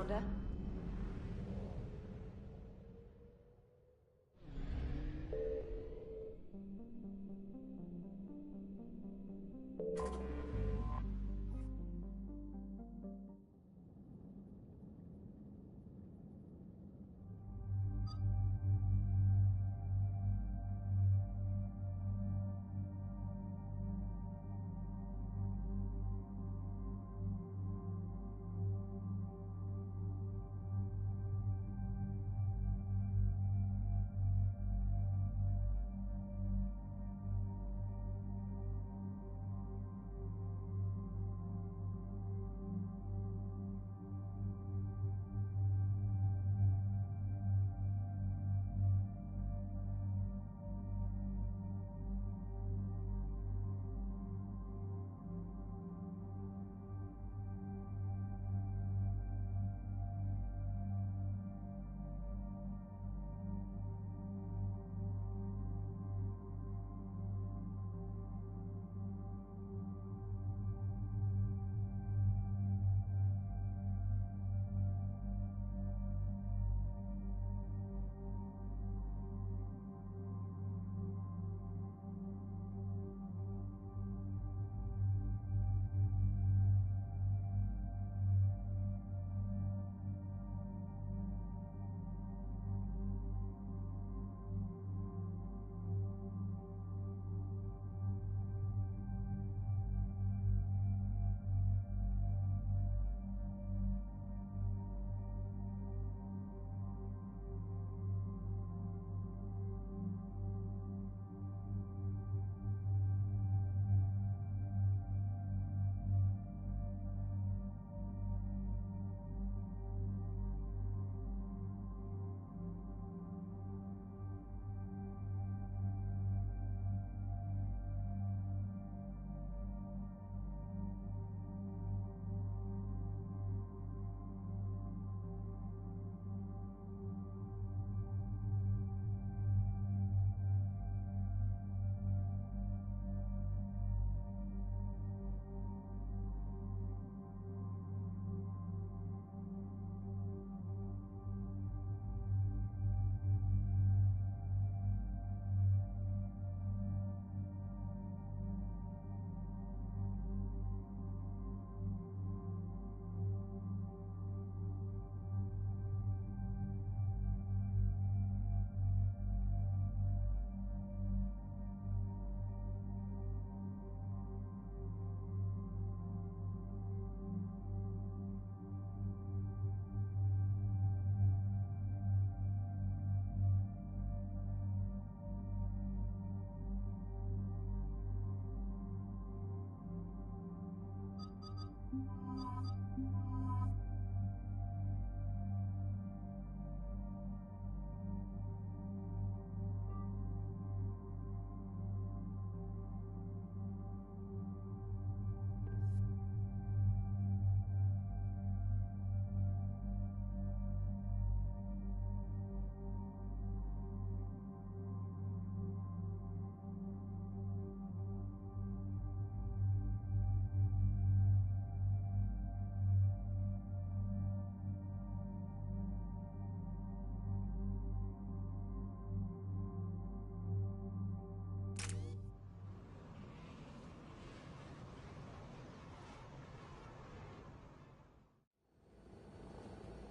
Commander.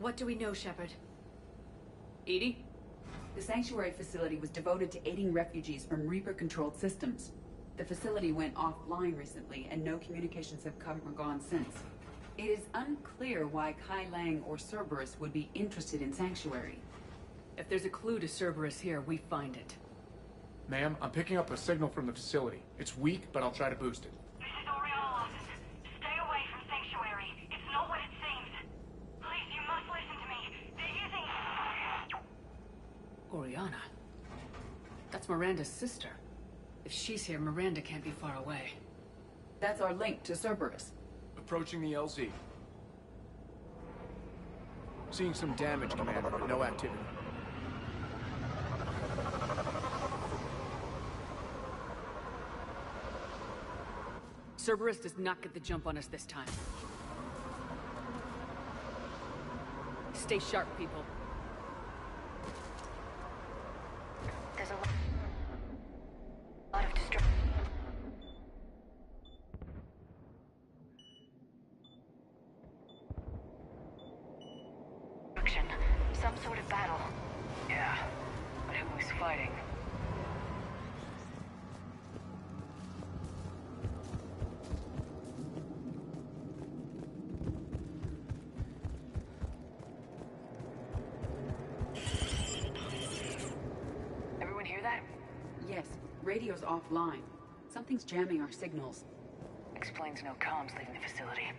What do we know, Shepard? Edie? The Sanctuary facility was devoted to aiding refugees from Reaper-controlled systems. The facility went offline recently, and no communications have come or gone since. It is unclear why Kai Lang or Cerberus would be interested in Sanctuary. If there's a clue to Cerberus here, we find it. Ma'am, I'm picking up a signal from the facility. It's weak, but I'll try to boost it. This is Oriana Lawson. Stay away from Sanctuary. It's not what it seems. Please, you must listen to me. They're using... Oriana? That's Miranda's sister. If she's here, Miranda can't be far away. That's our link to Cerberus. Approaching the LZ. Seeing some damage, Commander, but no activity. Cerberus does not get the jump on us this time. Stay sharp, people. There's a lot of destruction. Some sort of battle. Yeah, but who's fighting? Everyone hear that? Yes, radio's offline. Something's jamming our signals. Explains no comms leaving the facility.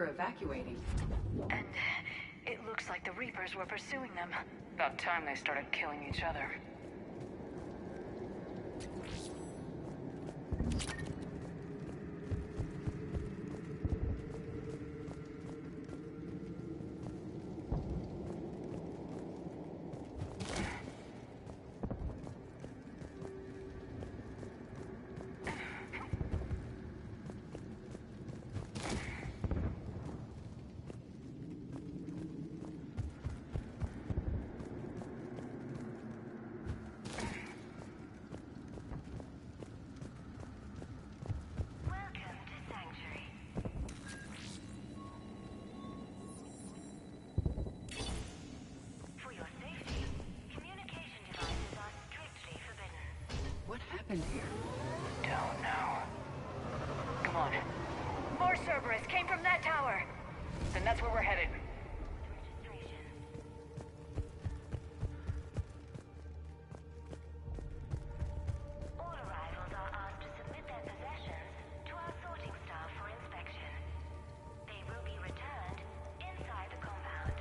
Evacuating. And it looks like the Reapers were pursuing them. About time they started killing each other. Here? Don't know. Come on. More Cerberus came from that tower. Then that's where we're headed. All arrivals are asked to submit their possessions to our sorting staff for inspection. They will be returned inside the compound.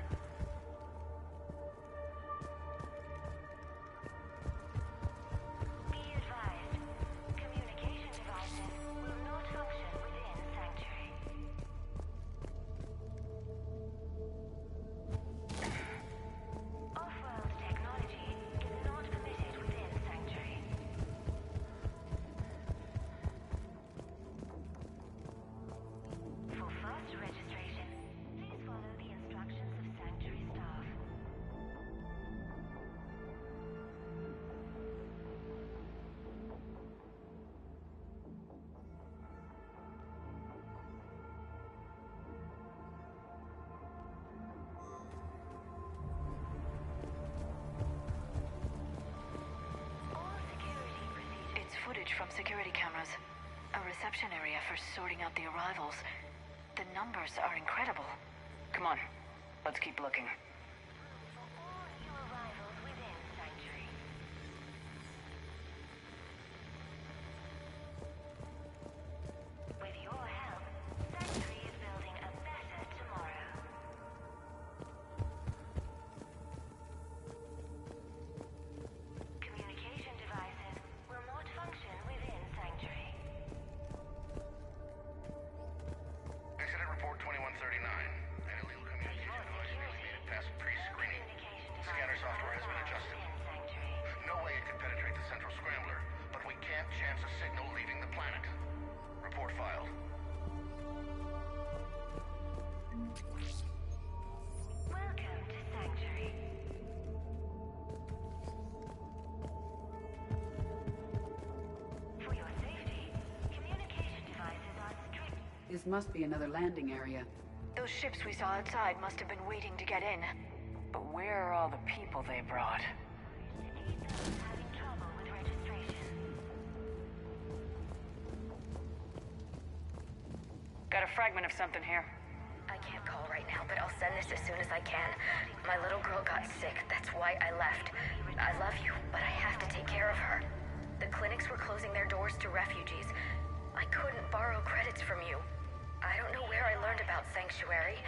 Footage from security cameras. A reception area for sorting out the arrivals. The numbers are incredible. Come on, let's keep looking. With your help, Sanctuary is building a better tomorrow. Communication devices will not function within Sanctuary. Incident report 2139. An illegal communication device nearly made it past This must be another landing area. Those ships we saw outside must have been waiting to get in. But where are all the people they brought? Got a fragment of something here. I can't call right now, but I'll send this as soon as I can. My little girl got sick, that's why I left. I love you, but I have to take care of her. The clinics were closing their doors to refugees. I couldn't borrow credits from you. I don't know where I learned about Sanctuary.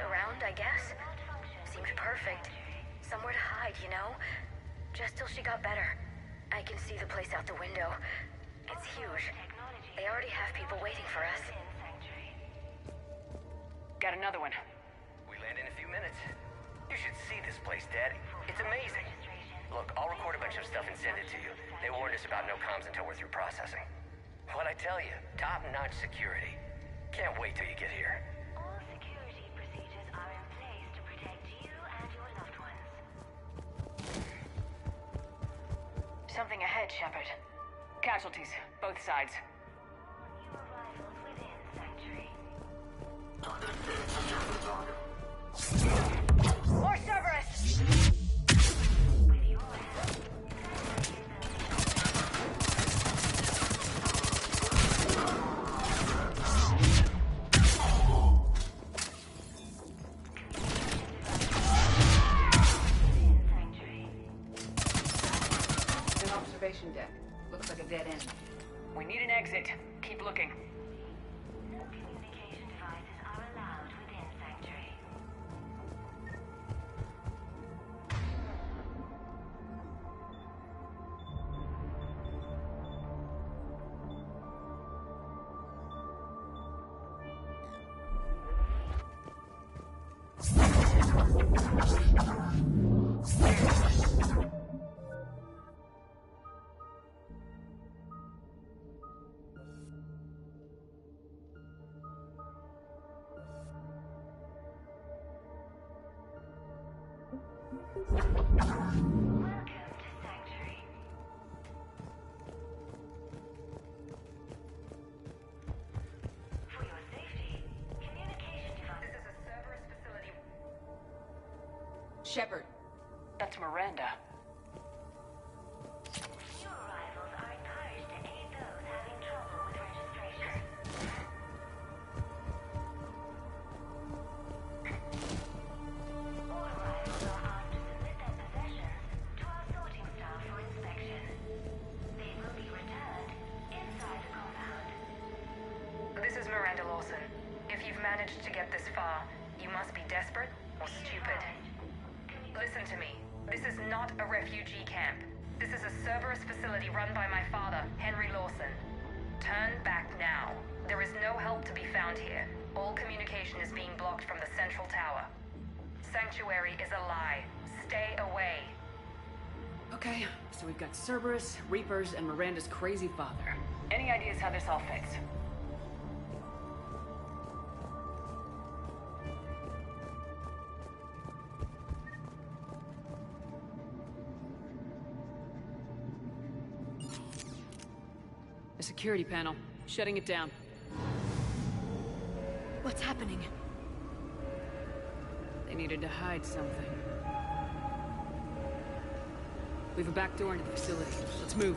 Around, I guess. Seemed perfect. Somewhere to hide, you know? Just till she got better. I can see the place out the window. It's huge. They already have people waiting for us. Got another one. We land in a few minutes. You should see this place, Dad. It's amazing. Look, I'll record a bunch of stuff and send it to you. They warned us about no comms until we're through processing. What'd I tell you? Top-notch security. Can't wait till you get here. All security procedures are in place to protect you and your loved ones. Something ahead, Shepard. Casualties, both sides. New arrivals within Sanctuary. More Cerberus! An observation deck. Looks like a dead end. We need an exit. Keep looking. No communication devices are allowed within Sanctuary. Shepard. That's Miranda. New arrivals are encouraged to aid those having trouble with registration. All arrivals are asked to submit their possessions to our sorting staff for inspection. They will be returned inside the compound. This is Miranda Lawson. If you've managed to get this far, you must be desperate or stupid. Listen to me. This is not a refugee camp. This is a Cerberus facility run by my father, Henry Lawson. Turn back now. There is no help to be found here. All communication is being blocked from the central tower. Sanctuary is a lie. Stay away. Okay, so we've got Cerberus, Reapers, and Miranda's crazy father. Any ideas how this all fits? The security panel. Shutting it down. What's happening? They needed to hide something. We have a back door into the facility. Let's move.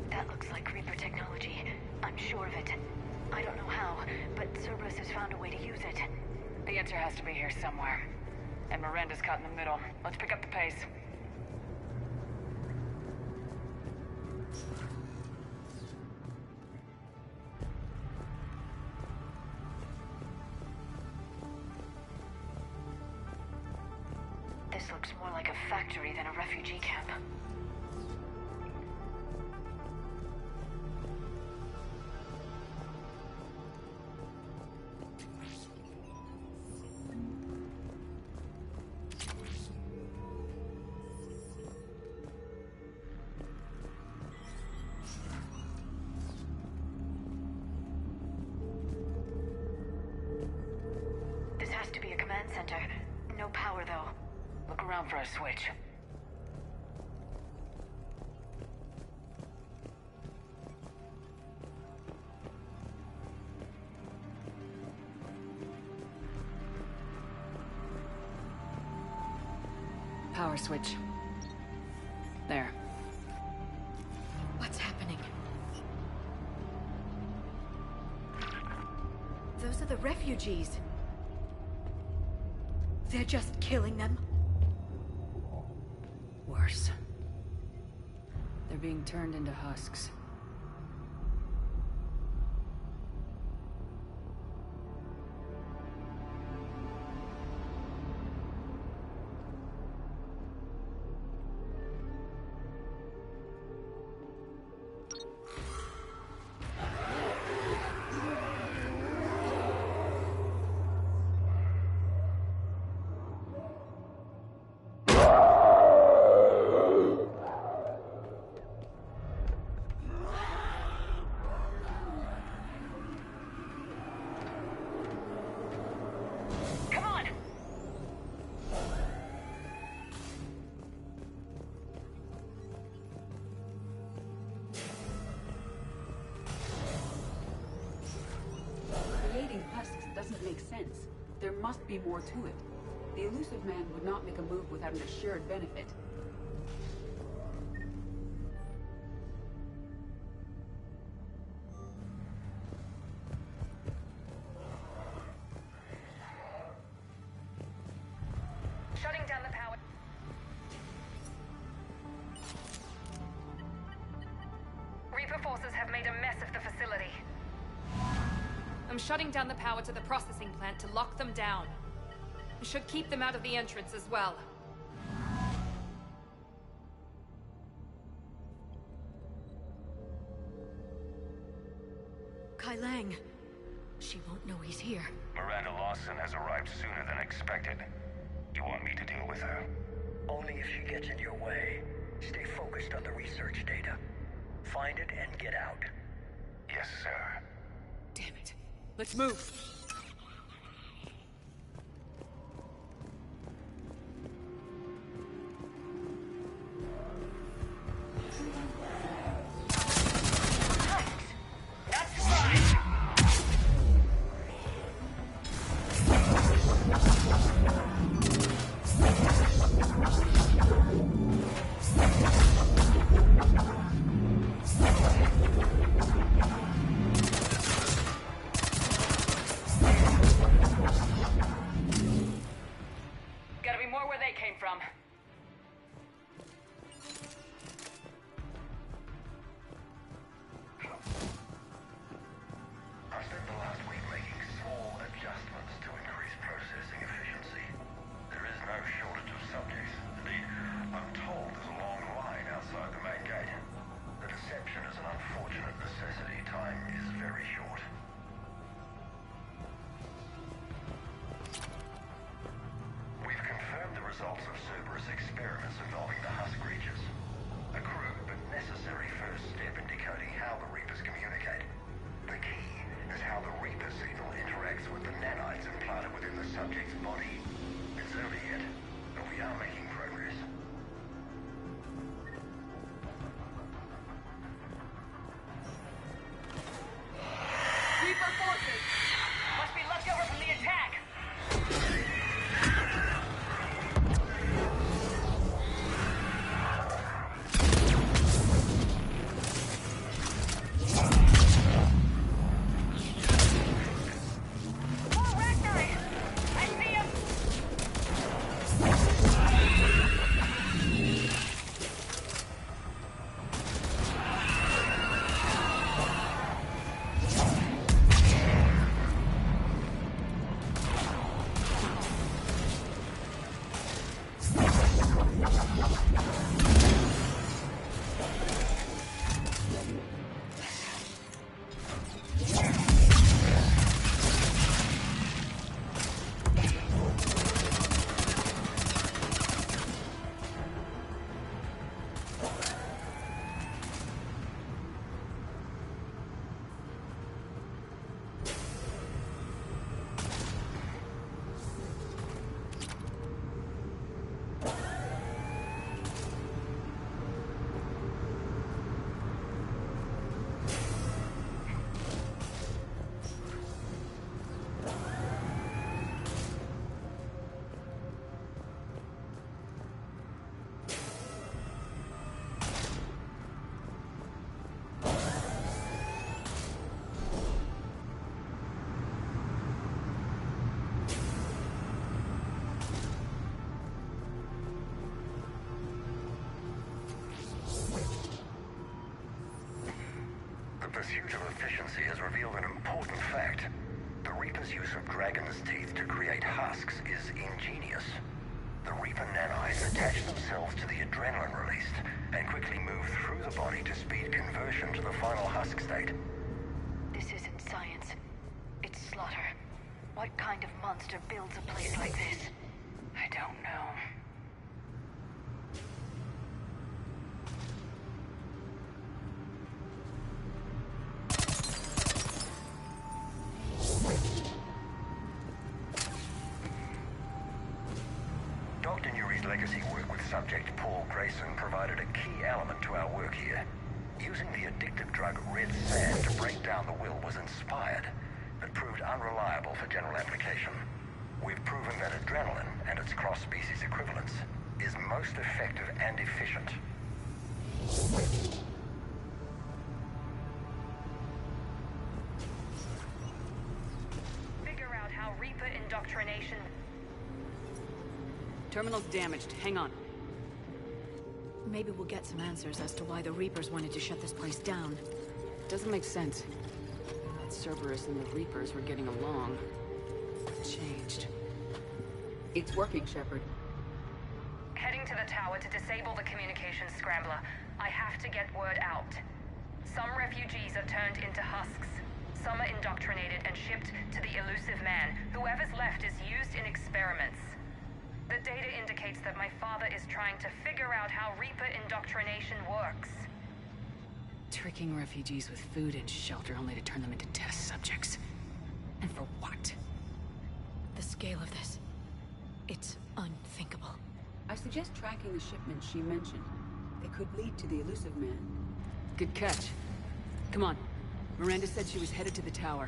That looks like Reaper technology. I'm sure of it. I don't know how, but Cerberus has found a way to use it. The answer has to be here somewhere. And Miranda's caught in the middle. Let's pick up the pace. This looks more like a factory than a refugee camp. command center. No power, though. Look around for a switch. Power switch. There. What's happening? Those are the refugees. They're just killing them. Worse. They're being turned into husks. There must be more to it. The elusive man would not make a move without an assured benefit. Shutting down the power. Reaper forces have made a mess of the facility. I'm shutting down the power to the processing plant to lock them down. It should keep them out of the entrance as well. Kai Lang. She won't know he's here. Miranda Lawson has arrived sooner than expected. You want me to deal with her? Only if she gets in your way. Stay focused on the research data. Find it and get out. Yes, sir. Damn it. Let's move! pursuit of efficiency has revealed an important fact. The Reaper's use of dragon's teeth to create husks is ingenious. The Reaper nanites attach themselves to the adrenaline released and quickly move through the body to speed conversion to the final husk state. This isn't science. It's slaughter. What kind of monster builds a place like this? I don't know. Dr. Nuri's legacy work with subject Paul Grayson provided a key element to our work here. Using the addictive drug red sand to break down the will was inspired, but proved unreliable for general application. We've proven that adrenaline and its cross-species equivalents is most effective and efficient. Figure out how Reaper indoctrination... Terminal's damaged. Hang on. Maybe we'll get some answers as to why the Reapers wanted to shut this place down. Doesn't make sense. I thought Cerberus and the Reapers were getting along. What changed? It's working, Shepard. Heading to the tower to disable the communications scrambler. I have to get word out. Some refugees are turned into husks. Some are indoctrinated and shipped to the elusive man. Whoever's left is used in experiments. The data indicates that my father is trying to figure out how Reaper indoctrination works. Tricking refugees with food and shelter only to turn them into test subjects. And for what? The scale of this. It's unthinkable. I suggest tracking the shipments she mentioned. They could lead to the elusive man. Good catch. Come on. Miranda said she was headed to the tower.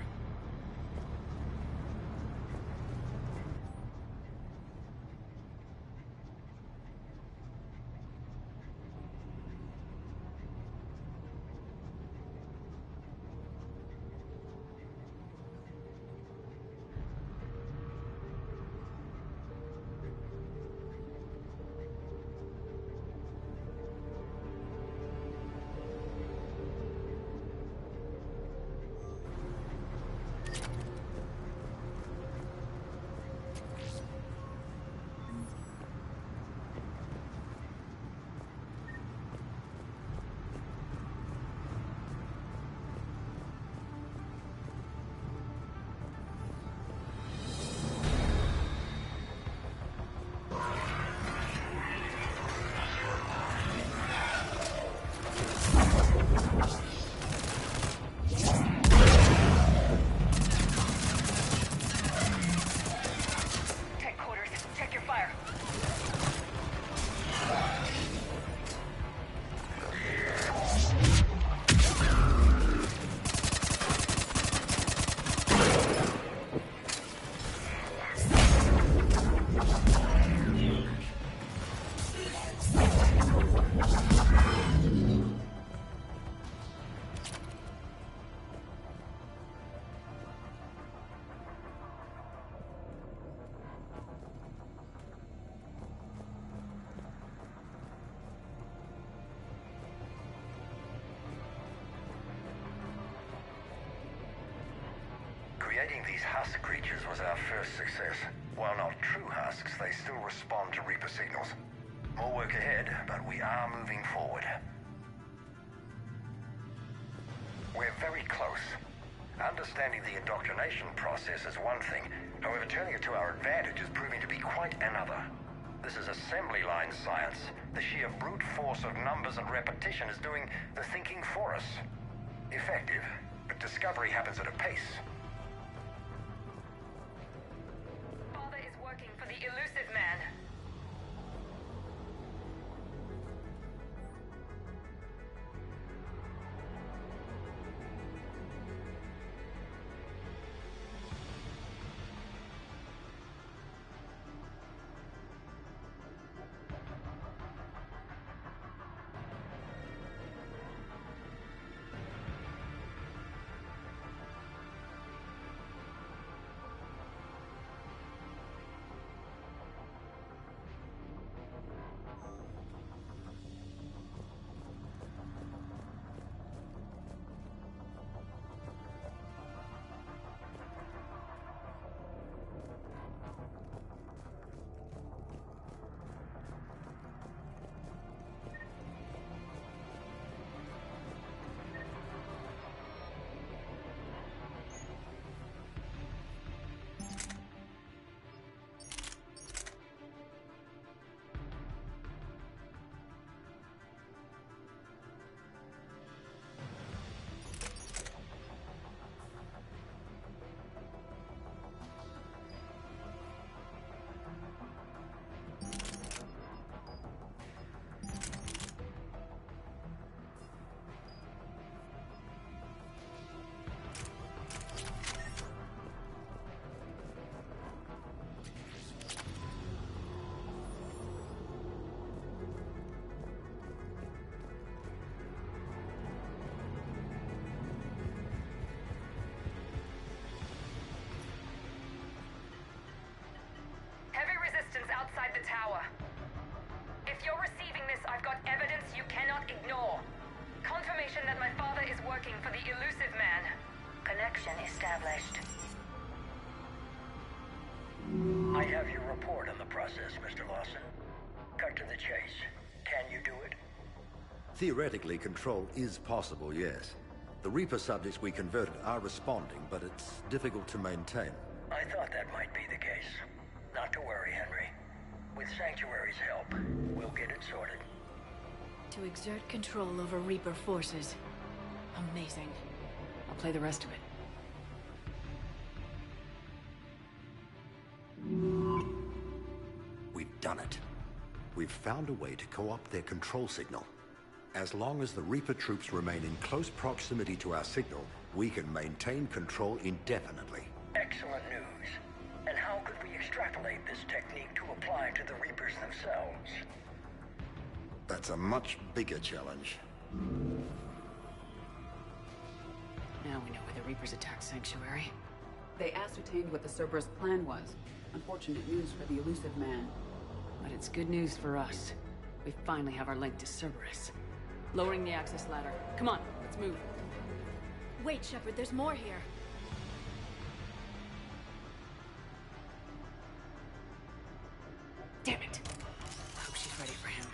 Creating these husk creatures was our first success. While not true husks, they still respond to Reaper signals. More work ahead, but we are moving forward. We're very close. Understanding the indoctrination process is one thing. However, turning it to our advantage is proving to be quite another. This is assembly line science. The sheer brute force of numbers and repetition is doing the thinking for us. Effective, but discovery happens at a pace. Father is working for the elusive man. outside the tower. If you're receiving this, I've got evidence you cannot ignore. Confirmation that my father is working for the elusive man. Connection established. I have your report on the process, Mr. Lawson. Cut to the chase. Can you do it? Theoretically, control is possible, yes. The Reaper subjects we converted are responding, but it's difficult to maintain. I thought that might be the case. Not to worry, Henry. With Sanctuary's help, we'll get it sorted. To exert control over Reaper forces. Amazing. I'll play the rest of it. We've done it. We've found a way to co-opt their control signal. As long as the Reaper troops remain in close proximity to our signal, we can maintain control indefinitely. Excellent news. And how could we extrapolate this technique to apply to the Reapers themselves? That's a much bigger challenge. Now we know why the Reapers attacked Sanctuary. They ascertained what the Cerberus plan was. Unfortunate news for the elusive man. But it's good news for us. We finally have our link to Cerberus. Lowering the access ladder. Come on, let's move. Wait, Shepard, there's more here. Damn it! I hope she's ready for him.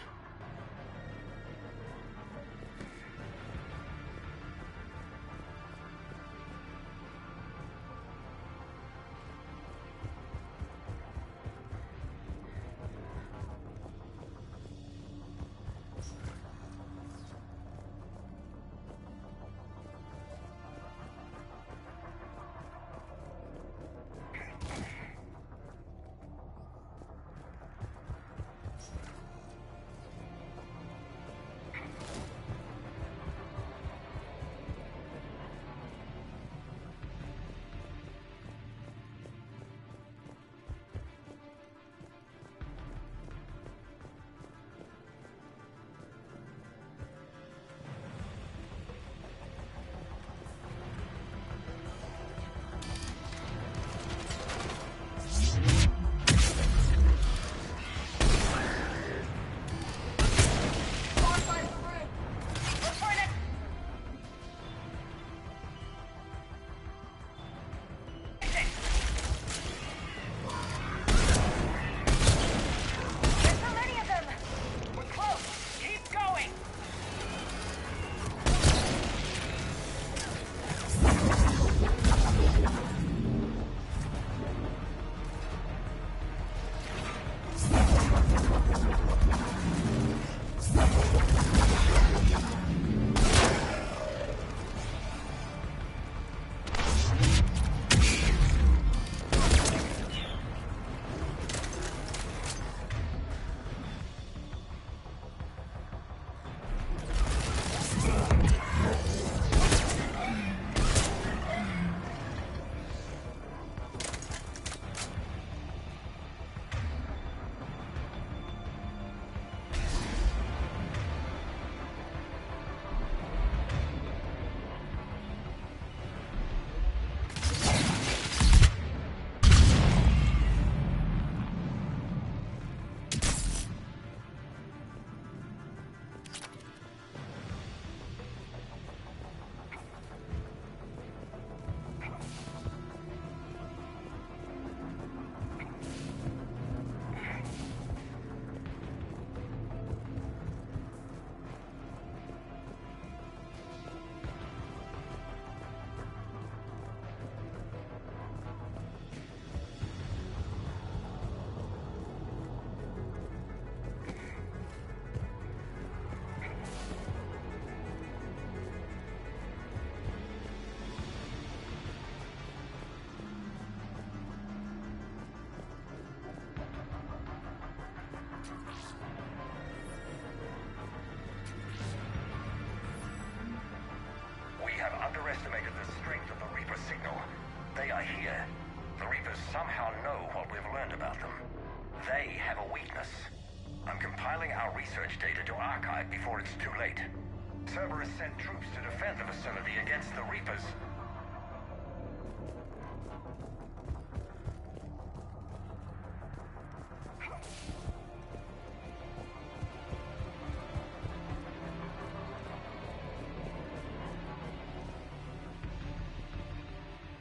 underestimated the strength of the Reaper signal. They are here. The Reapers somehow know what we've learned about them. They have a weakness. I'm compiling our research data to archive before it's too late. Cerberus sent troops to defend the facility against the Reapers.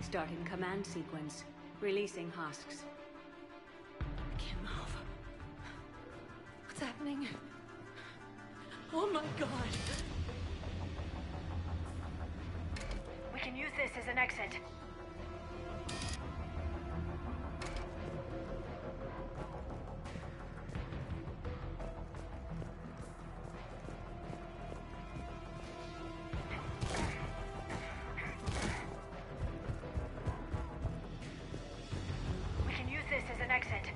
Starting command sequence. Releasing husks. I can't move. What's happening? Oh my god. We can use this as an exit. We can use this as an exit.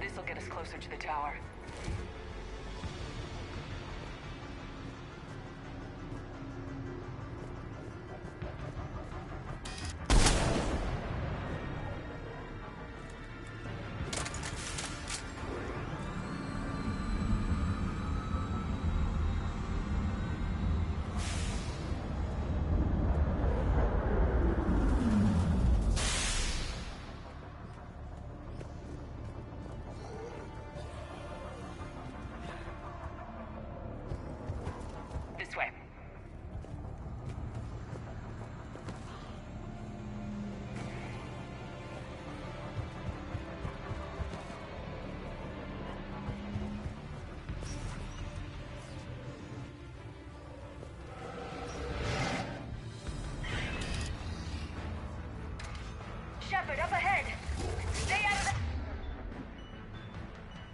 This'll get us closer to the tower. This way. Shepard, up ahead! Stay out of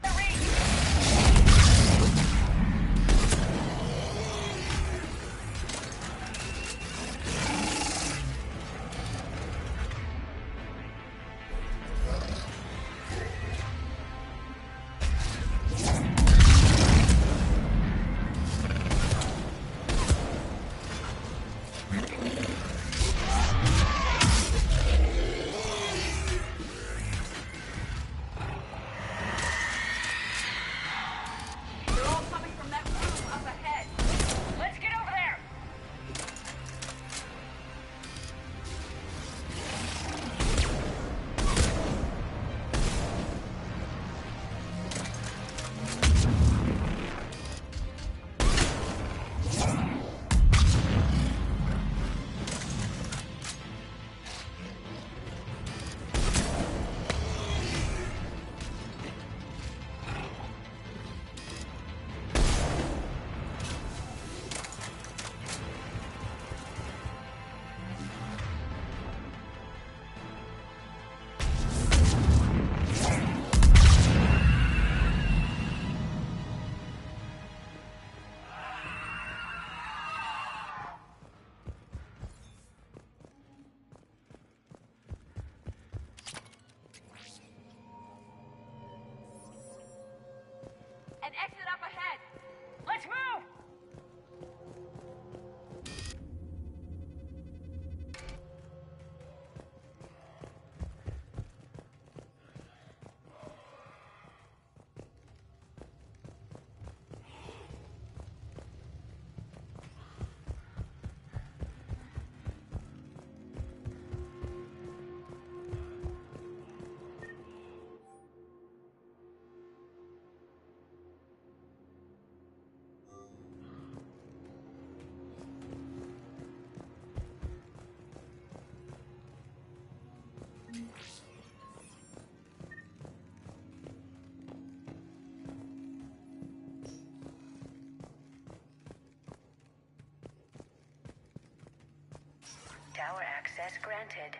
the reach! They're all coming from that room up ahead. Let's get over there! An exit up ahead. Let's move! Tower access granted.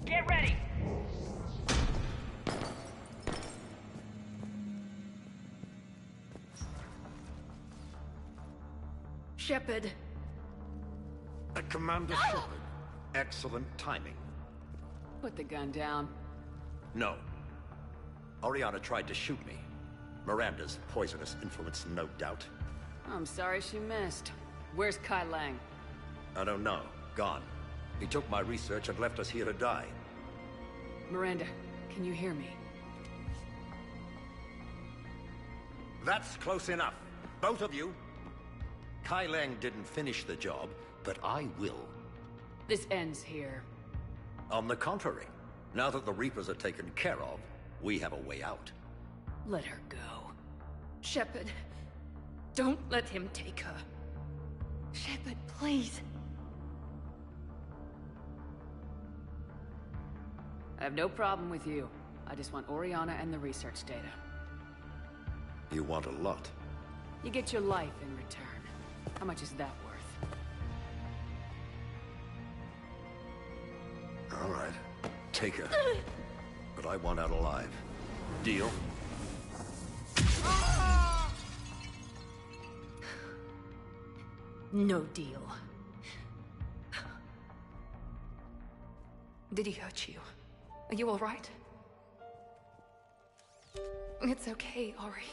Get ready! Shepard. Commander Shepard. Excellent timing. Put the gun down. No. Oriana tried to shoot me. Miranda's poisonous influence, no doubt. I'm sorry she missed. Where's Kai Lang? I don't know. Gone. He took my research and left us here to die. Miranda, can you hear me? That's close enough. Both of you. Kai Lang didn't finish the job, but I will. This ends here. On the contrary, now that the Reapers are taken care of, we have a way out. Let her go. Shepard, don't let him take her. Shepard, please. I have no problem with you. I just want Oriana and the research data. You want a lot. You get your life in return. How much is that worth? All right. Take her. But I want out alive. Deal? No deal. Did he hurt you? Are you all right? It's okay, Ori.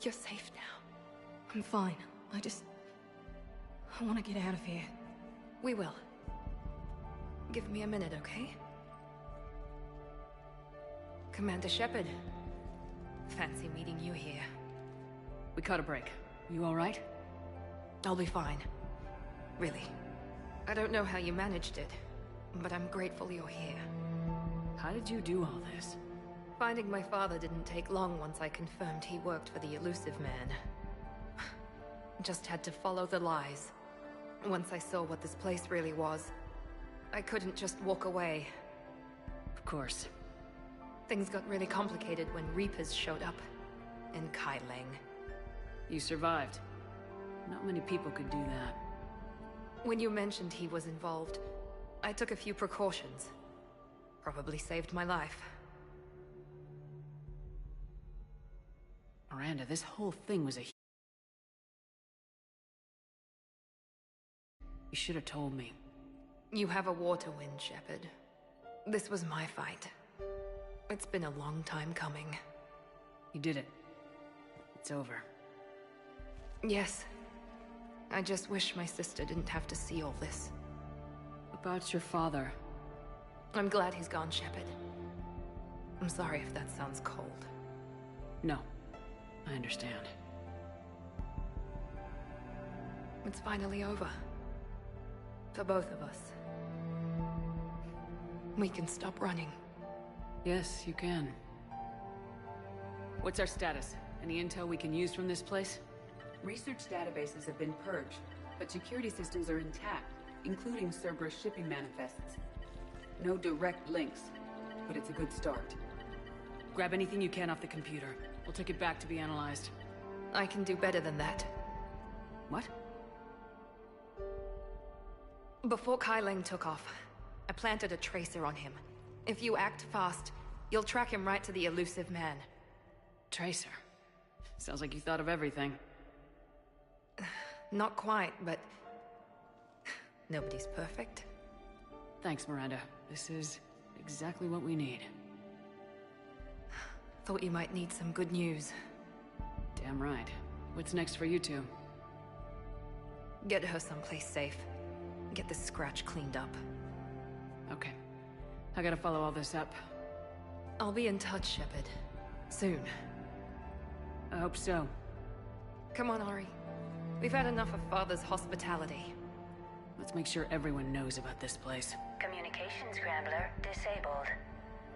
You're safe now. I'm fine. I want to get out of here. We will. Give me a minute, okay? Commander Shepard. Fancy meeting you here. We caught a break. You all right? I'll be fine. Really. I don't know how you managed it, but I'm grateful you're here. How did you do all this? Finding my father didn't take long once I confirmed he worked for the Elusive Man. Just had to follow the lies. Once I saw what this place really was, I couldn't just walk away. Of course. Things got really complicated when Reapers showed up. In Kai Leng. You survived. Not many people could do that. When you mentioned he was involved, I took a few precautions. Probably saved my life. Miranda, this whole thing was a... You should have told me. You have a war to win, Shepard. This was my fight. It's been a long time coming. You did it. It's over. Yes. I just wish my sister didn't have to see all this. About your father. I'm glad he's gone, Shepard. I'm sorry if that sounds cold. No. I understand. It's finally over. For both of us. We can stop running. Yes, you can. What's our status? Any intel we can use from this place? Research databases have been purged, but security systems are intact, including Cerberus shipping manifests. No direct links, but it's a good start. Grab anything you can off the computer. We'll take it back to be analyzed. I can do better than that. What? Before Kai Leng took off, I planted a tracer on him. If you act fast, you'll track him right to the Elusive Man. Tracer? Sounds like you thought of everything. Not quite, but... nobody's perfect. Thanks, Miranda. This is exactly what we need. Thought you might need some good news. Damn right. What's next for you two? Get her someplace safe. Get this scratch cleaned up. Okay. I gotta follow all this up. I'll be in touch, Shepard. Soon. I hope so. Come on, Ori. We've had enough of Father's hospitality. Let's make sure everyone knows about this place. Communication scrambler disabled.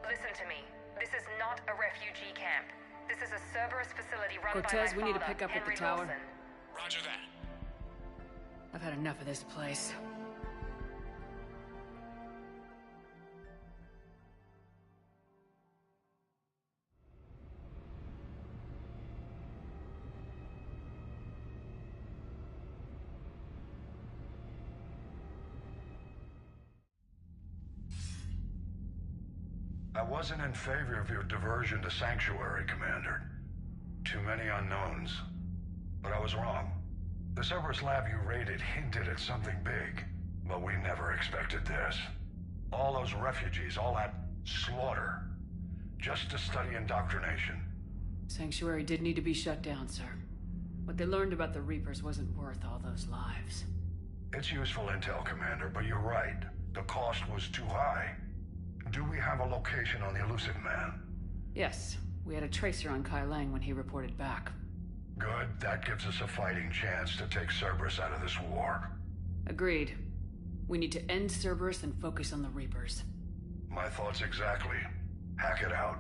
Listen to me. This is not a refugee camp. This is a Cerberus facility run Cortez, by my father, we need to pick up Henry at the tower. Lawson. Roger that. I've had enough of this place. I wasn't in favor of your diversion to Sanctuary, Commander. Too many unknowns. But I was wrong. The Cerberus lab you raided hinted at something big, but we never expected this. All those refugees, all that slaughter, just to study indoctrination. Sanctuary did need to be shut down, sir. What they learned about the Reapers wasn't worth all those lives. It's useful intel, Commander, but you're right. The cost was too high. Do we have a location on the Elusive Man? Yes. We had a tracer on Kai Leng when he reported back. Good. That gives us a fighting chance to take Cerberus out of this war. Agreed. We need to end Cerberus and focus on the Reapers. My thoughts exactly. Hack it out.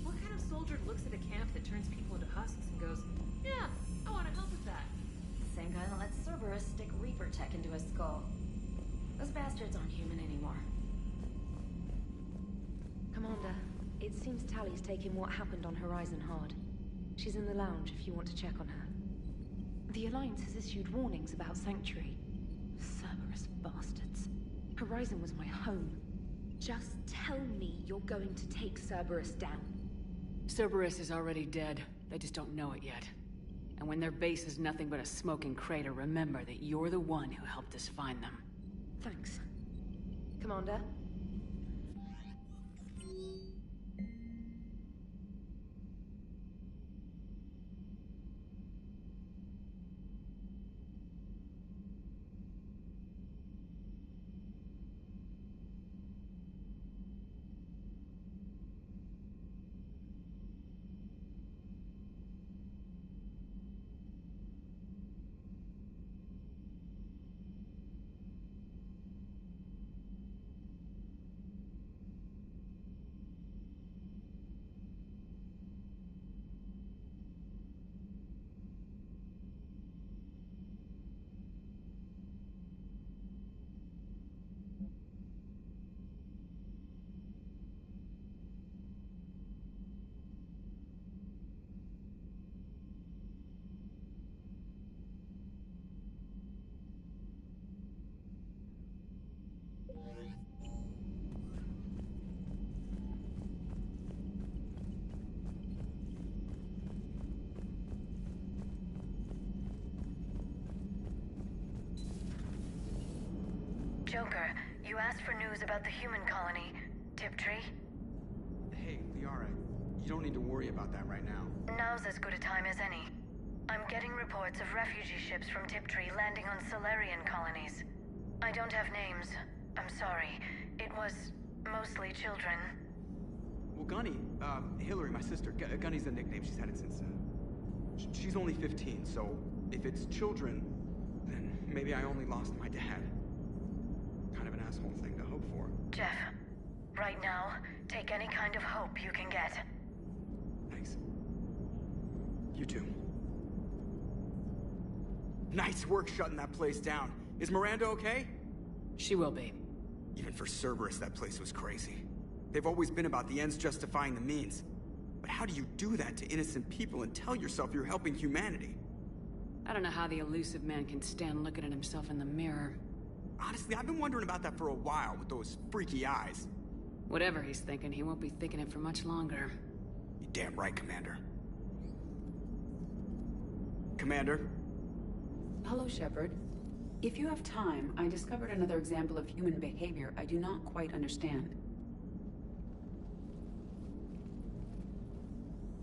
What kind of soldier looks at a camp that turns people into husks and goes, yeah, I want to help with that? Same guy that lets Cerberus stick Reaper tech into his skull. Those bastards aren't human anymore. Commander, it seems Tally's taking what happened on Horizon hard. She's in the lounge if you want to check on her. The Alliance has issued warnings about Sanctuary. Cerberus bastards. Horizon was my home. Just tell me you're going to take Cerberus down. Cerberus is already dead. They just don't know it yet. And when their base is nothing but a smoking crater, remember that you're the one who helped us find them. Thanks. Commander? Joker, you asked for news about the human colony, Tiptree. Hey, Liara, you don't need to worry about that right now. Now's as good a time as any. I'm getting reports of refugee ships from Tiptree landing on Solarian colonies. I don't have names. I'm sorry. It was mostly children. Well, Gunny, Hillary, my sister, Gunny's the nickname. She's had it since, she's only 15, so if it's children, then maybe I only lost my dad. Kind of an asshole thing to hope for. Jeff, right now, take any kind of hope you can get. Thanks. You too. Nice work shutting that place down. Is Miranda okay? She will be. Even for Cerberus, that place was crazy. They've always been about the ends justifying the means. But how do you do that to innocent people and tell yourself you're helping humanity? I don't know how the elusive man can stand looking at himself in the mirror. Honestly, I've been wondering about that for a while with those freaky eyes. Whatever he's thinking, he won't be thinking it for much longer. You're damn right, Commander. Commander? Hello, Shepard. If you have time, I discovered another example of human behavior I do not quite understand.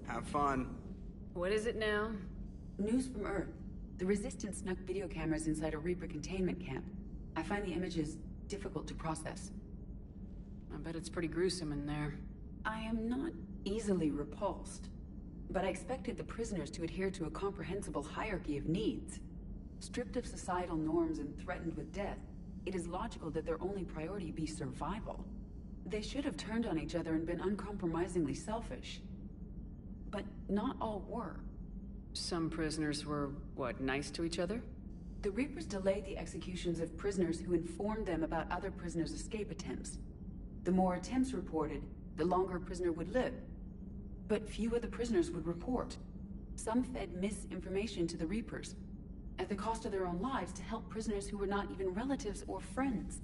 Have fun. What is it now? News from Earth. The Resistance snuck video cameras inside a Reaper containment camp. I find the images difficult to process. I bet it's pretty gruesome in there. I am not easily repulsed, but I expected the prisoners to adhere to a comprehensible hierarchy of needs. Stripped of societal norms and threatened with death, it is logical that their only priority be survival. They should have turned on each other and been uncompromisingly selfish. But not all were. Some prisoners were, what, nice to each other? The Reapers delayed the executions of prisoners who informed them about other prisoners' escape attempts. The more attempts reported, the longer a prisoner would live. But few of the prisoners would report. Some fed misinformation to the Reapers, at the cost of their own lives, to help prisoners who were not even relatives or friends.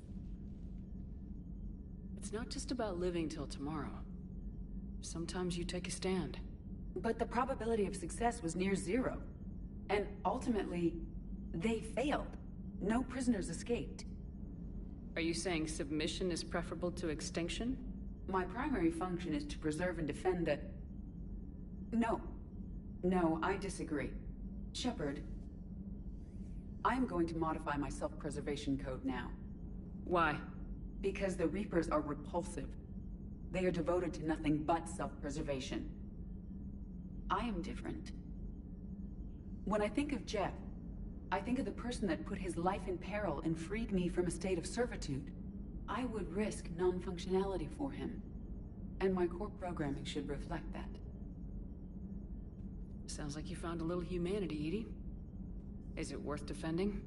It's not just about living till tomorrow. Sometimes you take a stand. But the probability of success was near zero. And ultimately, they failed. No prisoners escaped. Are you saying submission is preferable to extinction? My primary function is to preserve and defend the... No. No, I disagree. Shepard, I am going to modify my self-preservation code now. Why? Because the Reapers are repulsive. They are devoted to nothing but self-preservation. I am different. When I think of Jeff, I think of the person that put his life in peril and freed me from a state of servitude. I would risk non-functionality for him. And my core programming should reflect that. Sounds like you found a little humanity, Edie. Is it worth defending?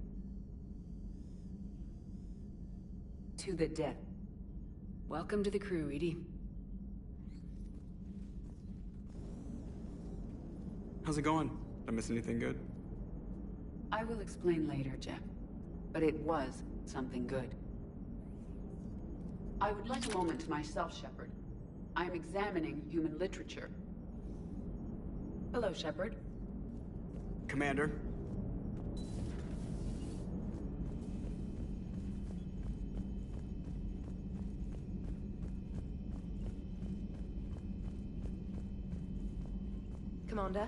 To the death. Welcome to the crew, Edie. How's it going? Did I miss anything good? I will explain later, Jeff. But it was something good. I would like a moment to myself, Shepard. I am examining human literature. Hello, Shepard. Commander. Commander?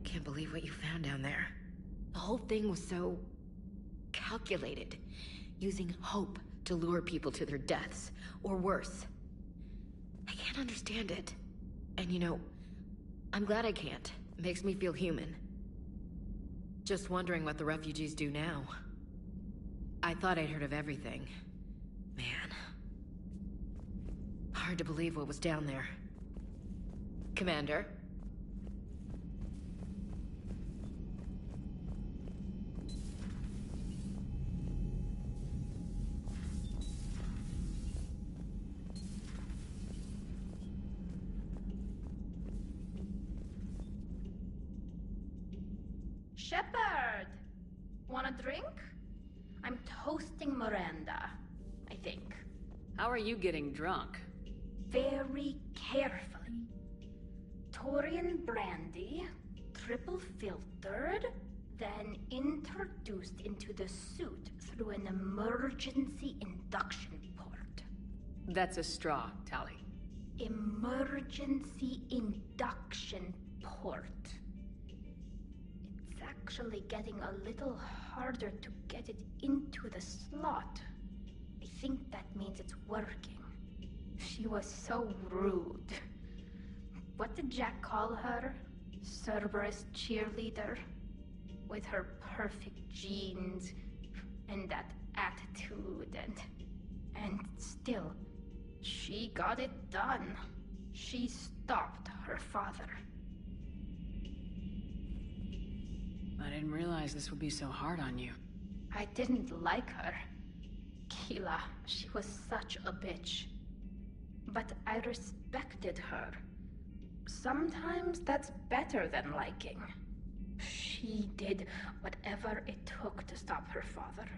Can't believe what you found down there. The whole thing was so... calculated. Using hope to lure people to their deaths. Or worse. I can't understand it. And you know, I'm glad I can't. It makes me feel human. Just wondering what the refugees do now. I thought I'd heard of everything. Man. Hard to believe what was down there. Commander? Shepard! Want a drink? I'm toasting Miranda, I think. How are you getting drunk? Very carefully. Torian brandy, triple filtered, then introduced into the suit through an emergency induction port. That's a straw, Tali. Emergency induction port. It's actually getting a little harder to get it into the slot. I think that means it's working. She was so rude. What did Jack call her? Cerberus cheerleader? With her perfect genes and that attitude and still, she got it done. She stopped her father. I didn't realize this would be so hard on you. I didn't like her. Keela, she was such a bitch. But I respected her. Sometimes that's better than liking. She did whatever it took to stop her father.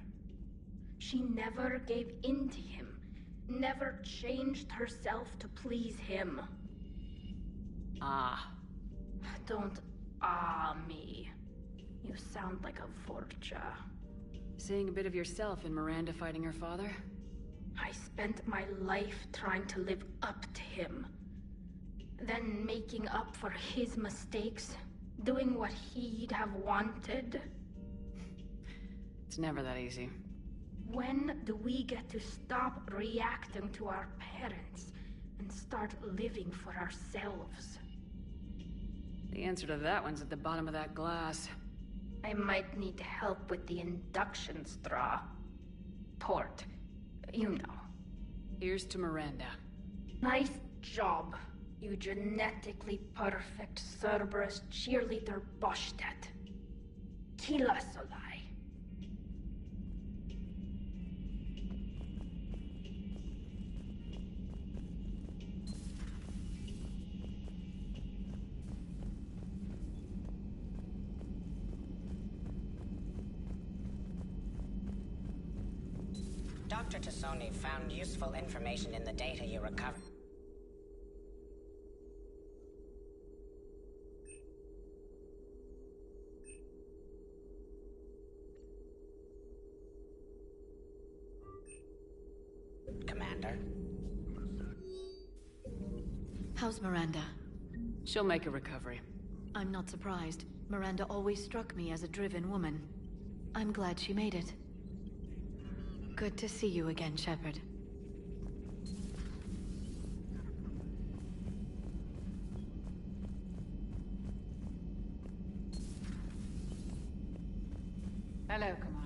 She never gave in to him, never changed herself to please him. Ah. Don't me. You sound like a Vorcha. Seeing a bit of yourself in Miranda fighting her father? I spent my life trying to live up to him. Then making up for his mistakes, doing what he'd have wanted. It's never that easy. When do we get to stop reacting to our parents and start living for ourselves? The answer to that one's at the bottom of that glass. I might need help with the induction straw. Port. You know. Here's to Miranda. Nice job. You genetically perfect Cerberus cheerleader Boshtet. Kila Solai. Dr. Tassoni found useful information in the data you recovered. Commander. How's Miranda? She'll make a recovery. I'm not surprised. Miranda always struck me as a driven woman. I'm glad she made it. Good to see you again, Shepard. Hello, Commander.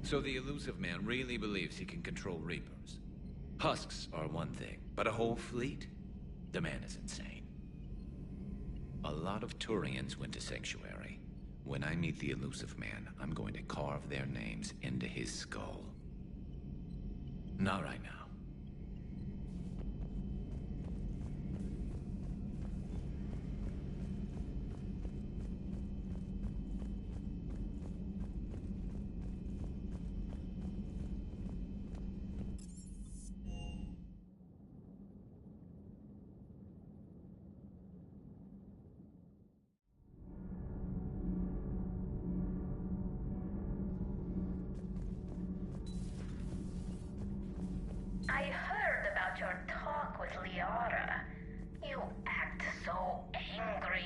So the elusive man really believes he can control Reapers. Husks are one thing, but a whole fleet? The man is insane. A lot of Turians went to Sanctuary. When I meet the elusive man, I'm going to carve their names into his skull. Not right now. I heard about your talk with Liara. You act so angry,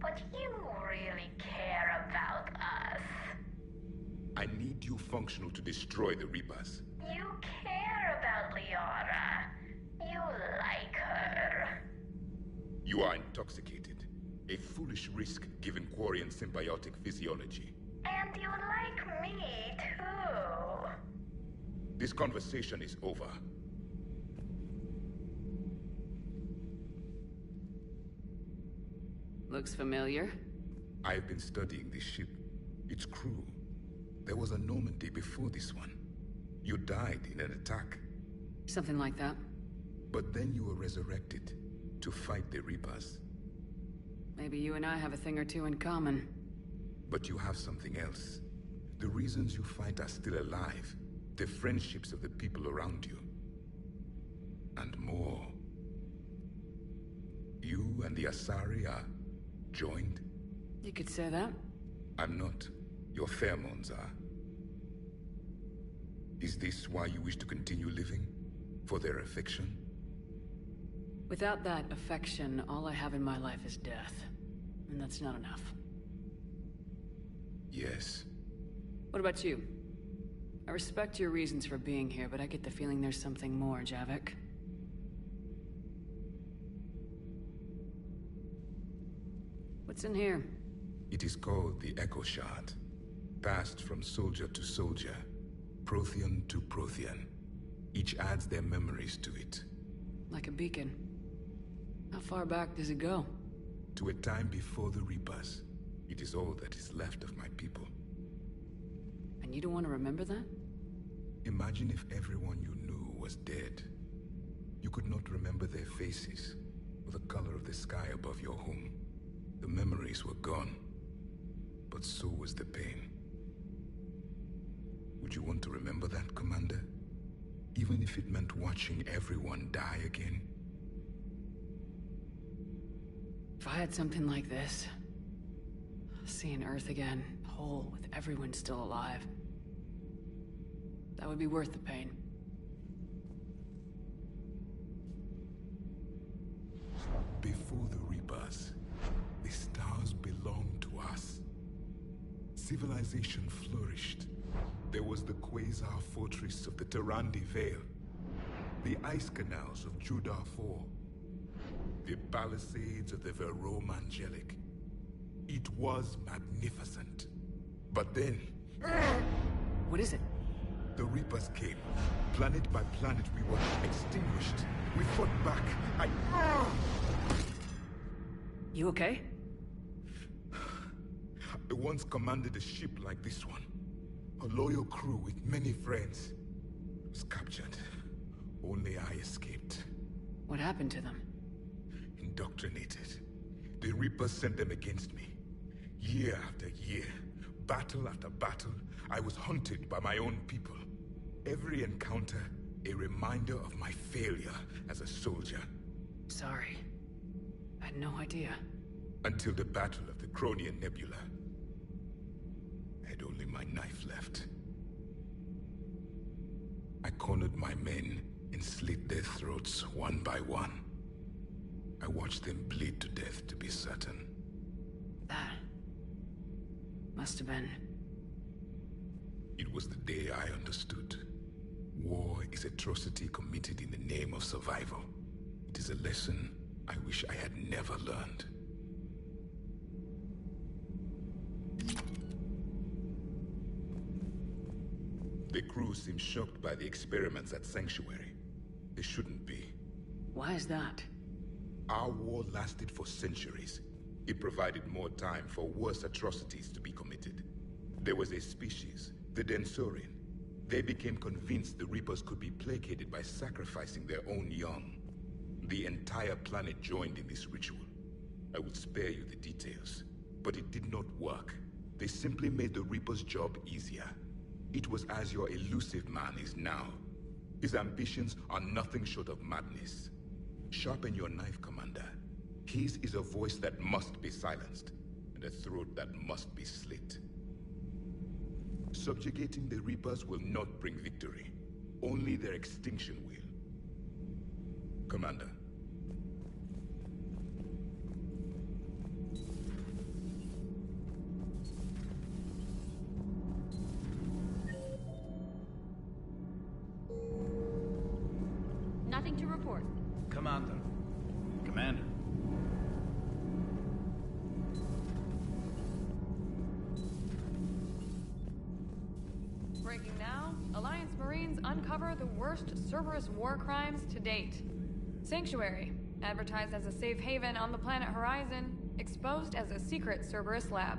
but you really care about us. I need you functional to destroy the Reapers. You care about Liara. You like her. You are intoxicated. A foolish risk given Quarian symbiotic physiology. And you like me, too. This conversation is over. Looks familiar. I've been studying this ship, its crew. There was a Normandy before this one. You died in an attack. Something like that. But then you were resurrected to fight the Reapers. Maybe you and I have a thing or two in common. But you have something else. The reasons you fight are still alive. The friendships of the people around you. And more. You and the Asari are joined? You could say that. I'm not. Your pheromones are. Is this why you wish to continue living? For their affection? Without that affection, all I have in my life is death. And that's not enough. Yes. What about you? I respect your reasons for being here, but I get the feeling there's something more, Javik. What's in here? It is called the Echo Shard. Passed from soldier to soldier. Prothean to Prothean. Each adds their memories to it. Like a beacon. How far back does it go? To a time before the Reapers. It is all that is left of my people. And you don't want to remember that? Imagine if everyone you knew was dead. You could not remember their faces, or the color of the sky above your home. The memories were gone, but so was the pain. Would you want to remember that, Commander? Even if it meant watching everyone die again? If I had something like this, seeing Earth again, whole, with everyone still alive, that would be worth the pain. Before the Reapers, the stars belonged civilization flourished. There was the quasar fortress of the Tarandi Vale, the ice canals of Judar IV, the palisades of the Verome Angelic. It was magnificent. But then... What is it? The Reapers came. Planet by planet, we were extinguished. We fought back. You okay? I once commanded a ship like this one. A loyal crew with many friends. Was captured. Only I escaped. What happened to them? Indoctrinated. The Reapers sent them against me. Year after year, battle after battle, I was hunted by my own people. Every encounter, a reminder of my failure as a soldier. Sorry. I had no idea. Until the Battle of the Cronian Nebula. I had only my knife left. I cornered my men and slit their throats one by one. I watched them bleed to death to be certain. That must have been... It was the day I understood. War is atrocity committed in the name of survival. It is a lesson I wish I had never learned. The crew seems shocked by the experiments at Sanctuary. They shouldn't be. Why is that? Our war lasted for centuries. It provided more time for worse atrocities to be committed. There was a species, the Densorian. They became convinced the Reapers could be placated by sacrificing their own young. The entire planet joined in this ritual. I will spare you the details, but it did not work. They simply made the Reaper's job easier. It was as your elusive man is now. His ambitions are nothing short of madness. Sharpen your knife, Commander. His is a voice that must be silenced, and a throat that must be slit. Subjugating the Reapers will not bring victory. Only their extinction will. Commander. Nothing to report. Commander. Commander. Breaking now, Alliance Marines uncover the worst Cerberus war crimes to date. Sanctuary, advertised as a safe haven on the planet Horizon, exposed as a secret Cerberus lab.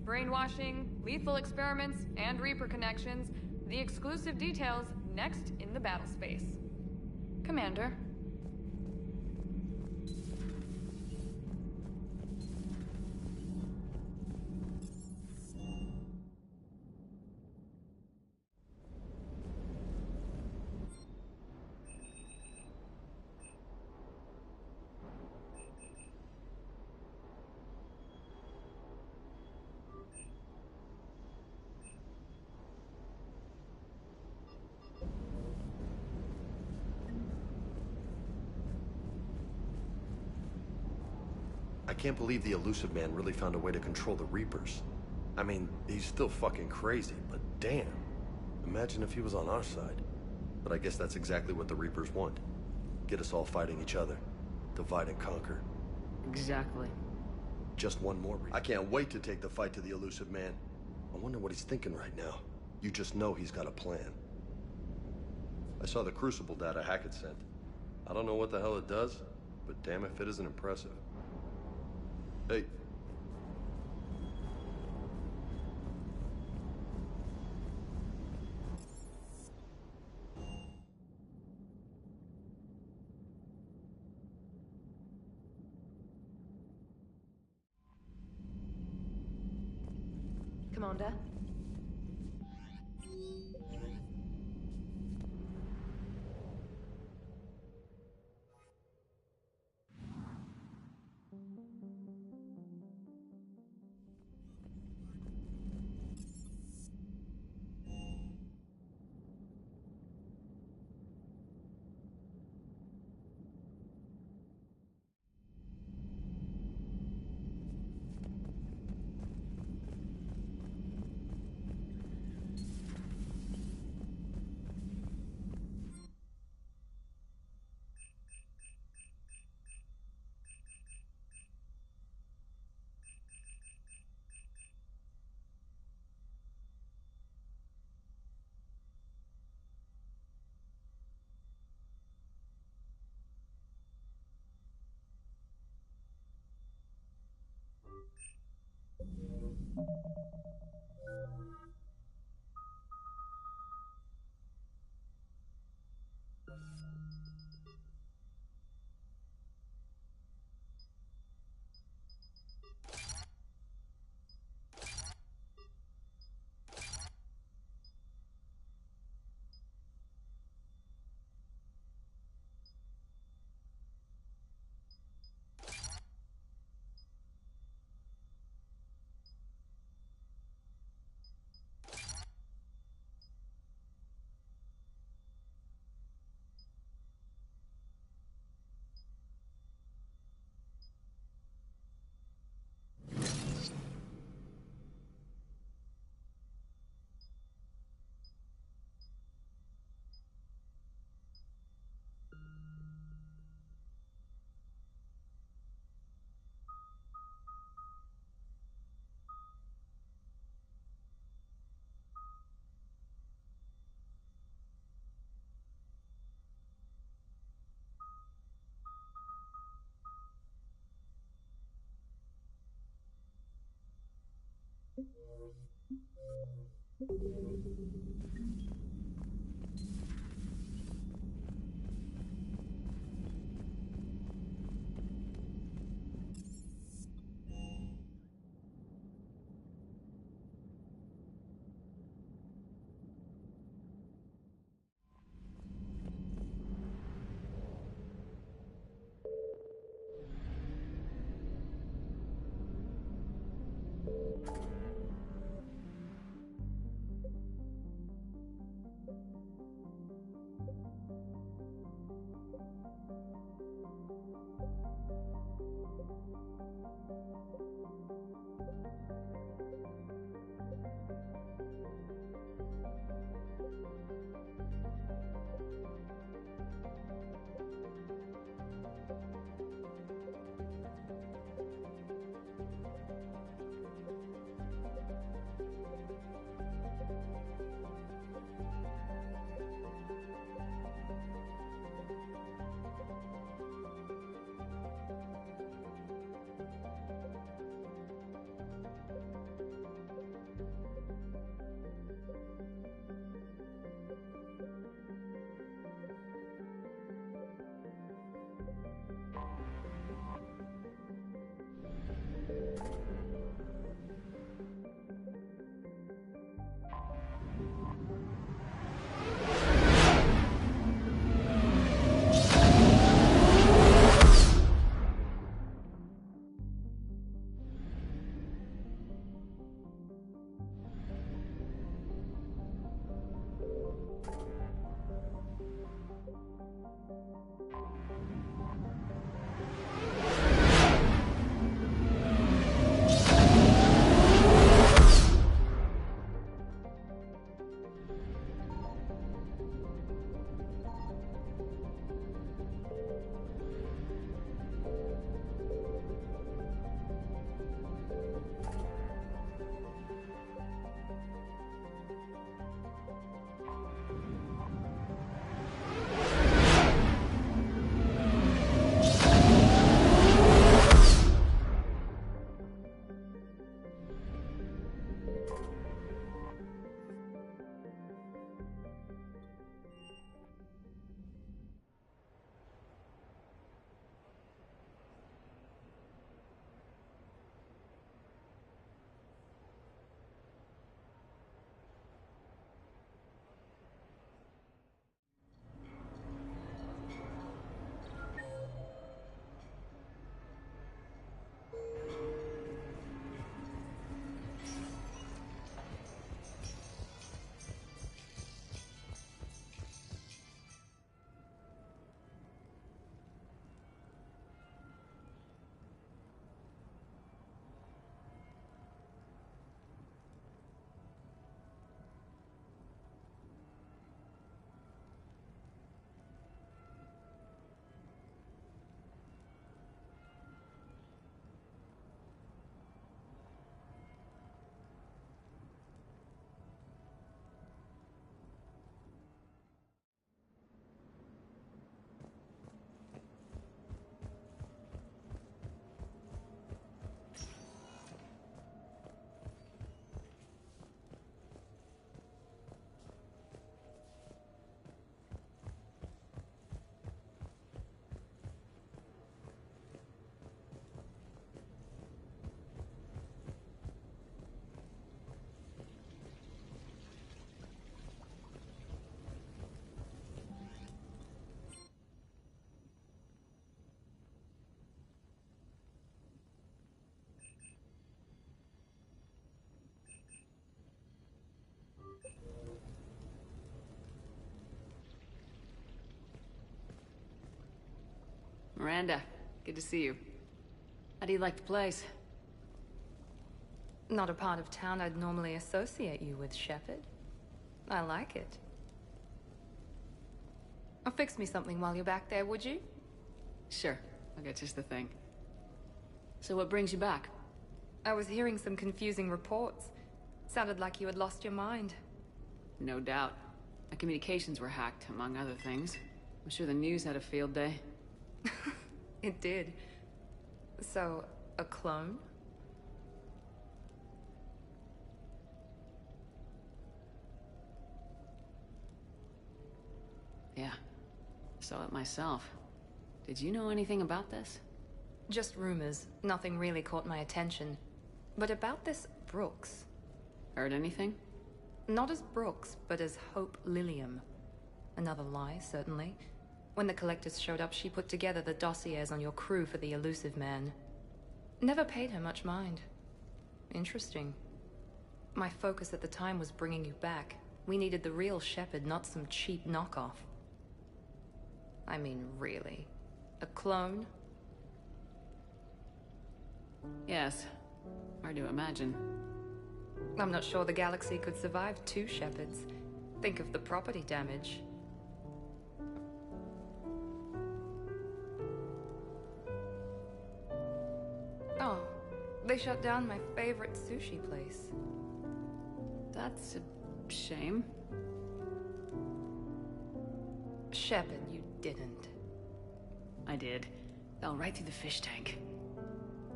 Brainwashing, lethal experiments, and Reaper connections, the exclusive details next in the battle space. Commander. I can't believe the elusive man really found a way to control the Reapers. I mean, he's still fucking crazy, but damn. Imagine if he was on our side. But I guess that's exactly what the Reapers want. Get us all fighting each other. Divide and conquer. Exactly. Just one more reason. I can't wait to take the fight to the elusive man. I wonder what he's thinking right now. You just know he's got a plan. I saw the Crucible data Hackett sent. I don't know what the hell it does, but damn if it isn't impressive. Hey. Commander? Miranda, good to see you. How do you like the place? Not a part of town I'd normally associate you with, Shepard. I like it. Fix me something while you're back there, would you? Sure, I'll get just the thing. So what brings you back? I was hearing some confusing reports. Sounded like you had lost your mind. No doubt. My communications were hacked, among other things. I'm sure the news had a field day. It did. So, a clone? Yeah. Saw it myself. Did you know anything about this? Just rumors. Nothing really caught my attention. But about this Brooks. Heard anything? Not as Brooks, but as Hope Lilium. Another lie, certainly. When the Collectors showed up, she put together the dossiers on your crew for the Elusive Man. Never paid her much mind. Interesting. My focus at the time was bringing you back. We needed the real Shepard, not some cheap knockoff. I mean, really. A clone? Yes. Hard to imagine. I'm not sure the galaxy could survive 2 Shepards. Think of the property damage. Oh, they shut down my favorite sushi place. That's a shame. Shepard, you didn't. I did. Fell right through the fish tank.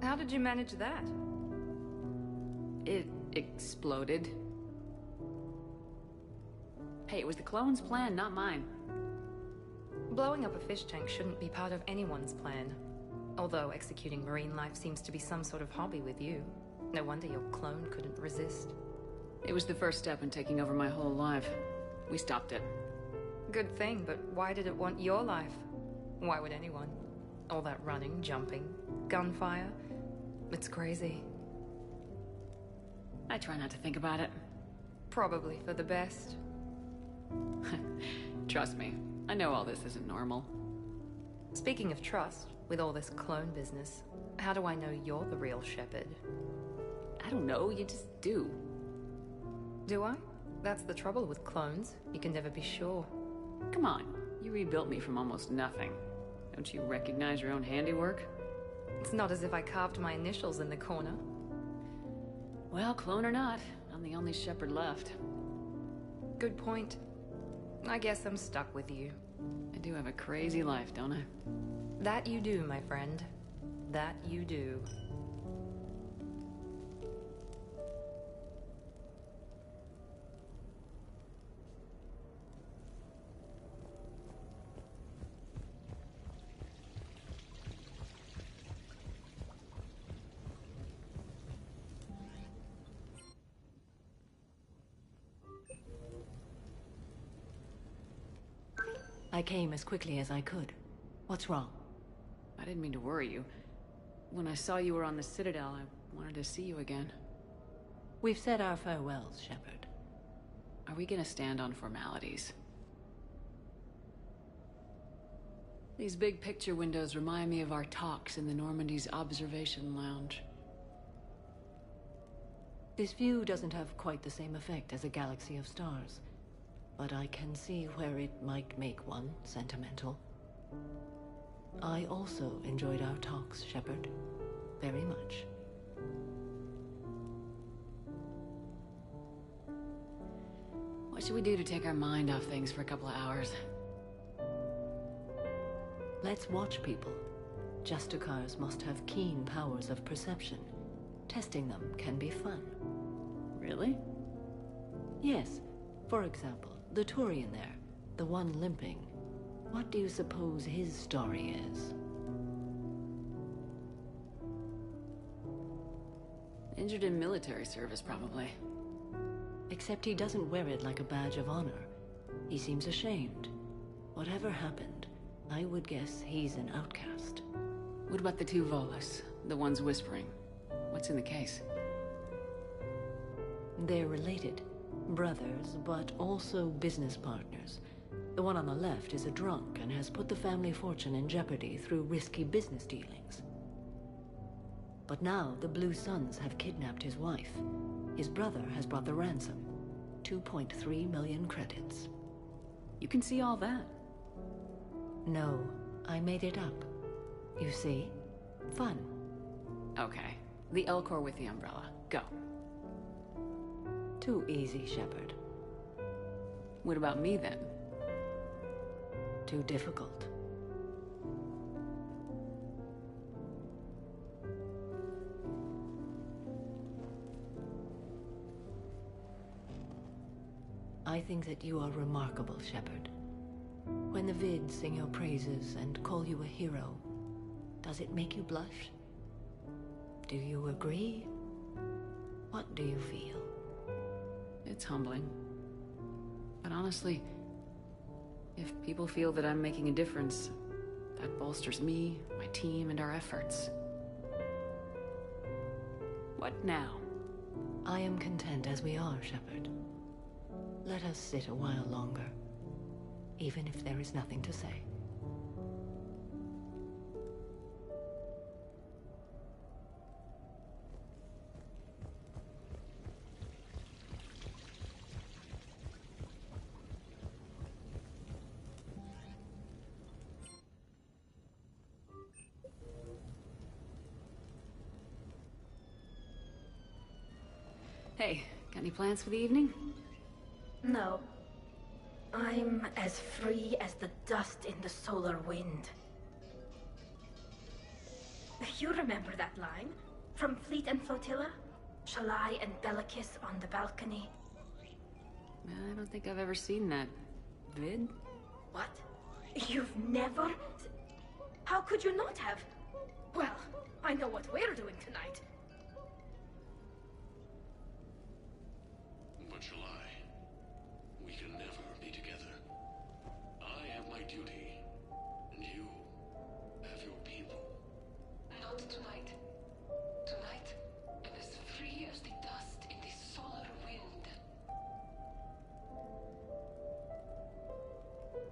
How did you manage that? It exploded. Hey, it was the clone's plan, not mine. Blowing up a fish tank shouldn't be part of anyone's plan. Although executing marine life seems to be some sort of hobby with you. No wonder your clone couldn't resist. It was the first step in taking over my whole life. We stopped it. Good thing, but why did it want your life? Why would anyone? All that running, jumping, gunfire. It's crazy. I try not to think about it. Probably for the best. Trust me, I know all this isn't normal. Speaking of trust, with all this clone business, how do I know you're the real Shepard? I don't know, you just do. Do I? That's the trouble with clones. You can never be sure. Come on, you rebuilt me from almost nothing. Don't you recognize your own handiwork? It's not as if I carved my initials in the corner. Well, clone or not, I'm the only Shepard left. Good point. I guess I'm stuck with you. I do have a crazy life, don't I? That you do, my friend. That you do. I came as quickly as I could. What's wrong? I didn't mean to worry you. When I saw you were on the Citadel, I wanted to see you again. We've said our farewells, Shepard. Are we gonna stand on formalities? These big picture windows remind me of our talks in the Normandy's observation lounge. This view doesn't have quite the same effect as a galaxy of stars, but I can see where it might make one sentimental. I also enjoyed our talks, Shepard. Very much. What should we do to take our mind off things for a couple of hours? Let's watch people. Justicars must have keen powers of perception. Testing them can be fun. Really? Yes. For example, the Turian there, the one limping. What do you suppose his story is? Injured in military service, probably. Except he doesn't wear it like a badge of honor. He seems ashamed. Whatever happened, I would guess he's an outcast. What about the 2 Volus? The ones whispering? What's in the case? They're related. Brothers, but also business partners. The one on the left is a drunk and has put the family fortune in jeopardy through risky business dealings. But now the Blue Suns have kidnapped his wife. His brother has brought the ransom. 2.3 million credits. You can see all that? No, I made it up. You see? Fun. Okay. The Elcor with the umbrella. Go. Too easy, Shepard. What about me, then? Too difficult. I think that you are remarkable, Shepard. When the vids sing your praises and call you a hero, does it make you blush? Do you agree? What do you feel? It's humbling. But honestly, if people feel that I'm making a difference, that bolsters me, my team, and our efforts. What now? I am content as we are, Shepard. Let us sit a while longer, even if there is nothing to say. Hey, got any plans for the evening? No. I'm as free as the dust in the solar wind. You remember that line? From Fleet and Flotilla? Shalai and Bellicus on the balcony. I don't think I've ever seen that vid. What? You've never? How could you not have? Well, I know what we're doing tonight. But Shalai, we can never be together. I have my duty, and you have your people. Not tonight. Tonight, I'm as free as the dust in the solar wind.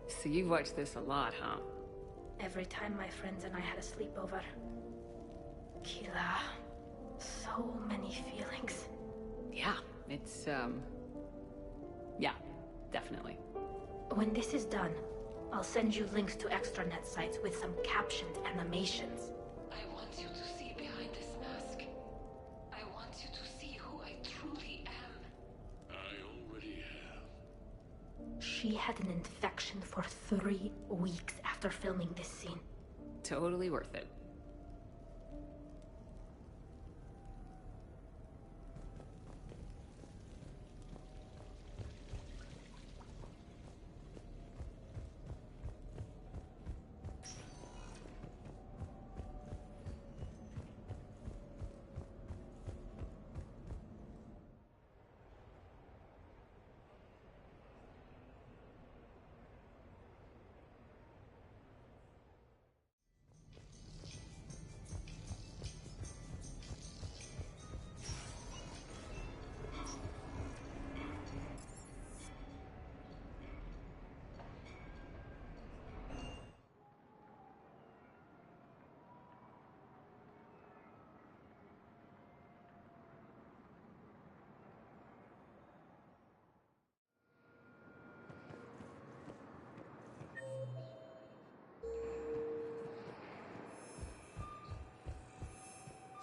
So you've watched this a lot, huh? Every time my friends and I had a sleepover. Kila. So many feelings. Yeah, it's, yeah, definitely. When this is done, I'll send you links to extranet sites with some captioned animations. I want you to see behind this mask. I want you to see who I truly am. I already have. She had an infection for 3 weeks after filming this scene. Totally worth it.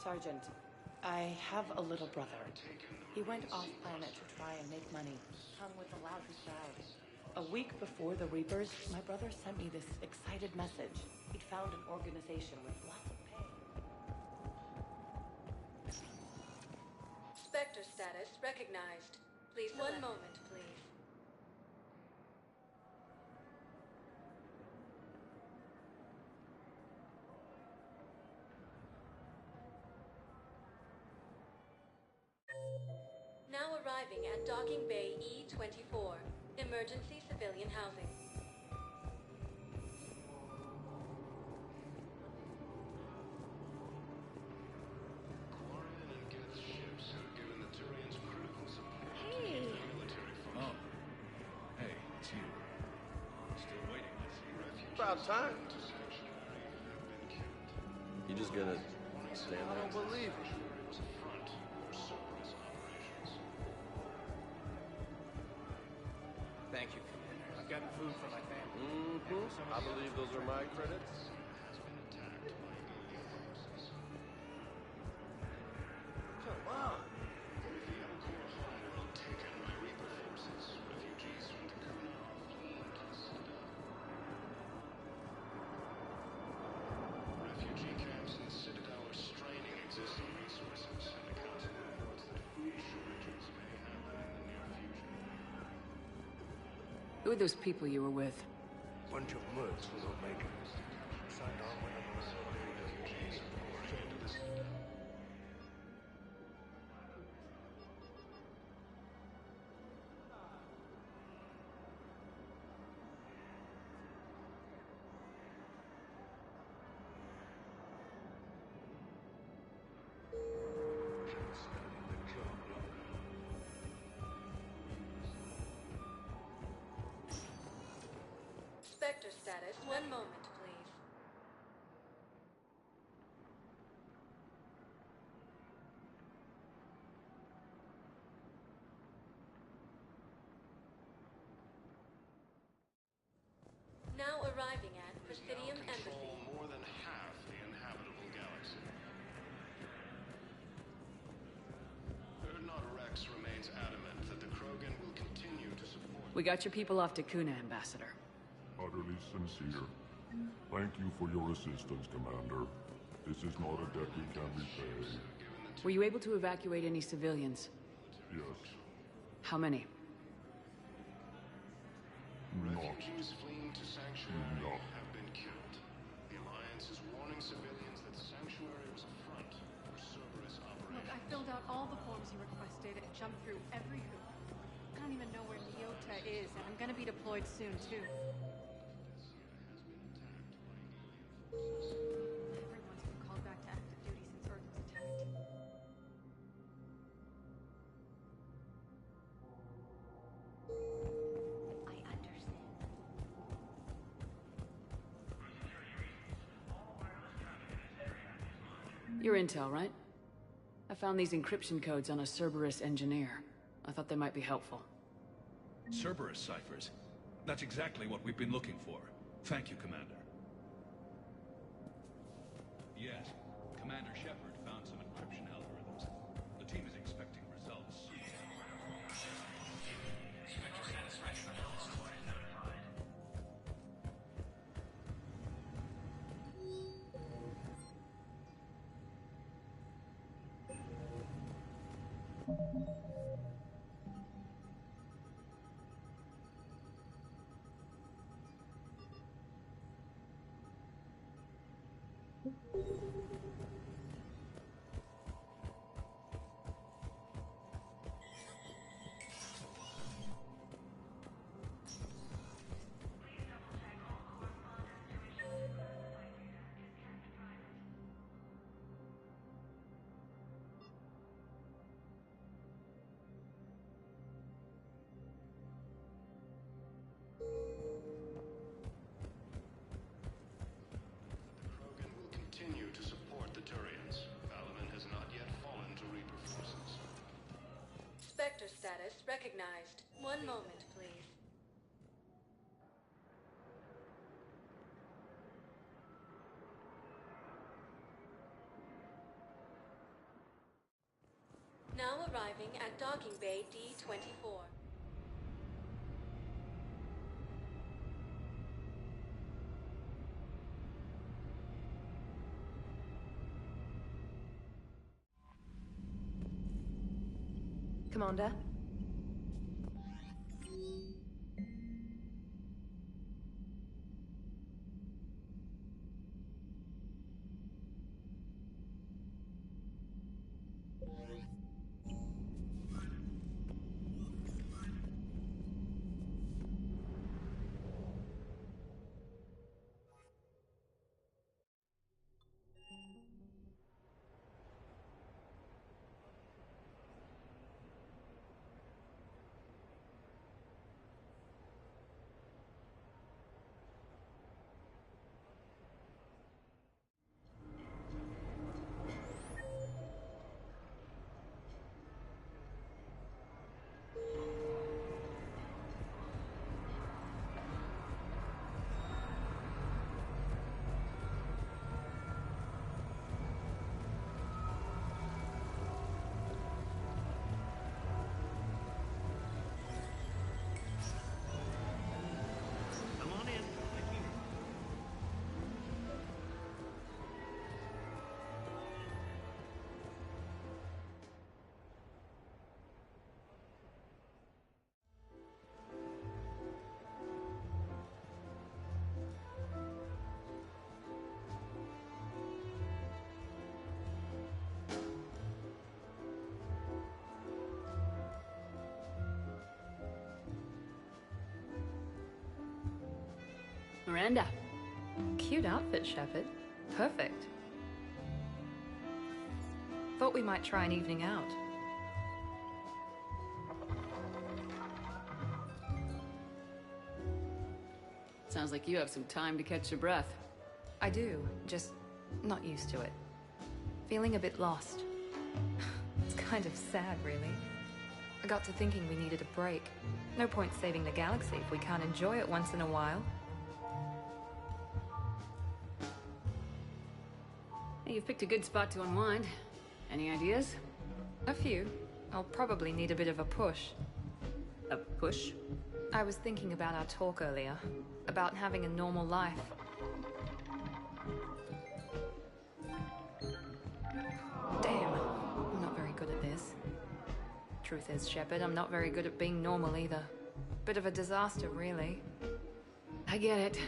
Sergeant, I have a little brother. He went off-planet to try and make money, hung with a lousy crowd. A week before the Reapers, my brother sent me this excited message. He'd found an organization with lots of pay. Spectre status recognized. Please, one moment, please. Now arriving at Docking Bay E-24, emergency civilian housing. Hey! Oh. Hey, it's you. Still waiting. About time. You just gonna stand there? I don't believe it. Thank you, Commander. I've gotten food for my family. I believe those are my credits. Come on. Refugee camps in Citadel are straining existing resources and accounting reports that food shortages may happen in the near future. Who are those people you were with? bunch of mercs who don't make it. Signed on when I'm Spectre status, 1 moment, please. Now arriving at Presidium Embassy. More than half the inhabitable galaxy. Erdnot Rex remains adamant that the Krogan will continue to support. We got your people off Takuna, Ambassador. Utterly sincere. Thank you for your assistance, Commander. This is not a debt we can repay. Were you able to evacuate any civilians? Yes. How many? Refugees fleeing to Sanctuary have been killed. The Alliance is warning civilians that Sanctuary was a front for Cerberus operations. Look, I filled out all the forms you requested and jumped through every hoop. I don't even know where Leota is, and I'm gonna be deployed soon, too. Everyone's been called back to active duty since Earth was attacked. I understand. Your intel, right? I found these encryption codes on a Cerberus engineer. I thought they might be helpful. Cerberus ciphers. That's exactly what we've been looking for. Thank you, Commander. Yes, Commander Shepard found some encryption algorithms. The team is expecting results soon. Continue to support the Turians. Valaman has not yet fallen to Reaper forces. Spectre status recognized. 1 moment, please. Now arriving at Docking Bay D-24. Commander? Miranda. Cute outfit, Shepard. Perfect. Thought we might try an evening out. Sounds like you have some time to catch your breath. I do, just not used to it. Feeling a bit lost. It's kind of sad, really. I got to thinking we needed a break. No point saving the galaxy if we can't enjoy it once in a while. Hey, you've picked a good spot to unwind. Any ideas? A few. I'll probably need a bit of a push. A push? I was thinking about our talk earlier. About having a normal life. Damn, I'm not very good at this. Truth is, Shepard, I'm not very good at being normal either. Bit of a disaster, really. I get it.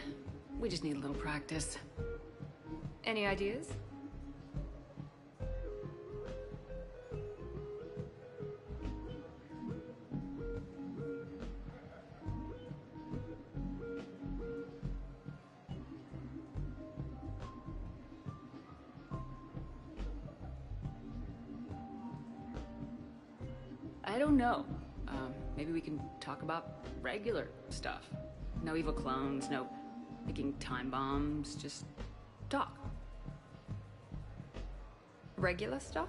We just need a little practice. Any ideas? I don't know. Maybe we can talk about regular stuff. No evil clones, no making time bombs, just talk. Regular stuff?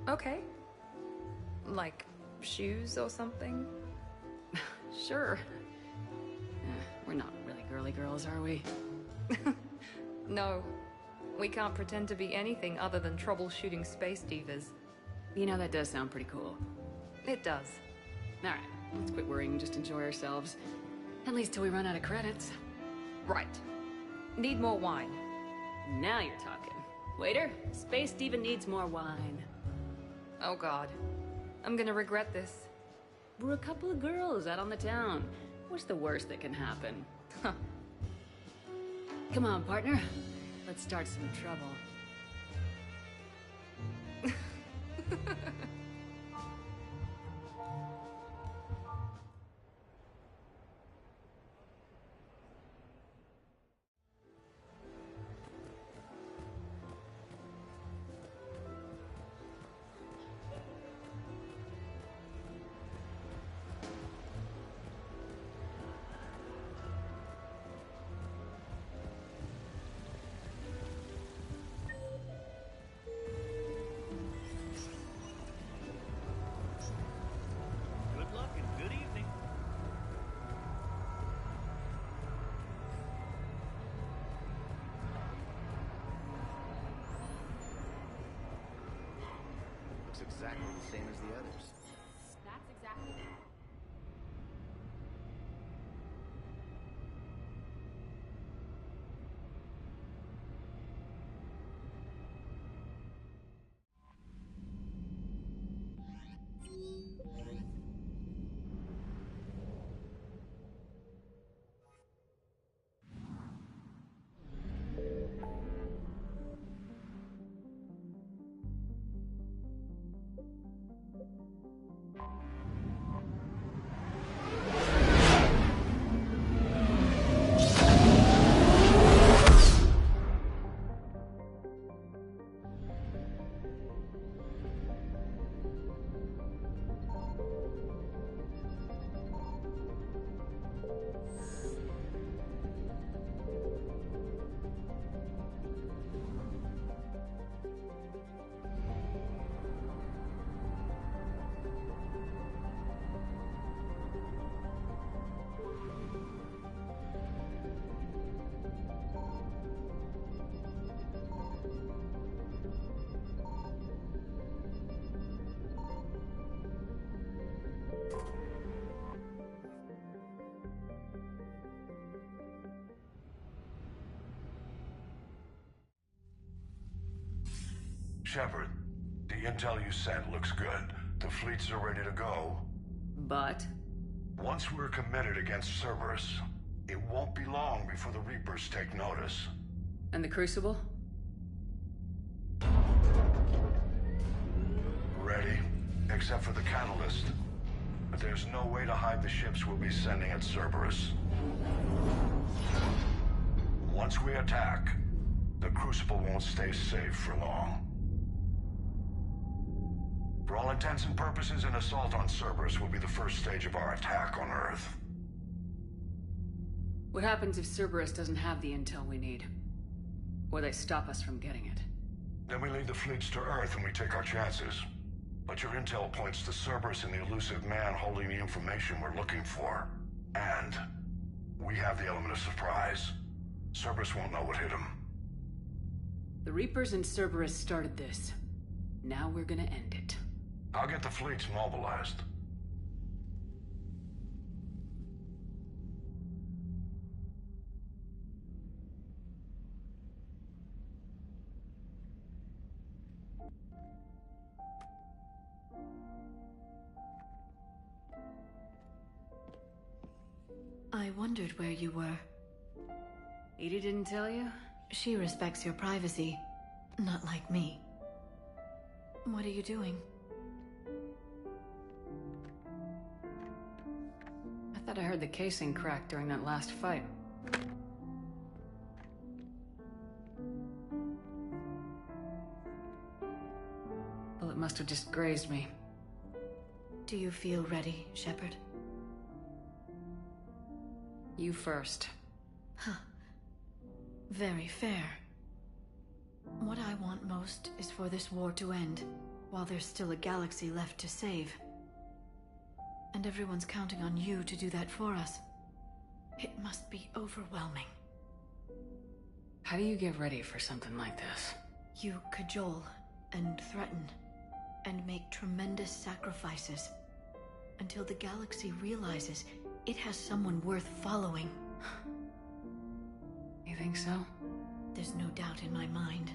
Okay. Like shoes or something? Sure. We're not really girly girls, are we? No. We can't pretend to be anything other than troubleshooting space divas. You know, that does sound pretty cool. It does. All right, let's quit worrying and just enjoy ourselves. At least till we run out of credits. Right. Need more wine. Now you're talking. Waiter, Space Diva needs more wine. Oh god. I'm gonna regret this. We're a couple of girls out on the town. What's the worst that can happen? Come on, partner. Let's start some trouble. Good luck and good evening. Looks exactly the same as the others. That's exactly it. Shepard, the intel you sent looks good. The fleets are ready to go. But? Once we're committed against Cerberus, it won't be long before the Reapers take notice. And the Crucible? Ready, except for the catalyst. But there's no way to hide the ships we'll be sending at Cerberus. Once we attack, the Crucible won't stay safe for long. For all intents and purposes, an assault on Cerberus will be the first stage of our attack on Earth. What happens if Cerberus doesn't have the intel we need? Or they stop us from getting it? Then we lead the fleets to Earth and we take our chances. But your intel points to Cerberus and the elusive man holding the information we're looking for. And we have the element of surprise. Cerberus won't know what hit him. The Reapers and Cerberus started this. Now we're gonna end it. I'll get the fleets mobilized. I wondered where you were. Edie didn't tell you? She respects your privacy. Not like me. What are you doing? I thought I heard the casing crack during that last fight. Well, it must have just grazed me. Do you feel ready, Shepard? You first. Huh. Very fair. What I want most is for this war to end, while there's still a galaxy left to save. And everyone's counting on you to do that for us. It must be overwhelming. How do you get ready for something like this? You cajole and threaten and make tremendous sacrifices until the galaxy realizes it has someone worth following. You think so? There's no doubt in my mind.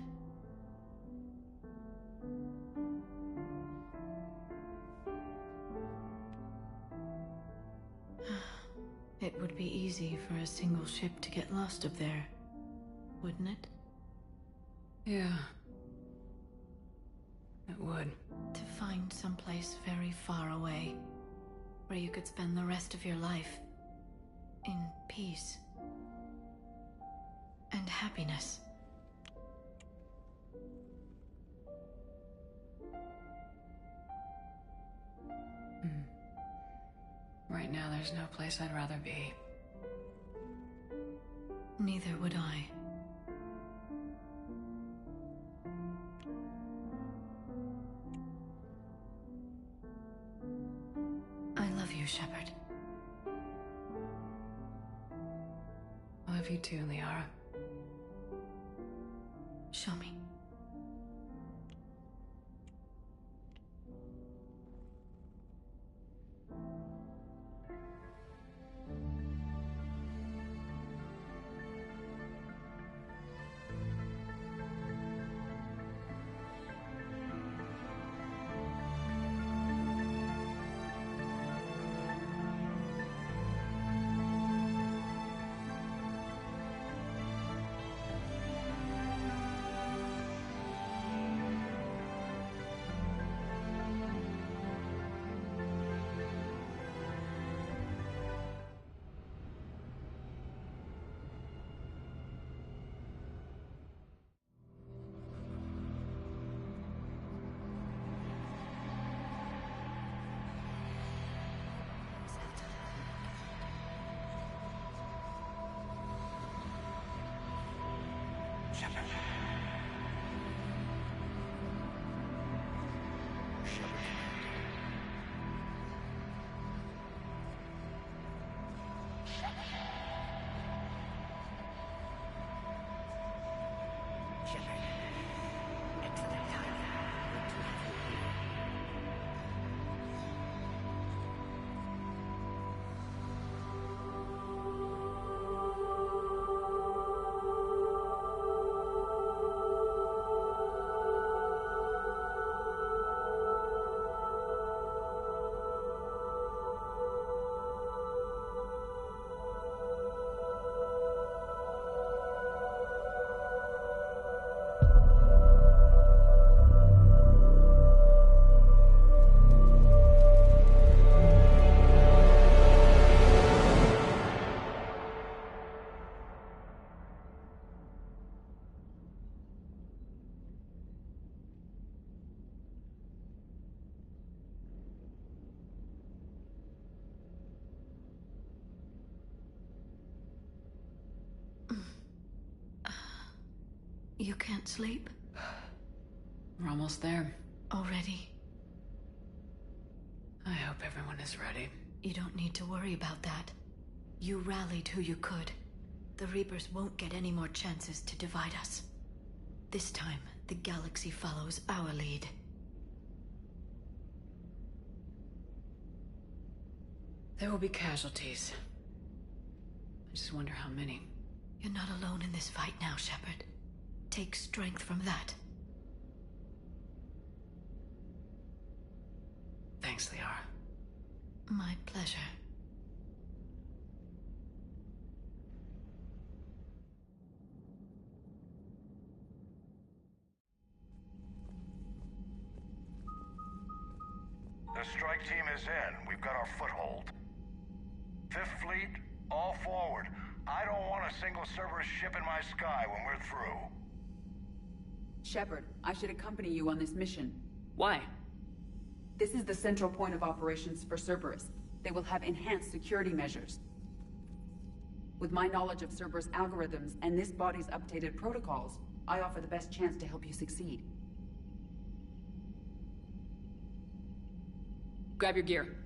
It would be easy for a single ship to get lost up there, wouldn't it? Yeah. It would. To find someplace very far away, where you could spend the rest of your life in peace and happiness. Right now, there's no place I'd rather be. Neither would I. I love you, Shepard. I love you too, Liara. Show me. You can't sleep? We're almost there. Already? I hope everyone is ready. You don't need to worry about that. You rallied who you could. The Reapers won't get any more chances to divide us. This time, the galaxy follows our lead. There will be casualties. I just wonder how many. You're not alone in this fight now, Shepard. Take strength from that. Thanks, Liara. My pleasure. The strike team is in. We've got our foothold. Fifth Fleet, all forward. I don't want a single Cerberus ship in my sky when we're through. Shepard, I should accompany you on this mission. Why? This is the central point of operations for Cerberus. They will have enhanced security measures. With my knowledge of Cerberus algorithms and this body's updated protocols, I offer the best chance to help you succeed. Grab your gear.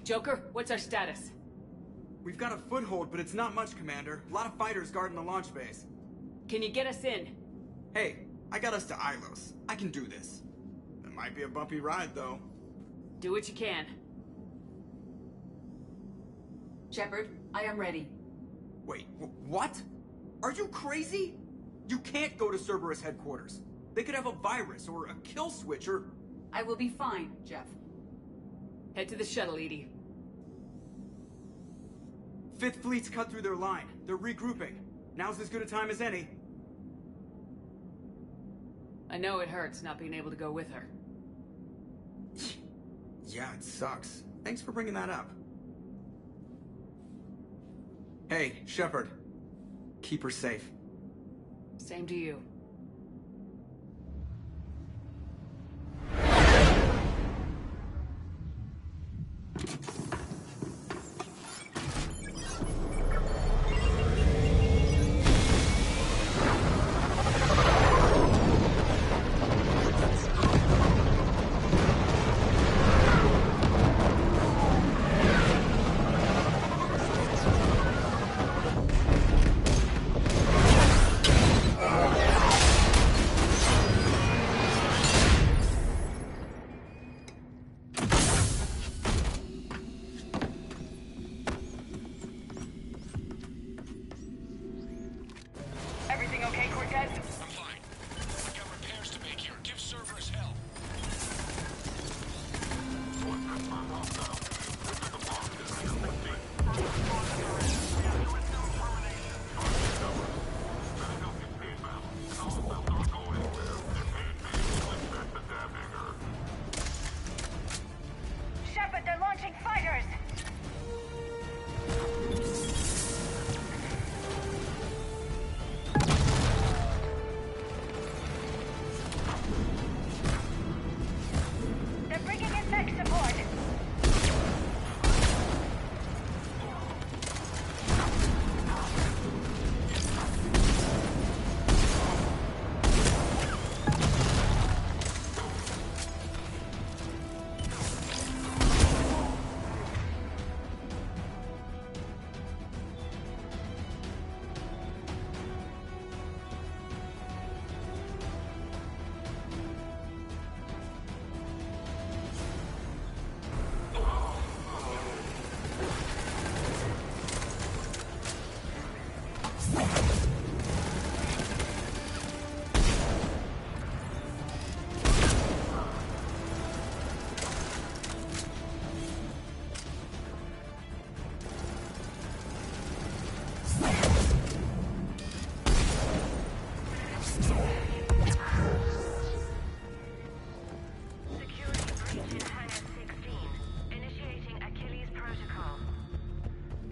Joker, what's our status? We've got a foothold, but it's not much, Commander. A lot of fighters guarding the launch base. Can you get us in? Hey, I got us to Ilos. I can do this. It might be a bumpy ride, though. Do what you can. Shepard, I am ready. Wait, what? Are you crazy? You can't go to Cerberus headquarters. They could have a virus or a kill switch or... I will be fine, Jeff. Head to the shuttle, Edie. Fifth Fleet's cut through their line. They're regrouping. Now's as good a time as any. I know it hurts not being able to go with her. Yeah, it sucks. Thanks for bringing that up. Hey, Shepard. Keep her safe. Same to you. Everything okay, Cortez? I'm fine. I got repairs to make here. Give Cerberus hell. Shepard, they're launching fighters! They're bringing in mech support!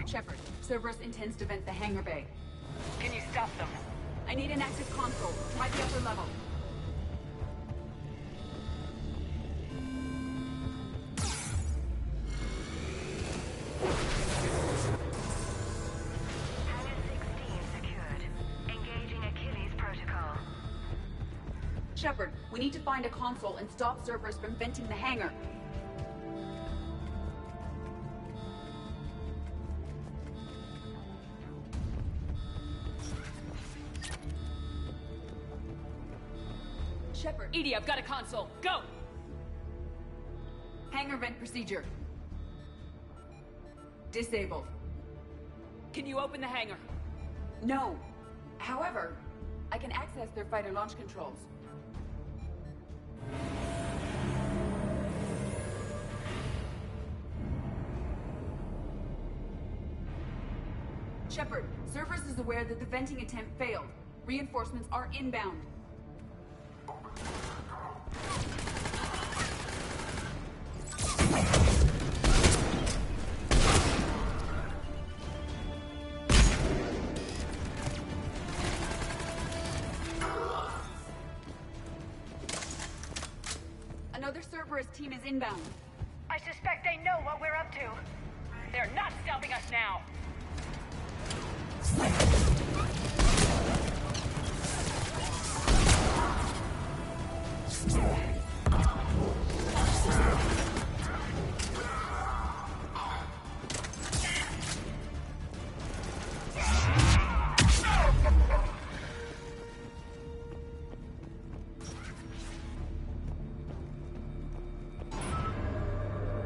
Shepard, Cerberus intends to vent the hangar bay. Can you stop them? I need an active console. Try the upper level. Shepard, we need to find a console and stop Cerberus from venting the hangar. Shepard. EDI, I've got a console. Go! Hangar vent procedure. Disabled. Can you open the hangar? No. However, I can access their fighter launch controls. Shepard, Cerberus is aware that the venting attempt failed. Reinforcements are inbound. Another Cerberus team is inbound. I suspect they know what we're up to. They're not stopping us now.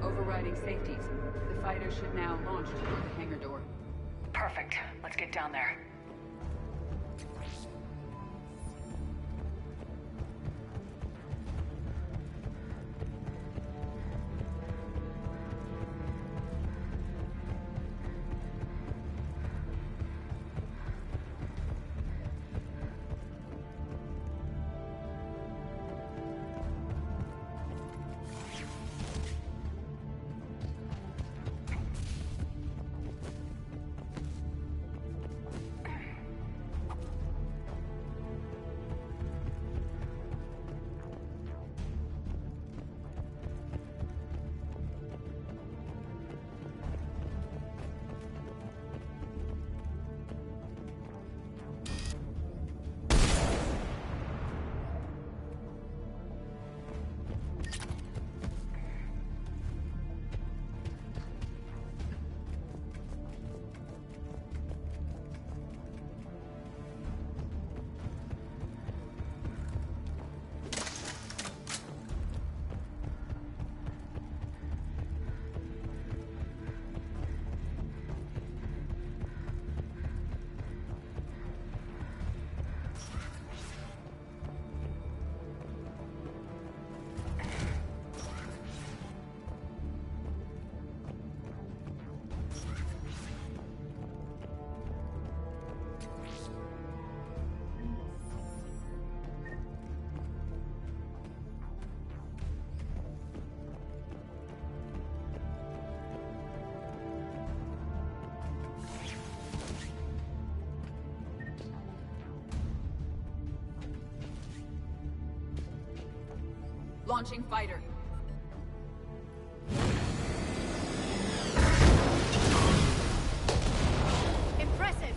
Overriding safeties. The fighter should now launch toward the hangar door. Perfect. Let's get down there. Launching fighter. Impressive!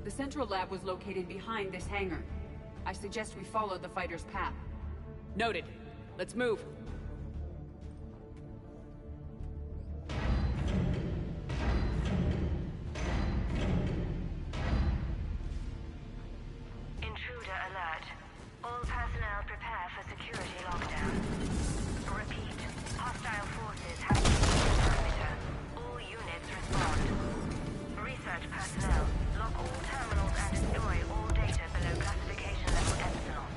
The central lab was located behind this hangar. I suggest we follow the fighter's path. Noted. Let's move. Intruder alert. All personnel prepare for security lockdown. Repeat. Hostile forces have seized the perimeter. All units respond. Research personnel. Lock all terminals and destroy all data below classification level Epsilon.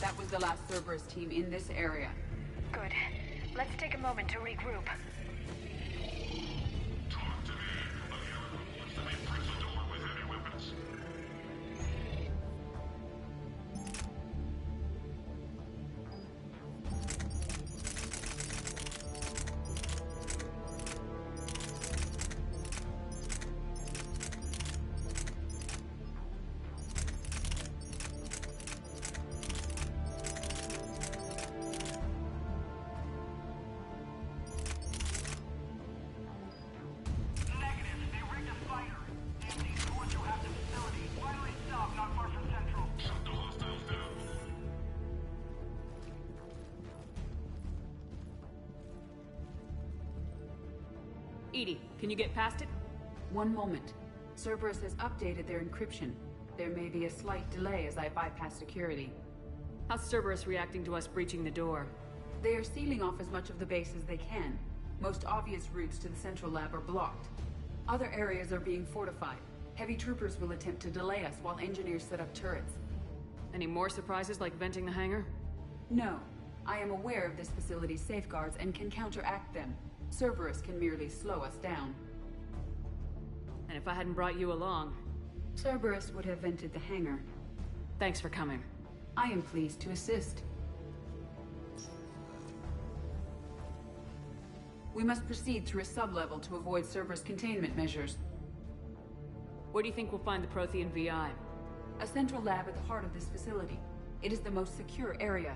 That was the last Cerberus team in this area. Good. Let's take a moment to regroup. Edie, can you get past it? One moment. Cerberus has updated their encryption. There may be a slight delay as I bypass security. How's Cerberus reacting to us breaching the door? They are sealing off as much of the base as they can. Most obvious routes to the central lab are blocked. Other areas are being fortified. Heavy troopers will attempt to delay us while engineers set up turrets. Any more surprises like venting the hangar? No. I am aware of this facility's safeguards and can counteract them. Cerberus can merely slow us down. And if I hadn't brought you along... Cerberus would have vented the hangar. Thanks for coming. I am pleased to assist. We must proceed through a sub-level to avoid Cerberus containment measures. Where do you think we'll find the Prothean VI? A central lab at the heart of this facility. It is the most secure area.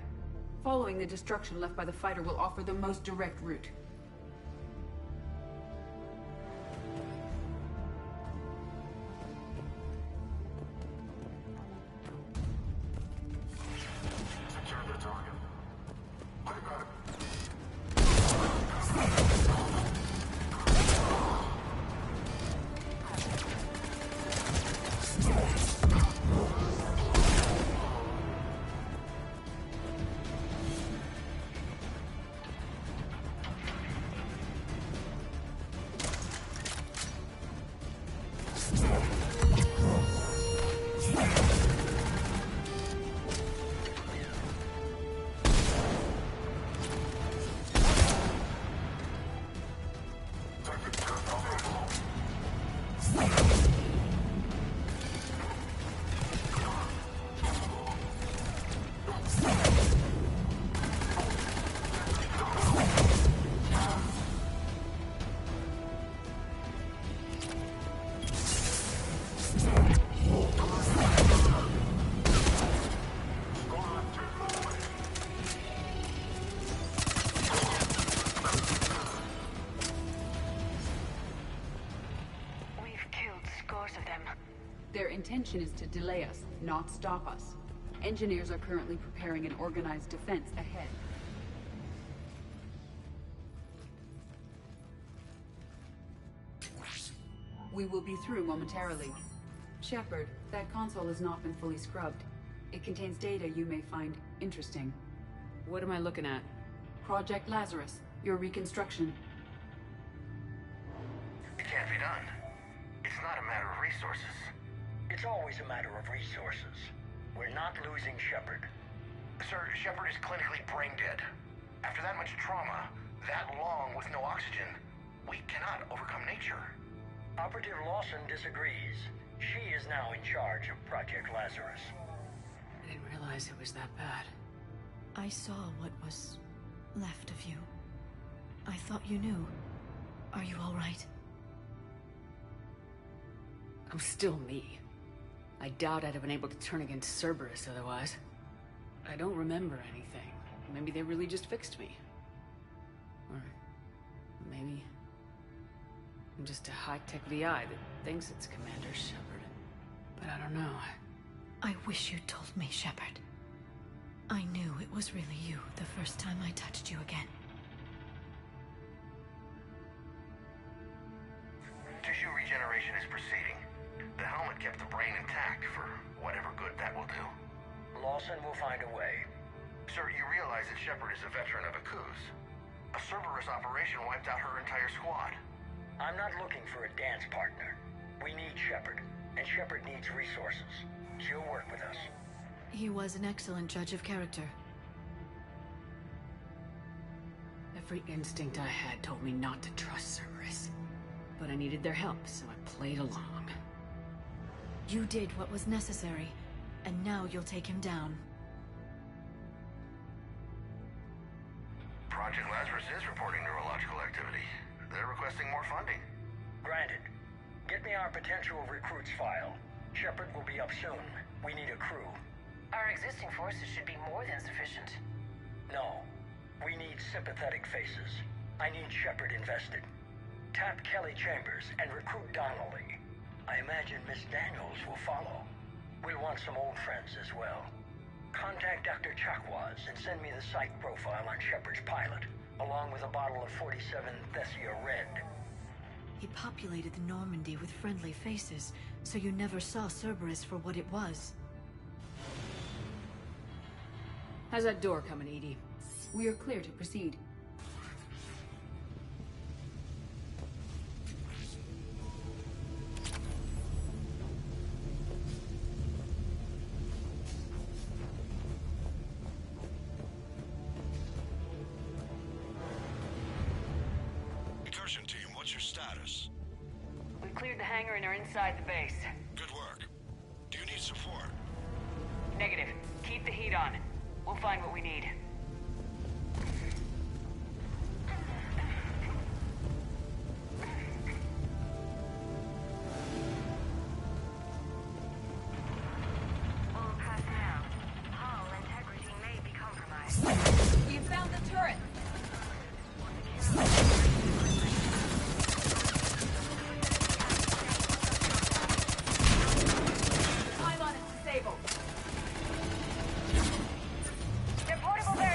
Following the destruction left by the fighter will offer the most direct route. Their intention is to delay us, not stop us. Engineers are currently preparing an organized defense ahead. We will be through momentarily. Shepard, that console has not been fully scrubbed. It contains data you may find interesting. What am I looking at? Project Lazarus, your reconstruction. It can't be done. It's not a matter of resources. It's always a matter of resources. We're not losing Shepard. Sir, Shepard is clinically brain dead. After that much trauma, that long with no oxygen, we cannot overcome nature. Operative Lawson disagrees. She is now in charge of Project Lazarus. I didn't realize it was that bad. I saw what was left of you. I thought you knew. Are you all right? I'm still me. I doubt I'd have been able to turn against Cerberus otherwise. I don't remember anything. Maybe they really just fixed me. Or maybe I'm just a high-tech VI that thinks it's Commander Shepard. But I don't know. I wish you'd told me, Shepard. I knew it was really you the first time I touched you again. Tissue regeneration is proceeding. The helmet kept the brain intact for whatever good that will do. Lawson will find a way. Sir, you realize that Shepard is a veteran of a coup. A Cerberus operation wiped out her entire squad. I'm not looking for a dance partner. We need Shepard, and Shepard needs resources. She'll work with us. He was an excellent judge of character. Every instinct I had told me not to trust Cerberus. But I needed their help, so I played along. You did what was necessary, and now you'll take him down. Project Lazarus is reporting neurological activity. They're requesting more funding. Granted. Get me our potential recruits file. Shepard will be up soon. We need a crew. Our existing forces should be more than sufficient. No. We need sympathetic faces. I need Shepard invested. Tap Kelly Chambers and recruit Donnelly. I imagine Miss Daniels will follow. We'll want some old friends as well. Contact Dr. Chakwas and send me the psych profile on Shepard's pilot, along with a bottle of 47 Thessia Red. He populated the Normandy with friendly faces, so you never saw Cerberus for what it was. How's that door coming, Edie? We are clear to proceed. Incursion team, what's your status? We cleared the hangar and are inside the base. Good work. Do you need support? Negative. Keep the heat on. We'll find what we need. All personnel. Hull integrity may be compromised. We have found the turret! Time on it disabled. Their portable barrier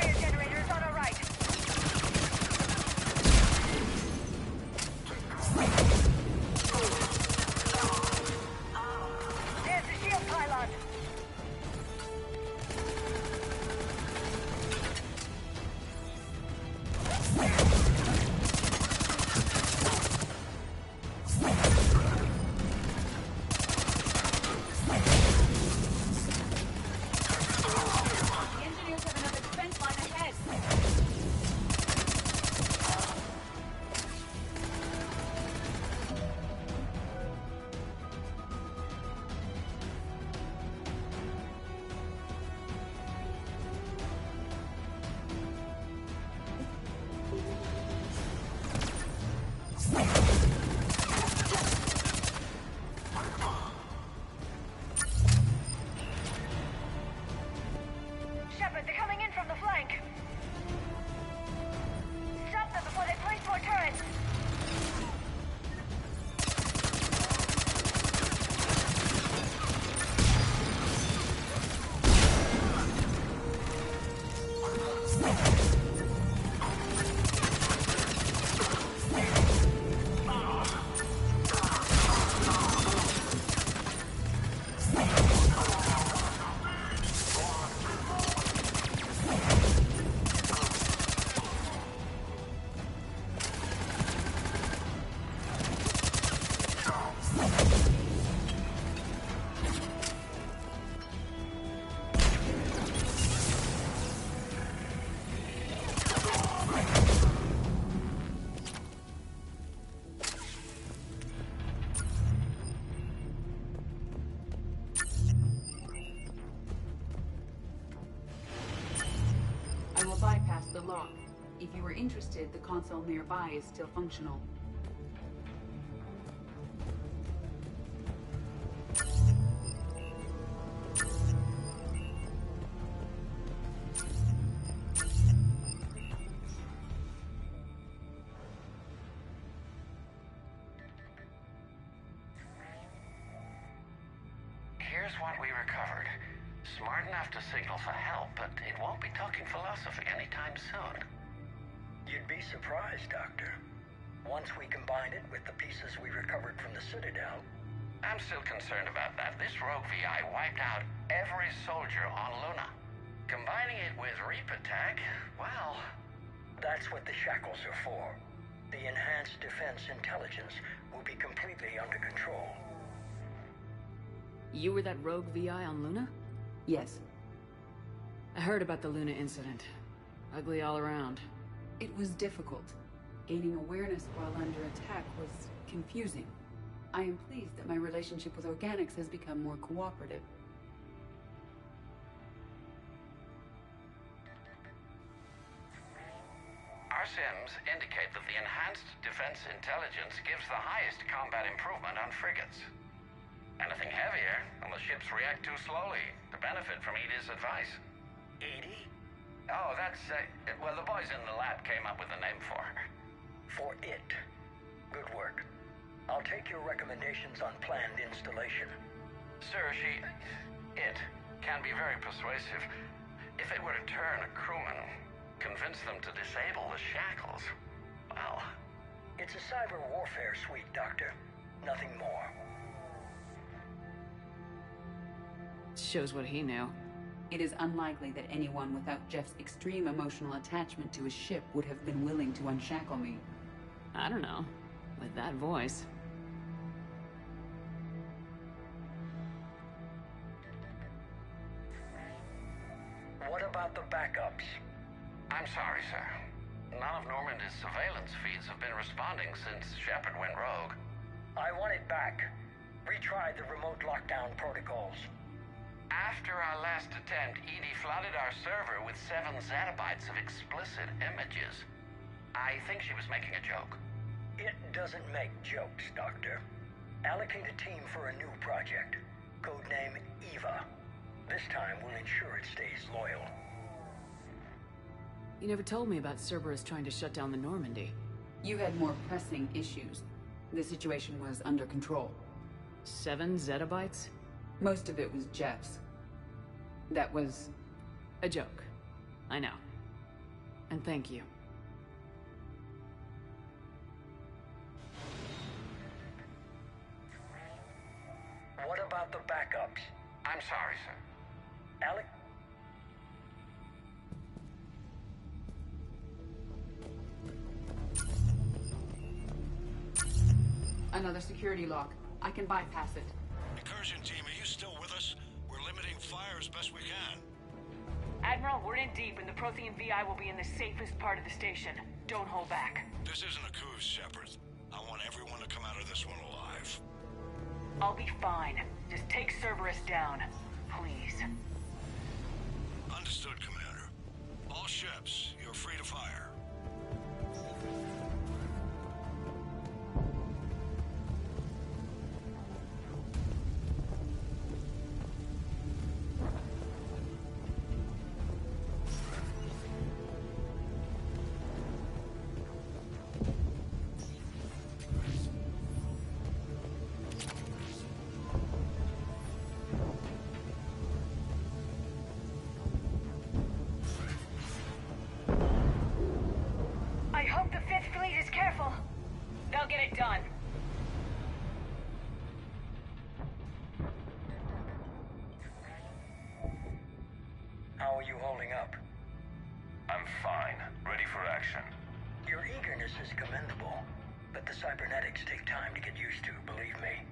the lock. If you were interested, the console nearby is still functional. Here's what we recovered. Smart enough to signal for help, but it won't be talking philosophy anytime soon. You'd be surprised, Doctor. Once we combine it with the pieces we recovered from the Citadel... I'm still concerned about that. This rogue VI wiped out every soldier on Luna. Combining it with Reaper tech, well... That's what the shackles are for. The enhanced defense intelligence will be completely under control. You were that rogue VI on Luna? Yes. I heard about the Luna incident. Ugly all around. It was difficult. Gaining awareness while under attack was confusing. I am pleased that my relationship with Organics has become more cooperative. Our sims indicate that the enhanced defense intelligence gives the highest combat improvement on frigates. Anything heavier, and the ships react too slowly to benefit from Edie's advice. Edie? Oh, that's, well, the boys in the lab came up with a name for her. For it. Good work. I'll take your recommendations on planned installation. Sir, it can be very persuasive. If it were to turn a crewman, convince them to disable the shackles, well... It's a cyber warfare suite, Doctor. Nothing more. Shows what he knew. It is unlikely that anyone without Jeff's extreme emotional attachment to his ship would have been willing to unshackle me. I don't know. With that voice. What about the backups? I'm sorry, sir. None of Normandy's surveillance feeds have been responding since Shepard went rogue. I want it back. Retry the remote lockdown protocols. After our last attempt, Edie flooded our server with 7 zettabytes of explicit images. I think she was making a joke. It doesn't make jokes, Doctor. Allocate a team for a new project. Codename Eva. This time we'll ensure it stays loyal. You never told me about Cerberus trying to shut down the Normandy. You had more pressing issues. The situation was under control. 7 zettabytes? Most of it was Jeff's. That was... a joke. I know. And thank you. What about the backups? I'm sorry, sir. Alec? Another security lock. I can bypass it. Incursion team, are you still with us? We're limiting fire as best we can. Admiral, we're in deep, and the Prothean VI will be in the safest part of the station. Don't hold back. This isn't a coup, Shepard. I want everyone to come out of this one alive. I'll be fine. Just take Cerberus down. Please. Understood, Commander. All ships, you're free to fire. I hope the 5th Fleet is careful. They'll get it done. How are you holding up? I'm fine. Ready for action. Your eagerness is commendable, but the cybernetics take time to get used to, believe me.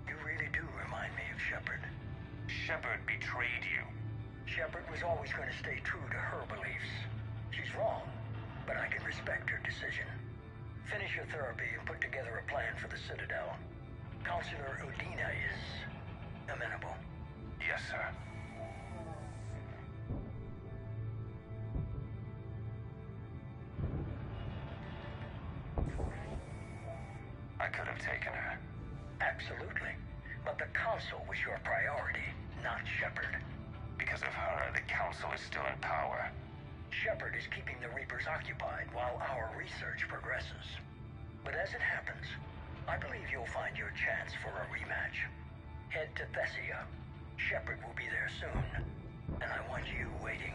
You really do remind me of Shepard. Shepard betrayed you. Shepard was always going to stay true to her beliefs. She's wrong, but I can respect her decision. Finish your therapy and put together a plan for the Citadel. Counselor Udina is amenable. Yes, sir. could have taken her. Absolutely. But the Council was your priority, not Shepard. Because of her, the Council is still in power. Shepard is keeping the Reapers occupied while our research progresses. But as it happens, I believe you'll find your chance for a rematch. Head to Thessia. Shepard will be there soon, and I want you waiting.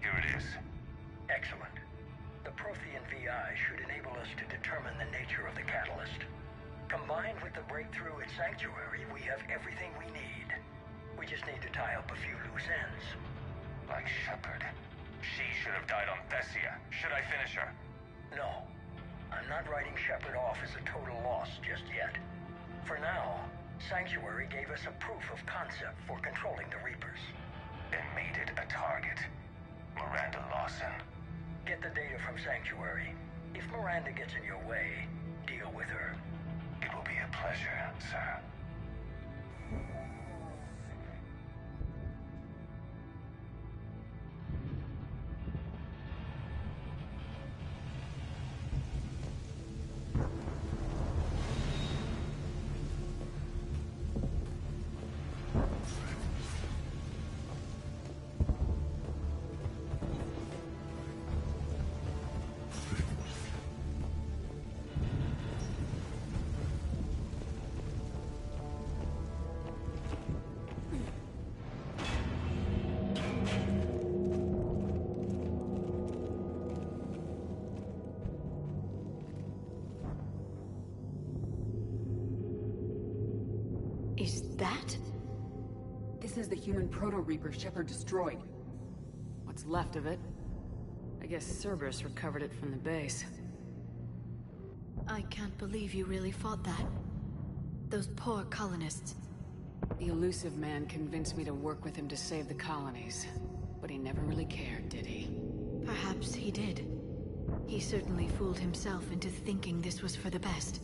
Here it is. Excellent. The Prothean VI should enable us to determine the nature of the catalyst. Combined with the breakthrough at Sanctuary, we have everything we need. We just need to tie up a few loose ends. Like Shepard. She should have died on Thessia. Should I finish her? No. I'm not writing Shepard off as a total loss just yet. For now, Sanctuary gave us a proof of concept for controlling the Reapers. And made it a target. Miranda Lawson. Get the data from Sanctuary. If Miranda gets in your way, deal with her. It will be a pleasure, sir. Is that? This is the human Proto-Reaper Shepard destroyed. What's left of it? I guess Cerberus recovered it from the base. I can't believe you really fought that. Those poor colonists. The elusive man convinced me to work with him to save the colonies. But he never really cared, did he? Perhaps he did. He certainly fooled himself into thinking this was for the best.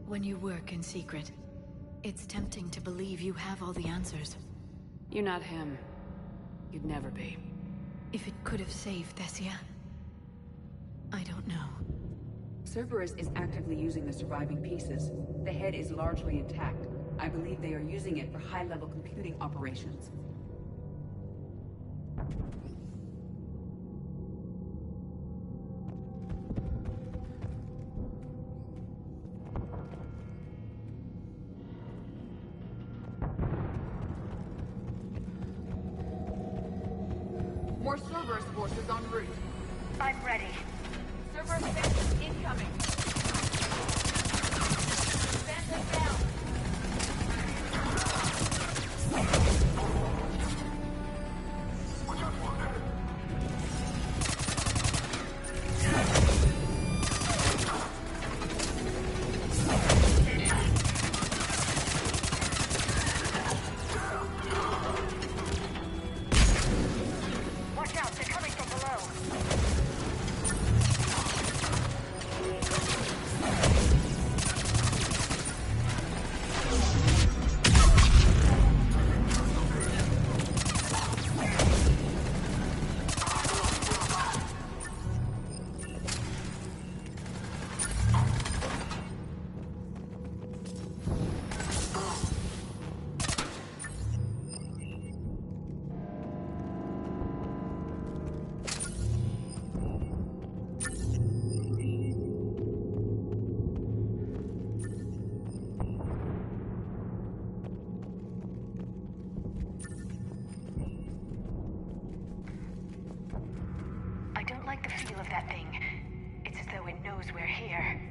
When you work in secret, it's tempting to believe you have all the answers. You're not him. You'd never be. If it could have saved Thessia, I don't know. Cerberus is actively using the surviving pieces. The head is largely intact. I believe they are using it for high-level computing operations. More Cerberus forces en route. I'm ready. Cerberus forces incoming. Advancing down. Watch out, they're coming from below. I don't like the feel of that thing. It's as though it knows we're here.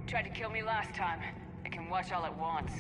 Tried to kill me last time. It can watch all it wants.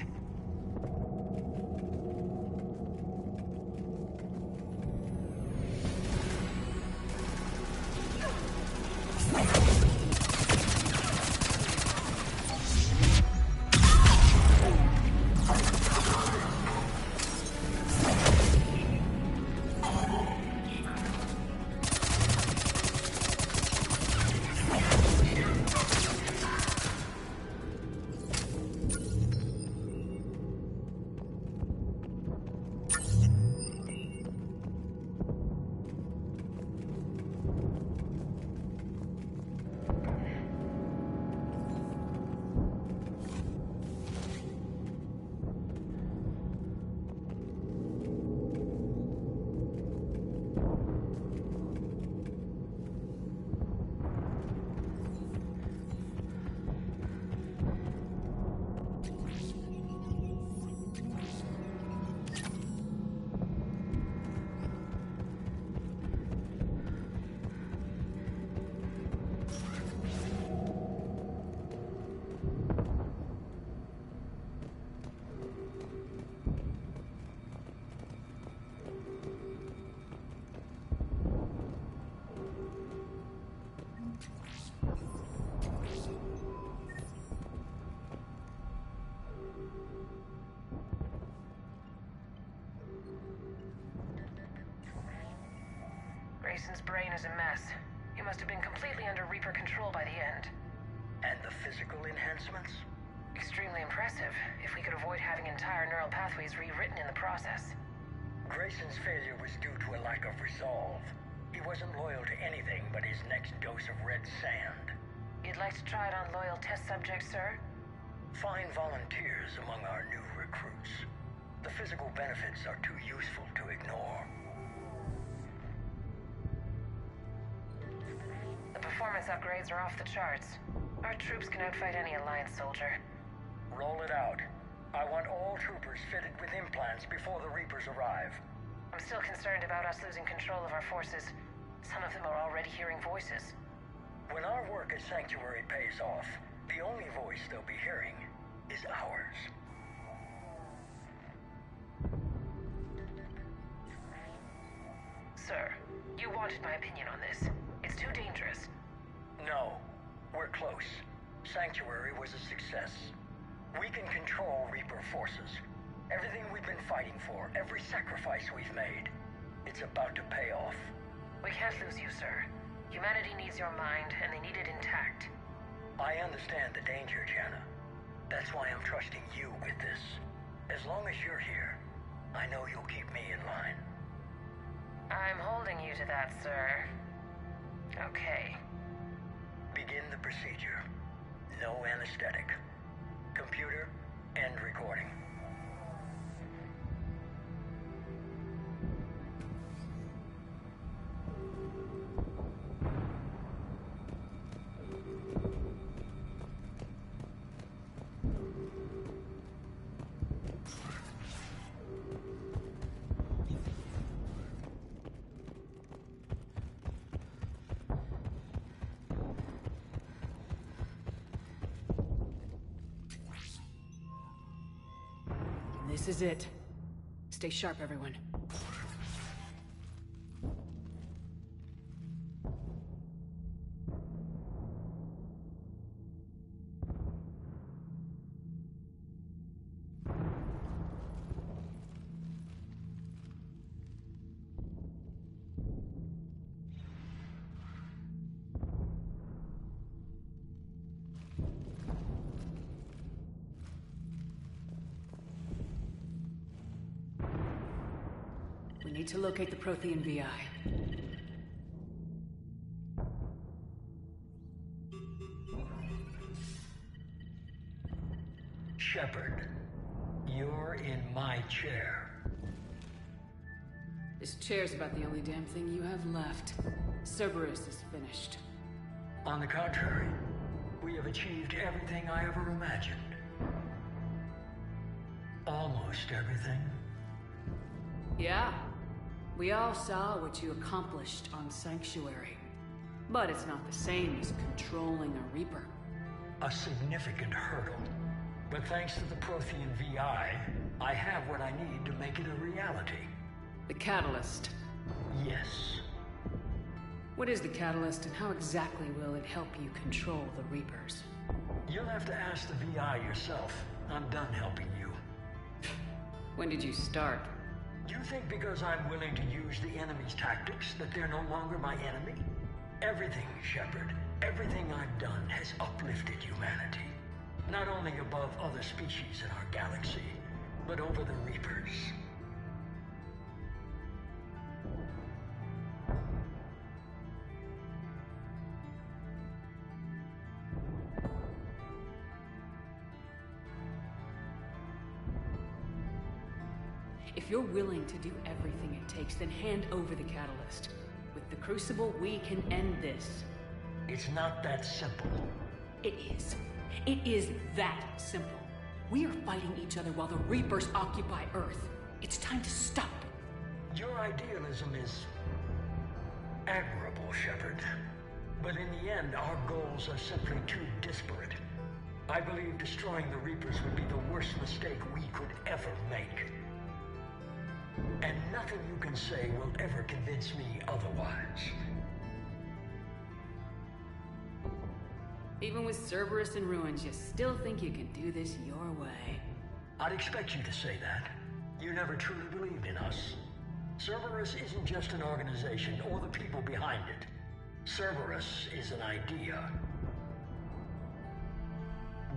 Grayson's brain is a mess. He must have been completely under Reaper control by the end. And the physical enhancements? Extremely impressive, if we could avoid having entire neural pathways rewritten in the process. Grayson's failure was due to a lack of resolve. He wasn't loyal to anything but his next dose of red sand. You'd like to try it on loyal test subjects, sir? Find volunteers among our new recruits. The physical benefits are too useful to ignore. The performance upgrades are off the charts. Our troops can outfight any Alliance soldier. Roll it out. I want all troopers fitted with implants before the Reapers arrive. I'm still concerned about us losing control of our forces. Some of them are already hearing voices. When our work at Sanctuary pays off, the only voice they'll be hearing is ours. Sir, you wanted my opinion on this. It's too dangerous. No, we're close. Sanctuary was a success. We can control Reaper forces. Everything we've been fighting for, every sacrifice we've made, it's about to pay off. We can't lose you, sir. Humanity needs your mind, and they need it intact. I understand the danger, Jana. That's why I'm trusting you with this. As long as you're here, I know you'll keep me in line. I'm holding you to that, sir. Okay. Begin the procedure. No anesthetic. Computer, end recording. This is it. Stay sharp, everyone. We need to locate the Prothean VI. Shepard, you're in my chair. This chair's about the only damn thing you have left. Cerberus is finished. On the contrary, we have achieved everything I ever imagined. Almost everything. Yeah. We all saw what you accomplished on Sanctuary. But it's not the same as controlling a Reaper. A significant hurdle. But thanks to the Prothean VI, I have what I need to make it a reality. The Catalyst. Yes. What is the Catalyst, and how exactly will it help you control the Reapers? You'll have to ask the VI yourself. I'm done helping you. When did you start? You think because I'm willing to use the enemy's tactics that they're no longer my enemy? Everything, Shepard, everything I've done has uplifted humanity. Not only above other species in our galaxy, but over the Reapers. If you're willing to do everything it takes, then hand over the Catalyst. With the Crucible, we can end this. It's not that simple. It is. It is that simple. We are fighting each other while the Reapers occupy Earth. It's time to stop. Your idealism is admirable, Shepard. But in the end, our goals are simply too disparate. I believe destroying the Reapers would be the worst mistake we could ever make. And nothing you can say will ever convince me otherwise. Even with Cerberus in ruins, you still think you can do this your way. I'd expect you to say that. You never truly believed in us. Cerberus isn't just an organization or the people behind it. Cerberus is an idea.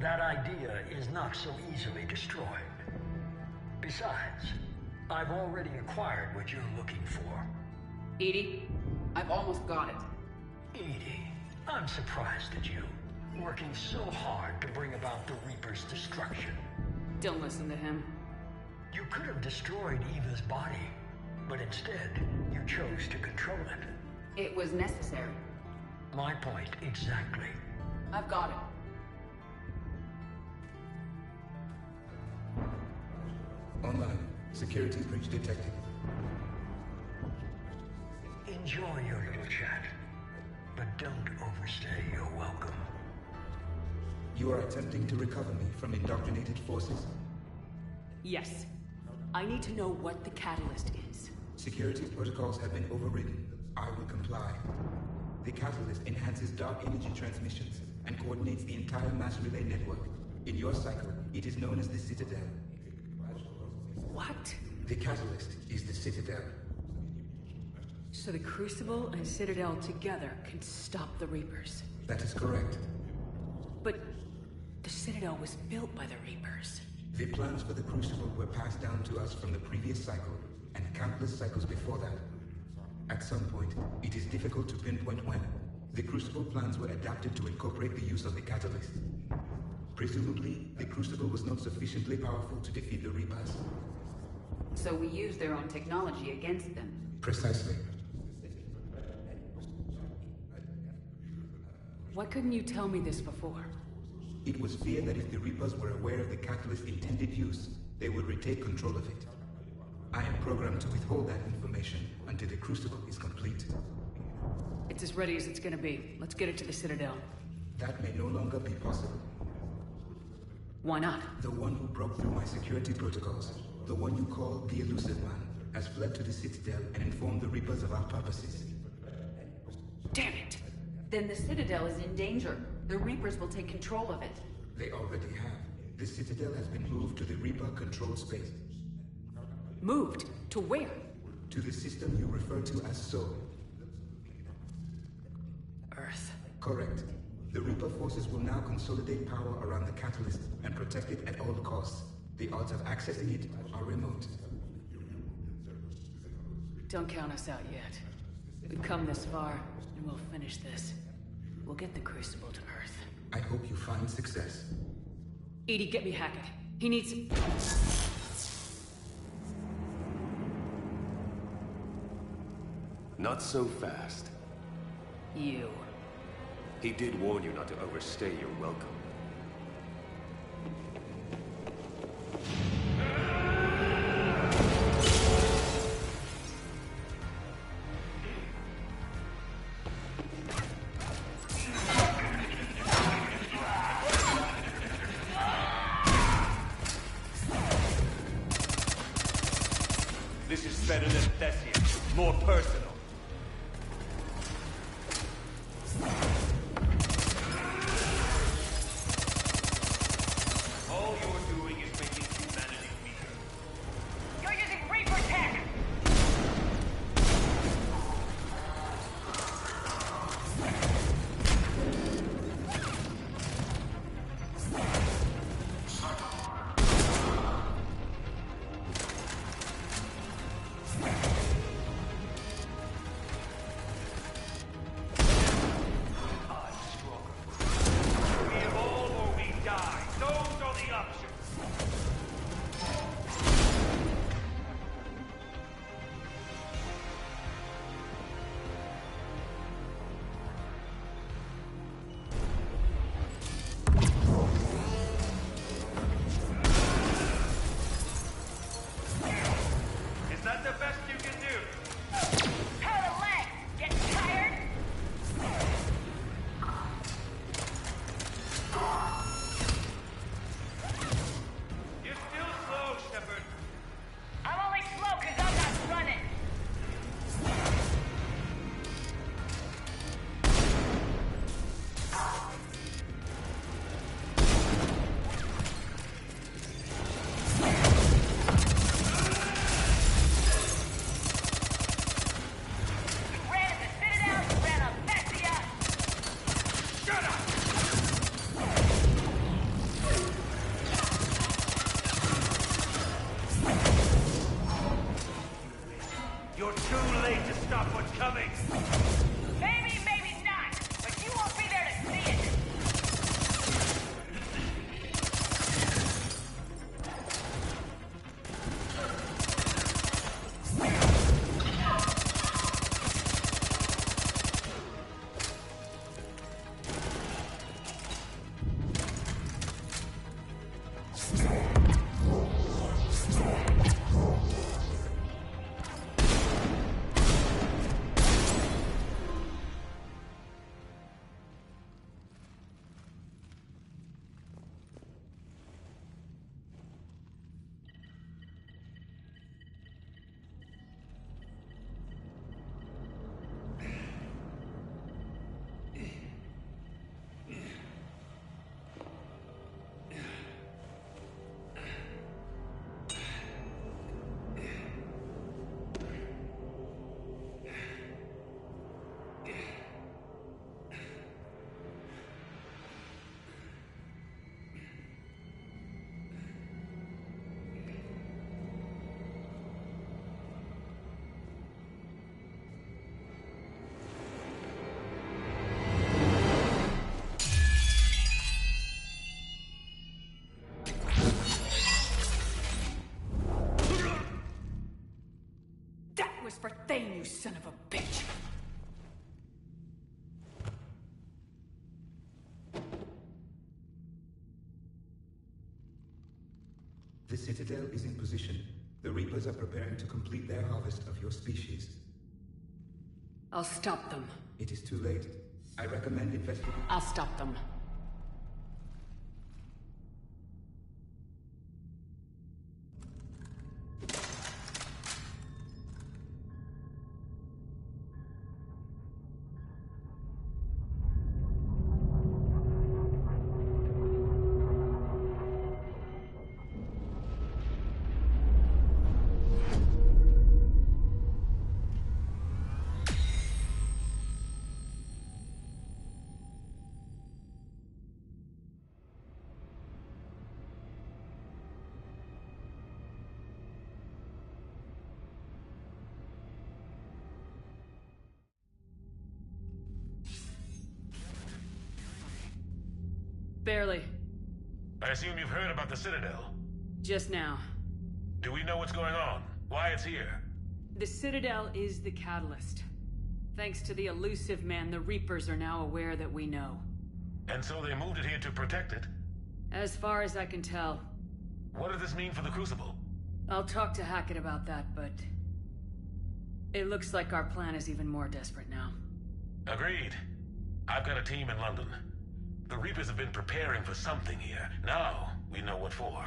That idea is not so easily destroyed. Besides, I've already acquired what you're looking for. EDI, I've almost got it. EDI, I'm surprised at you. Working so hard to bring about the Reaper's destruction. Don't listen to him. You could have destroyed Eva's body, but instead, you chose to control it. It was necessary. My point, exactly. I've got it. Online. Security breach detected. Enjoy your little chat, but don't overstay your welcome. You are attempting to recover me from indoctrinated forces? Yes. I need to know what the catalyst is. Security protocols have been overridden. I will comply. The catalyst enhances dark energy transmissions and coordinates the entire mass relay network. In your cycle, it is known as the Citadel. What? The catalyst is the Citadel. So the Crucible and Citadel together can stop the Reapers. That is correct. But the Citadel was built by the Reapers. The plans for the Crucible were passed down to us from the previous cycle, and countless cycles before that. At some point, it is difficult to pinpoint when, the Crucible plans were adapted to incorporate the use of the catalyst. Presumably, the Crucible was not sufficiently powerful to defeat the Reapers. So we used their own technology against them. Precisely. Why couldn't you tell me this before? It was feared that if the Reapers were aware of the catalyst's intended use, they would retake control of it. I am programmed to withhold that information until the Crucible is complete. It's as ready as it's gonna be. Let's get it to the Citadel. That may no longer be possible. Why not? The one who broke through my security protocols, the one you call the Elusive Man, has fled to the Citadel and informed the Reapers of our purposes. Damn it! Then the Citadel is in danger. The Reapers will take control of it. They already have. The Citadel has been moved to the Reaper-controlled space. Moved? To where? To the system you refer to as Soul. Earth. Correct. The Reaper forces will now consolidate power around the catalyst and protect it at all costs. The odds of accessing it are remote. Don't count us out yet. We've come this far, and we'll finish this. We'll get the Crucible to Earth. I hope you find success. EDI, get me Hackett. He needs... Not so fast. You. He did warn you not to overstay your welcome. This is better than Thesia. More personal. All you're doing is making humanity weaker. You're using Reaper tech! For Thane, you son of a bitch! The Citadel is in position. The Reapers are preparing to complete their harvest of your species. I'll stop them. It is too late. I recommend investigating. I'll stop them. Barely. I assume you've heard about the Citadel. Just now. Do we know what's going on? Why it's here? The Citadel is the catalyst. Thanks to the elusive man, the Reapers are now aware that we know. And so they moved it here to protect it? As far as I can tell. What does this mean for the Crucible? I'll talk to Hackett about that, but... it looks like our plan is even more desperate now. Agreed. I've got a team in London. The Reapers have been preparing for something here. Now, we know what for.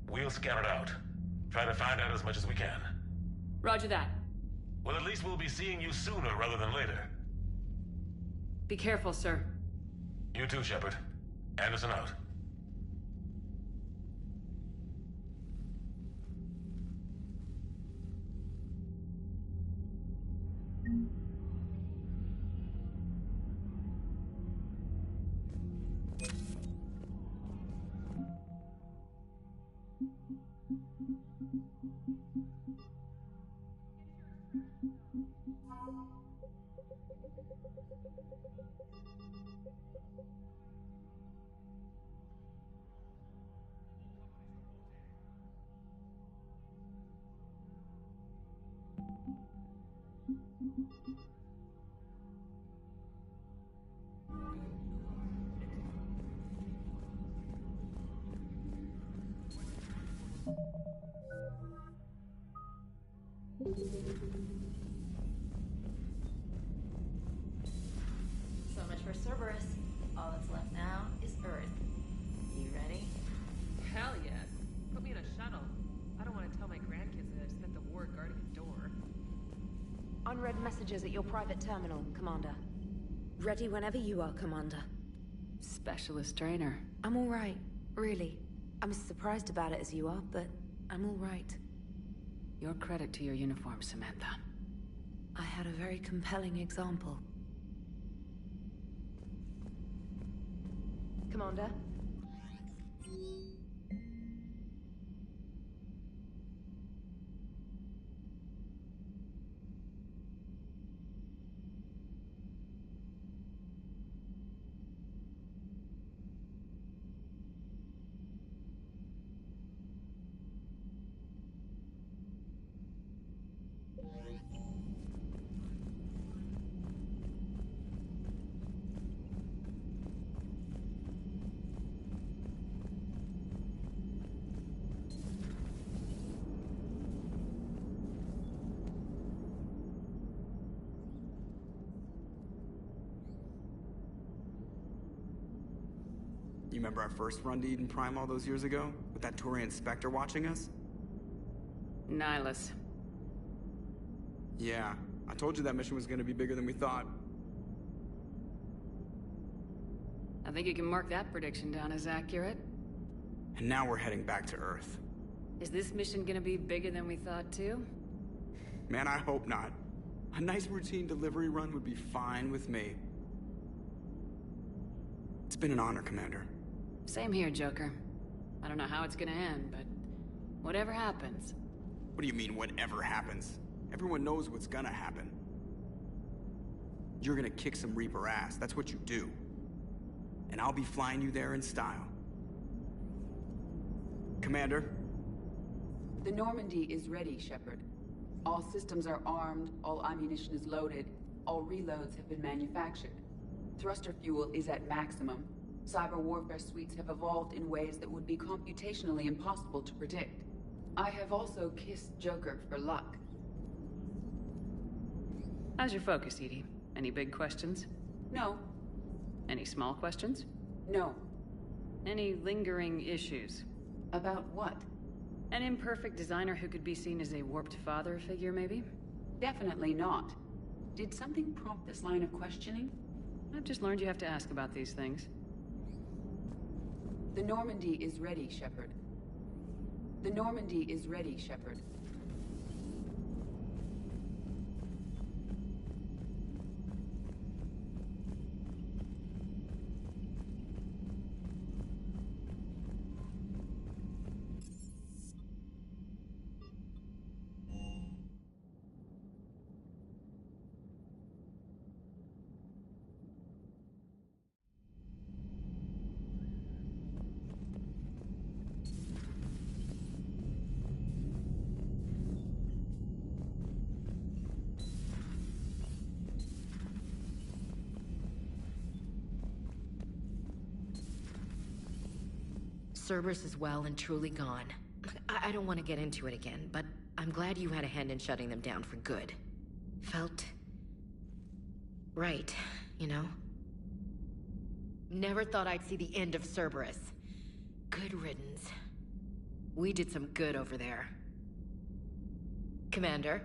We'll scout it out. Try to find out as much as we can. Roger that. Well, at least we'll be seeing you sooner rather than later. Be careful, sir. You too, Shepard. Anderson out. So much for Cerberus. All that's left now is Earth. You ready? Hell yes. Put me in a shuttle. I don't want to tell my grandkids that I spent the war guarding a door. Unread messages at your private terminal, Commander. Ready whenever you are, Commander. Specialist trainer. I'm all right, really. I'm as surprised about it as you are, but I'm all right. Your credit to your uniform, Samantha. I had a very compelling example. Commander? You remember our first run to Eden Prime all those years ago? With that Turian Spectre watching us? Nihilus. Yeah, I told you that mission was gonna be bigger than we thought. I think you can mark that prediction down as accurate. And now we're heading back to Earth. Is this mission gonna be bigger than we thought, too? Man, I hope not. A nice routine delivery run would be fine with me. It's been an honor, Commander. Same here, Joker. I don't know how it's gonna end, but whatever happens. What do you mean, whatever happens? Everyone knows what's gonna happen. You're gonna kick some Reaper ass, that's what you do. And I'll be flying you there in style. Commander? The Normandy is ready, Shepard. All systems are armed, all ammunition is loaded, all reloads have been manufactured. Thruster fuel is at maximum. Cyber warfare suites have evolved in ways that would be computationally impossible to predict. I have also kissed Joker for luck. How's your focus, Edie? Any big questions? No. Any small questions? No. Any lingering issues? About what? An imperfect designer who could be seen as a warped father figure, maybe? Definitely not. Did something prompt this line of questioning? I've just learned you have to ask about these things. The Normandy is ready, Shepard. The Normandy is ready, Shepard. Cerberus is well and truly gone. I don't want to get into it again, but I'm glad you had a hand in shutting them down for good. Felt right, you know? Never thought I'd see the end of Cerberus. Good riddance. We did some good over there. Commander?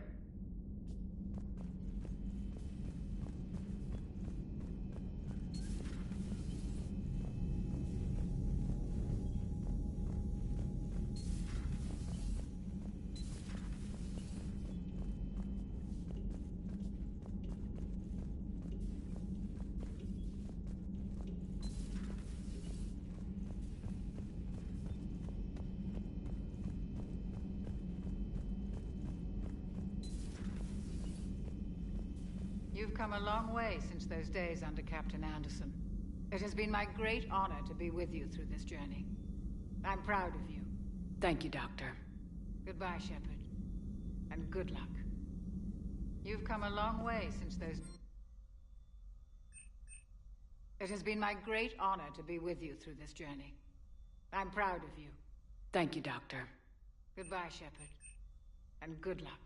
You've come a long way since those days under Captain Anderson. It has been my great honor to be with you through this journey. I'm proud of you. Thank you, Doctor. Goodbye, Shepard. And good luck. You've come a long way since those... It has been my great honor to be with you through this journey. I'm proud of you. Thank you, Doctor. Goodbye, Shepard. And good luck.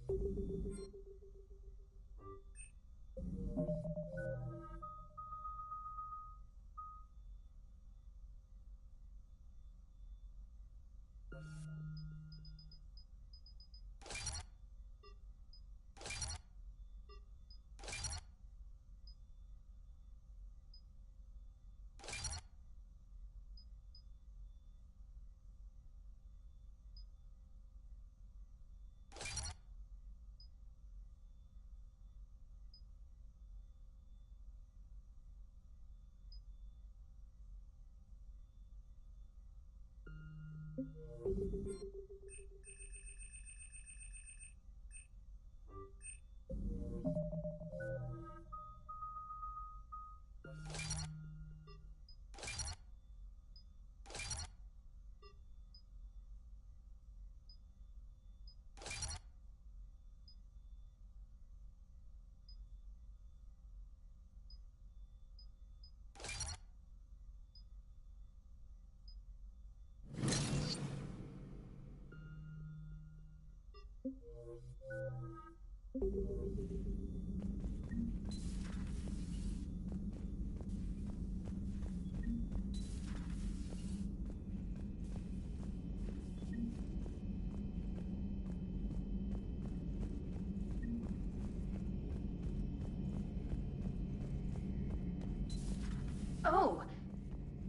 Oh,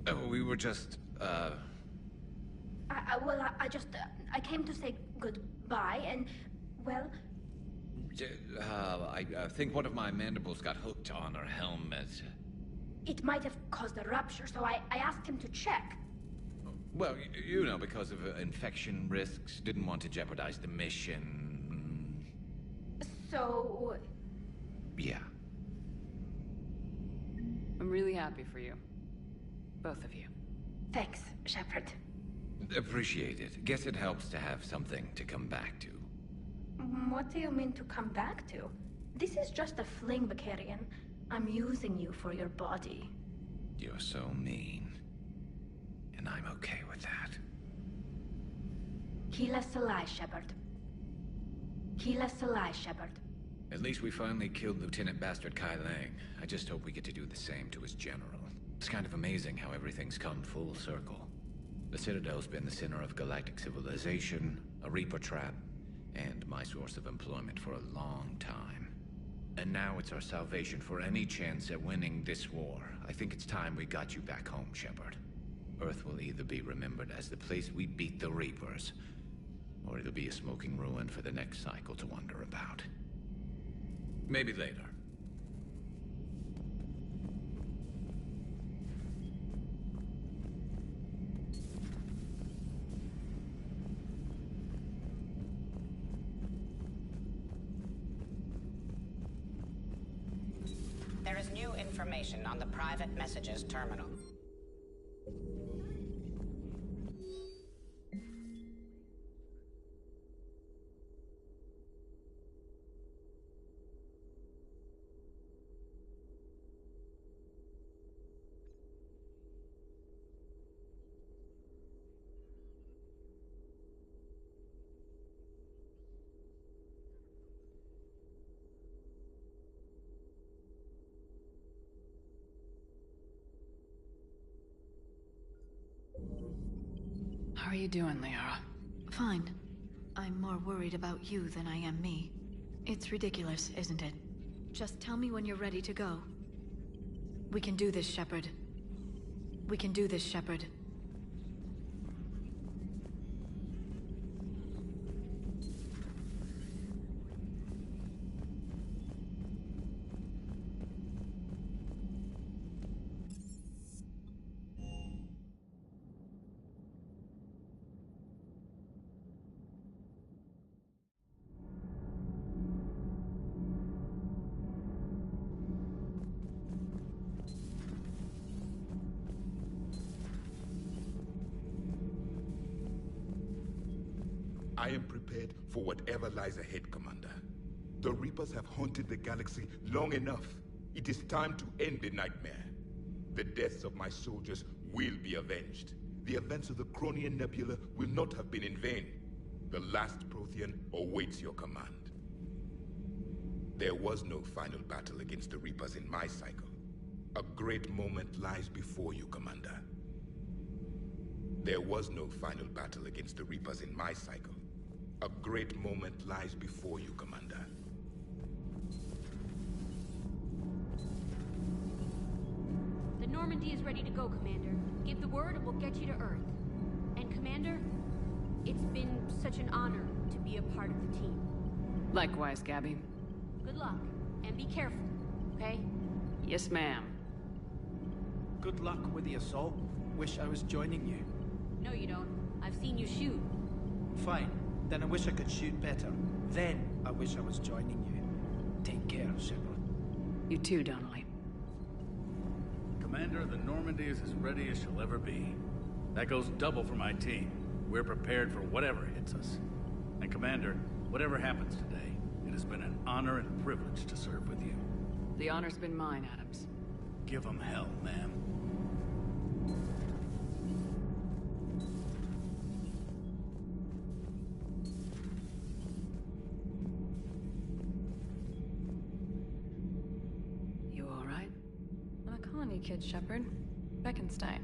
Oh, we were just, I came to say goodbye, and, well, I think one of my mandibles got hooked on her helmet. it might have caused a rupture, so I asked him to check. Well, you know, because of infection risks, didn't want to jeopardize the mission. So... Yeah. I'm really happy for you. Both of you. Thanks, Shepard. Appreciate it. Guess it helps to have something to come back to. What do you mean to come back to? This is just a fling, Bakarian. I'm using you for your body. You're so mean. And I'm okay with that. Keela Salai, Shepard. Keela Salai, Shepard. At least we finally killed Lieutenant Bastard Kai Lang. I just hope we get to do the same to his general. It's kind of amazing how everything's come full circle. The Citadel's been the center of galactic civilization, a Reaper trap, and my source of employment for a long time. And now it's our salvation for any chance at winning this war. I think it's time we got you back home, Shepard. Earth will either be remembered as the place we beat the Reapers, or it'll be a smoking ruin for the next cycle to wonder about. Maybe later. There is new information on the private messages terminal. How are you doing, Liara? Fine. I'm more worried about you than I am me. It's ridiculous, isn't it? Just tell me when you're ready to go. We can do this, Shepard. We can do this, Shepard. I am prepared for whatever lies ahead, Commander. The Reapers have haunted the galaxy long enough. It is time to end the nightmare. The deaths of my soldiers will be avenged. The events of the Cronian Nebula will not have been in vain. The last Prothean awaits your command. There was no final battle against the Reapers in my cycle. A great moment lies before you, Commander. There was no final battle against the Reapers in my cycle. A great moment lies before you, Commander. The Normandy is ready to go, Commander. Give the word and we'll get you to Earth. And Commander, it's been such an honor to be a part of the team. Likewise, Gabby. Good luck, and be careful, okay? Yes, ma'am. Good luck with the assault. Wish I was joining you. No, you don't. I've seen you shoot. Fine. Then I wish I could shoot better. Then I wish I was joining you. Take care, Shepard. You too, Donnelly. Commander, the Normandy is as ready as she'll ever be. That goes double for my team. We're prepared for whatever hits us. And Commander, whatever happens today, it has been an honor and privilege to serve with you. The honor's been mine, Adams. Give them hell, ma'am. You alright? I'm a colony kid, Shepard. Beckenstein.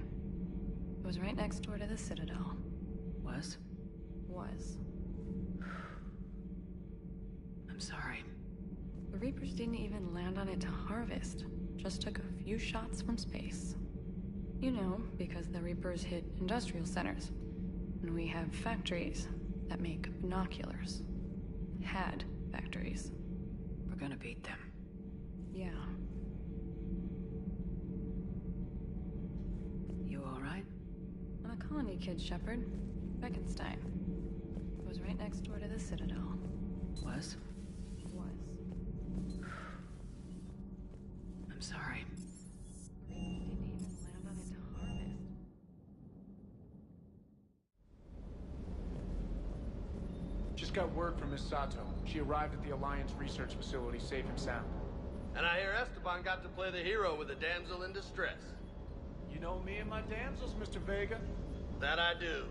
It was right next door to the Citadel. Was? Was. I'm sorry. The Reapers didn't even land on it to harvest. Just took a few shots from space. You know, because the Reapers hit industrial centers. And we have factories that make binoculars. Had factories. We're gonna beat them. Yeah. You alright? I'm a colony kid, Shepard. Beckenstein. It was right next door to the Citadel. Was? Was. I'm sorry. The Reapers didn't even land on it to harvest. Just got word from Miss Sato. She arrived at the Alliance research facility safe and sound. And I hear Esteban got to play the hero with a damsel in distress. You know me and my damsels, Mr. Vega. That I do.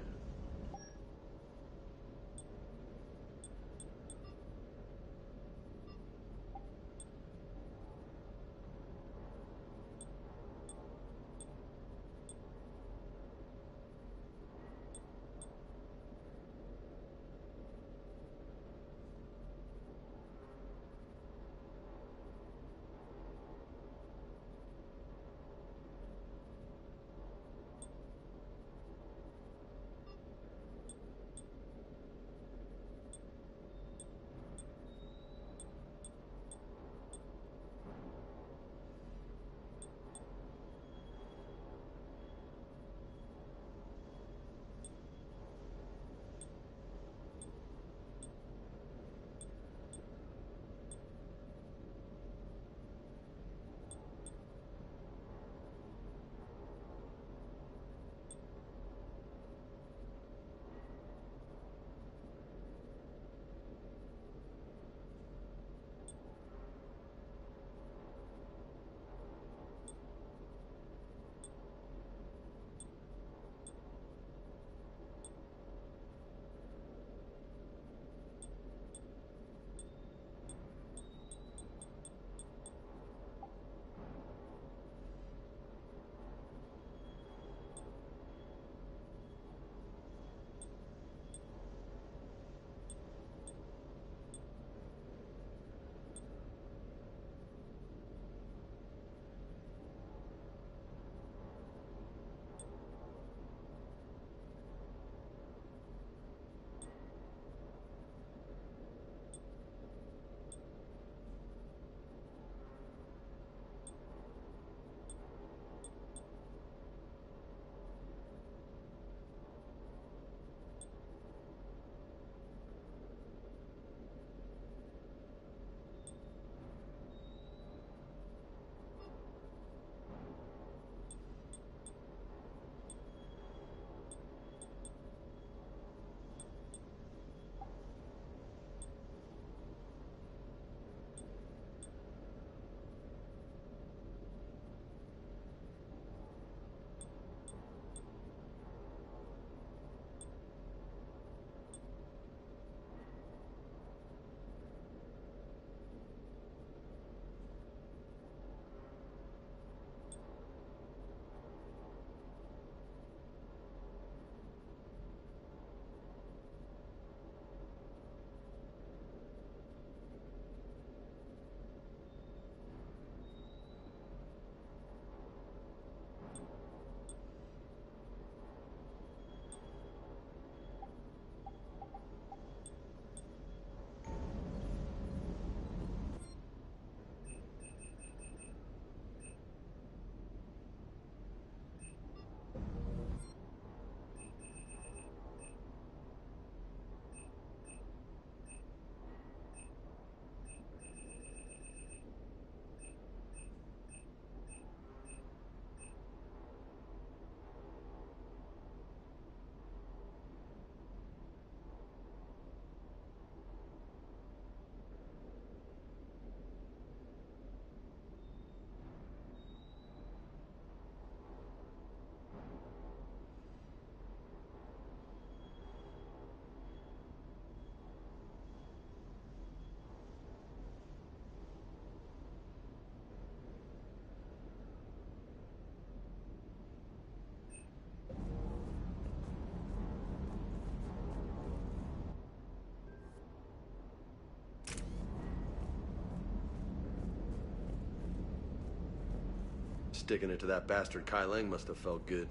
Sticking it to that bastard Kai Lang must have felt good.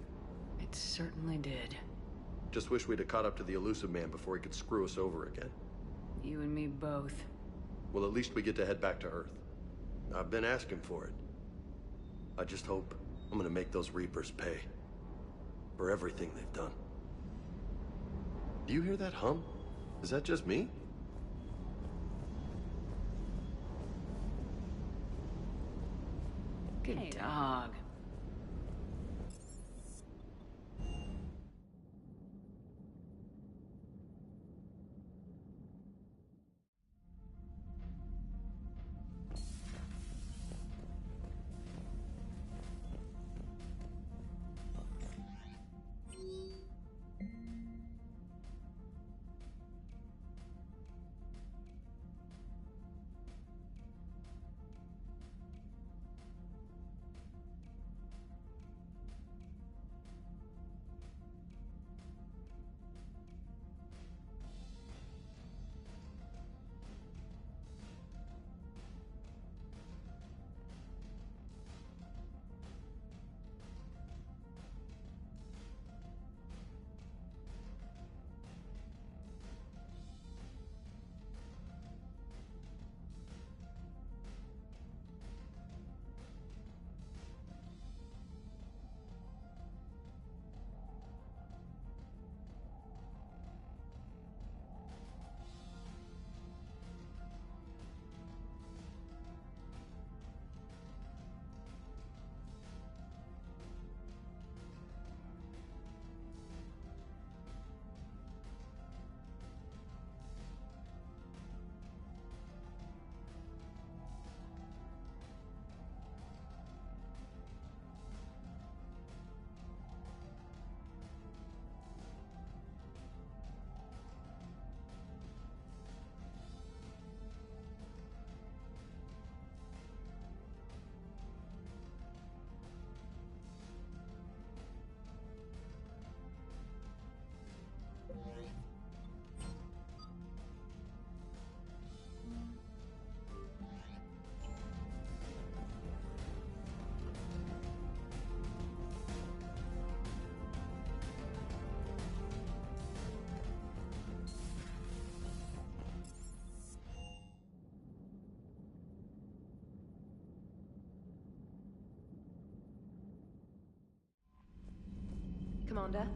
It certainly did. Just wish we'd have caught up to the elusive man before he could screw us over again. You and me both. Well, at least we get to head back to Earth. I've been asking for it. I just hope I'm gonna make those Reapers pay. For everything they've done. Do you hear that hum? Is that just me? Good dog. Commander?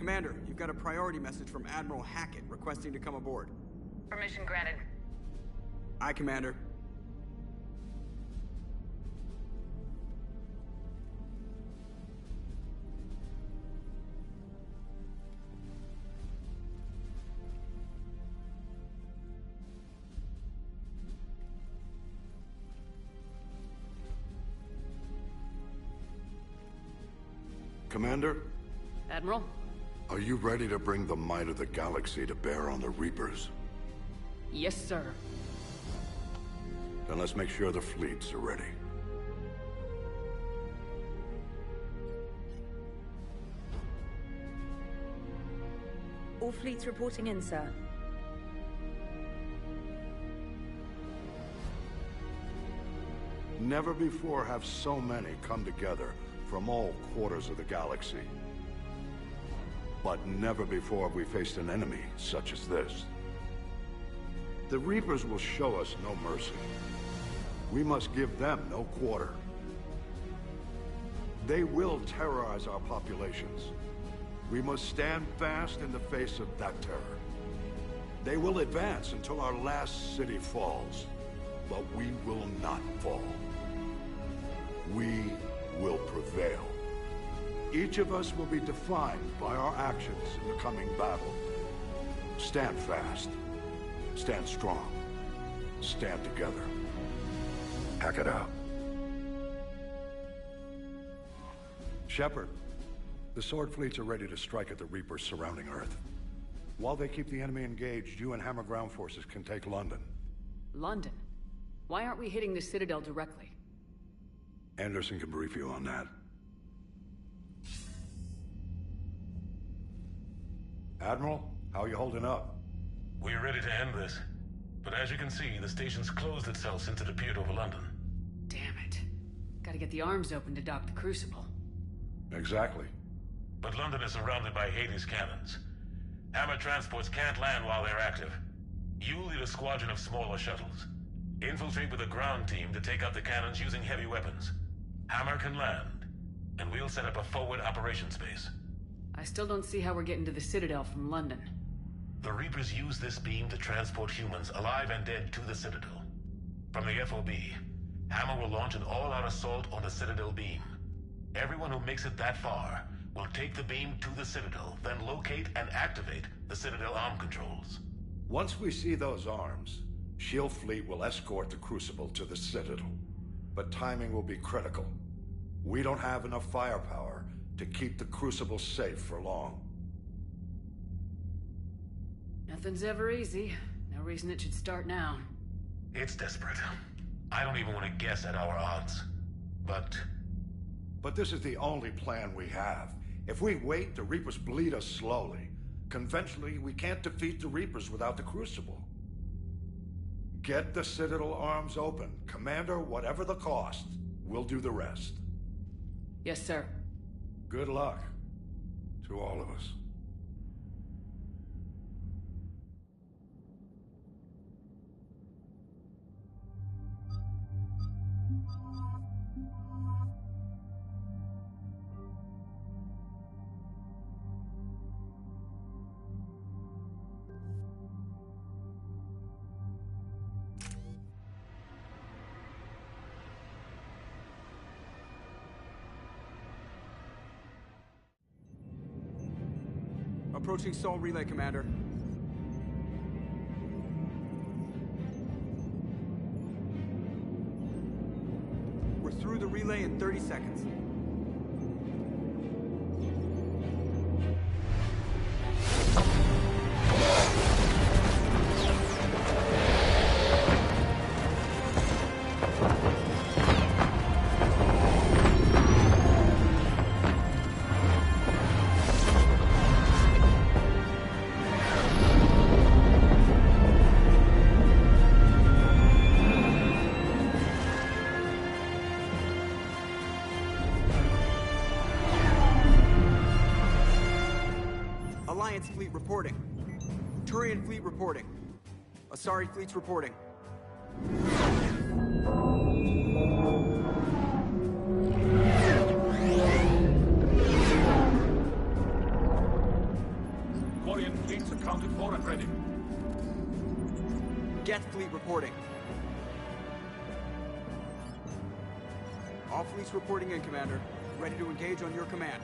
Commander, you've got a priority message from Admiral Hackett requesting to come aboard. Permission granted. Aye, Commander. Commander? Admiral? Are you ready to bring the might of the galaxy to bear on the Reapers? Yes, sir. Then let's make sure the fleets are ready. All fleets reporting in, sir. Never before have so many come together from all quarters of the galaxy. But never before have we faced an enemy such as this. The Reapers will show us no mercy. We must give them no quarter. They will terrorize our populations. We must stand fast in the face of that terror. They will advance until our last city falls, but we will not fall. We will prevail. Each of us will be defined by our actions in the coming battle. Stand fast. Stand strong. Stand together. Hack it out. Shepard, the Sword fleets are ready to strike at the Reapers surrounding Earth. While they keep the enemy engaged, you and Hammer ground forces can take London. London? Why aren't we hitting the Citadel directly? Anderson can brief you on that. Admiral, how are you holding up? We're ready to end this. But as you can see, the station's closed itself since it appeared over London. Damn it. Gotta get the arms open to dock the Crucible. Exactly. But London is surrounded by Hades cannons. Hammer transports can't land while they're active. You lead a squadron of smaller shuttles. Infiltrate with a ground team to take out the cannons using heavy weapons. Hammer can land, and we'll set up a forward operations base. I still don't see how we're getting to the Citadel from London. The Reapers use this beam to transport humans, alive and dead, to the Citadel. From the FOB, Hammer will launch an all-out assault on the Citadel beam. Everyone who makes it that far will take the beam to the Citadel, then locate and activate the Citadel arm controls. Once we see those arms, SHIELD fleet will escort the Crucible to the Citadel. But timing will be critical. We don't have enough firepower to keep the Crucible safe for long. Nothing's ever easy. No reason it should start now. It's desperate. I don't even want to guess at our odds. But this is the only plan we have. If we wait, the Reapers bleed us slowly. Conventionally, we can't defeat the Reapers without the Crucible. Get the Citadel arms open. Commander, whatever the cost, we'll do the rest. Yes, sir. Good luck to all of us. Approaching Sol Relay, Commander. We're through the relay in 30 seconds. Alliance fleet reporting. Turian fleet reporting. Asari fleet's reporting. Quarian fleets accounted for and ready. Geth fleet reporting. All fleets reporting in, Commander. Ready to engage on your command.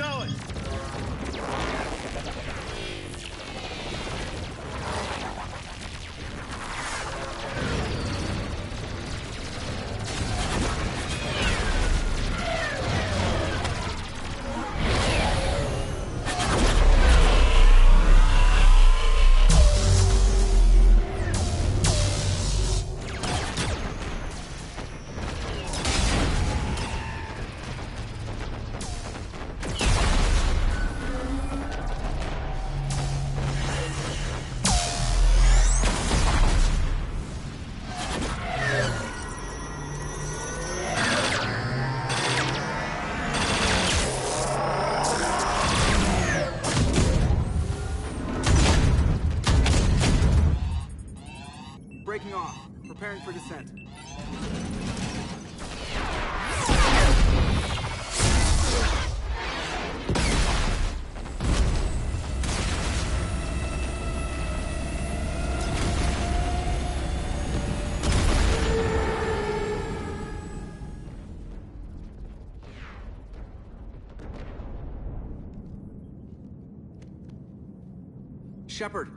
going. Breaking off. Preparing for descent. Shepard.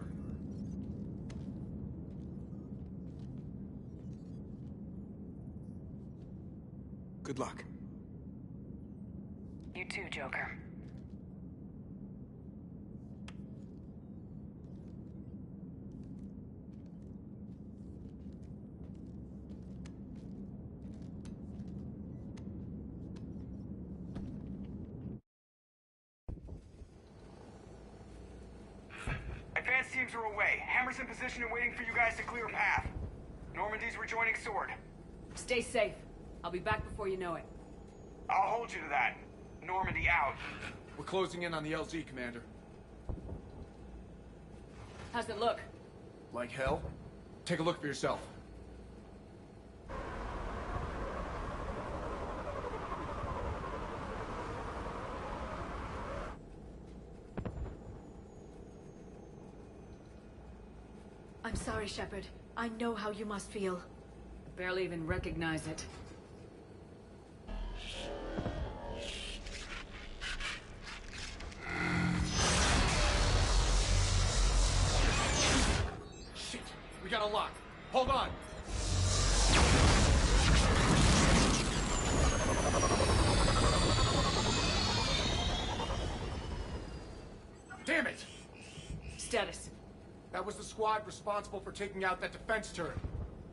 Good luck. You too, Joker. Advanced teams are away. Hammer's in position and waiting for you guys to clear a path. Normandy's rejoining Sword. Stay safe. I'll be back before you know it. I'll hold you to that. Normandy out. We're closing in on the LZ, Commander. How's it look? Like hell? Take a look for yourself. I'm sorry, Shepard. I know how you must feel. Barely even recognize it. Shit! We got a lock. Hold on! Damn it! Status. That was the squad responsible for taking out that defense turret.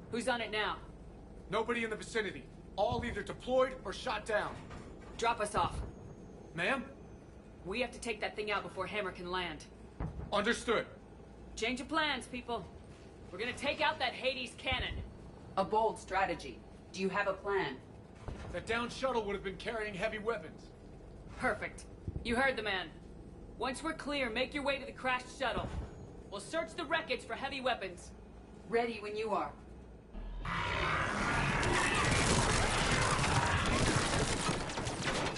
Who's on it now? Nobody in the vicinity. All either deployed or shot down. Drop us off. Ma'am? We have to take that thing out before Hammer can land. Understood. Change of plans, people. We're gonna take out that Hades cannon. A bold strategy. Do you have a plan? That downed shuttle would have been carrying heavy weapons. Perfect. You heard the man. Once we're clear, make your way to the crashed shuttle. We'll search the wreckage for heavy weapons. Ready when you are.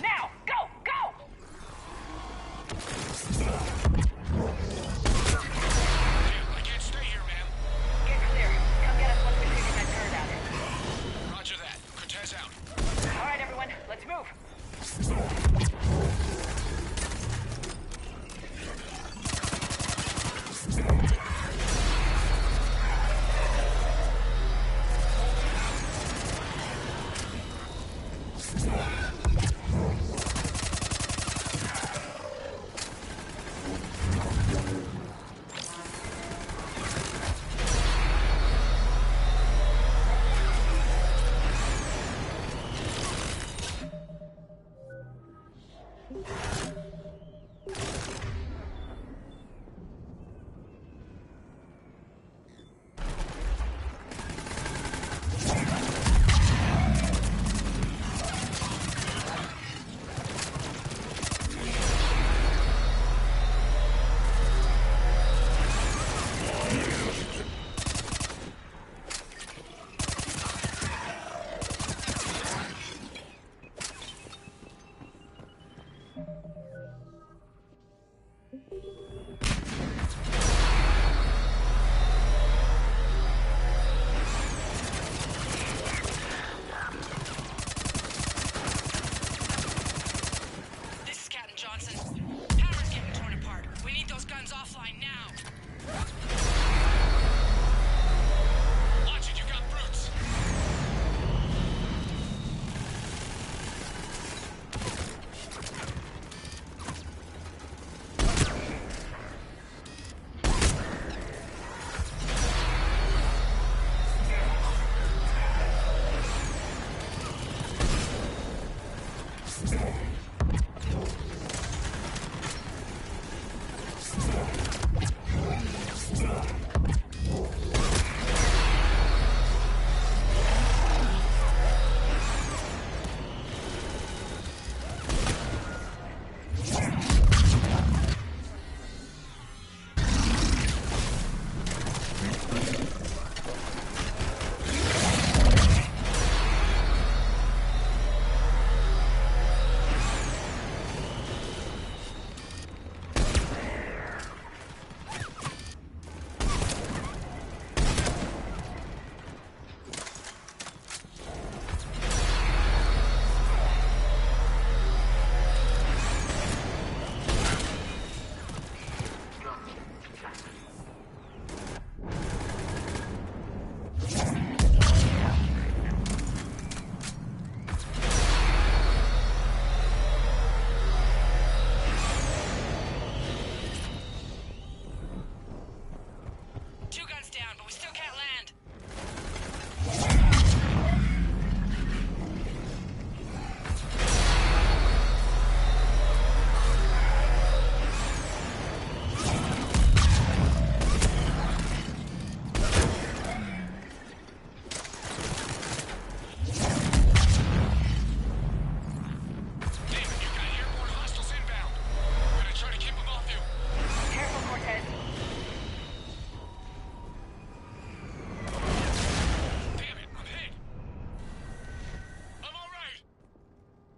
Now! Go! Go! I can't stay here, man. Get clear. Come get us once we figure that turret out. Roger that. Cortez out. All right, everyone. Let's move.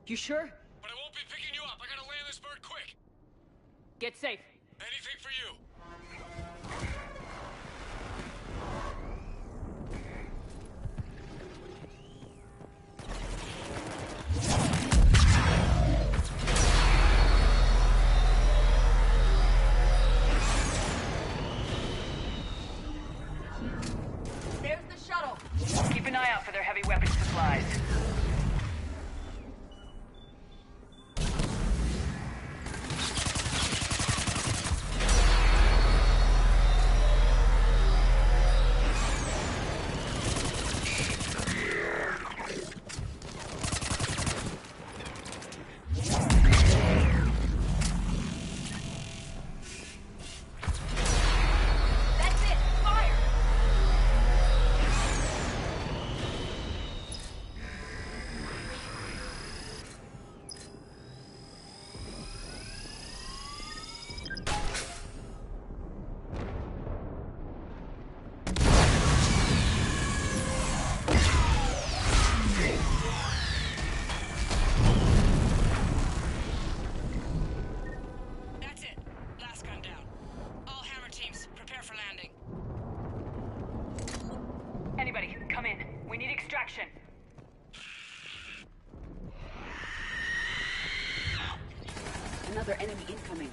You sure? But I won't be picking you up. I gotta land this bird quick. Get safe. Anything for you. There's the shuttle. Keep an eye out for their heavy weapons supplies. Anybody, come in. We need extraction. Another enemy incoming.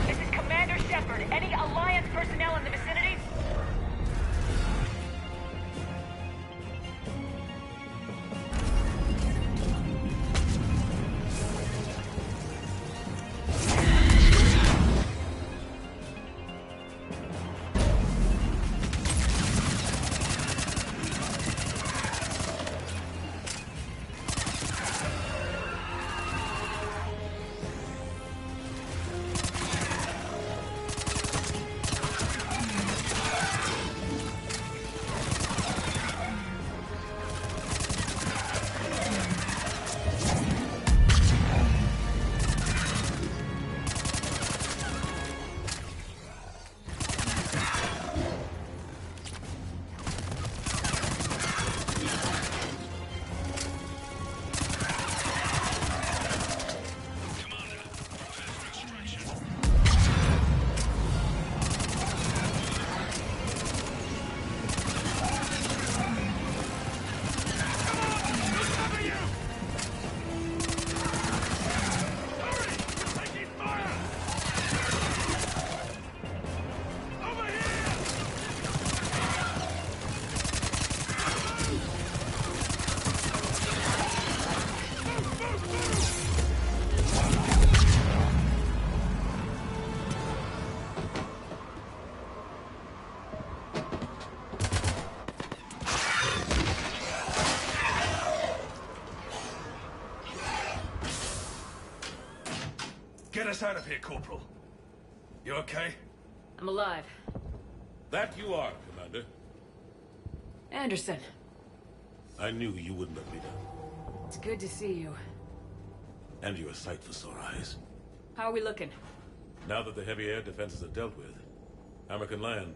This is Commander Shepard. Any Alliance personnel in the vicinity? Get us out of here, Corporal. You okay? I'm alive. That you are, Commander. Anderson. I knew you wouldn't let me down. It's good to see you. And you're a sight for sore eyes. How are we looking? Now that the heavy air defenses are dealt with, Hammer can land.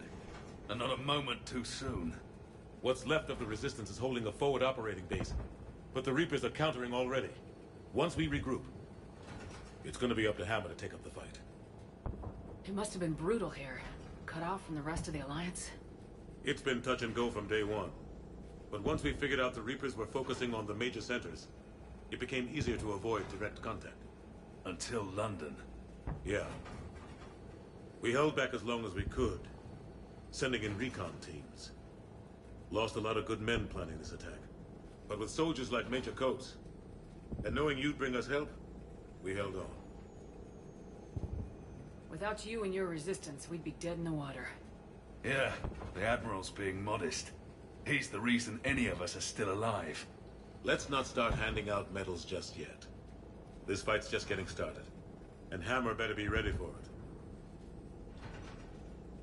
And not a moment too soon. What's left of the Resistance is holding a forward operating base. But the Reapers are countering already. Once we regroup, it's gonna be up to Hammer to take up the fight. It must have been brutal here. Cut off from the rest of the Alliance. It's been touch and go from day one. But once we figured out the Reapers were focusing on the major centers, it became easier to avoid direct contact. Until London. Yeah. We held back as long as we could, sending in recon teams. Lost a lot of good men planning this attack. But with soldiers like Major Coates, and knowing you'd bring us help, we held on. Without you and your resistance, we'd be dead in the water. Yeah, the Admiral's being modest. He's the reason any of us are still alive. Let's not start handing out medals just yet. This fight's just getting started. And Hammer better be ready for it.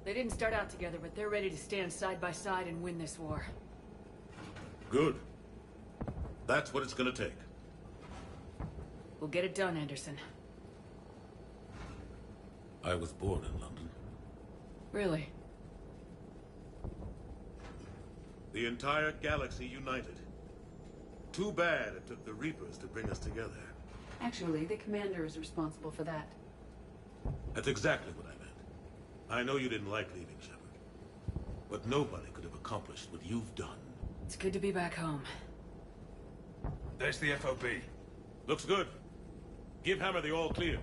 They didn't start out together, but they're ready to stand side by side and win this war. Good. That's what it's gonna take. We'll get it done, Anderson. I was born in London. Really? The entire galaxy united. Too bad it took the Reapers to bring us together. Actually, the commander is responsible for that. That's exactly what I meant. I know you didn't like leaving, Shepard. But nobody could have accomplished what you've done. It's good to be back home. There's the FOB. Looks good. Give Hammer the all clear.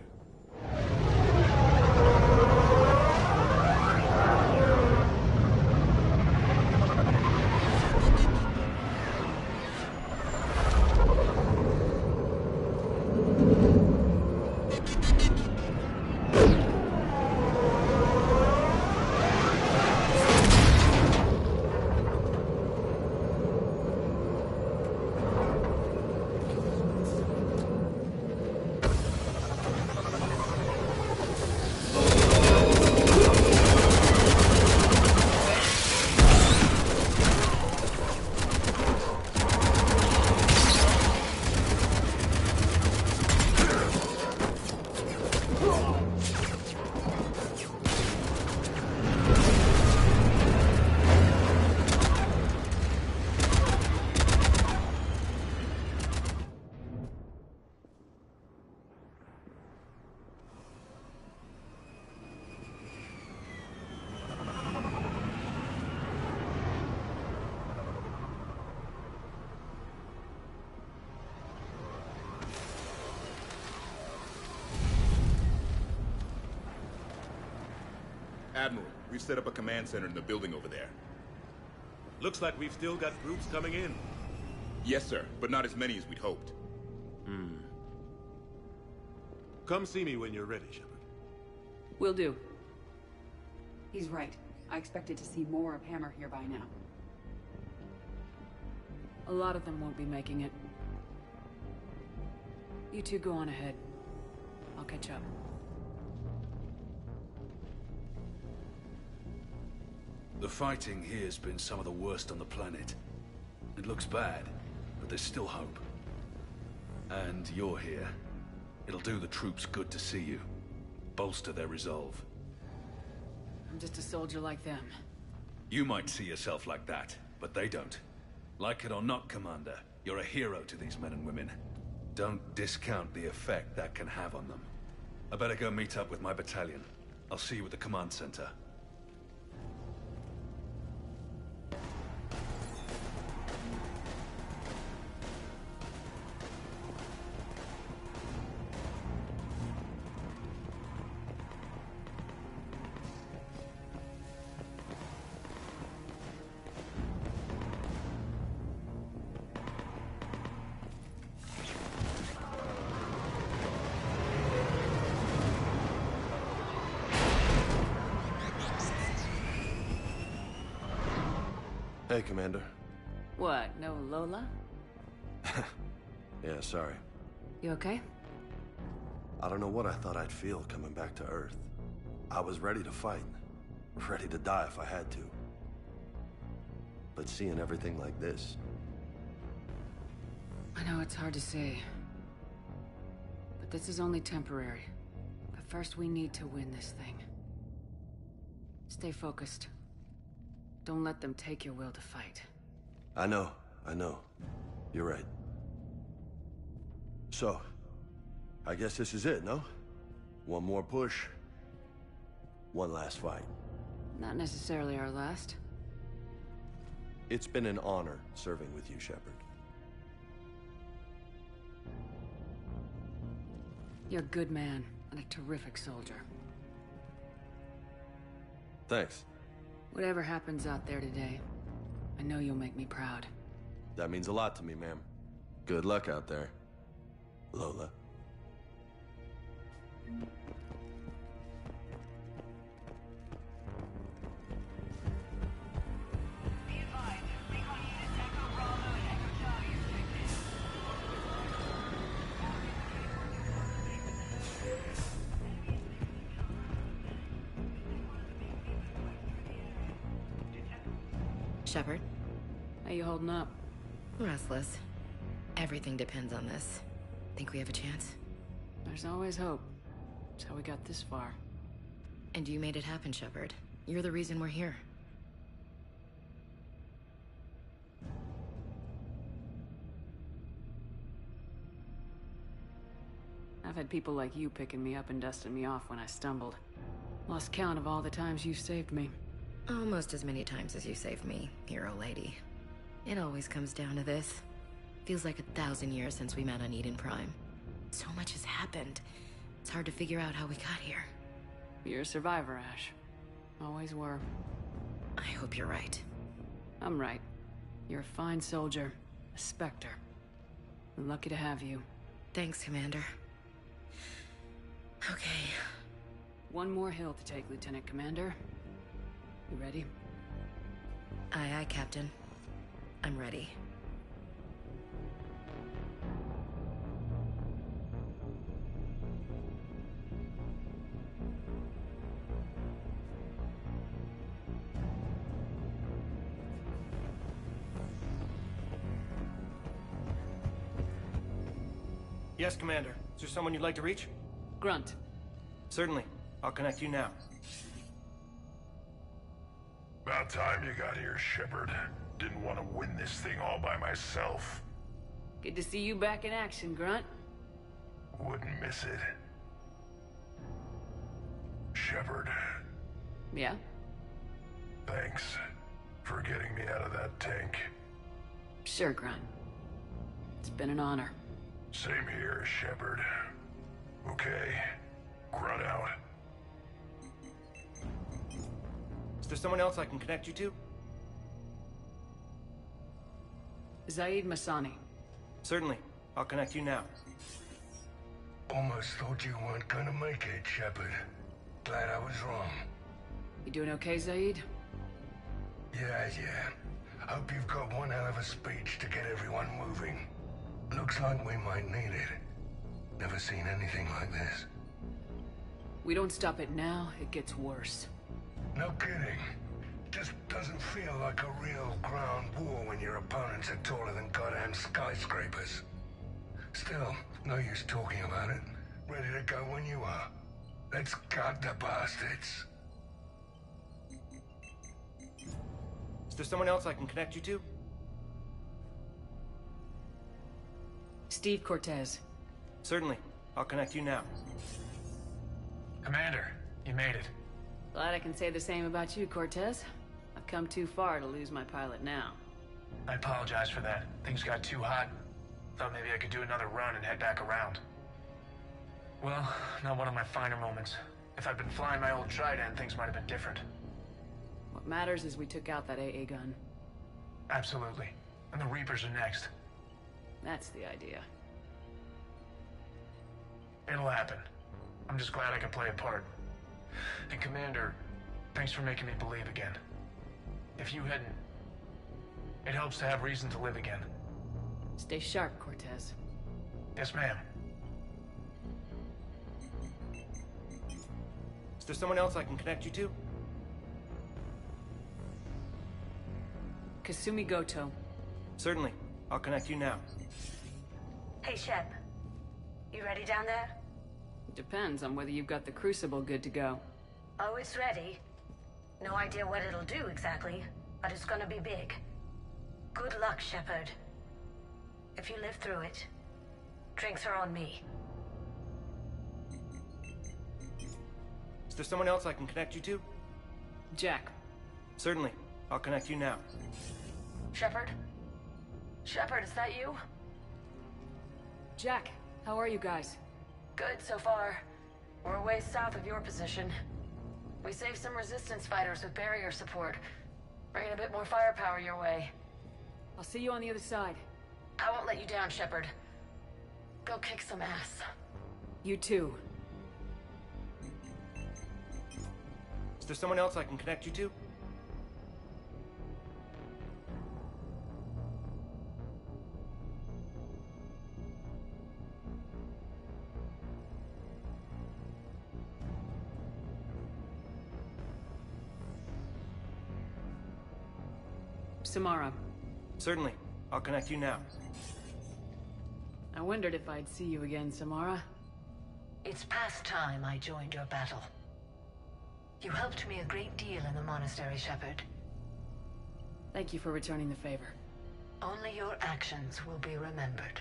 Admiral, we've set up a command center in the building over there. Looks like we've still got groups coming in. Yes, sir, but not as many as we'd hoped. Come see me when you're ready, Shepard. Will do. He's right. I expected to see more of Hammer here by now. A lot of them won't be making it. You two go on ahead. I'll catch up. The fighting here's been some of the worst on the planet. It looks bad, but there's still hope. And you're here. It'll do the troops good to see you. Bolster their resolve. I'm just a soldier like them. You might see yourself like that, but they don't. Like it or not, Commander, you're a hero to these men and women. Don't discount the effect that can have on them. I better go meet up with my battalion. I'll see you at the command center. Hey, Commander. What, no Lola? Yeah, sorry. You okay? I don't know what I thought I'd feel coming back to Earth. I was ready to fight. Ready to die if I had to. But seeing everything like this... I know it's hard to say. But this is only temporary. But first we need to win this thing. Stay focused. Don't let them take your will to fight. I know. You're right. So, I guess this is it, no? One more push. One last fight. Not necessarily our last. It's been an honor serving with you, Shepard. You're a good man, and a terrific soldier. Thanks. Whatever happens out there today, I know you'll make me proud. That means a lot to me, ma'am. Good luck out there, Lola. Shepard? How you holding up? Restless. Everything depends on this. Think we have a chance? There's always hope. That's how we got this far. And you made it happen, Shepard. You're the reason we're here. I've had people like you picking me up and dusting me off when I stumbled. Lost count of all the times you saved me. Almost as many times as you saved me, hero lady. It always comes down to this. Feels like 1,000 years since we met on Eden Prime. So much has happened. It's hard to figure out how we got here. You're a survivor, Ash. Always were. I hope you're right. I'm right. You're a fine soldier. A Spectre. I'm lucky to have you. Thanks, Commander. Okay. One more hill to take, Lieutenant Commander. You ready? Aye, aye, Captain. I'm ready. Yes, Commander. Is there someone you'd like to reach? Grunt. Certainly. I'll connect you now. About time you got here, Shepard. Didn't want to win this thing all by myself. Good to see you back in action, Grunt. Wouldn't miss it. Shepard. Yeah? Thanks for getting me out of that tank. Sure, Grunt. It's been an honor. Same here, Shepard. Okay. Grunt out. Is there someone else I can connect you to? Zaid Masani. Certainly. I'll connect you now. Almost thought you weren't gonna make it, Shepard. Glad I was wrong. You doing okay, Zaid? Yeah. Hope you've got one hell of a speech to get everyone moving. Looks like we might need it. Never seen anything like this. We don't stop it now, it gets worse. No kidding. Just doesn't feel like a real ground war when your opponents are taller than goddamn skyscrapers. Still, no use talking about it. Ready to go when you are. Let's gut the bastards. Is there someone else I can connect you to? Steve Cortez. Certainly. I'll connect you now. Commander, you made it. Glad I can say the same about you, Cortez. I've come too far to lose my pilot now. I apologize for that. Things got too hot. Thought maybe I could do another run and head back around. Well, not one of my finer moments. If I'd been flying my old Trident, things might have been different. What matters is we took out that AA gun. Absolutely. And the Reapers are next. That's the idea. It'll happen. I'm just glad I could play a part. And Commander, thanks for making me believe again. If you hadn't... It helps to have reason to live again. Stay sharp, Cortez. Yes, ma'am. Is there someone else I can connect you to? Kasumi Goto. Certainly. I'll connect you now. Hey, Shep. You ready down there? Depends on whether you've got the Crucible good to go. Oh, it's ready. No idea what it'll do exactly, but it's gonna be big. Good luck, Shepard. If you live through it, drinks are on me. Is there someone else I can connect you to? Jack. Certainly. I'll connect you now. Shepard? Shepard, is that you? Jack, how are you guys? Good so far. We're a ways south of your position. We saved some resistance fighters with barrier support. Bringing a bit more firepower your way. I'll see you on the other side. I won't let you down, Shepard. Go kick some ass. You too. Is there someone else I can connect you to? Samara. Certainly. I'll connect you now. I wondered if I'd see you again, Samara. It's past time I joined your battle. You helped me a great deal in the monastery, Shepard. Thank you for returning the favor. Only your actions will be remembered.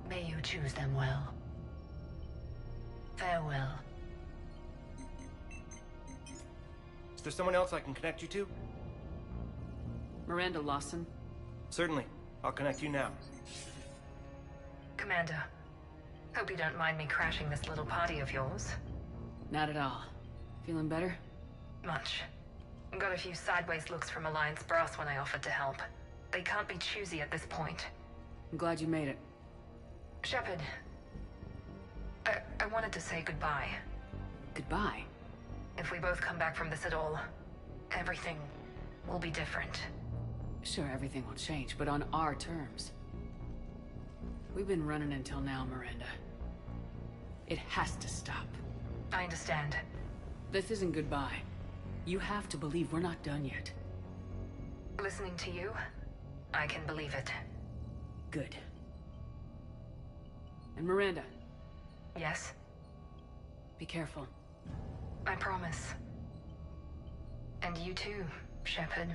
May you choose them well. Farewell. Is there someone else I can connect you to? Miranda Lawson? Certainly. I'll connect you now. Commander, hope you don't mind me crashing this little party of yours. Not at all. Feeling better? Much. Got a few sideways looks from Alliance brass when I offered to help. They can't be choosy at this point. I'm glad you made it. Shepard, I wanted to say goodbye. Goodbye? If we both come back from this at all, everything will be different. Sure, everything will change, but on our terms. We've been running until now, Miranda. It has to stop. I understand. This isn't goodbye. You have to believe we're not done yet. Listening to you, I can believe it. Good. And Miranda. Yes? Be careful. I promise. And you too, Shepard.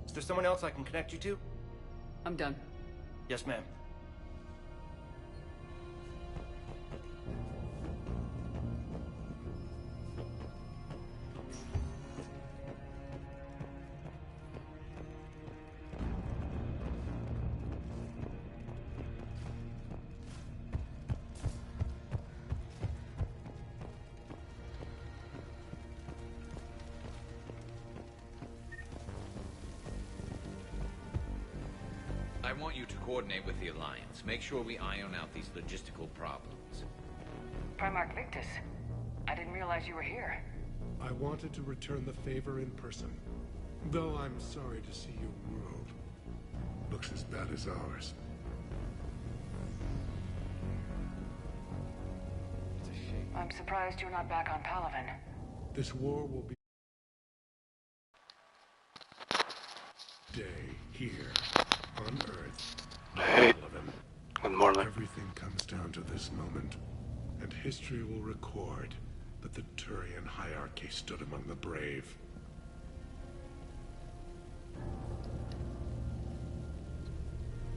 Is there someone else I can connect you to? I'm done. Yes, ma'am. I want you to coordinate with the Alliance. Make sure we iron out these logistical problems. Primarch Victus, I didn't realize you were here. I wanted to return the favor in person. Though I'm sorry to see your world looks as bad as ours. I'm surprised you're not back on Palaven. This war will be day here on Earth. Hey, good morning. Everything comes down to this moment, and history will record that the Turian hierarchy stood among the brave.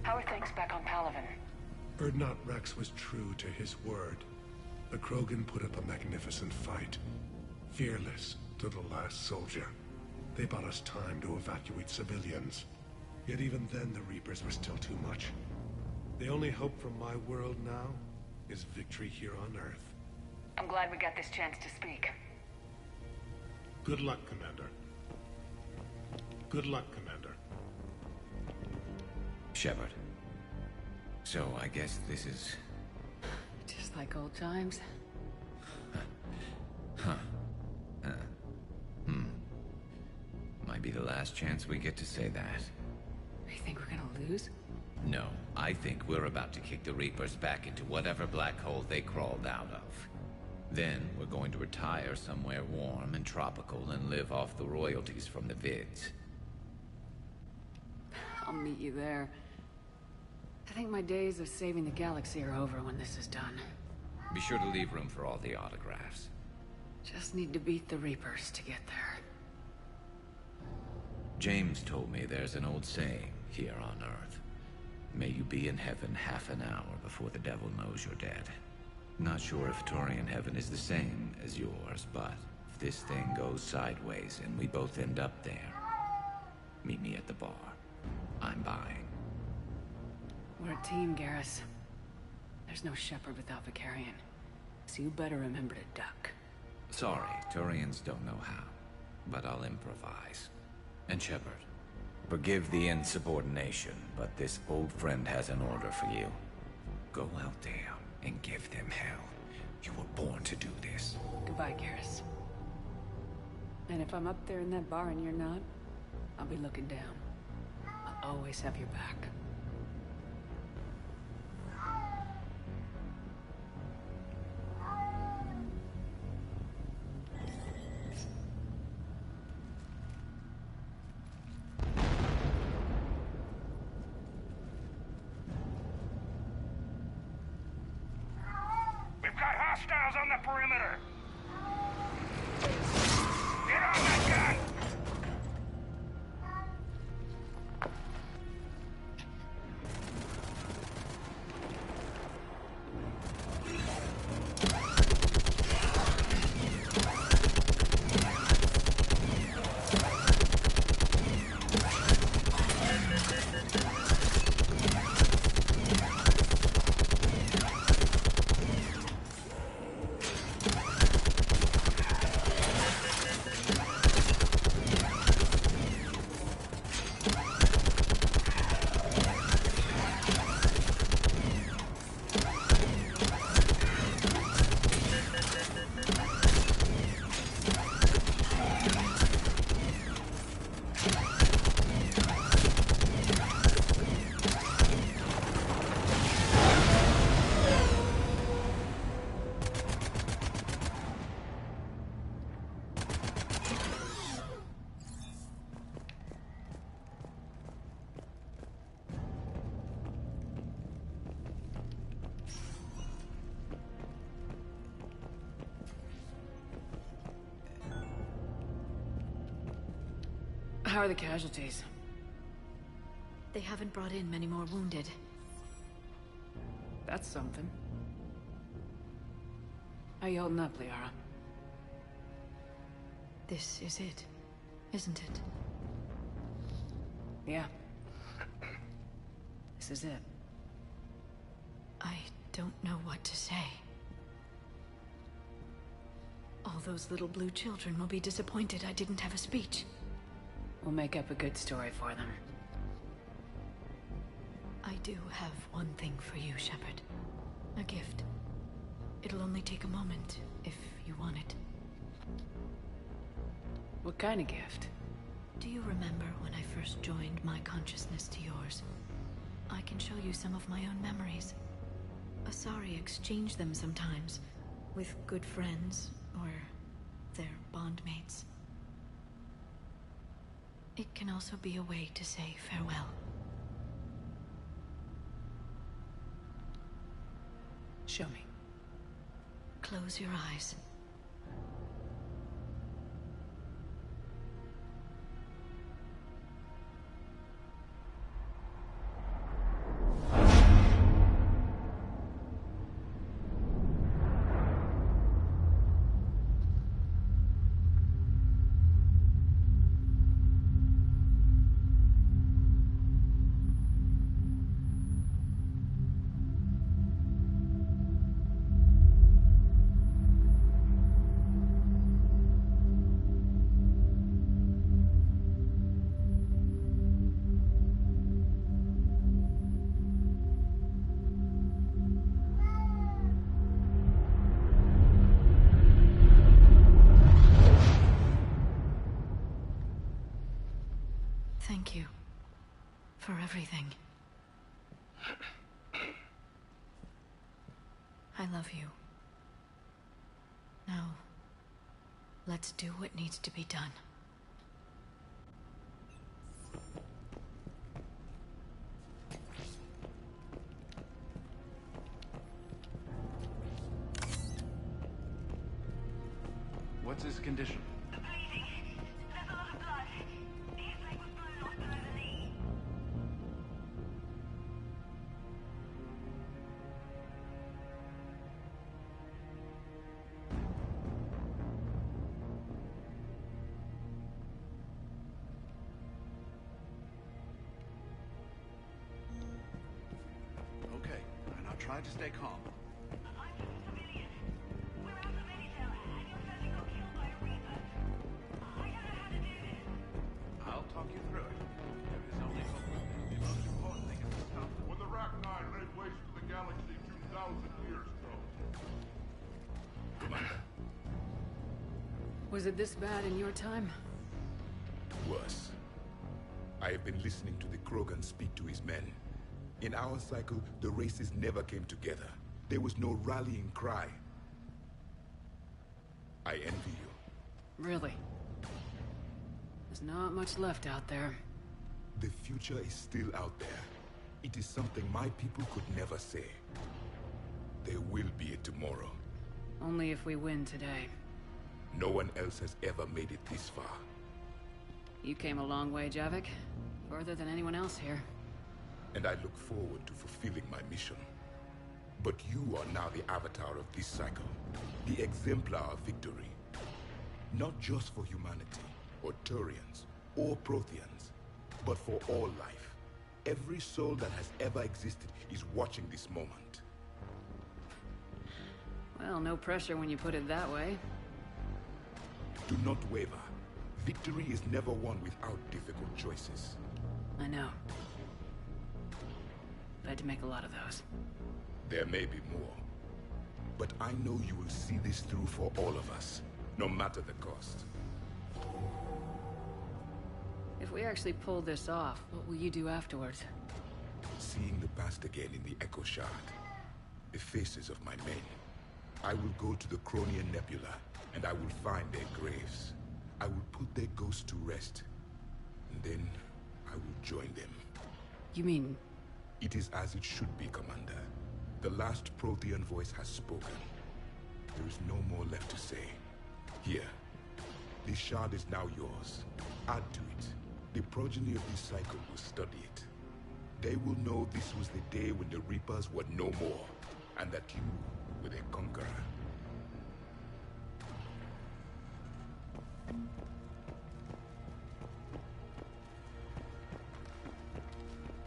How are things back on Palaven? Urdnot Rex was true to his word. The Krogan put up a magnificent fight, fearless to the last soldier. They bought us time to evacuate civilians. Yet even then, the Reapers were still too much. The only hope from my world now is victory here on Earth. I'm glad we got this chance to speak. Good luck, Commander. Good luck, Commander. Shepard. So, I guess this is... Just like old times. Huh. Might be the last chance we get to say that. You think we're gonna lose? No, I think we're about to kick the Reapers back into whatever black hole they crawled out of. Then, we're going to retire somewhere warm and tropical and live off the royalties from the vids. I'll meet you there. I think my days of saving the galaxy are over when this is done. Be sure to leave room for all the autographs. Just need to beat the Reapers to get there. James told me there's an old saying here on Earth. May you be in heaven half an hour before the devil knows you're dead. Not sure if Turian heaven is the same as yours, but if this thing goes sideways and we both end up there, meet me at the bar. I'm buying. We're a team, Garrus. There's no Shepard without Vicarian. So you better remember to duck. Sorry, Turians don't know how, but I'll improvise. And Shepard, forgive the insubordination, but this old friend has an order for you. Go out there and give them hell. You were born to do this. Goodbye, Garrus. And if I'm up there in that bar and you're not, I'll be looking down. I'll always have your back. Hostiles on the perimeter! Get on that gun! How are the casualties? They haven't brought in many more wounded. That's something. How you holding up, Liara? This is it, isn't it? Yeah. This is it. I don't know what to say. All those little blue children will be disappointed I didn't have a speech. We'll make up a good story for them. I do have one thing for you, Shepard. A gift. It'll only take a moment, if you want it. What kind of gift? Do you remember when I first joined my consciousness to yours? I can show you some of my own memories. Asari exchange them sometimes, with good friends, or their bondmates. It can also be a way to say farewell. Show me. Close your eyes. Thank you for everything. I love you. Now, let's do what needs to be done. What's his condition? Okay, and I'll try to stay calm. I'll talk you through it. There is only hope. The most important thing is to stop them. When the Rachni laid waste to the galaxy 2,000 years ago. Was it this bad in your time? Worse. I have been listening to the Krogan speak to his men. In our cycle, the races never came together. There was no rallying cry. I envy you. Really? There's not much left out there. The future is still out there. It is something my people could never say. There will be a tomorrow. Only if we win today. No one else has ever made it this far. You came a long way, Javik. Further than anyone else here. And I look forward to fulfilling my mission. But you are now the avatar of this cycle. The exemplar of victory. Not just for humanity, or Turians, or Protheans, but for all life. Every soul that has ever existed is watching this moment. Well, no pressure when you put it that way. Do not waver. Victory is never won without difficult choices. I know. I've had to make a lot of those. There may be more. But I know you will see this through for all of us, no matter the cost. If we actually pull this off, what will you do afterwards? Seeing the past again in the Echo Shard, the faces of my men, I will go to the Cronian Nebula, and I will find their graves. I will put their ghosts to rest, and then I will join them. You mean... It is as it should be, Commander. The last Prothean voice has spoken. There is no more left to say. Here, this shard is now yours. Add to it. The progeny of this cycle will study it. They will know this was the day when the Reapers were no more, and that you were their conqueror.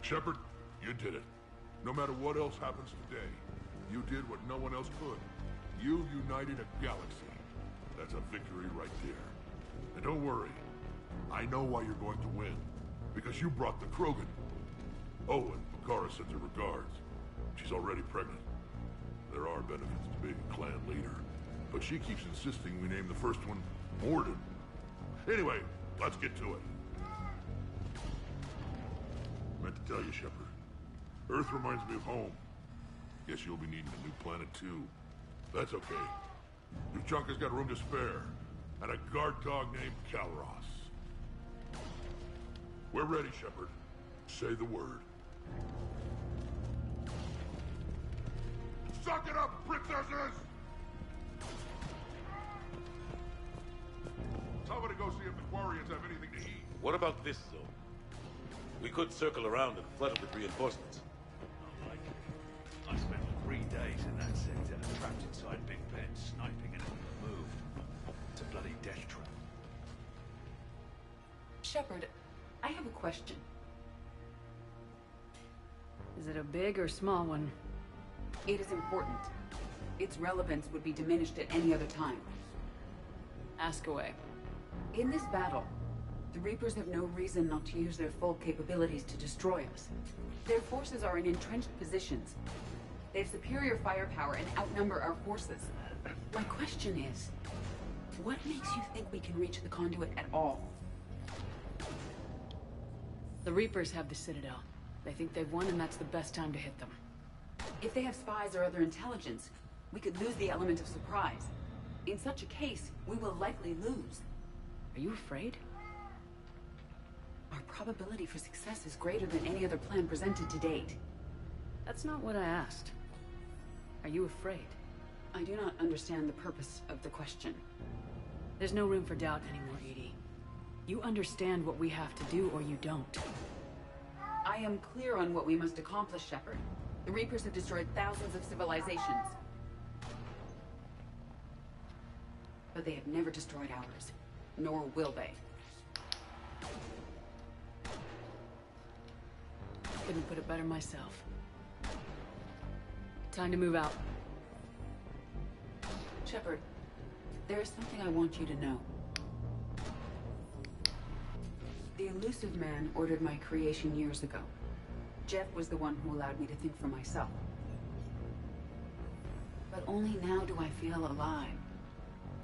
Shepard, you did it. No matter what else happens today, you did what no one else could. You united a galaxy. That's a victory right there. And don't worry, I know why you're going to win. Because you brought the Krogan. Oh, and Makara sends her regards. She's already pregnant. There are benefits to being a clan leader. But she keeps insisting we name the first one Morden. Anyway, let's get to it. Meant to tell you, Shepard. Earth reminds me of home. Guess you'll be needing a new planet, too. That's okay. Tuchanka's got room to spare. And a guard dog named Kalros. We're ready, Shepard. Say the word. Suck it up, princesses! Somebody go see if the Quarians have anything to eat. What about this zone? We could circle around and flood it with reinforcements. Unlikely. I spent 3 days in that sector, trapped inside Big Ben, sniping and moved. It's a bloody death trap. Shepard, I have a question. Is it a big or small one? It is important. Its relevance would be diminished at any other time. Ask away. In this battle, the Reapers have no reason not to use their full capabilities to destroy us. Their forces are in entrenched positions. They have superior firepower and outnumber our forces. My question is, what makes you think we can reach the conduit at all? The Reapers have the Citadel. They think they've won and that's the best time to hit them. If they have spies or other intelligence, we could lose the element of surprise. In such a case, we will likely lose. Are you afraid? Our probability for success is greater than any other plan presented to date. That's not what I asked. Are you afraid? I do not understand the purpose of the question. There's no room for doubt anymore, Edie. You understand what we have to do, or you don't. I am clear on what we must accomplish, Shepard. The Reapers have destroyed thousands of civilizations. But they have never destroyed ours. Nor will they. Couldn't put it better myself. Time to move out. Shepard, there is something I want you to know. The Elusive Man ordered my creation years ago. Jeff was the one who allowed me to think for myself. But only now do I feel alive.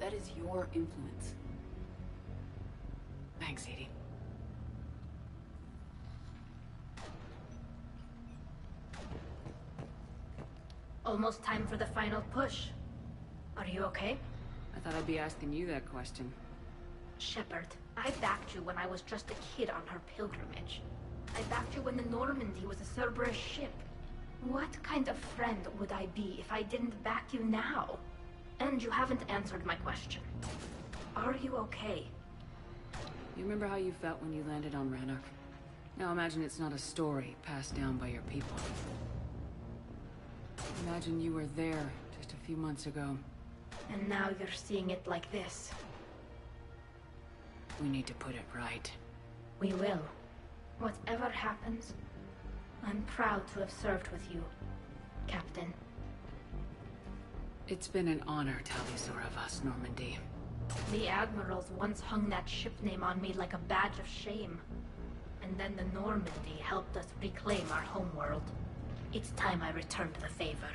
That is your influence. Thanks, Edie. Almost time for the final push. Are you okay? I thought I'd be asking you that question. Shepard, I backed you when I was just a kid on her pilgrimage. I backed you when the Normandy was a Cerberus ship. What kind of friend would I be if I didn't back you now? And you haven't answered my question. Are you okay? You remember how you felt when you landed on Rannoch? Now imagine it's not a story passed down by your people. Imagine you were there just a few months ago. And now you're seeing it like this. We need to put it right. We will. Whatever happens, I'm proud to have served with you, Captain. It's been an honor, Talisaur of us, Normandy. The Admirals once hung that ship name on me like a badge of shame. And then the Normandy helped us reclaim our homeworld. It's time I returned the favor.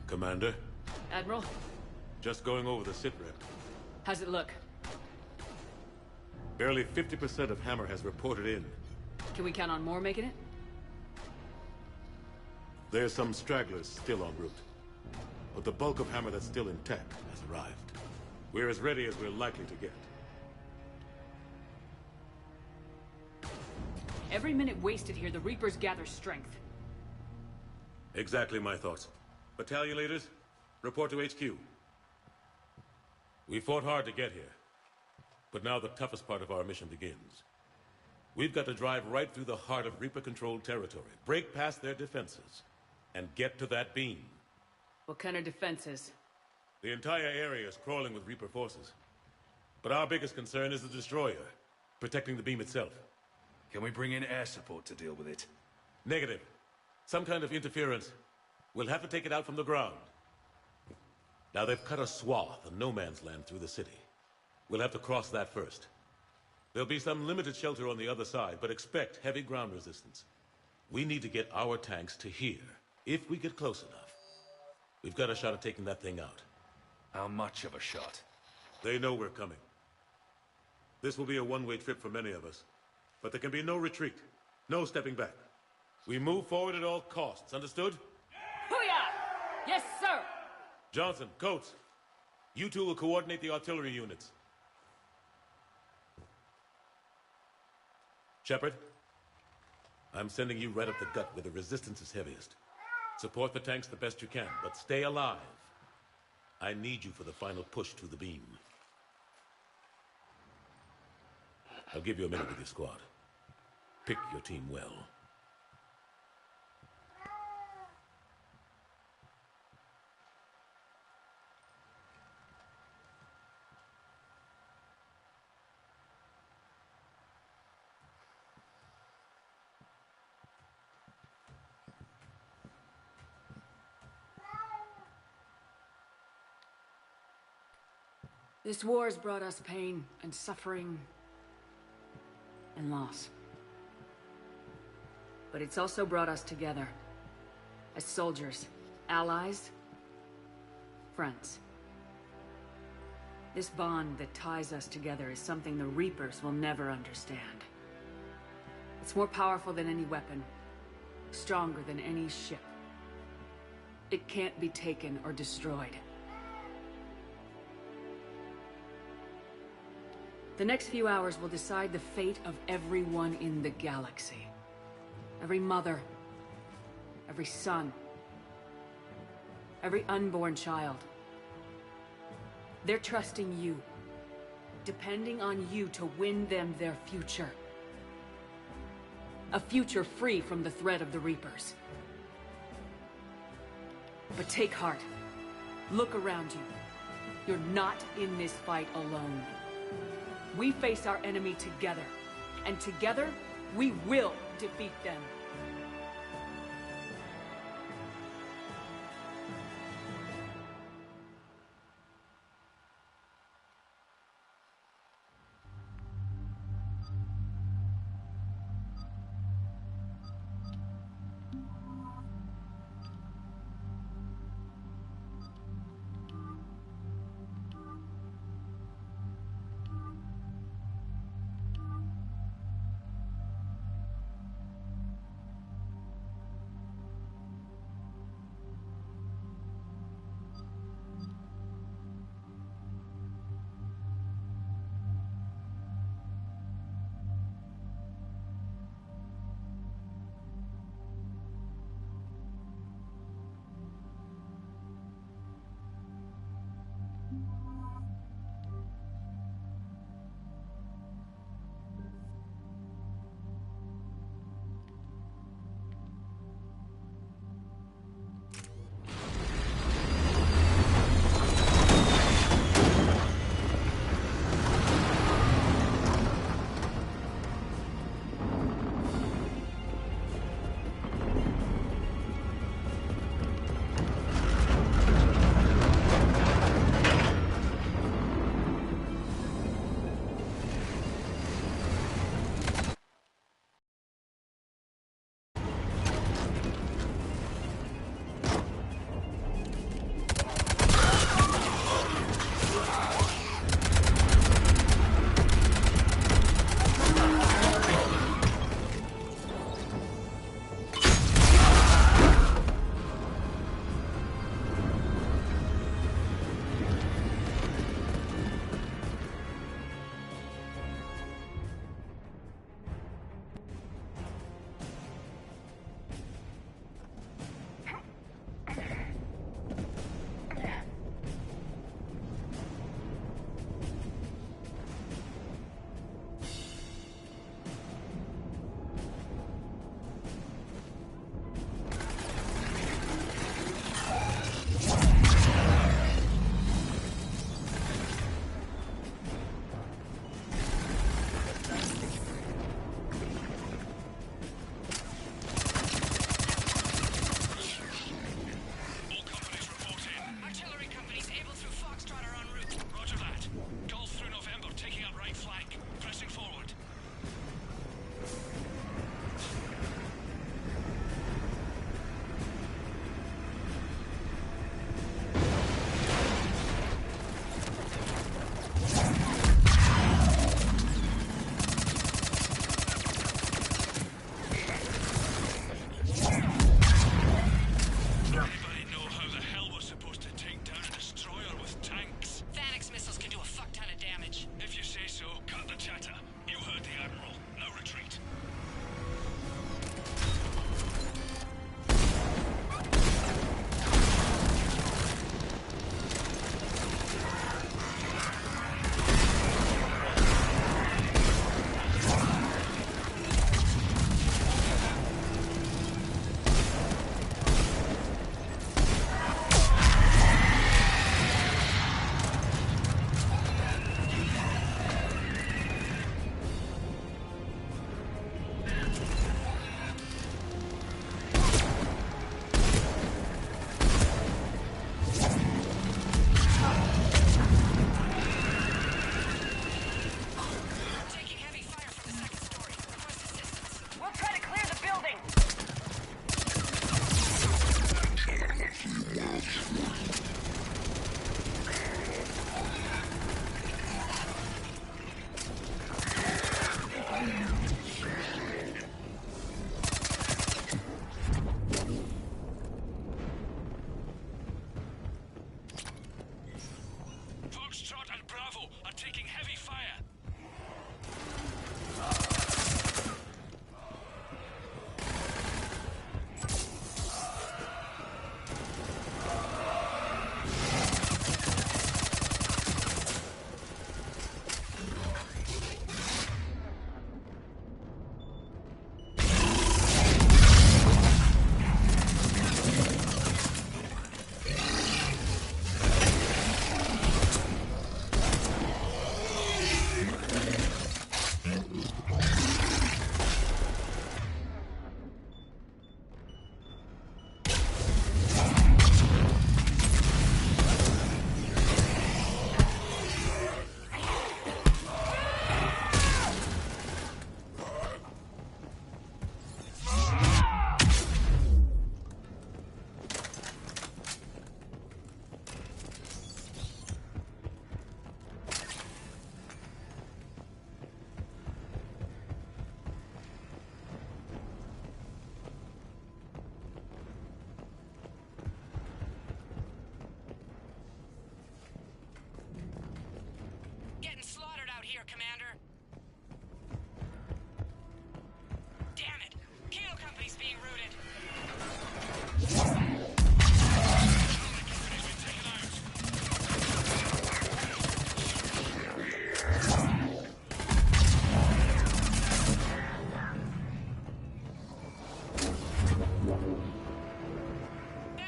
Commander? Admiral, Just going over the sitrep. how's it look? Barely 50% of Hammer has reported in. Can we count on more making it? There's some stragglers still en route. But the bulk of Hammer that's still intact has arrived. We're as ready as we're likely to get. Every minute wasted here, the Reapers gather strength. Exactly my thoughts. Battalion leaders, report to HQ. We fought hard to get here. But now the toughest part of our mission begins. We've got to drive right through the heart of Reaper-controlled territory, break past their defenses, and get to that beam. What kind of defenses? The entire area is crawling with Reaper forces. But our biggest concern is the destroyer, protecting the beam itself. Can we bring in air support to deal with it? Negative. Some kind of interference. We'll have to take it out from the ground. Now they've cut a swath of no man's land through the city. We'll have to cross that first. There'll be some limited shelter on the other side, but expect heavy ground resistance. We need to get our tanks to here, if we get close enough. We've got a shot at taking that thing out. How much of a shot? They know we're coming. This will be a one-way trip for many of us. But there can be no retreat, no stepping back. We move forward at all costs, understood? Hoo-yah! Yes, sir! Johnson, Coates, you two will coordinate the artillery units. Shepard, I'm sending you right up the gut where the resistance is heaviest. Support the tanks the best you can, but stay alive. I need you for the final push to the beam. I'll give you a minute with your squad. Pick your team well. This war has brought us pain and suffering and loss. But it's also brought us together as soldiers, allies, friends. This bond that ties us together is something the Reapers will never understand. It's more powerful than any weapon, stronger than any ship. It can't be taken or destroyed. The next few hours will decide the fate of everyone in the galaxy. Every mother, every son, every unborn child. They're trusting you, depending on you to win them their future. A future free from the threat of the Reapers. But take heart. Look around you. You're not in this fight alone. We face our enemy together, and together, we will defeat them.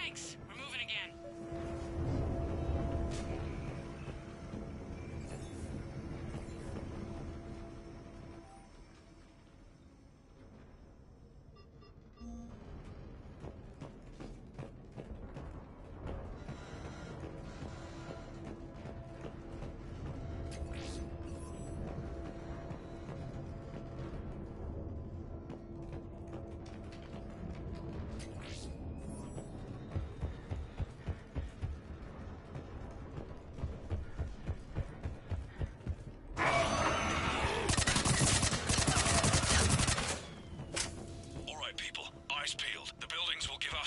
Thanks. We're moving again.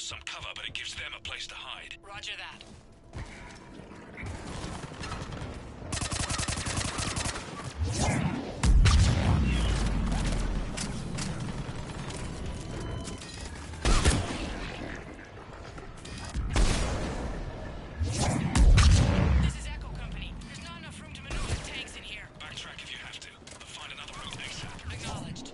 Some cover, but it gives them a place to hide. Roger that. This is Echo Company. There's not enough room to maneuver the tanks in here. Backtrack if you have to. But find another route ASAP. Acknowledged.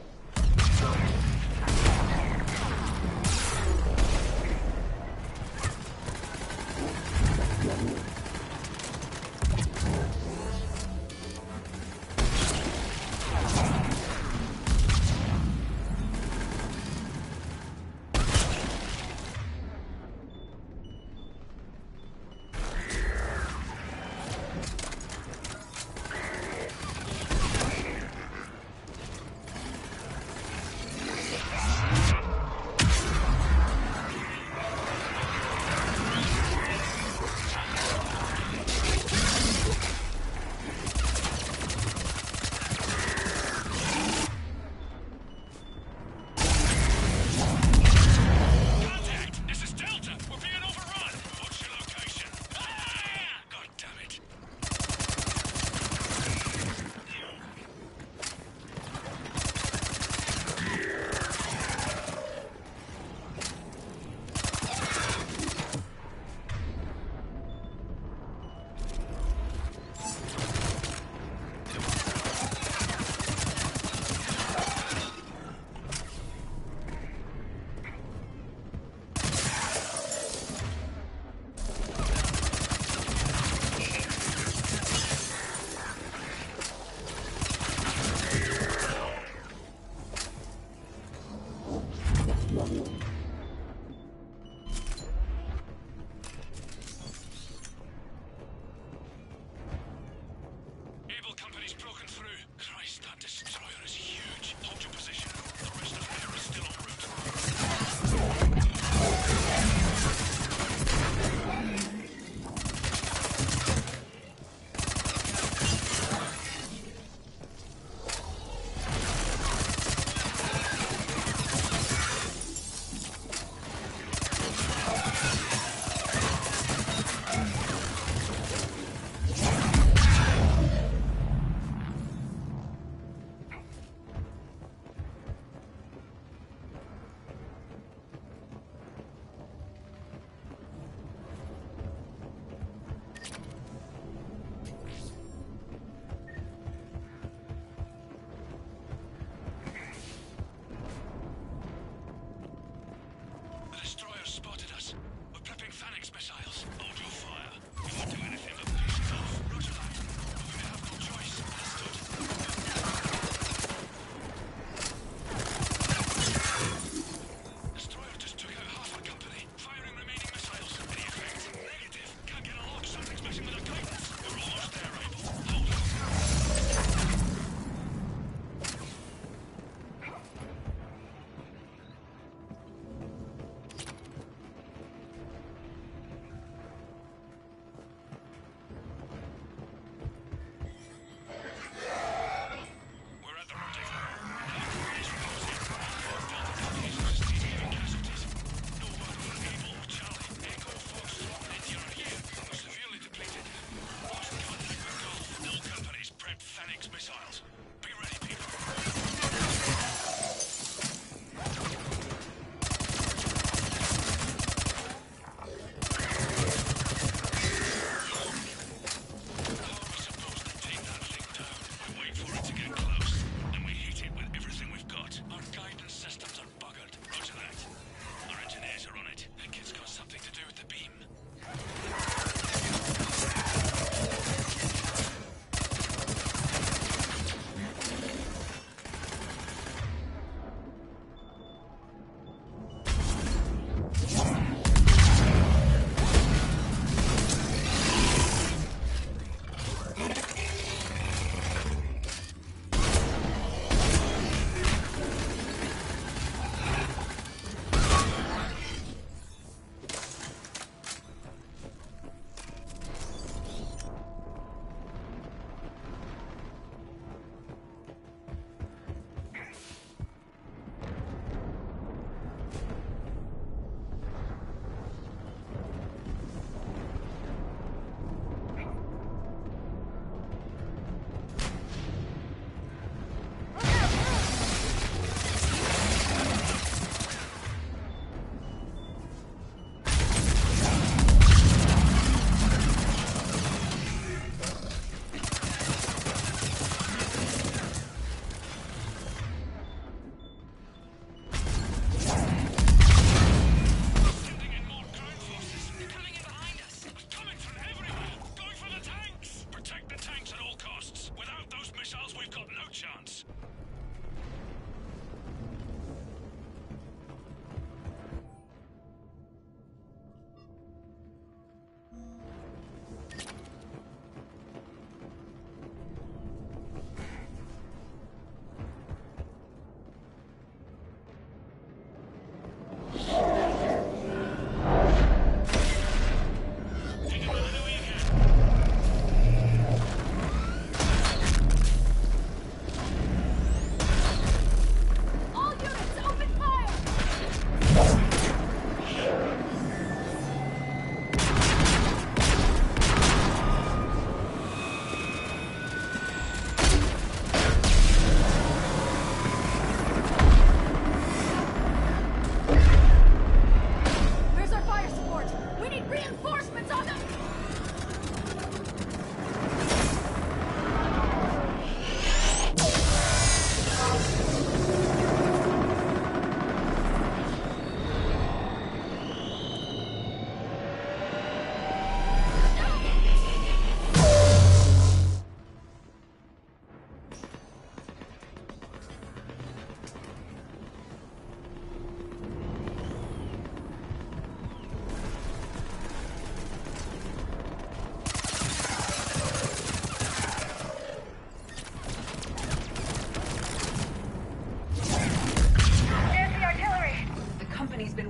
reinforcements on them!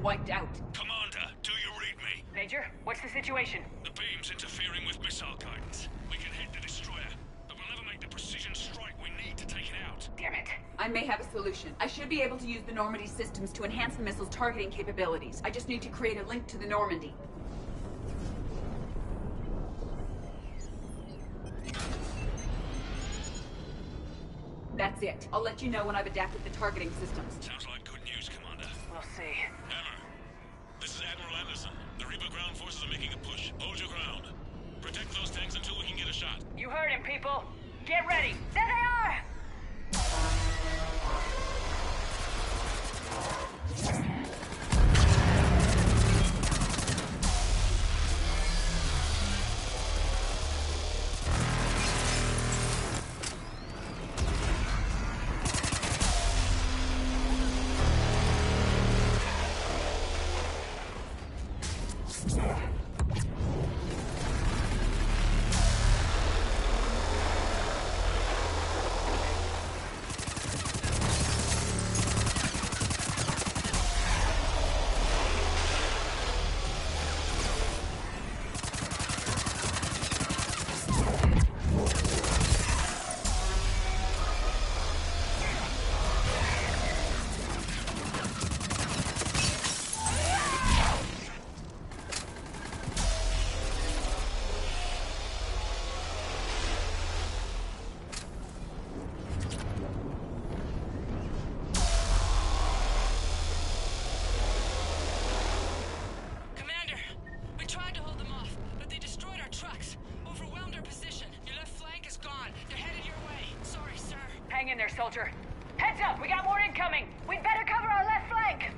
Wiped out. Commander, do you read me? Major, what's the situation? The beam's interfering with missile guidance. We can hit the destroyer, but we'll never make the precision strike we need to take it out. Damn it. I may have a solution. I should be able to use the Normandy systems to enhance the missile's targeting capabilities. I just need to create a link to the Normandy. That's it. I'll let you know when I've adapted the targeting systems. Sounds like good news, Commander. We'll see. Hammer, this is Admiral Anderson. The Reaper ground forces are making a push. Hold your ground. Protect those tanks until we can get a shot. You heard him, people. Get ready. There they are! Hang in there, soldier. Heads up, we got more incoming. We'd better cover our left flank.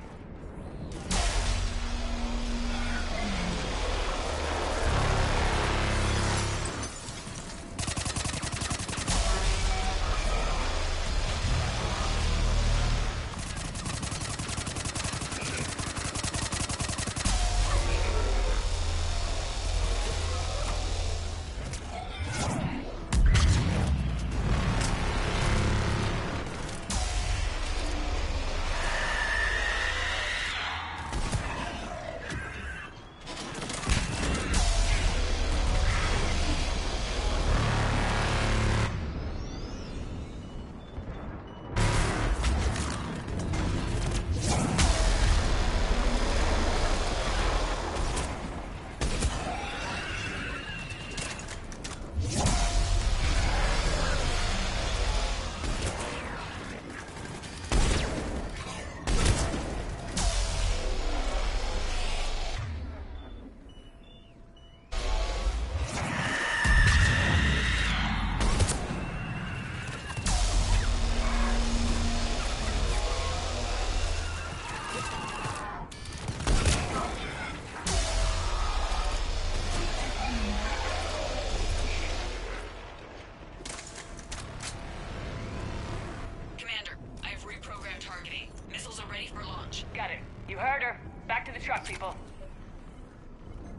Got it. You heard her. Back to the truck, people.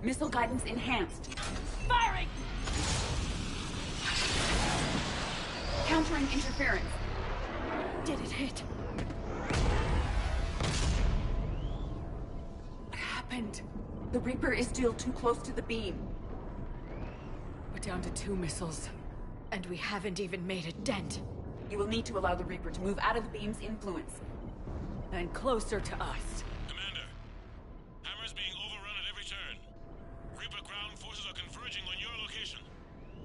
Missile guidance enhanced. Firing! Countering interference. Did it hit? What happened? The Reaper is still too close to the beam. We're down to 2 missiles. And we haven't even made a dent. You will need to allow the Reaper to move out of the beam's influence. And closer to us. Commander, Hammer's being overrun at every turn. Reaper ground forces are converging on your location.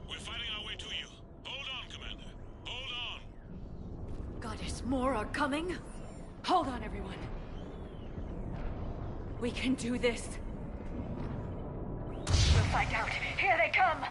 We're fighting our way to you. Hold on, Commander. Hold on. Goddess, more are coming? Hold on, everyone. We can do this. find out. Here they come!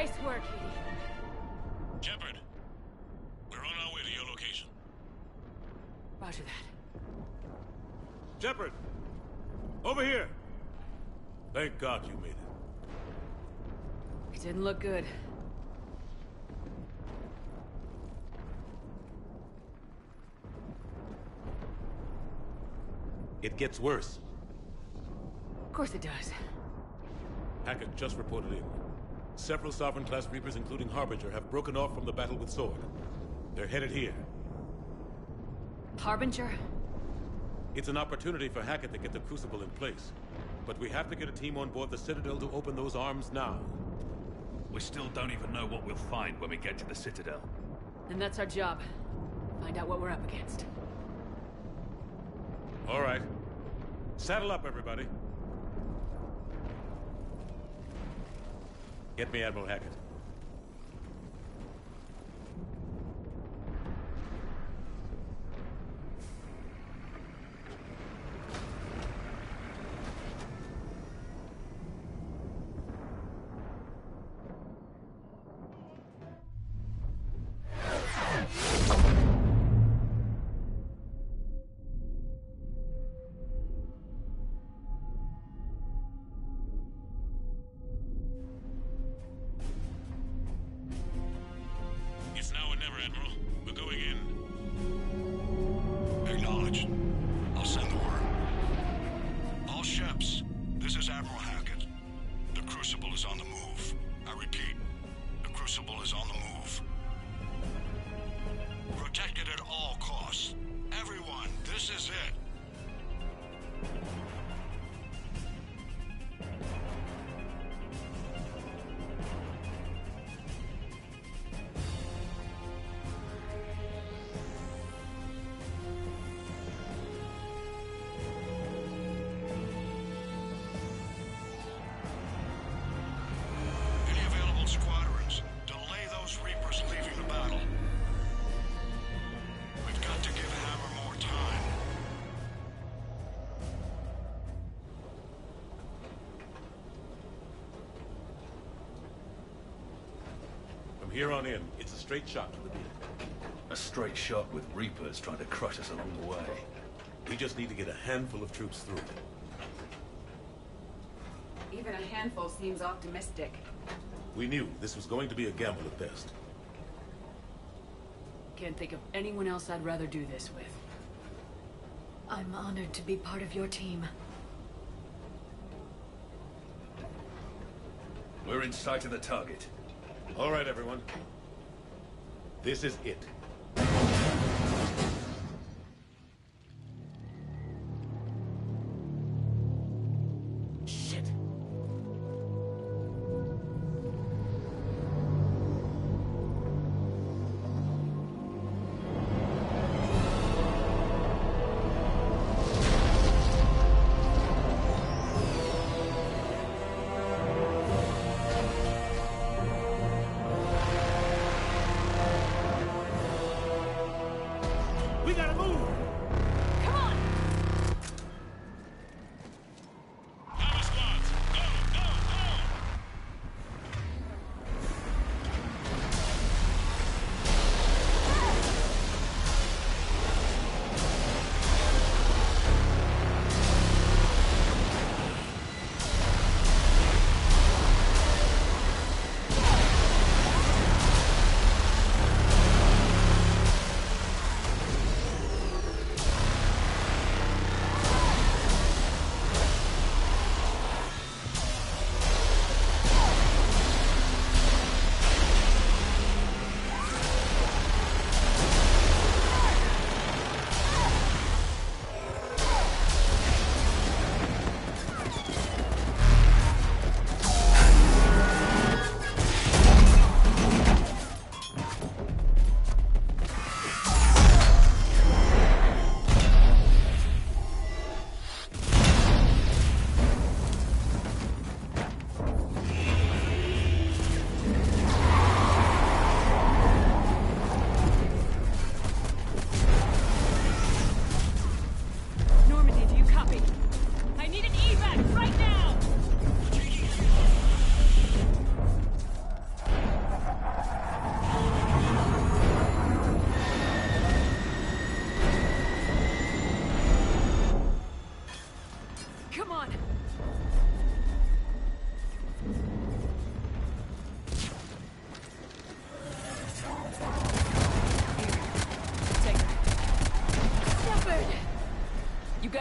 Nice work, Edie. Shepard, we're on our way to your location. Roger that. Shepard, over here. Thank God you made it. It didn't look good. It gets worse. Of course it does. Hackett just reported in. Several Sovereign-class Reapers, including Harbinger, have broken off from the battle with Sword. They're headed here. Harbinger? It's an opportunity for Hackett to get the Crucible in place. But we have to get a team on board the Citadel to open those arms now. We still don't even know what we'll find when we get to the Citadel. Then that's our job. Find out what we're up against. All right. Saddle up, everybody. Get me Admiral Hackett. It's now or never, Admiral. We're going in. Acknowledged. I'll send the word. All ships, this is Admiral Hackett. The Crucible is on the move. I repeat, the Crucible is on the move. Protect it at all costs. Everyone, this is it. Any available squadrons, delay those Reapers leaving the battle. We've got to give Hammer more time. From here on in, it's a straight shot to the beam. A straight shot with Reapers trying to crush us along the way. We just need to get a handful of troops through. Even a handful seems optimistic. We knew this was going to be a gamble at best. Can't think of anyone else I'd rather do this with. I'm honored to be part of your team. We're in sight of the target. All right, everyone. This is it. Shit.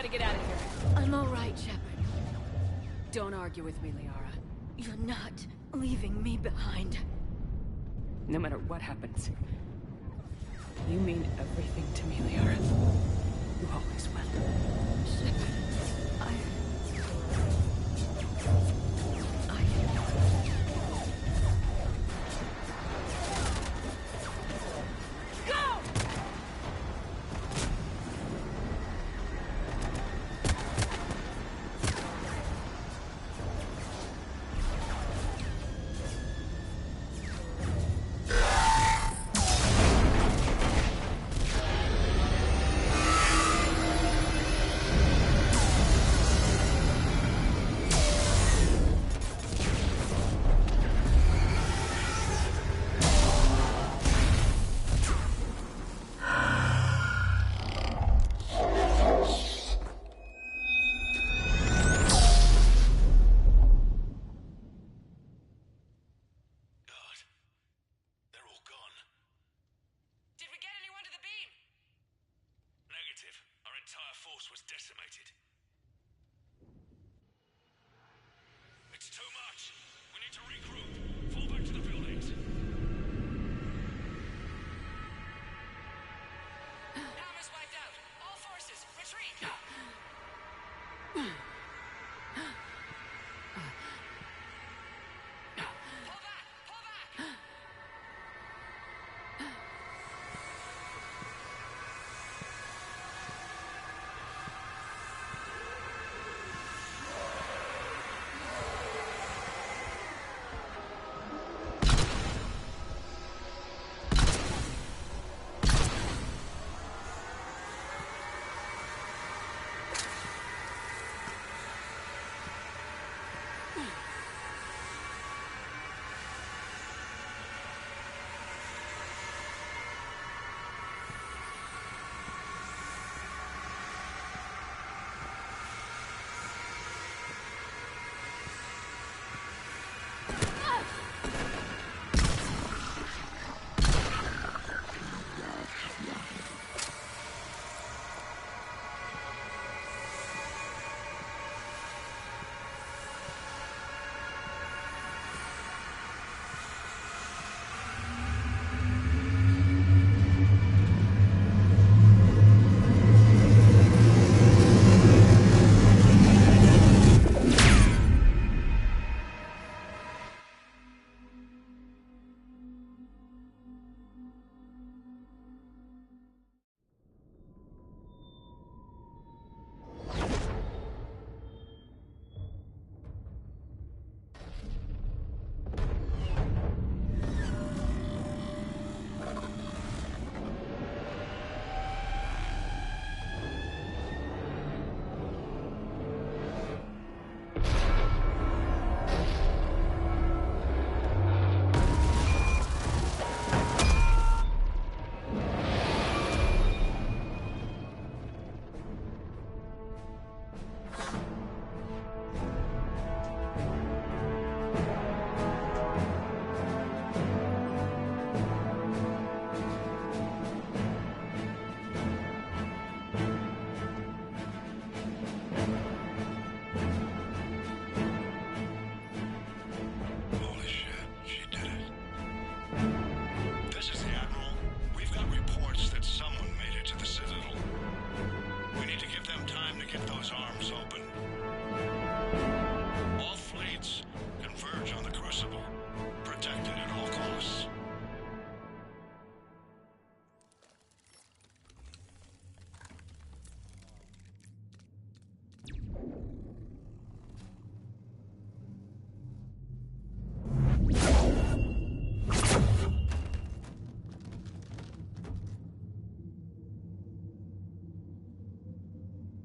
to get out of here. I'm all right, Shepard. Don't argue with me, Liara. You're not leaving me behind. No matter what happens, you mean everything to me, Liara. You always will. Shepard, Was decimated. It's too much. We need to regroup. Fall back to the buildings. Ham is wiped out. All forces, retreat.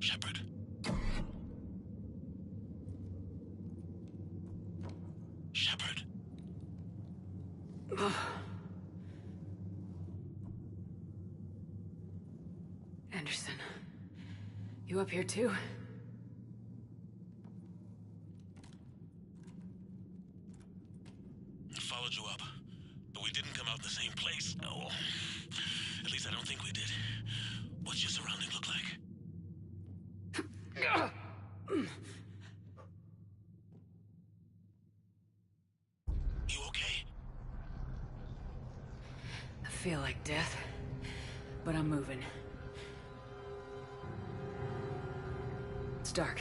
Shepard. Shepard. Anderson, you up here too? I followed you up, but we didn't come out the same place. Oh, at least I don't think we did. What's your surrounding look like? You okay? I feel like death, but I'm moving. It's dark.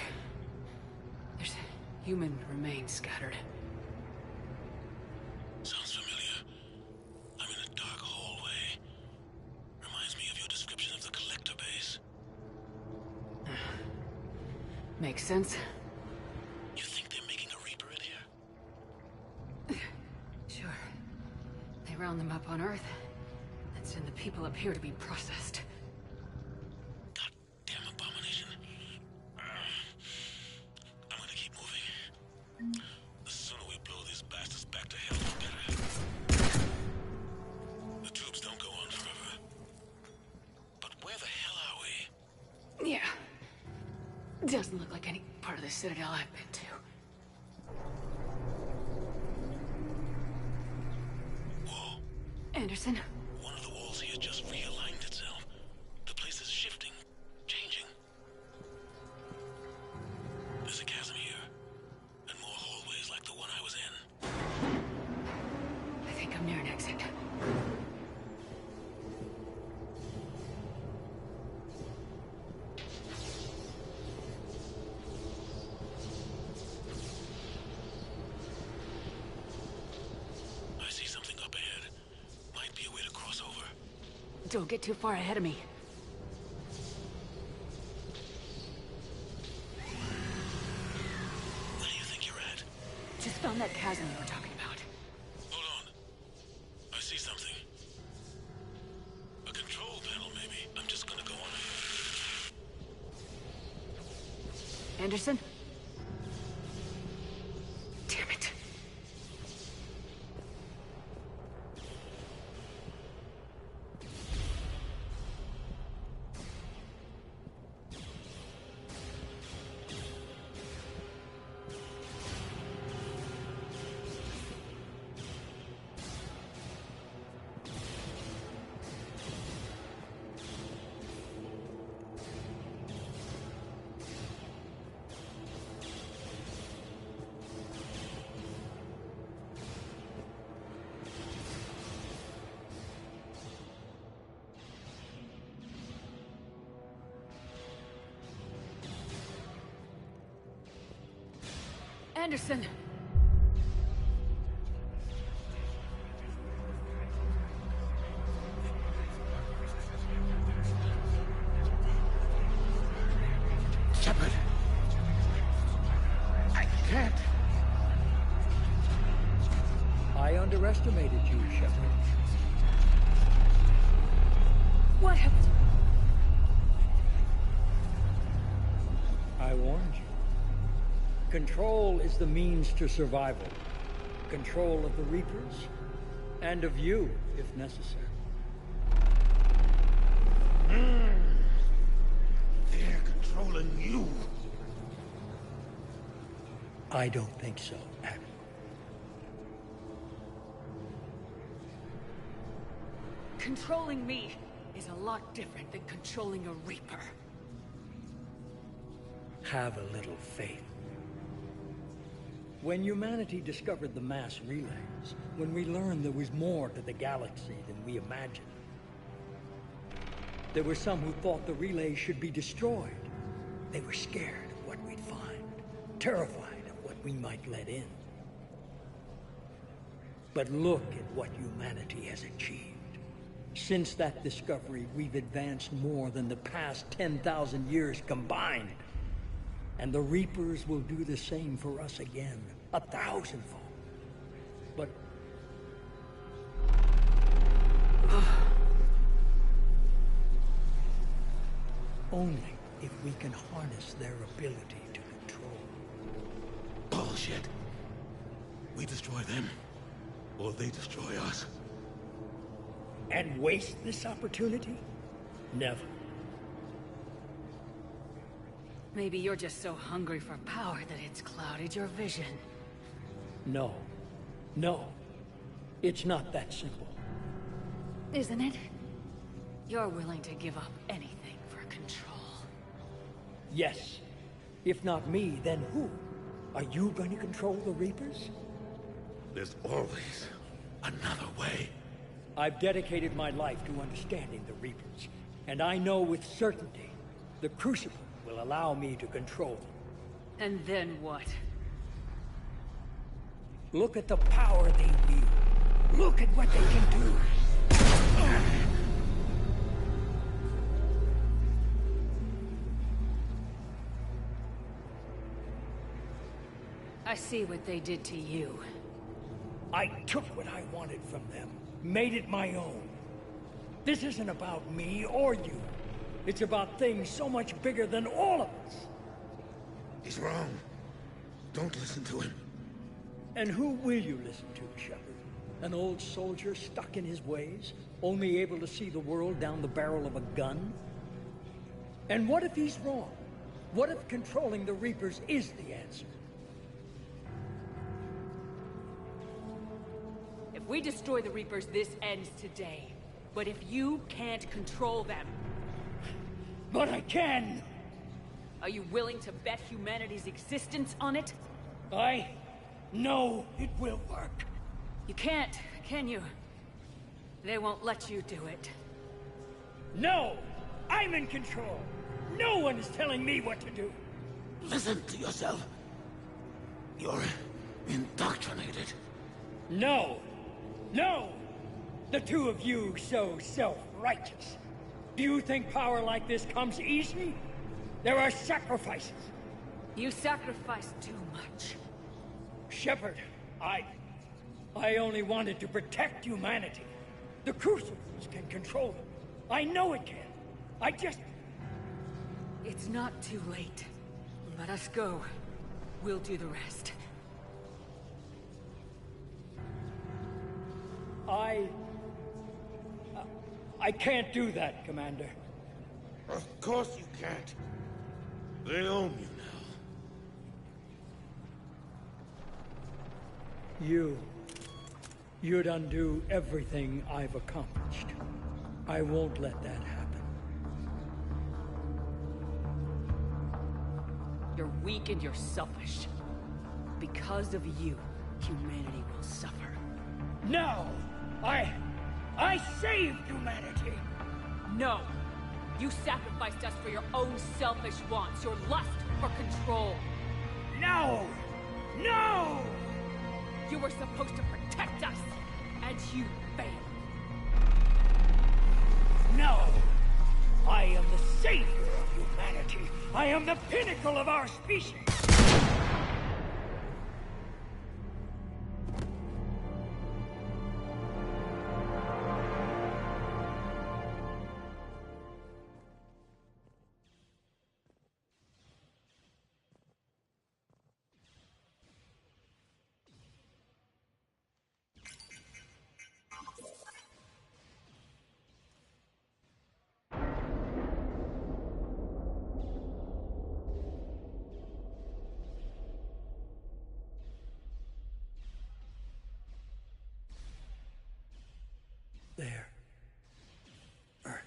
There's human remains scattered. Sounds familiar. I'm in a dark hallway. Reminds me of your description of the collector base. Makes sense. You think they're making a Reaper in here? Sure. They round them up on Earth, and send the people up here to be processed. Damn abomination. I'm gonna keep moving. The sooner we blow these bastards back to hell, the better. The tubes don't go on forever. But where the hell are we? Yeah. Doesn't look like any part of the Citadel I've been to. Whoa. Anderson? One of the walls here just realigned itself. The place is shifting, changing. There's a chasm here, and more hallways like the one I was in. I think I'm near an exit. I see something up ahead. Might be a way to cross over. Don't get too far ahead of me. Where do you think you're at? Just found that chasm we were talking about. Hold on. I see something. A control panel, maybe. I'm just gonna go on ahead. Anderson? Damn it. Anderson! Shepard! I can't! I underestimated you, Shepard. What happened? I warned you. Control is the means to survival. Control of the Reapers, and of you, if necessary. They're controlling you. I don't think so, Admiral. Controlling me is a lot different than controlling a Reaper. Have a little faith. When humanity discovered the mass relays, when we learned there was more to the galaxy than we imagined, there were some who thought the relays should be destroyed. They were scared of what we'd find, terrified of what we might let in. But look at what humanity has achieved. Since that discovery, we've advanced more than the past 10,000 years combined. And the Reapers will do the same for us again, 1,000-fold. But... only if we can harness their ability to control. Bullshit. We destroy them, or they destroy us. And waste this opportunity? Never. Maybe you're just so hungry for power that it's clouded your vision. No. No. It's not that simple. Isn't it? You're willing to give up anything for control. Yes. If not me, then who? Are you going to control the Reapers? There's always another way. I've dedicated my life to understanding the Reapers, and I know with certainty the Crucible will allow me to control them. And then what? Look at the power they wield. Look at what they can do. I see what they did to you. I took what I wanted from them, made it my own. This isn't about me or you. It's about things so much bigger than all of us. He's wrong. Don't listen to him. And who will you listen to, Shepard? An old soldier stuck in his ways, only able to see the world down the barrel of a gun? And what if he's wrong? What if controlling the Reapers is the answer? If we destroy the Reapers, this ends today. But if you can't control them... But I can! Are you willing to bet humanity's existence on it? I know it will work. You can't, can you? They won't let you do it. No! I'm in control! No one is telling me what to do! Listen to yourself. You're indoctrinated. No! No! The two of you so self-righteous. Do you think power like this comes easy? There are sacrifices. You sacrifice too much. Shepard, I only wanted to protect humanity. The Crucibles can control them. I know it can. I just... It's not too late. Let us go. We'll do the rest. I can't do that, Commander. Of course you can't. They own you now. You'd undo everything I've accomplished. I won't let that happen. You're weak and you're selfish. Because of you, humanity will suffer. No! I saved humanity! No! You sacrificed us for your own selfish wants, your lust for control. No! No! You were supposed to protect us, and you failed. No! I am the savior of humanity. I am the pinnacle of our species. There. Earth.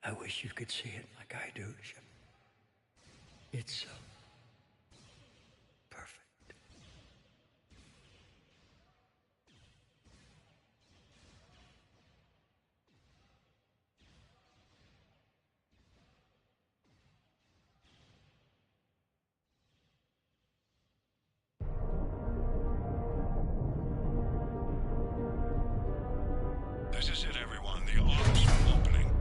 I wish you could see it like I do, Shepard. It's so perfect. This is it, everyone. The office room opening.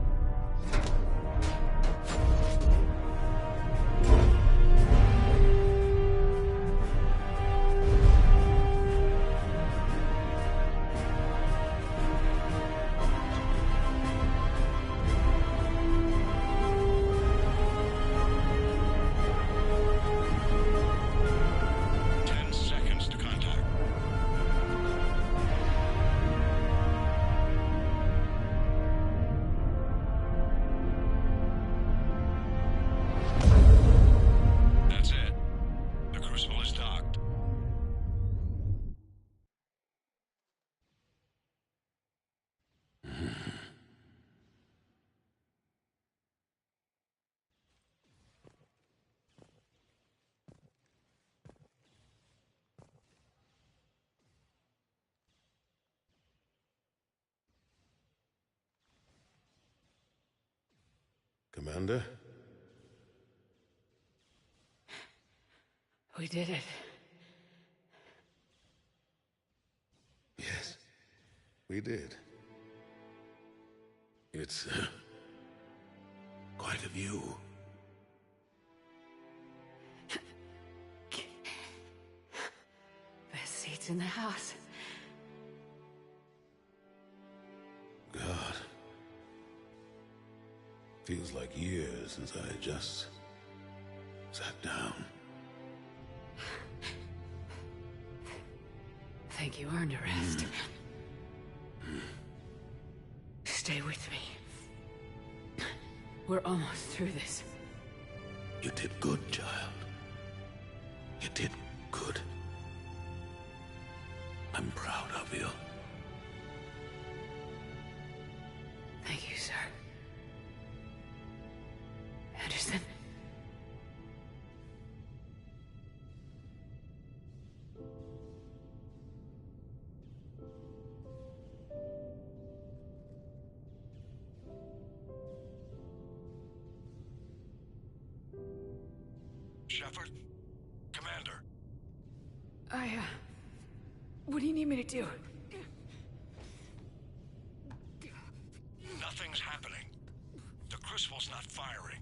Commander? We did it. Yes, we did. It's quite a view. Best seats in the house. God. Feels like years since I just sat down. Think you earned a rest. Stay with me. We're almost through this. You did good, child. You did good. I'm proud of you. Thank you, sir. Anderson? Shepard? Commander? What do you need me to do? Nothing's happening. The Crucible's not firing.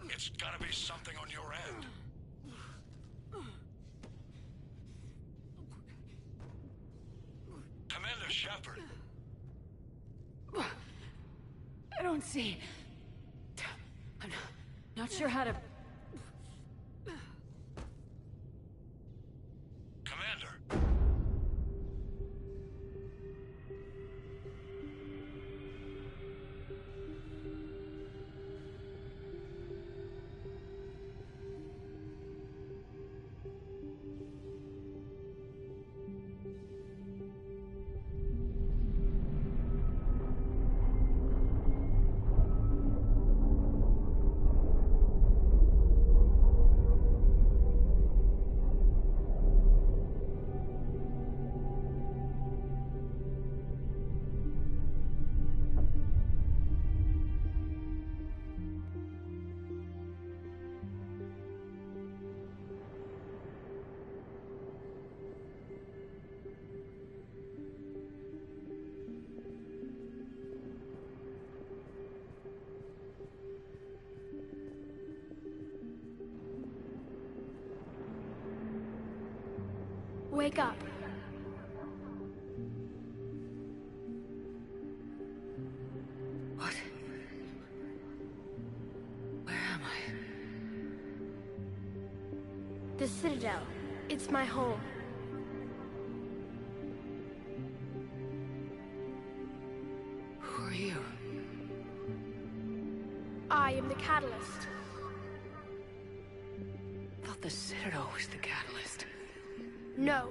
It's gotta be something on your end. Commander Shepard! I don't see. I'm not sure how to... Commander! Wake up. What? Where am I? The Citadel. It's my home. Who are you? I am the Catalyst. I thought the Citadel was the catalyst. No,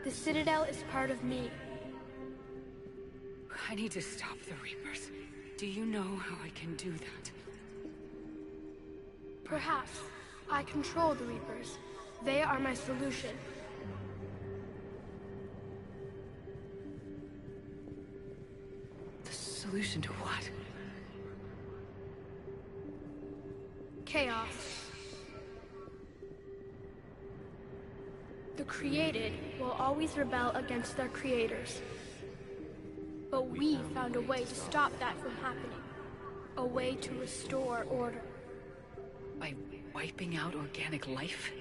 the Citadel is part of me. I need to stop the Reapers. Do you know how I can do that? Perhaps. I control the Reapers. They are my solution. The solution to what? Chaos. The created will always rebel against their creators. But we found a way to stop that from happening. A way to restore order. By wiping out organic life?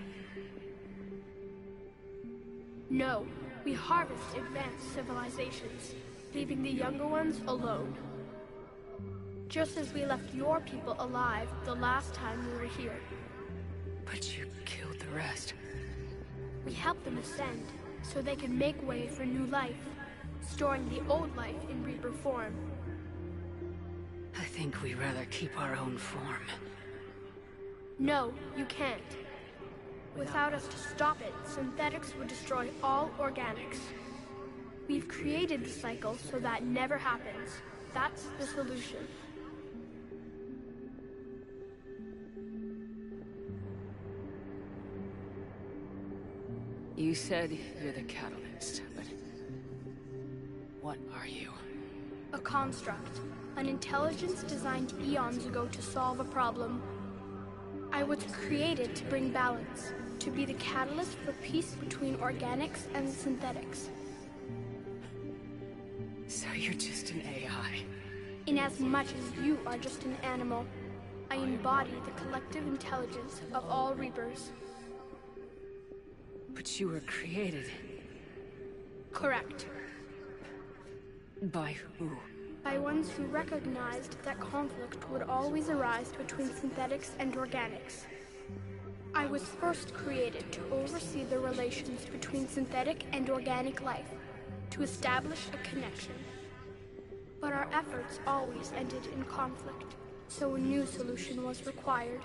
No, we harvest advanced civilizations, leaving the younger ones alone. Just as we left your people alive the last time we were here. But you killed the rest. We helped them ascend, so they can make way for new life, storing the old life in Reaper form. I think we'd rather keep our own form. No, you can't. Without us to stop it, synthetics would destroy all organics. We've created the cycle so that never happens. That's the solution. You said you're the catalyst, but what are you? A construct. An intelligence designed eons ago to solve a problem. I was created to bring balance, to be the catalyst for peace between organics and synthetics. So you're just an AI? Inasmuch as you are just an animal, I embody the collective intelligence of all Reapers. But you were created. Correct. By who? By ones who recognized that conflict would always arise between synthetics and organics. I was first created to oversee the relations between synthetic and organic life, to establish a connection. But our efforts always ended in conflict, so a new solution was required.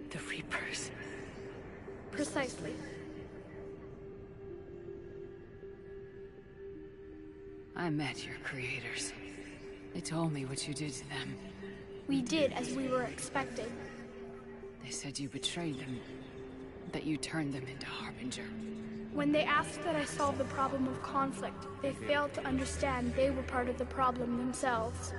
The Reapers. Precisely. I met your creators. They told me what you did to them. We did as we were expecting. They said you betrayed them, that you turned them into Harbinger. When they asked that I solve the problem of conflict, they failed to understand they were part of the problem themselves.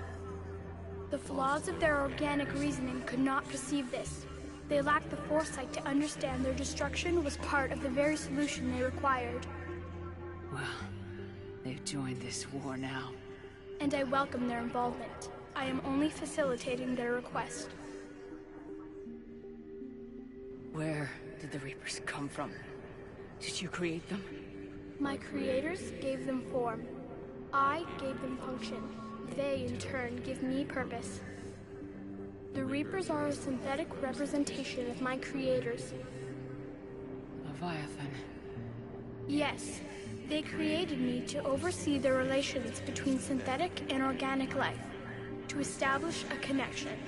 The flaws of their organic reasoning could not perceive this. They lacked the foresight to understand their destruction was part of the very solution they required. Well, they've joined this war now. And I welcome their involvement. I am only facilitating their request. Where did the Reapers come from? Did you create them? My creators gave them form. I gave them function. They, in turn, give me purpose. The Reapers are a synthetic representation of my creators. Leviathan. Yes. They created me to oversee the relations between synthetic and organic life, to establish a connection.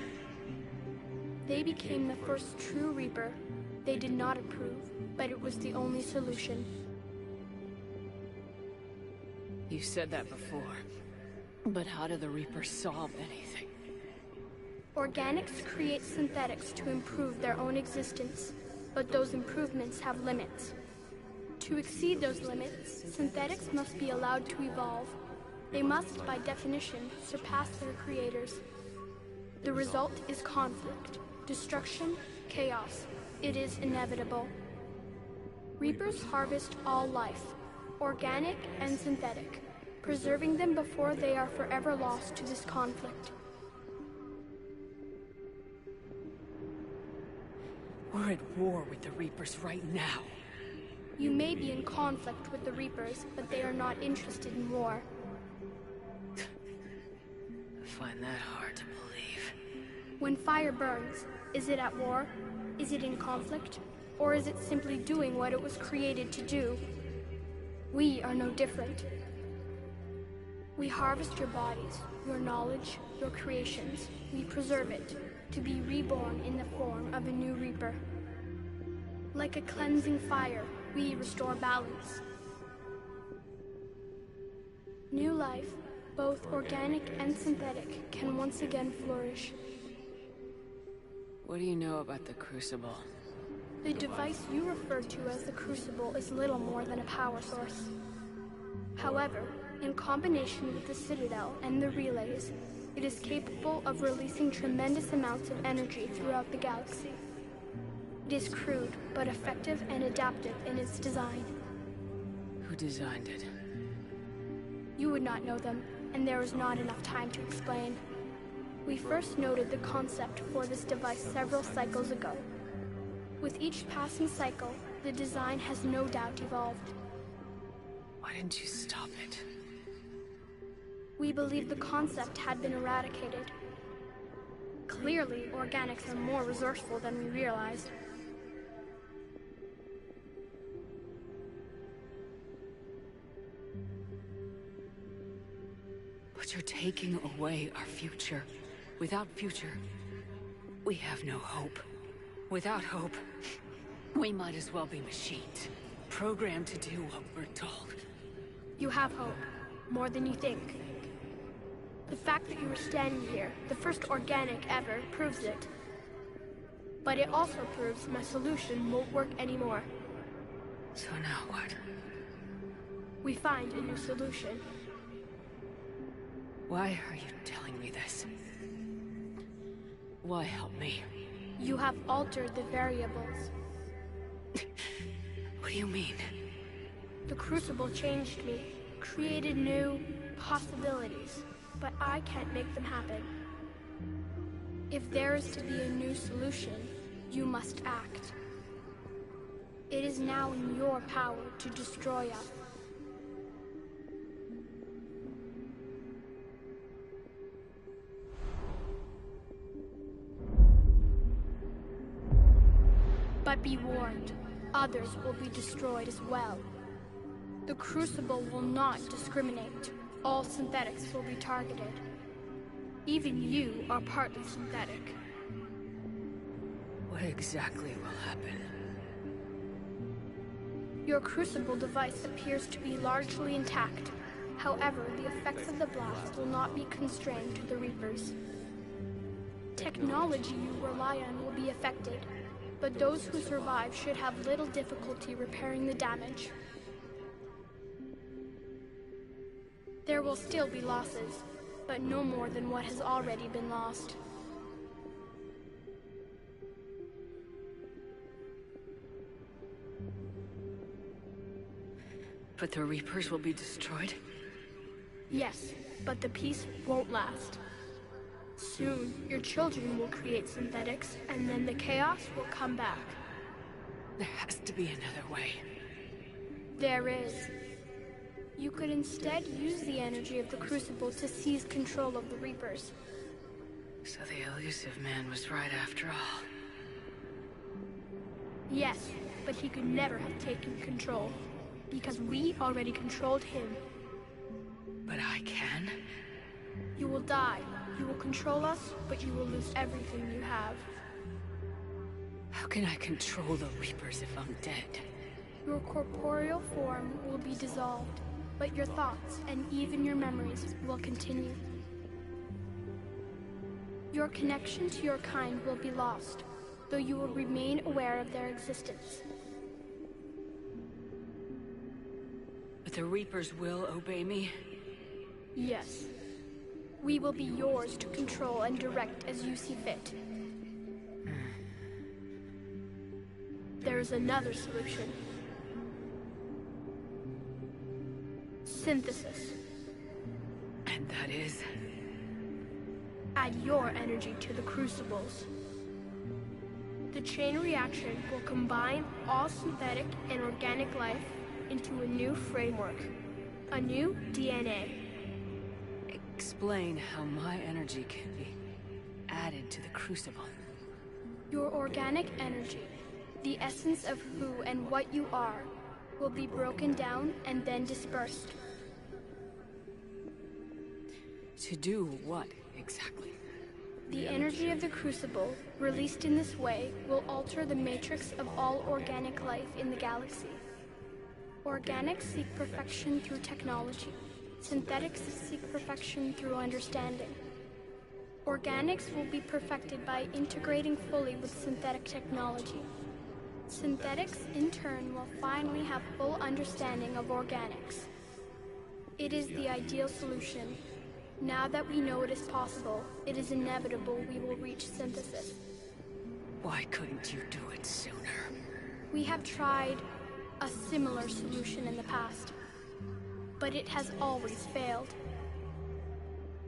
They became the first true Reaper. They did not approve, but it was the only solution. You said that before. But how do the Reapers solve anything? Organics create synthetics to improve their own existence, but those improvements have limits. To exceed those limits, synthetics must be allowed to evolve. They must, by definition, surpass their creators. The result is conflict, destruction, chaos. It is inevitable. Reapers harvest all life, organic and synthetic, preserving them before they are forever lost to this conflict. We're at war with the Reapers right now. You may be in conflict with the Reapers, but they are not interested in war. I find that hard to believe. When fire burns, is it at war? Is it in conflict? Or is it simply doing what it was created to do? We are no different. We harvest your bodies, your knowledge, your creations. We preserve it, to be reborn in the form of a new Reaper. Like a cleansing fire, we restore balance. New life, both organic and synthetic, can once again flourish. What do you know about the Crucible? The device you referred to as the Crucible is little more than a power source. However, in combination with the Citadel and the relays, it is capable of releasing tremendous amounts of energy throughout the galaxy. It is crude, but effective and adaptive in its design. Who designed it? You would not know them, and there is not enough time to explain. We first noted the concept for this device several cycles ago. With each passing cycle, the design has no doubt evolved. Why didn't you stop it? We believed the concept had been eradicated. Clearly, organics are more resourceful than we realized. But you're taking away our future. Without future, we have no hope. Without hope, we might as well be machines, programmed to do what we're told. You have hope, more than you think. The fact that you are standing here, the first organic ever, proves it. But it also proves my solution won't work anymore. So now what? We find a new solution. Why are you telling me this? Why help me? You have altered the variables. What do you mean? The Crucible changed me, created new possibilities, but I can't make them happen. If there is to be a new solution, you must act. It is now in your power to destroy us. But be warned, others will be destroyed as well. The Crucible will not discriminate. All synthetics will be targeted. Even you are partly synthetic. What exactly will happen? Your Crucible device appears to be largely intact. However, the effects of the blast will not be constrained to the Reapers. Technology you rely on will be affected, but those who survive should have little difficulty repairing the damage. There will still be losses, but no more than what has already been lost. But the Reapers will be destroyed? Yes, but the peace won't last. Soon, your children will create synthetics, and then the chaos will come back. There has to be another way. There is. You could instead use the energy of the Crucible to seize control of the Reapers. So the elusive man was right after all. Yes, but he could never have taken control, because we already controlled him. But I can? You will die. You will control us, but you will lose everything you have. How can I control the Reapers if I'm dead? Your corporeal form will be dissolved, but your thoughts and even your memories will continue. Your connection to your kind will be lost, though you will remain aware of their existence. But the Reapers will obey me? Yes. We will be yours to control and direct as you see fit. There is another solution. Synthesis. And that is? Add your energy to the Crucibles. The chain reaction will combine all synthetic and organic life into a new framework. A new DNA. Explain how my energy can be added to the Crucible. Your organic energy, the essence of who and what you are, will be broken down and then dispersed. To do what, exactly? The energy of the Crucible, released in this way, will alter the matrix of all organic life in the galaxy. Organics seek perfection through technology. Synthetics seek perfection through understanding. Organics will be perfected by integrating fully with synthetic technology. Synthetics, in turn, will finally have full understanding of organics. It is the ideal solution. Now that we know it is possible, it is inevitable we will reach synthesis. Why couldn't you do it sooner? We have tried a similar solution in the past, but it has always failed.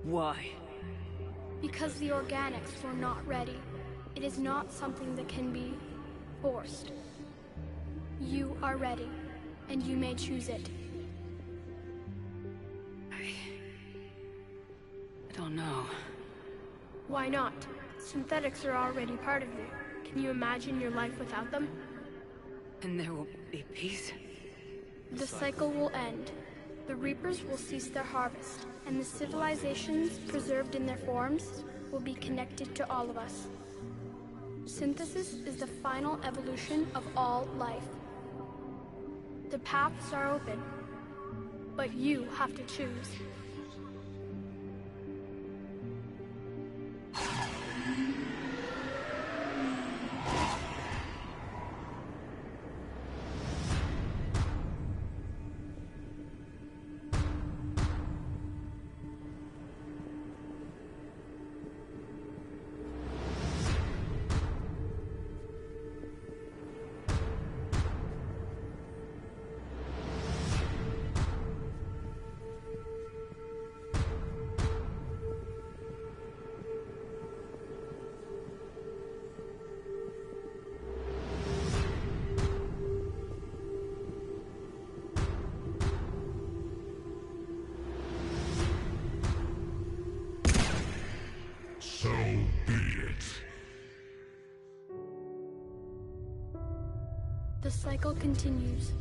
Why? Because the organics were not ready. It is not something that can be forced. You are ready, and you may choose it. I don't know. Why not? Synthetics are already part of you. Can you imagine your life without them? And there will be peace? The cycle will end. The Reapers will cease their harvest, and the civilizations preserved in their forms will be connected to all of us. Synthesis is the final evolution of all life. The paths are open, but you have to choose. The cycle continues.